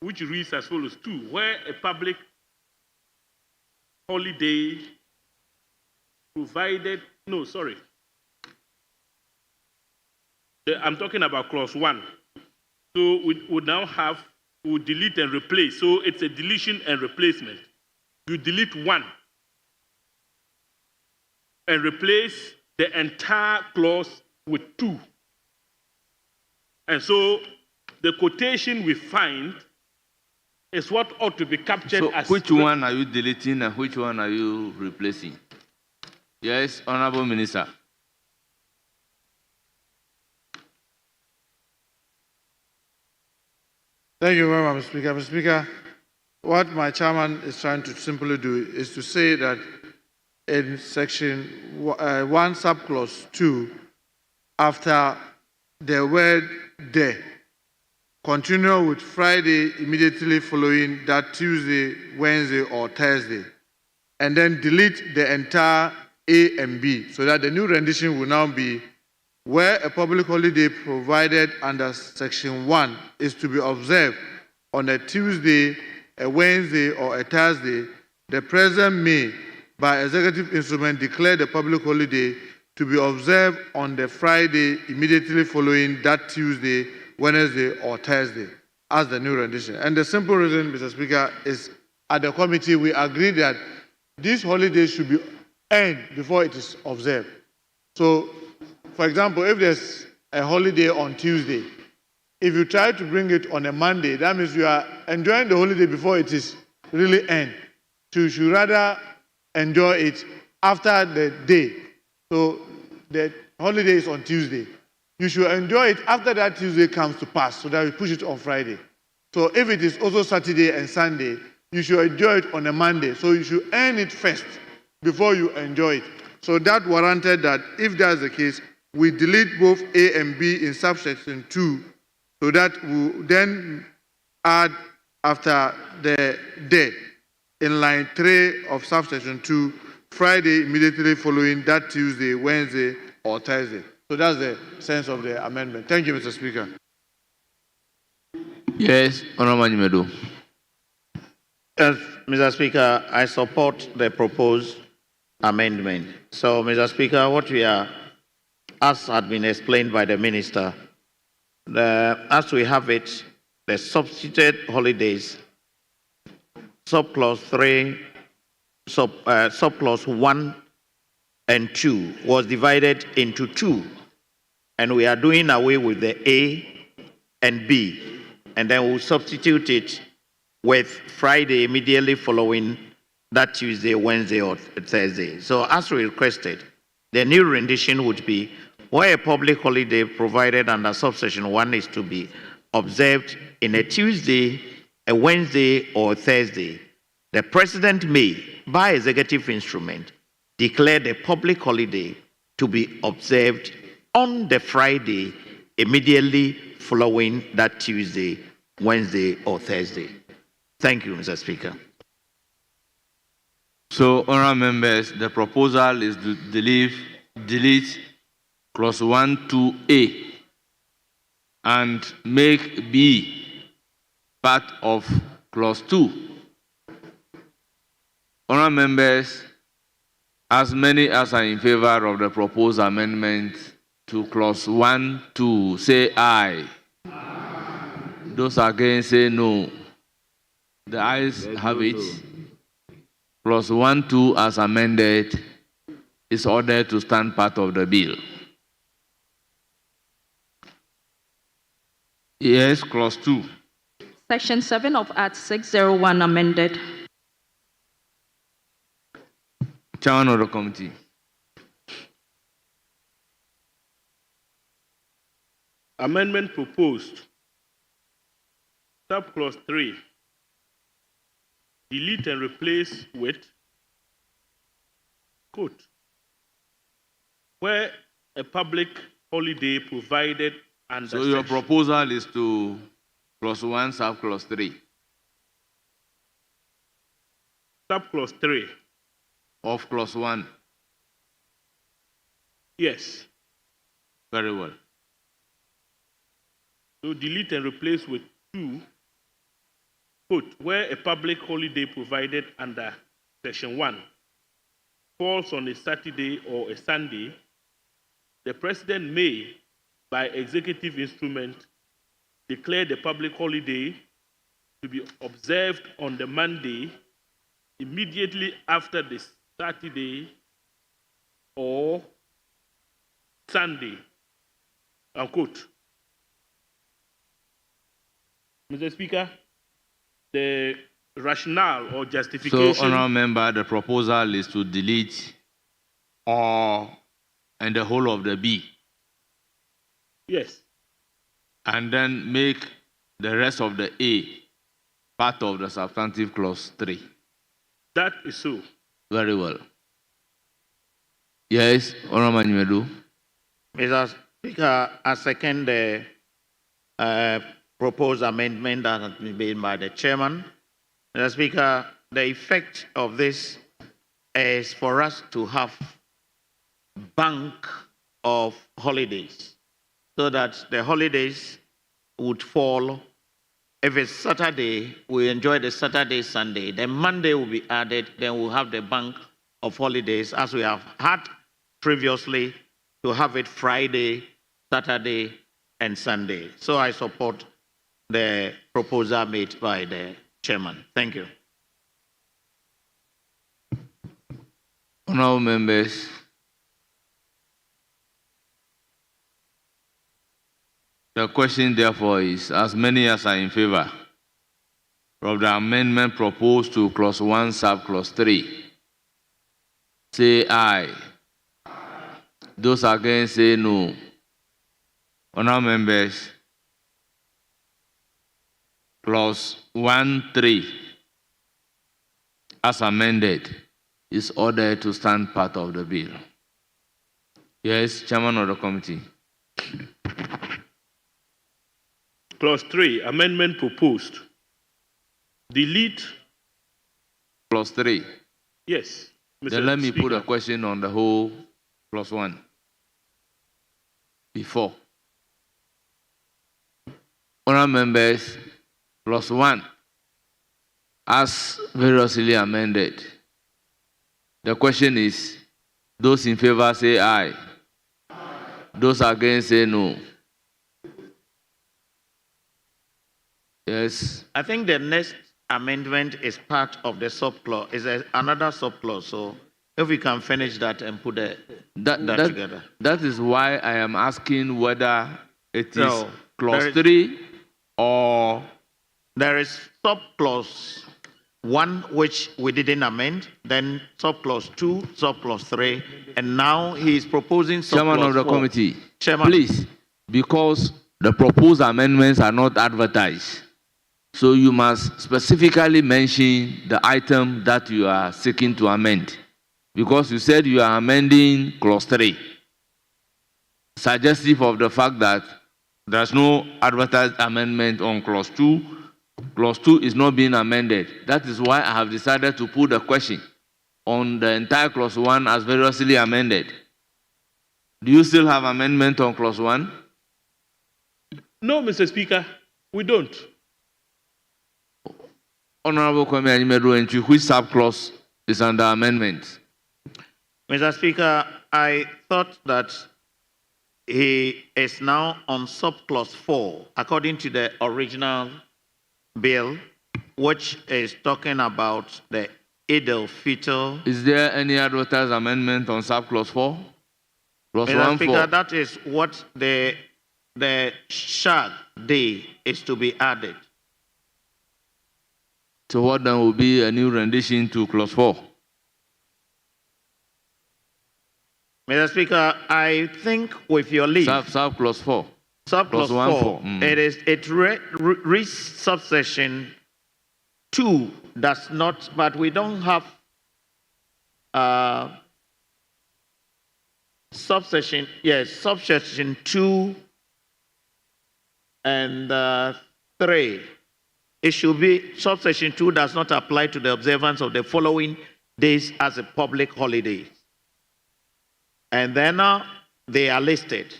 which reads as follows: 2, where a public holiday provided, no, sorry. I'm talking about clause 1. So we would now have, we delete and replace. So it's a deletion and replacement. You delete 1 and replace the entire clause with 2. And so the quotation we find is what ought to be captured So as... which one are you deleting and which one are you replacing? Yes, Honorable Minister. Thank you very much, Mr. Speaker. Mr. Speaker, what my chairman is trying to simply do is to say that in section 1 subclause 2, after the word "the," continue with Friday immediately following that Tuesday, Wednesday, or Thursday, and then delete the entire A and B, so that the new rendition will now be where a public holiday provided under section 1 is to be observed on a Tuesday, a Wednesday, or a Thursday, the President may, by executive instrument, declare the public holiday to be observed on the Friday immediately following that Tuesday, Wednesday, or Thursday, as the new rendition. And the simple reason, Mr. Speaker, is at the committee we agreed that these holidays should be earned before it is observed. So, for example, if there's a holiday on Tuesday, if you try to bring it on a Monday, that means you are enjoying the holiday before it is really earned. So you should rather enjoy it after the day. So the holiday is on Tuesday. You should enjoy it after that Tuesday comes to pass, so that we push it on Friday. So if it is also Saturday and Sunday, you should enjoy it on a Monday. So you should earn it first before you enjoy it. So that warranted that if that's the case, we delete both A and B in subsection 2, so that we then add after the day in line 3 of subsection 2, Friday immediately following that Tuesday, Wednesday, or Thursday. So that's the sense of the amendment. Thank you, Mr. Speaker. Yes, Honorable Nyimedu. Yes, Mr. Speaker, I support the proposed amendment. So, Mr. Speaker, what we are, as had been explained by the minister, as we have it, the substituted holidays, subclause 3, subclause 1 and 2 was divided into 2, and we are doing away with the A and B, and then we'll substitute it with Friday immediately following that Tuesday, Wednesday, or Thursday. So as we requested, the new rendition would be where a public holiday provided under subsection 1 is to be observed in a Tuesday, a Wednesday, or a Thursday, the President may, by executive instrument, declare the public holiday to be observed on the Friday immediately following that Tuesday, Wednesday, or Thursday. Thank you, Mr. Speaker. So, honorable members, the proposal is to delete clause 1, 2A and make B part of clause 2. Honorable members, as many as are in favor of the proposed amendment to clause 1, 2, say aye. Those against say no. The ayes have it. Clause 1, 2 as amended is ordered to stand part of the bill. Yes, clause 2. Section 7 of Act 601 amended. Chairman of the committee. Amendment proposed. Subclause 3. Delete and replace with quote, where a public holiday provided under So your proposal is to clause 1, subclause 3. Subclause 3. Of clause 1. Yes. Very well. So delete and replace with 2. Quote, where a public holiday provided under section 1 falls on a Saturday or a Sunday, the President may, by executive instrument, declare the public holiday to be observed on the Monday immediately after the Saturday or Sunday, unquote. Mr. Speaker, the rationale or justification. So, honorable member, the proposal is to delete all and the whole of the B. Yes. And then make the rest of the A part of the substantive clause 3. That is so. Very well. Yes, honorable Nyimedu. Mr. Speaker, I second the proposed amendment that has been made by the chairman. Mr. Speaker, the effect of this is for us to have bank of holidays so that the holidays would fall. If it's Saturday, we enjoy the Saturday, Sunday. Then Monday will be added. Then we'll have the bank of holidays as we have had previously to have it Friday, Saturday, and Sunday. So I support the proposal made by the chairman. Thank you. Honorable members, the question therefore is, as many as are in favor of the amendment proposed to clause 1, subclause 3, say aye. Those against say no. Honorable members, clause 1, 3, as amended, is ordered to stand part of the bill. Yes, Chairman of the committee. Clause 3, amendment proposed. Delete. Clause 3. Yes. Mr. Then let me Speaker. put a question on the whole clause 1. before. Honourable members, clause 1, as variously amended. The question is, those in favor say aye. Those against say no. Yes. I think the next amendment is part of the subclause, is another subclause. So if we can finish that and put that together. That is why I am asking whether it is No, clause 3 or... There is subclause 1, which we didn't amend, then subclause 2, subclause 3, and now he is proposing subclause 4. Chairman of the committee, Chairman. Please, because the proposed amendments are not advertised, so you must specifically mention the item that you are seeking to amend. Because you said you are amending clause 3, suggestive of the fact that there's no advertised amendment on clause 2. Clause 2 is not being amended. That is why I have decided to put the question on the entire clause 1 as variously amended. Do you still have amendment on clause 1? No, Mr. Speaker, we don't. Honorable Kwame, which subclause is under amendment? Mr. Speaker, I thought that he is now on subclause 4, according to the original bill, which is talking about the idle fetal. Is there any advertised amendment on subclause 4? Clause Mr. 1, Speaker, 4. that is what the shag day is to be added. So what then will be a new rendition to clause 4? Mr. Speaker, I think with your leave. Subclause 4. Subclause 4. It reads subsection 2 does not, but we don't have subsection 2 and 3. It should be subsection 2 does not apply to the observance of the following days as a public holiday. And then they are listed.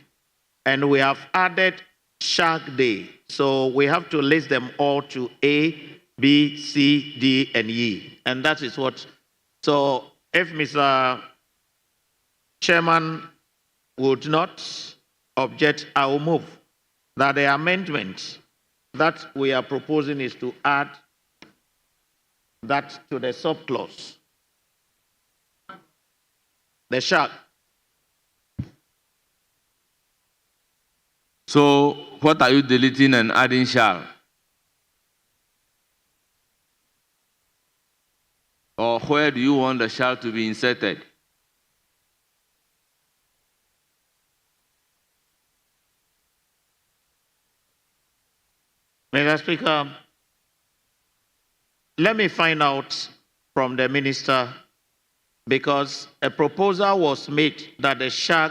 And we have added Shag Day. So we have to list them all to A, B, C, D, and E. And that is what. So if Mr. Chairman would not object, I will move that the amendment that we are proposing is to add that to the subclause. The Shag. So what are you deleting and adding shall? Or where do you want the shall to be inserted? Mr. Speaker, let me find out from the minister, because a proposal was made that the shag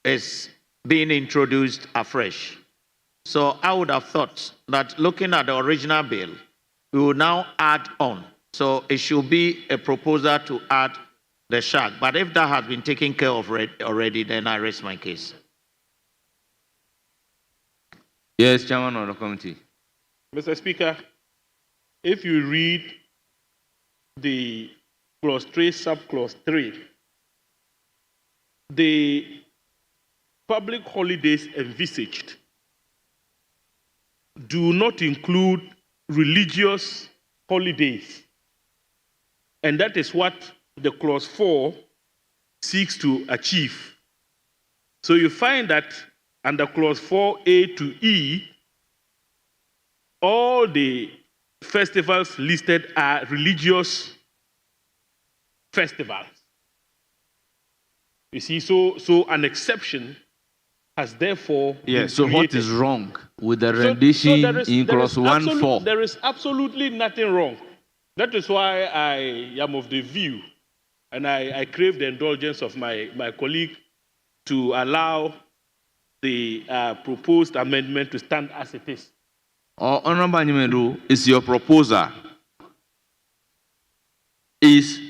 is being introduced afresh. So I would have thought that looking at the original bill, we will now add on. So it should be a proposal to add the shag. But if that has been taken care of already, then I raise my case. Yes, Chairman of the committee. Mr. Speaker, if you read the clause 3, subclause 3, the public holidays envisaged do not include religious holidays. And that is what the clause 4 seeks to achieve. So you find that under clause 4A to E, all the festivals listed are religious festivals. You see, so an exception has therefore been so created. what is wrong with the rendition in clause 1.4? There is absolutely nothing wrong. That is why I am of the view, and I crave the indulgence of my colleague to allow the proposed amendment to stand as it is. Honorable Animedu, is your proposal is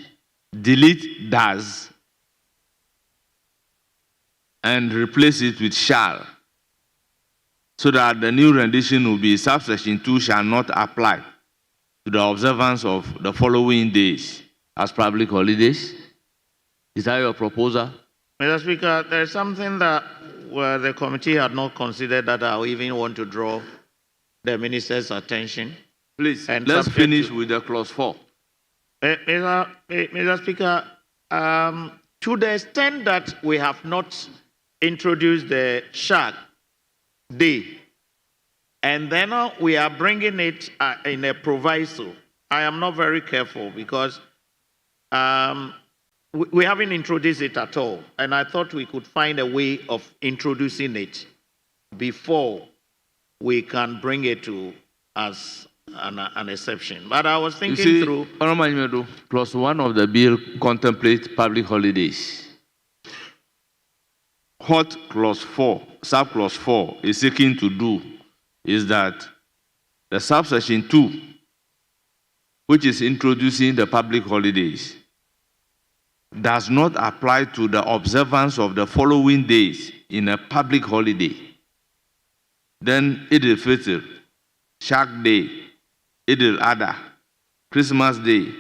delete does and replace it with shall, so that the new rendition will be subsection 2 shall not apply to the observance of the following days as public holidays. Is that your proposal? Mr. Speaker, there's something that the committee had not considered that I even want to draw the minister's attention. Please, and let's finish with the clause 4. Mr. Speaker, to the extent that we have not introduced the shall day, and then we are bringing it in a proviso, I am not very careful because we haven't introduced it at all, and I thought we could find a way of introducing it before we can bring it to as an exception. But I was thinking through. Clause 1 of the bill contemplates public holidays. What clause 4, subclause 4, is seeking to do is that the subsection 2, which is introducing the public holidays, does not apply to the observance of the following days in a public holiday. Then Eid al-Fitr, Shak Day, Eid al-Adha, Christmas Day,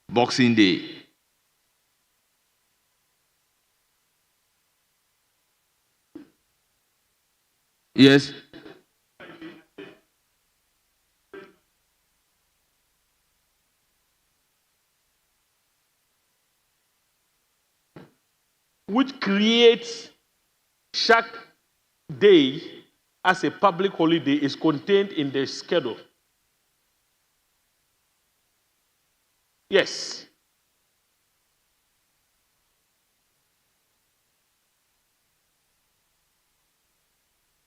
Boxing Day. Yes. Which creates Shak Day as a public holiday is contained in the schedule. Yes.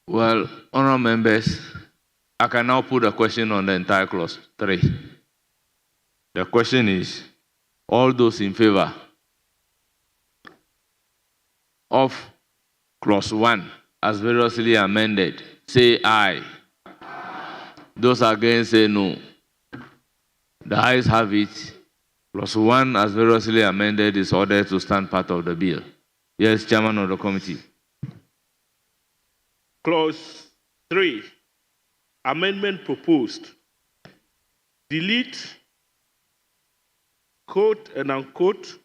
Well, honourable members, I can now put a question on the entire clause 3. The question is, all those in favor of clause 1 as variously amended, say aye. Those against say no. The ayes have it. Clause 1 as variously amended is ordered to stand part of the bill. Yes, Chairman of the committee. Clause 3, amendment proposed. Delete, quote and unquote,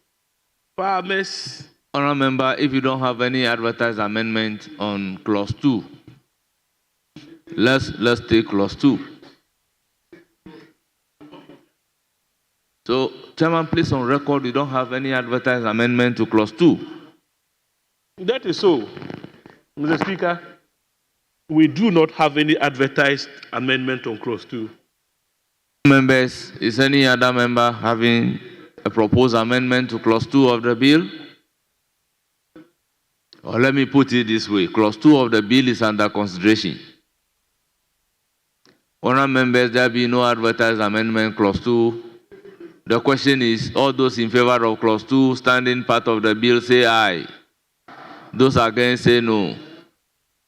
farmers. Honourable member, if you don't have any advertised amendment on clause 2, let's take clause 2. So, Chairman, please on record, you don't have any advertised amendment to clause 2. That is so, Mr. Speaker. We do not have any advertised amendment on clause 2. Members, is any other member having a proposed amendment to clause 2 of the bill? Or let me put it this way, clause 2 of the bill is under consideration. Honourable members, there be no advertised amendment clause 2. The question is, all those in favor of clause 2 standing part of the bill say aye. Those against say no.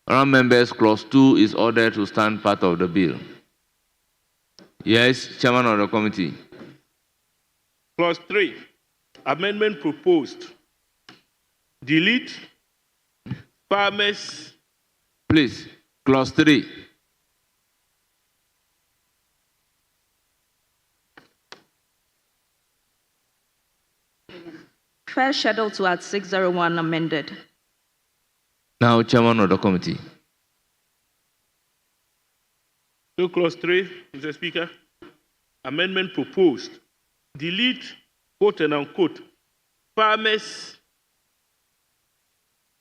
Honourable members, clause 2 is ordered to stand part of the bill. Yes, Chairman of the committee. Clause 3, amendment proposed. Delete farmers. Please, clause 3. First schedule to Act 601 amended. Now, Chairman of the committee. So, clause 3, Mr. Speaker, amendment proposed. Delete, quote and unquote, farmers,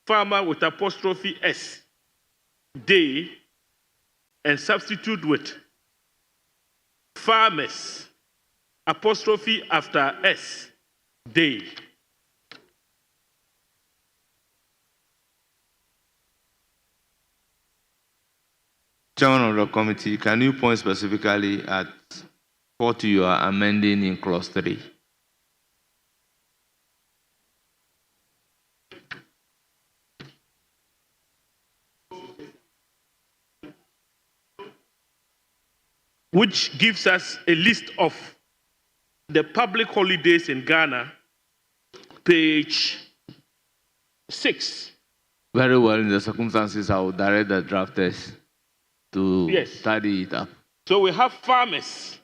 farmer with apostrophe S, day, and substitute with farmers, apostrophe after S, day. Chairman of the committee, can you point specifically at what you are amending in clause 3? Which gives us a list of the public holidays in Ghana, page 6. Very well, in the circumstances, I will direct the drafters to Yes. tidy it up. So we have farmers.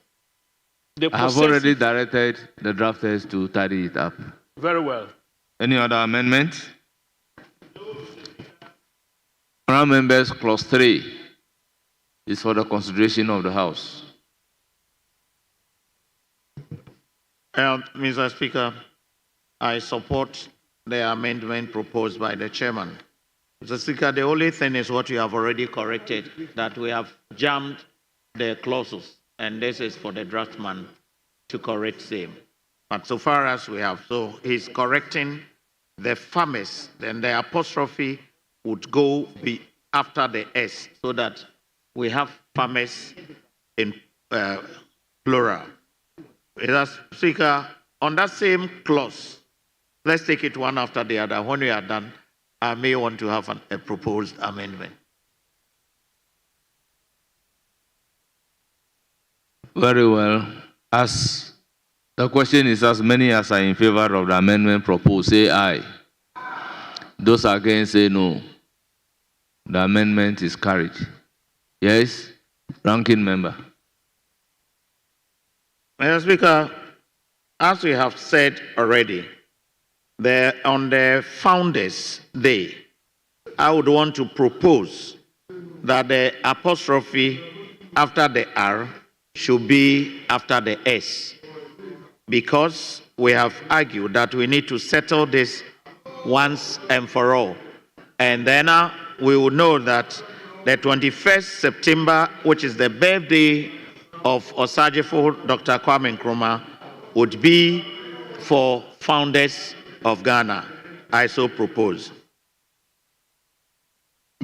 The I have already directed the drafters to tidy it up. Very well. Any other amendments? Honourable members, clause 3 is for the consideration of the House. Mr. Speaker, I support the amendment proposed by the chairman. Mr. Speaker, the only thing is what you have already corrected, that we have jammed the clauses, and this is for the draftman to correct same. But so far as we have, so he's correcting the farmers, then the apostrophe would go be after the S, so that we have farmers in plural. Mr. Speaker, on that same clause, let's take it one after the other. When we are done, I may want to have a proposed amendment. Very well. As the question is, as many as are in favor of the amendment proposed, say aye. Those against, say no. The amendment is carried. Yes, ranking member. Mr. Speaker, as we have said already, on the Founders' Day, I would want to propose that the apostrophe after the R should be after the S, because we have argued that we need to settle this once and for all. And then we will know that the 21st September, which is the birthday of Osajifo Dr. Kwame Nkrumah, would be for founders of Ghana. I so propose.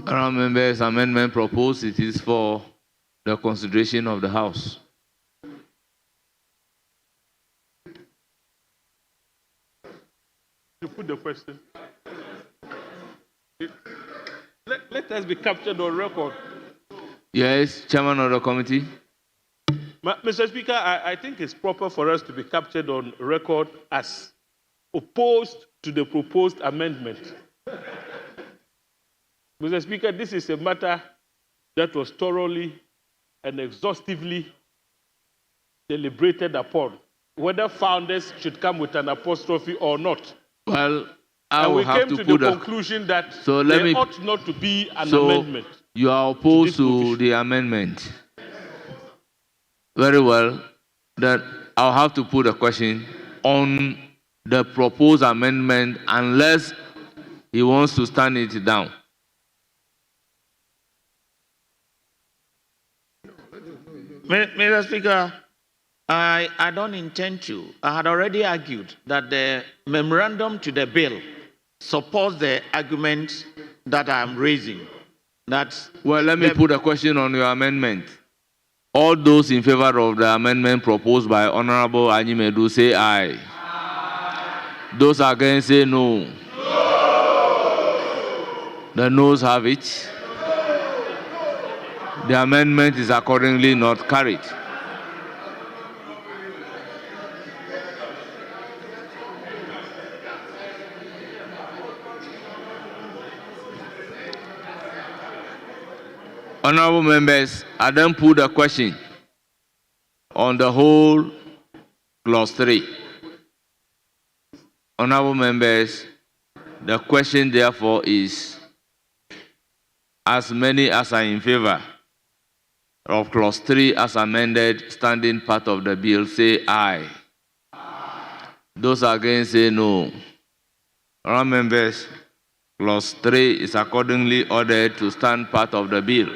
Honourable members, amendment proposed, it is for the consideration of the House. You put the question. Let us be captured on record. Yes, Chairman of the committee. Mr. Speaker, I think it's proper for us to be captured on record as opposed to the proposed amendment. Mr. Speaker, this is a matter that was thoroughly and exhaustively deliberated upon, whether founders should come with an apostrophe or not. Well, I will we have came to to the put conclusion that let there me, ought not to be an amendment. You are opposed to the amendment. Very well. That I'll have to put a question on the proposed amendment unless he wants to stand it down. Mr. Speaker, I don't intend to. I had already argued that the memorandum to the bill supports the argument that I'm raising. Well, let me put a question on your amendment. All those in favor of the amendment proposed by Honorable Anyimedu say aye. Those against say no. The noes have it. The amendment is accordingly not carried. Honorable members, I then put a question on the whole clause 3. Honorable members, the question therefore is, as many as are in favor of clause 3 as amended, standing part of the bill, say aye. Those against say no. Honorable members, clause 3 is accordingly ordered to stand part of the bill.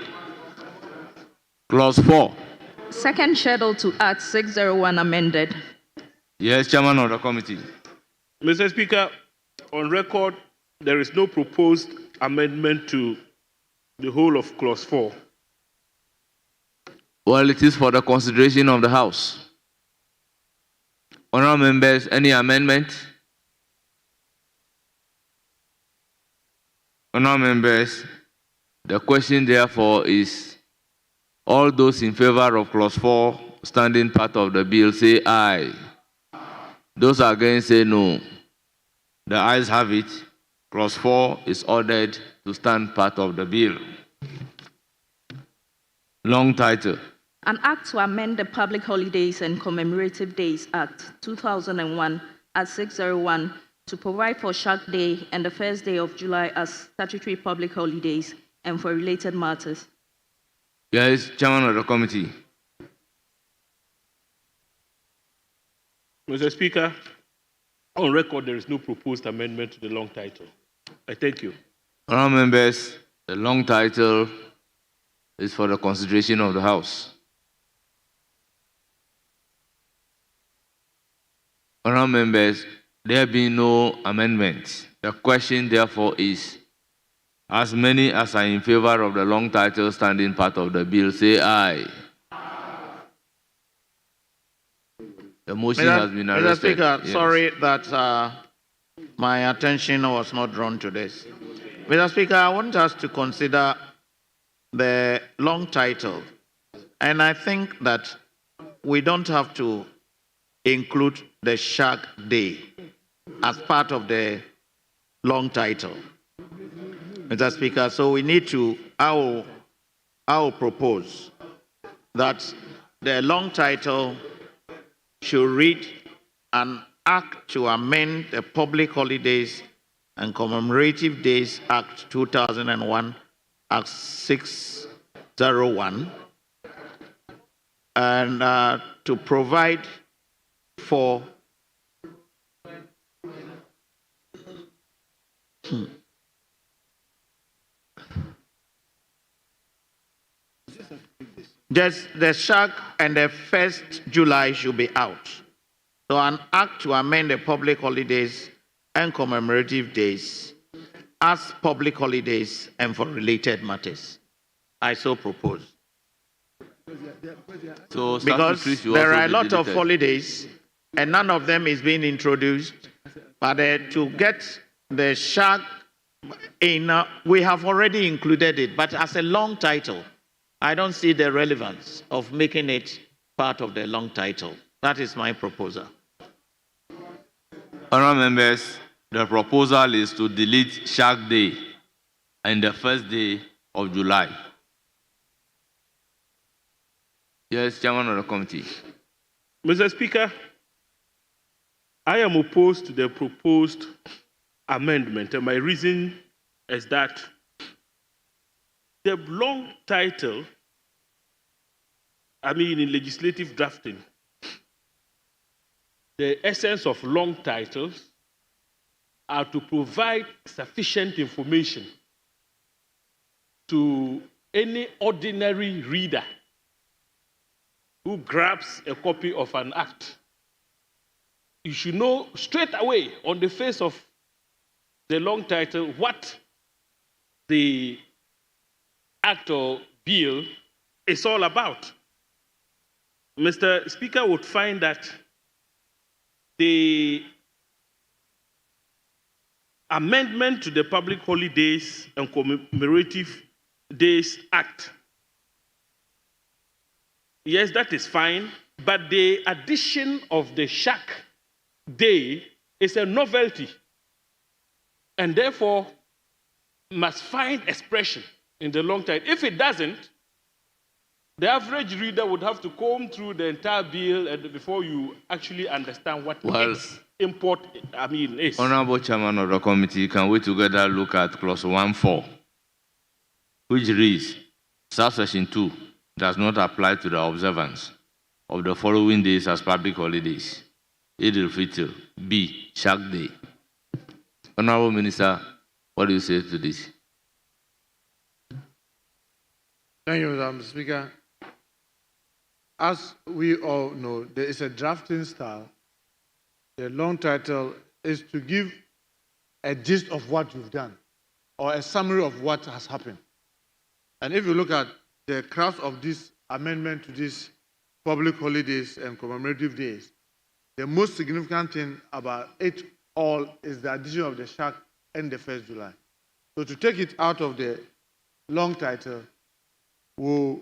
Clause 4. Second schedule to Act 601 amended. Yes, Chairman of the committee. Mr. Speaker, on record, there is no proposed amendment to the whole of clause 4. Well, it is for the consideration of the House. Honourable members, any amendment? Honourable members, the question therefore is, all those in favor of clause 4 standing part of the bill say aye. Those against say no. The ayes have it. Clause 4 is ordered to to stand part of the bill. Long title. An act to amend the Public Holidays and Commemorative Days Act 2001 at 601 to provide for Shark Day and the first day of July as statutory public holidays and for related matters. Yes, Chairman of the committee. Mr. Speaker, on record, there is no proposed amendment to the long title. I thank you. Honourable members, the long title is for the consideration of the House. Honourable members, there being no amendments, the question therefore is, as many as are in favour of the long title standing part of the bill, say aye. The motion has been arrested. Mr. Speaker, Yes. sorry that my attention was not drawn to this. Mr. Speaker, I want us to consider the long title, and I think that we don't have to include the Shark Day as part of the long title, Mr. Speaker. So we need to, I will propose that the long title should read an act to amend the Public Holidays and Commemorative Days Act 2001 Act 601 and to provide for just the Shark and the 1st July should be out. So an act to amend the Public Holidays and Commemorative Days as public holidays and for related matters. I so propose. So because there are a lot of holidays and none of them is being introduced, but to get the Shark in, we have already included it, but as a long title, I don't see the relevance of making it part of the long title. That is my proposal. Honourable members, the proposal is to delete Shark Day and the first day of July. Yes, Chairman of the committee. Mr. Speaker, I am opposed to the proposed amendment, and my reason is that the long title, in legislative drafting, the essence of long titles are to provide sufficient information to any ordinary reader who grabs a copy of an act. You should know straight away on the face of the long title what the act or bill is all about. Mr. Speaker would find that the amendment to the Public Holidays and Commemorative Days Act, yes, that is fine, but the addition of the Shark Day is a novelty and therefore must find expression in the long title. If it doesn't, the average reader would have to comb through the entire bill and before you actually understand what its import is. Honourable Chairman of the committee, can we together look at clause 1.4, which reads, subsection 2 does not apply to the observance of the following days as public holidays. Eid al-Fitr, B, Shark Day. Honourable Minister, what do you say to this? Thank you, Mr. Speaker. As we all know, there is a drafting style. The long title is to give a gist of what you've done or a summary of what has happened. And if you look at the craft of this amendment to these public holidays and commemorative days, the most significant thing about it all is the addition of the Shark and the 1st July. So to take it out of the long title will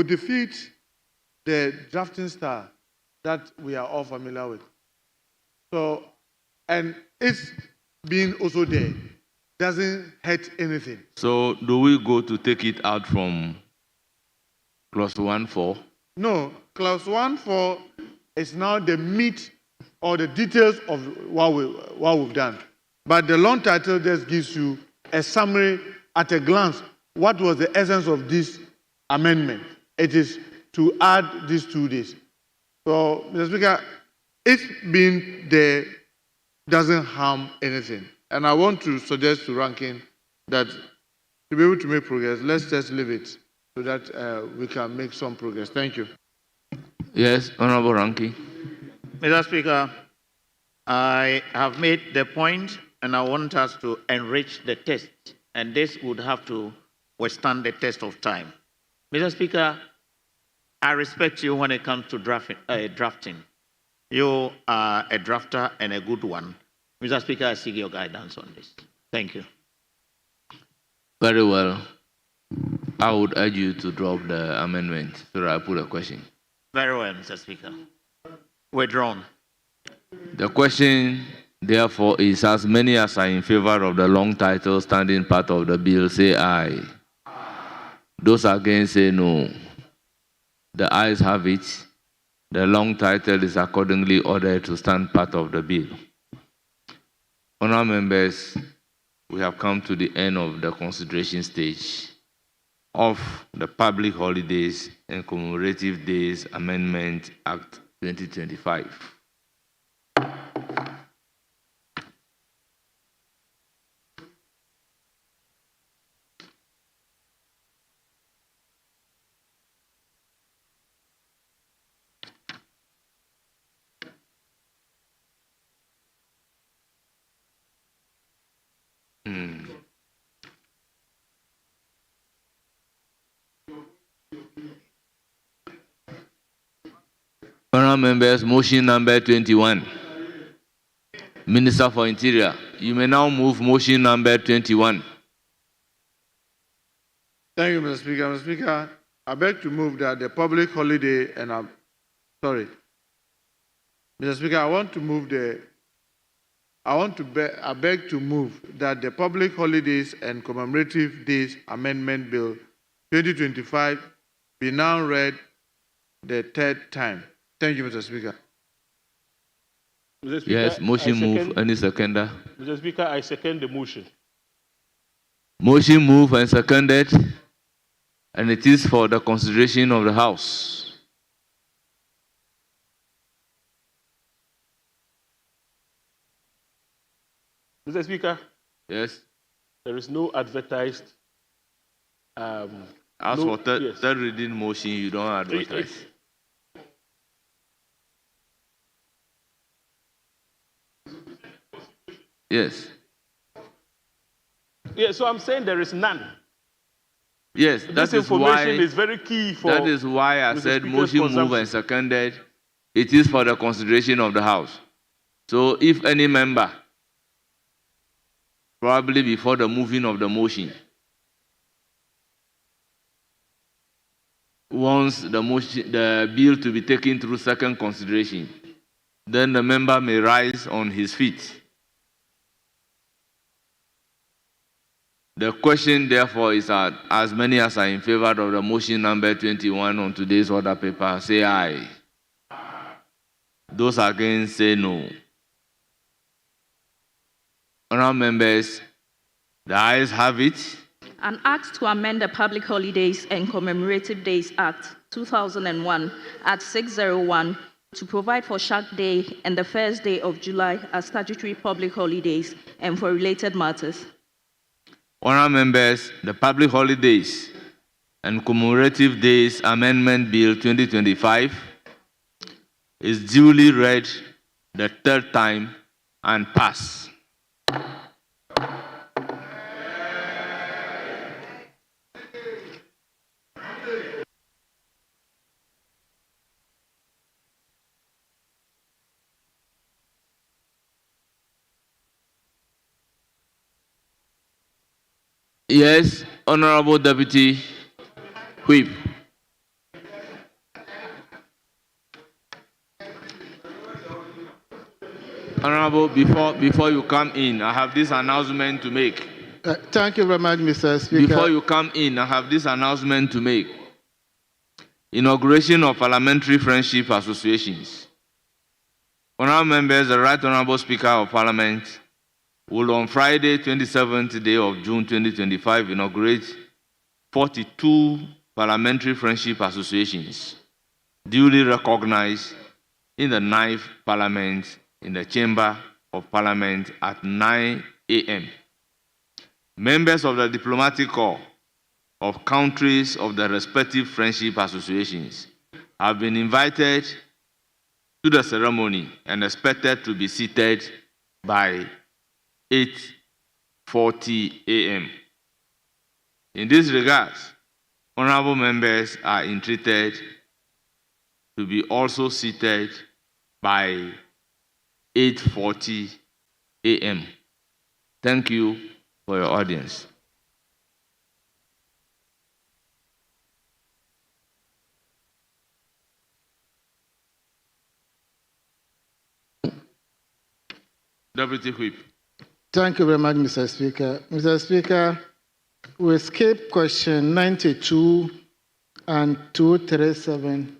defeat the drafting style that we are all familiar with. So, and it's being also there, doesn't hurt anything. So do we go to take it out from clause 1.4? No, clause 1.4 is now the meat or the details of what we've done. But the long title just gives you a summary at a glance. What was the essence of this amendment? It is to add these 2 days. So, Mr. Speaker, it being there doesn't harm anything. And I want to suggest to Ranking that to be able to make progress, let's just leave it so that we can make some progress. Thank you. Yes, Honorable Ranking. Mr. Speaker, I have made the point and I want us to enrich the text, and this would have to withstand the test of time. Mr. Speaker, I respect you when it comes to drafting. You are a drafter and a good one. Mr. Speaker, I seek your guidance on this. Thank you. Very well. I would urge you to drop the amendment so that I put a question. Very well, Mr. Speaker. Withdrawn. The question, therefore, is as many as are in favor of the long title standing part of the bill, say aye. Those against say no. The ayes have it. The long title is accordingly ordered to stand part of the bill. Honourable members, we have come to the end of the consideration stage of the Public Holidays and Commemorative Days Amendment Act 2025. Honourable members, motion number 21. Minister for Interior, you may now move motion number 21. Thank you, Mr. Speaker. Mr. Speaker, I beg to move that the public holiday and Mr. Speaker, I beg to move that the Public Holidays and Commemorative Days Amendment Bill 2025 be now read the 3rd time. Thank you, Mr. Speaker. Mr. Speaker, Yes, motion move. Any seconder? Mr. Speaker, I second the motion. Motion move and seconded, and it is for the consideration of the House. Mr. Speaker. Yes. There is no advertised. As for third reading motion, you don't advertise. Yes. Yeah, so I'm saying there is none. Yes, this information is very key for. That is why I said motion move and seconded. It is for the consideration of the House. So if any member, probably before the moving of the motion, wants the bill to be taken through second consideration, then the member may rise on his feet. The question, therefore, is that as many as are in favor of the motion number 21 on today's order paper, say aye. Those against, say no. Honourable members, the ayes have it. An act to amend the Public Holidays and Commemorative Days Act 2001 at 601 to provide for Shark Day and the first day of July as statutory public holidays and for related matters. Honourable members, the Public Holidays and Commemorative Days Amendment Bill 2025 is duly read the 3rd time and passed. Yes, Honorable Deputy Whip. Honorable, before you come in, I have this announcement to make. Thank you very much, Mr. Speaker. Before you come in, I have this announcement to make. Inauguration of Parliamentary Friendship Associations. Honourable members, the Right Honourable Speaker of Parliament will on Friday, 27th day of June 2025, inaugurate 42 Parliamentary Friendship Associations, duly recognized in the 9th Parliament in the Chamber of Parliament at 9 a.m. Members of the Diplomatic Corps of countries of the respective friendship associations have been invited to the ceremony and expected to be seated by 8:40 a.m. In this regard, honorable members are entreated to be also seated by 8:40 a.m. Thank you for your audience. Deputy Whip. Thank you very much, Mr. Speaker. Mr. Speaker, we skip question 92 and 237,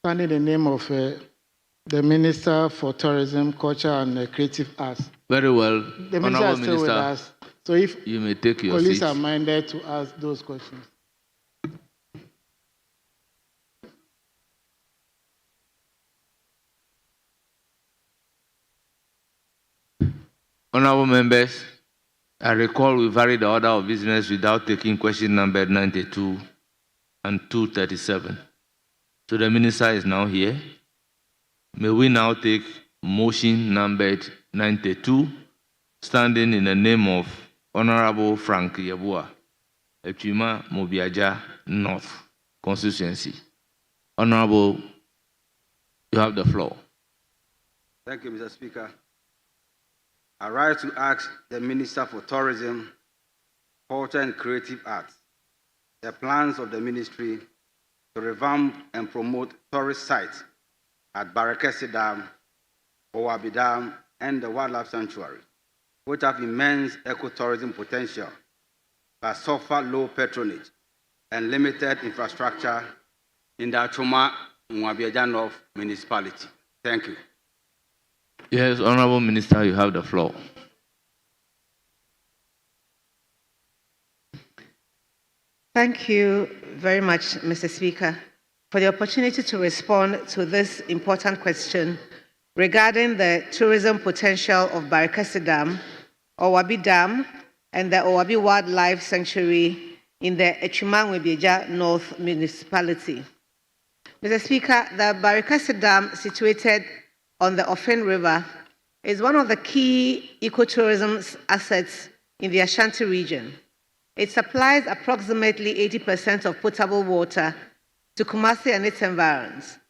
finding the name of the Minister for Tourism, Culture and Creative Arts. Very well. The Minister is still with us. So if you may take your colleagues seat. are minded to ask those questions. Honorable members, I recall we varied the order of business without taking question number 92 and 237. So the minister is now here. May we now take motion numbered 92, standing in the name of Honorable Frank Yabua, Echima Mobiaja North Constituency. Honorable, you have the floor. Thank you, Mr. Speaker. I rise to ask the Minister for Tourism, Culture and Creative Arts the plans of the ministry to revamp and promote tourist sites at Barakesi Dam, Owabi Dam, and the Wildlife Sanctuary, which have immense ecotourism potential but suffer low patronage and limited infrastructure in the Achuma Nwabiaja North municipality. Thank you. Yes, Honorable Minister, you have the floor. Thank you very much, Mr. Speaker, for the opportunity to respond to this important question regarding the tourism potential of Barakesi Dam, Owabi Dam, and the Owabi Wildlife Sanctuary in the Echuma-Nwebeja North municipality. Mr. Speaker, the Barakesi Dam, situated on the Ofen River, is one of the key ecotourism assets in the Ashanti region. It supplies approximately 80% of potable water to Kumasi and its environs.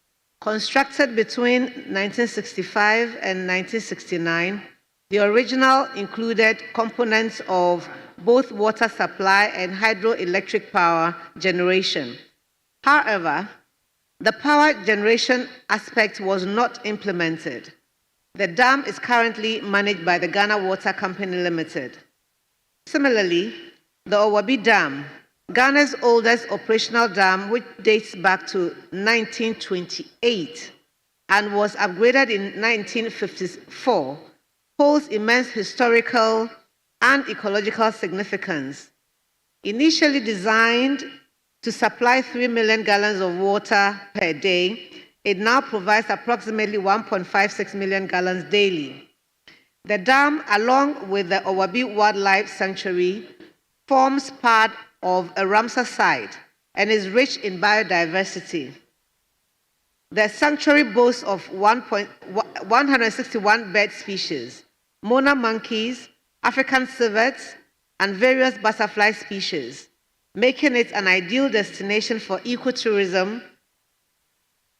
Constructed between 1965 and 1969, the original included components of both water supply and hydroelectric power generation. However, the power generation aspect was not implemented. The dam is currently managed by the Ghana Water Company Limited. Similarly, the Owabi Dam, Ghana's oldest operational dam, which dates back to 1928 and was upgraded in 1954, holds immense historical and ecological significance. Initially designed to supply 3 million gallons of water per day, it now provides approximately 1.56 million gallons daily. The dam, along with the Owabi Wildlife Sanctuary, forms part of a Ramsar site and is rich in biodiversity. The sanctuary boasts of 161 bird species, Mona monkeys, African civets, and various butterfly species, making it an ideal destination for ecotourism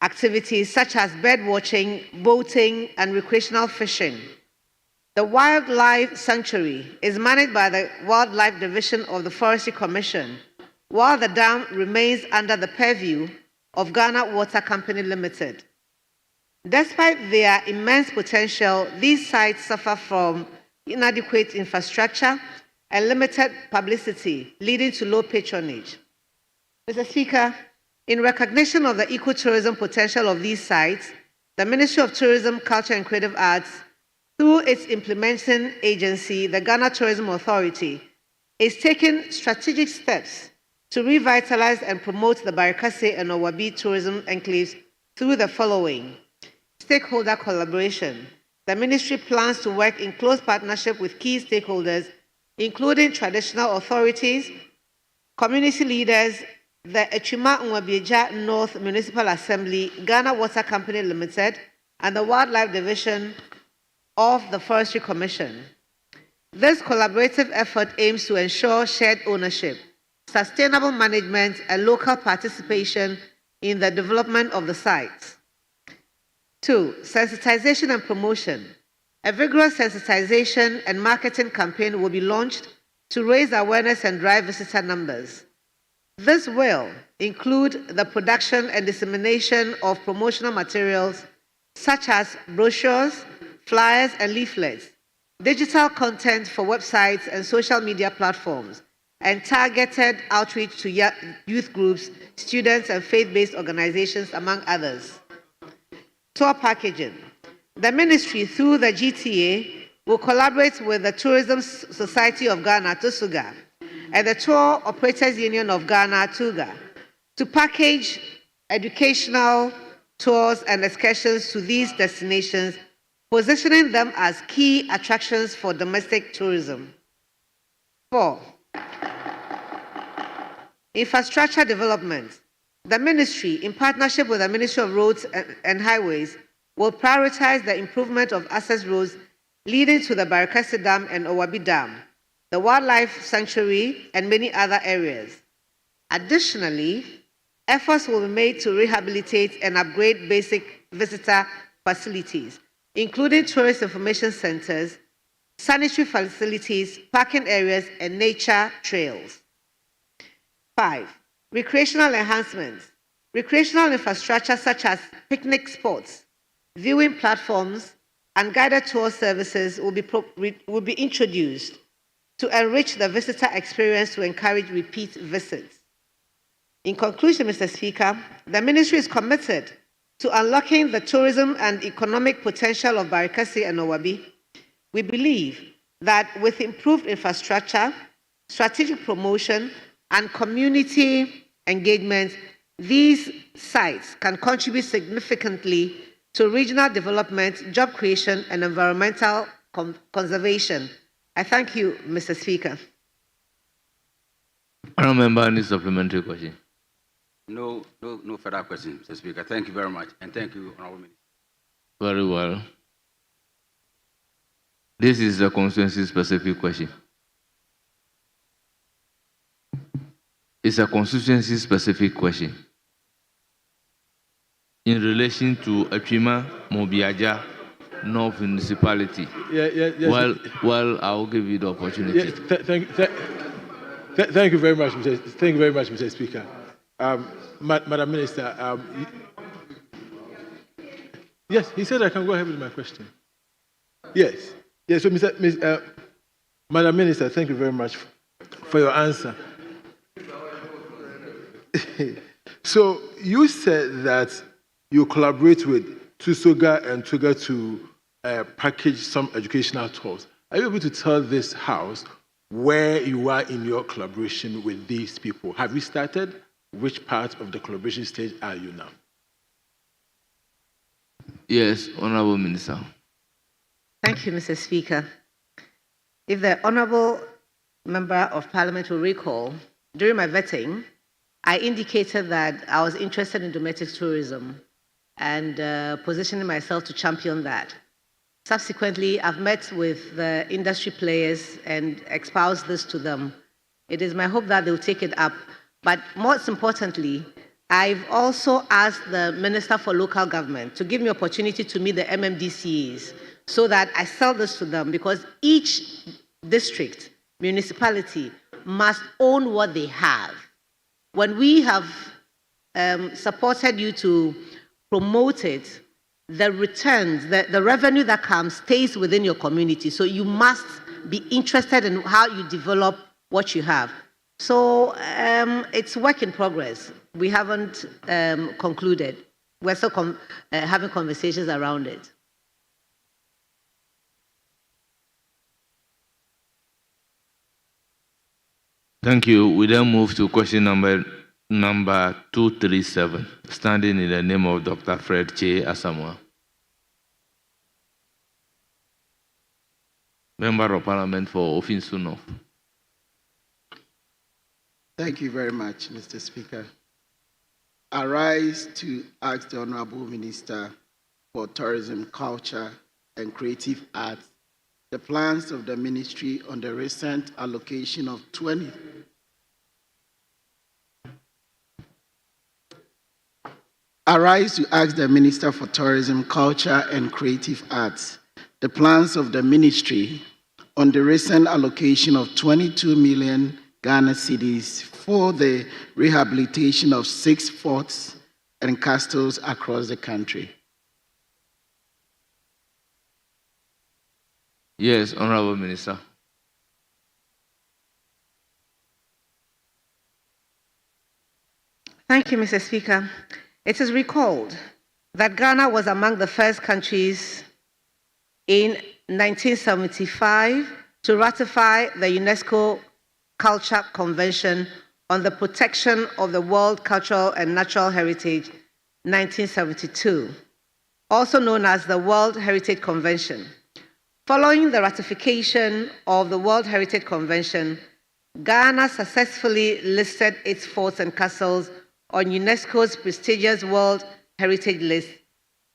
activities such as bird watching, boating, and recreational fishing. The Wildlife Sanctuary is managed by the Wildlife Division of the Forestry Commission, while the dam remains under the purview of Ghana Water Company Limited. Despite their immense potential, these sites suffer from inadequate infrastructure and limited publicity, leading to low patronage. Mr. Speaker, in recognition of the ecotourism potential of these sites, the Ministry of Tourism, Culture and Creative Arts, through its implementing agency, the Ghana Tourism Authority, is taking strategic steps to revitalize and promote the Barikase and Owabi tourism enclaves through the following: stakeholder collaboration. The ministry plans to work in close partnership with key stakeholders, including traditional authorities, community leaders, the Echuma Nwabieja North Municipal Assembly, Ghana Water Company Limited, and the Wildlife Division of the Forestry Commission. This collaborative effort aims to ensure shared ownership, sustainable management, and local participation in the development of the sites. 2. Sensitization and promotion. A vigorous sensitization and marketing campaign will be launched to raise awareness and drive visitor numbers. This will include the production and dissemination of promotional materials such as brochures, flyers, and leaflets, digital content for websites and social media platforms, and targeted outreach to youth groups, students, and faith-based organizations, among others. Tour packaging. The ministry, through the GTA, will collaborate with the Tourism Society of Ghana, TUSUGA, and the Tour Operators Union of Ghana, TUGA, to package educational tours and excursions to these destinations, positioning them as key attractions for domestic tourism. 4. Infrastructure development. The ministry, in partnership with the Ministry of Roads and Highways, will prioritize the improvement of access roads leading to the Barikase Dam and Owabi Dam, the Wildlife Sanctuary, and many other areas. Additionally, efforts will be made to rehabilitate and upgrade basic visitor facilities, including tourist information centers, sanitary facilities, parking areas, and nature trails. 5. Recreational enhancements. Recreational infrastructure such as picnic spots, viewing platforms, and guided tour services will be introduced to enrich the visitor experience to encourage repeat visits. In conclusion, Mr. Speaker, the ministry is committed to unlocking the tourism and economic potential of Barikase and Owabi. We believe that with improved infrastructure, strategic promotion, and community engagement, these sites can contribute significantly to regional development, job creation, and environmental conservation. I thank you, Mr. Speaker. Honourable member, any supplementary question? No further questions, Mr. Speaker. Thank you very much, and thank you, Honourable Minister. Very well. This is a constituency-specific question. It's a constituency-specific question. In relation to Echuma Mobiaja North Municipality. Yes. Well, I will give you the opportunity. Yes, thank you very much, Mr. Speaker. Madam Minister, yes, he said I can go ahead with my question. Yes. So, Madam Minister, thank you very much for your answer. So, you said that you collaborate with TUSUGA and TUGA to package some educational tours. Are you able to tell this House where you are in your collaboration with these people? Have you started? Which part of the collaboration stage are you now? Yes, Honourable Minister. Thank you, Mr. Speaker. If the Honourable Member of Parliament will recall, during my vetting, I indicated that I was interested in domestic tourism and positioning myself to champion that. Subsequently, I've met with the industry players and espoused this to them. It is my hope that they'll take it up. But most importantly, I've also asked the Minister for Local Government to give me opportunity to meet the MMDCs so that I sell this to them, because each district, municipality must own what they have. When we have supported you to promote it, the returns, the revenue that comes stays within your community. So you must be interested in how you develop what you have. So it's work in progress. We haven't concluded. We're still having conversations around it. Thank you. We then move to question number 237, standing in the name of Dr. Fred Che Asamoah. Member of Parliament for Ofinsuno. Thank you very much, Mr. Speaker. I rise to ask the Honorable Minister for Tourism, Culture, and Creative Arts the plans of the Ministry on the recent allocation of 20. I rise to ask the Minister for Tourism, Culture, and Creative Arts the plans of the Ministry on the recent allocation of 22 million Ghana cedis for the rehabilitation of 6 forts and castles across the country. Yes, Honorable Minister. Thank you, Mr. Speaker. It is recalled that Ghana was among the first countries in 1975 to ratify the UNESCO Culture Convention on the Protection of the World Cultural and Natural Heritage, 1972, also known as the World Heritage Convention. Following the ratification of the World Heritage Convention, Ghana successfully listed its forts and castles on UNESCO's prestigious World Heritage List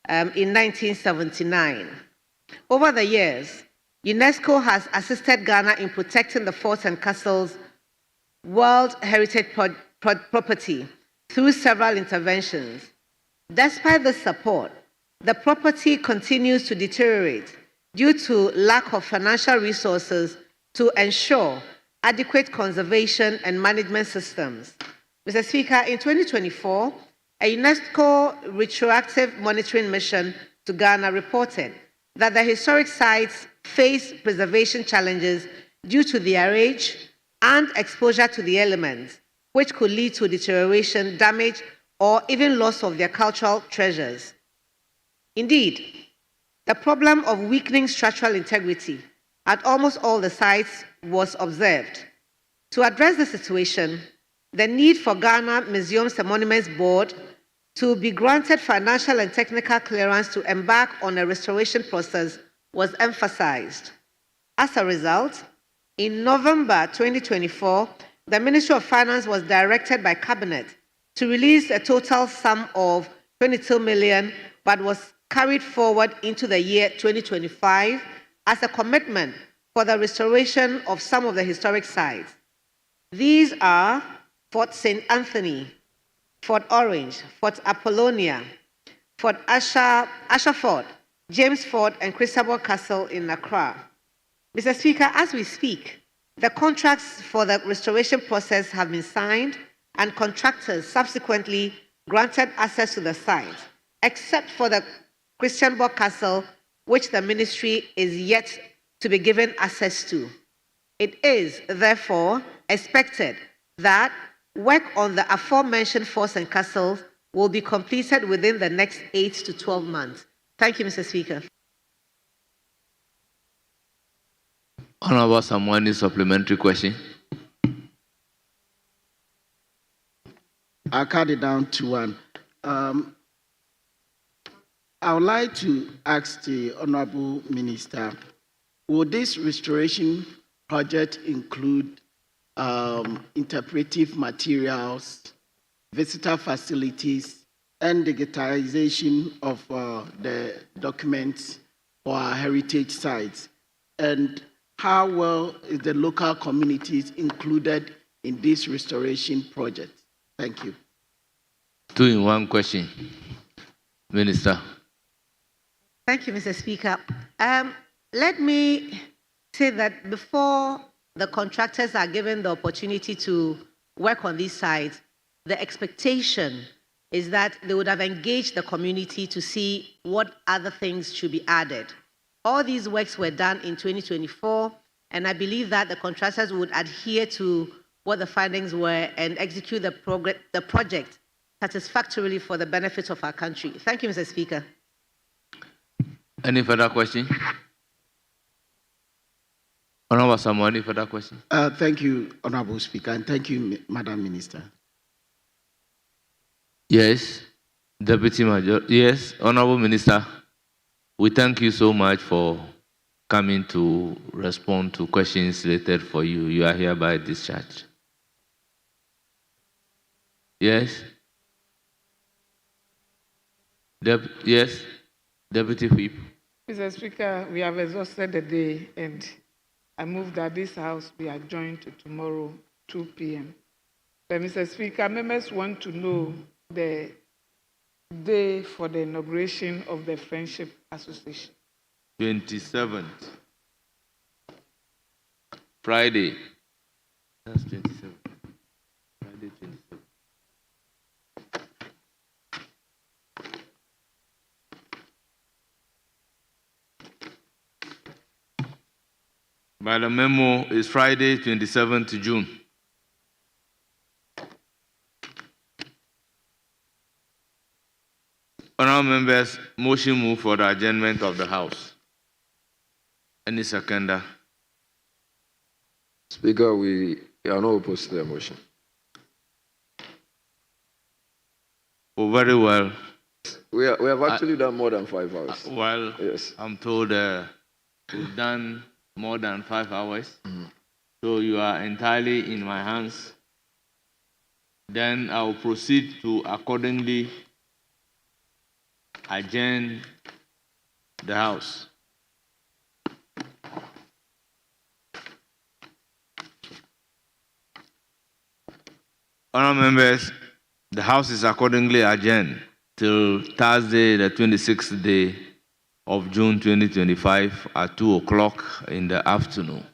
in 1979. Over the years, UNESCO has assisted Ghana in protecting the forts and castles World Heritage property through several interventions. Despite this support, the property continues to deteriorate due to lack of financial resources to ensure adequate conservation and management systems. Mr. Speaker, in 2024, a UNESCO retroactive monitoring mission to Ghana reported that the historic sites face preservation challenges due to their age and exposure to the elements, which could lead to deterioration, damage, or even loss of their cultural treasures. Indeed, the problem of weakening structural integrity at almost all the sites was observed. To address the situation, the need for Ghana Museums and Monuments Board to be granted financial and technical clearance to embark on a restoration process was emphasized. As a result, in November 2024, the Ministry of Finance was directed by Cabinet to release a total sum of 22 million, but was carried forward into the year 2025 as a commitment for the restoration of some of the historic sites. These are Fort St. Anthony, Fort Orange, Fort Apollonia, Fort Ashford, James Fort, and Christabel Castle in Accra. Mr. Speaker, as we speak, the contracts for the restoration process have been signed and contractors subsequently granted access to the site, except for the Christabel Castle, which the ministry is yet to be given access to. It is, therefore, expected that work on the aforementioned forts and castles will be completed within the next 8 to 12 months. Thank you, Mr. Speaker. Honorable Samwani, supplementary question. I'll cut it down to one. I would like to ask the Honorable Minister, will this restoration project include interpretive materials, visitor facilities, and digitization of the documents for our heritage sites? And how well is the local communities included in this restoration project? Thank you. 2-in-1 question. Minister. Thank you, Mr. Speaker. Let me say that before the contractors are given the opportunity to work on these sites, the expectation is that they would have engaged the community to see what other things should be added. All these works were done in 2024, And I believe that the contractors would adhere to what the findings were and execute the project satisfactorily for the benefit of our country. Thank you, Mr. Speaker. Any further question? Honorable Samuel, any further question? Thank you, Honorable Speaker, and thank you, Madam Minister. Yes, Deputy Major. Yes, Honorable Minister, we thank you so much for coming to respond to questions related for you. You are hereby discharged. Yes? Yes, Deputy Whip. Mr. Speaker, we have exhausted the day, and I move that this House be adjourned to tomorrow, 2 p.m. But Mr. Speaker, members want to know the day for the inauguration of the Friendship Association. 27th. Friday. That's 27th. Friday, 27th. By the memo, is Friday, 27th June. Honourable members, motion move for the adjournment of the House. Any seconder? Speaker, we are not opposed to the motion. Oh, very well. We have actually done more than 5 hours. Well, yes. I'm told we've done more than 5 hours. So you are entirely in my hands. Then I'll proceed to accordingly adjourn the House. Honourable members, the House is accordingly adjourned till Thursday, the 26th day of June 2025 at 2 o'clock in the afternoon.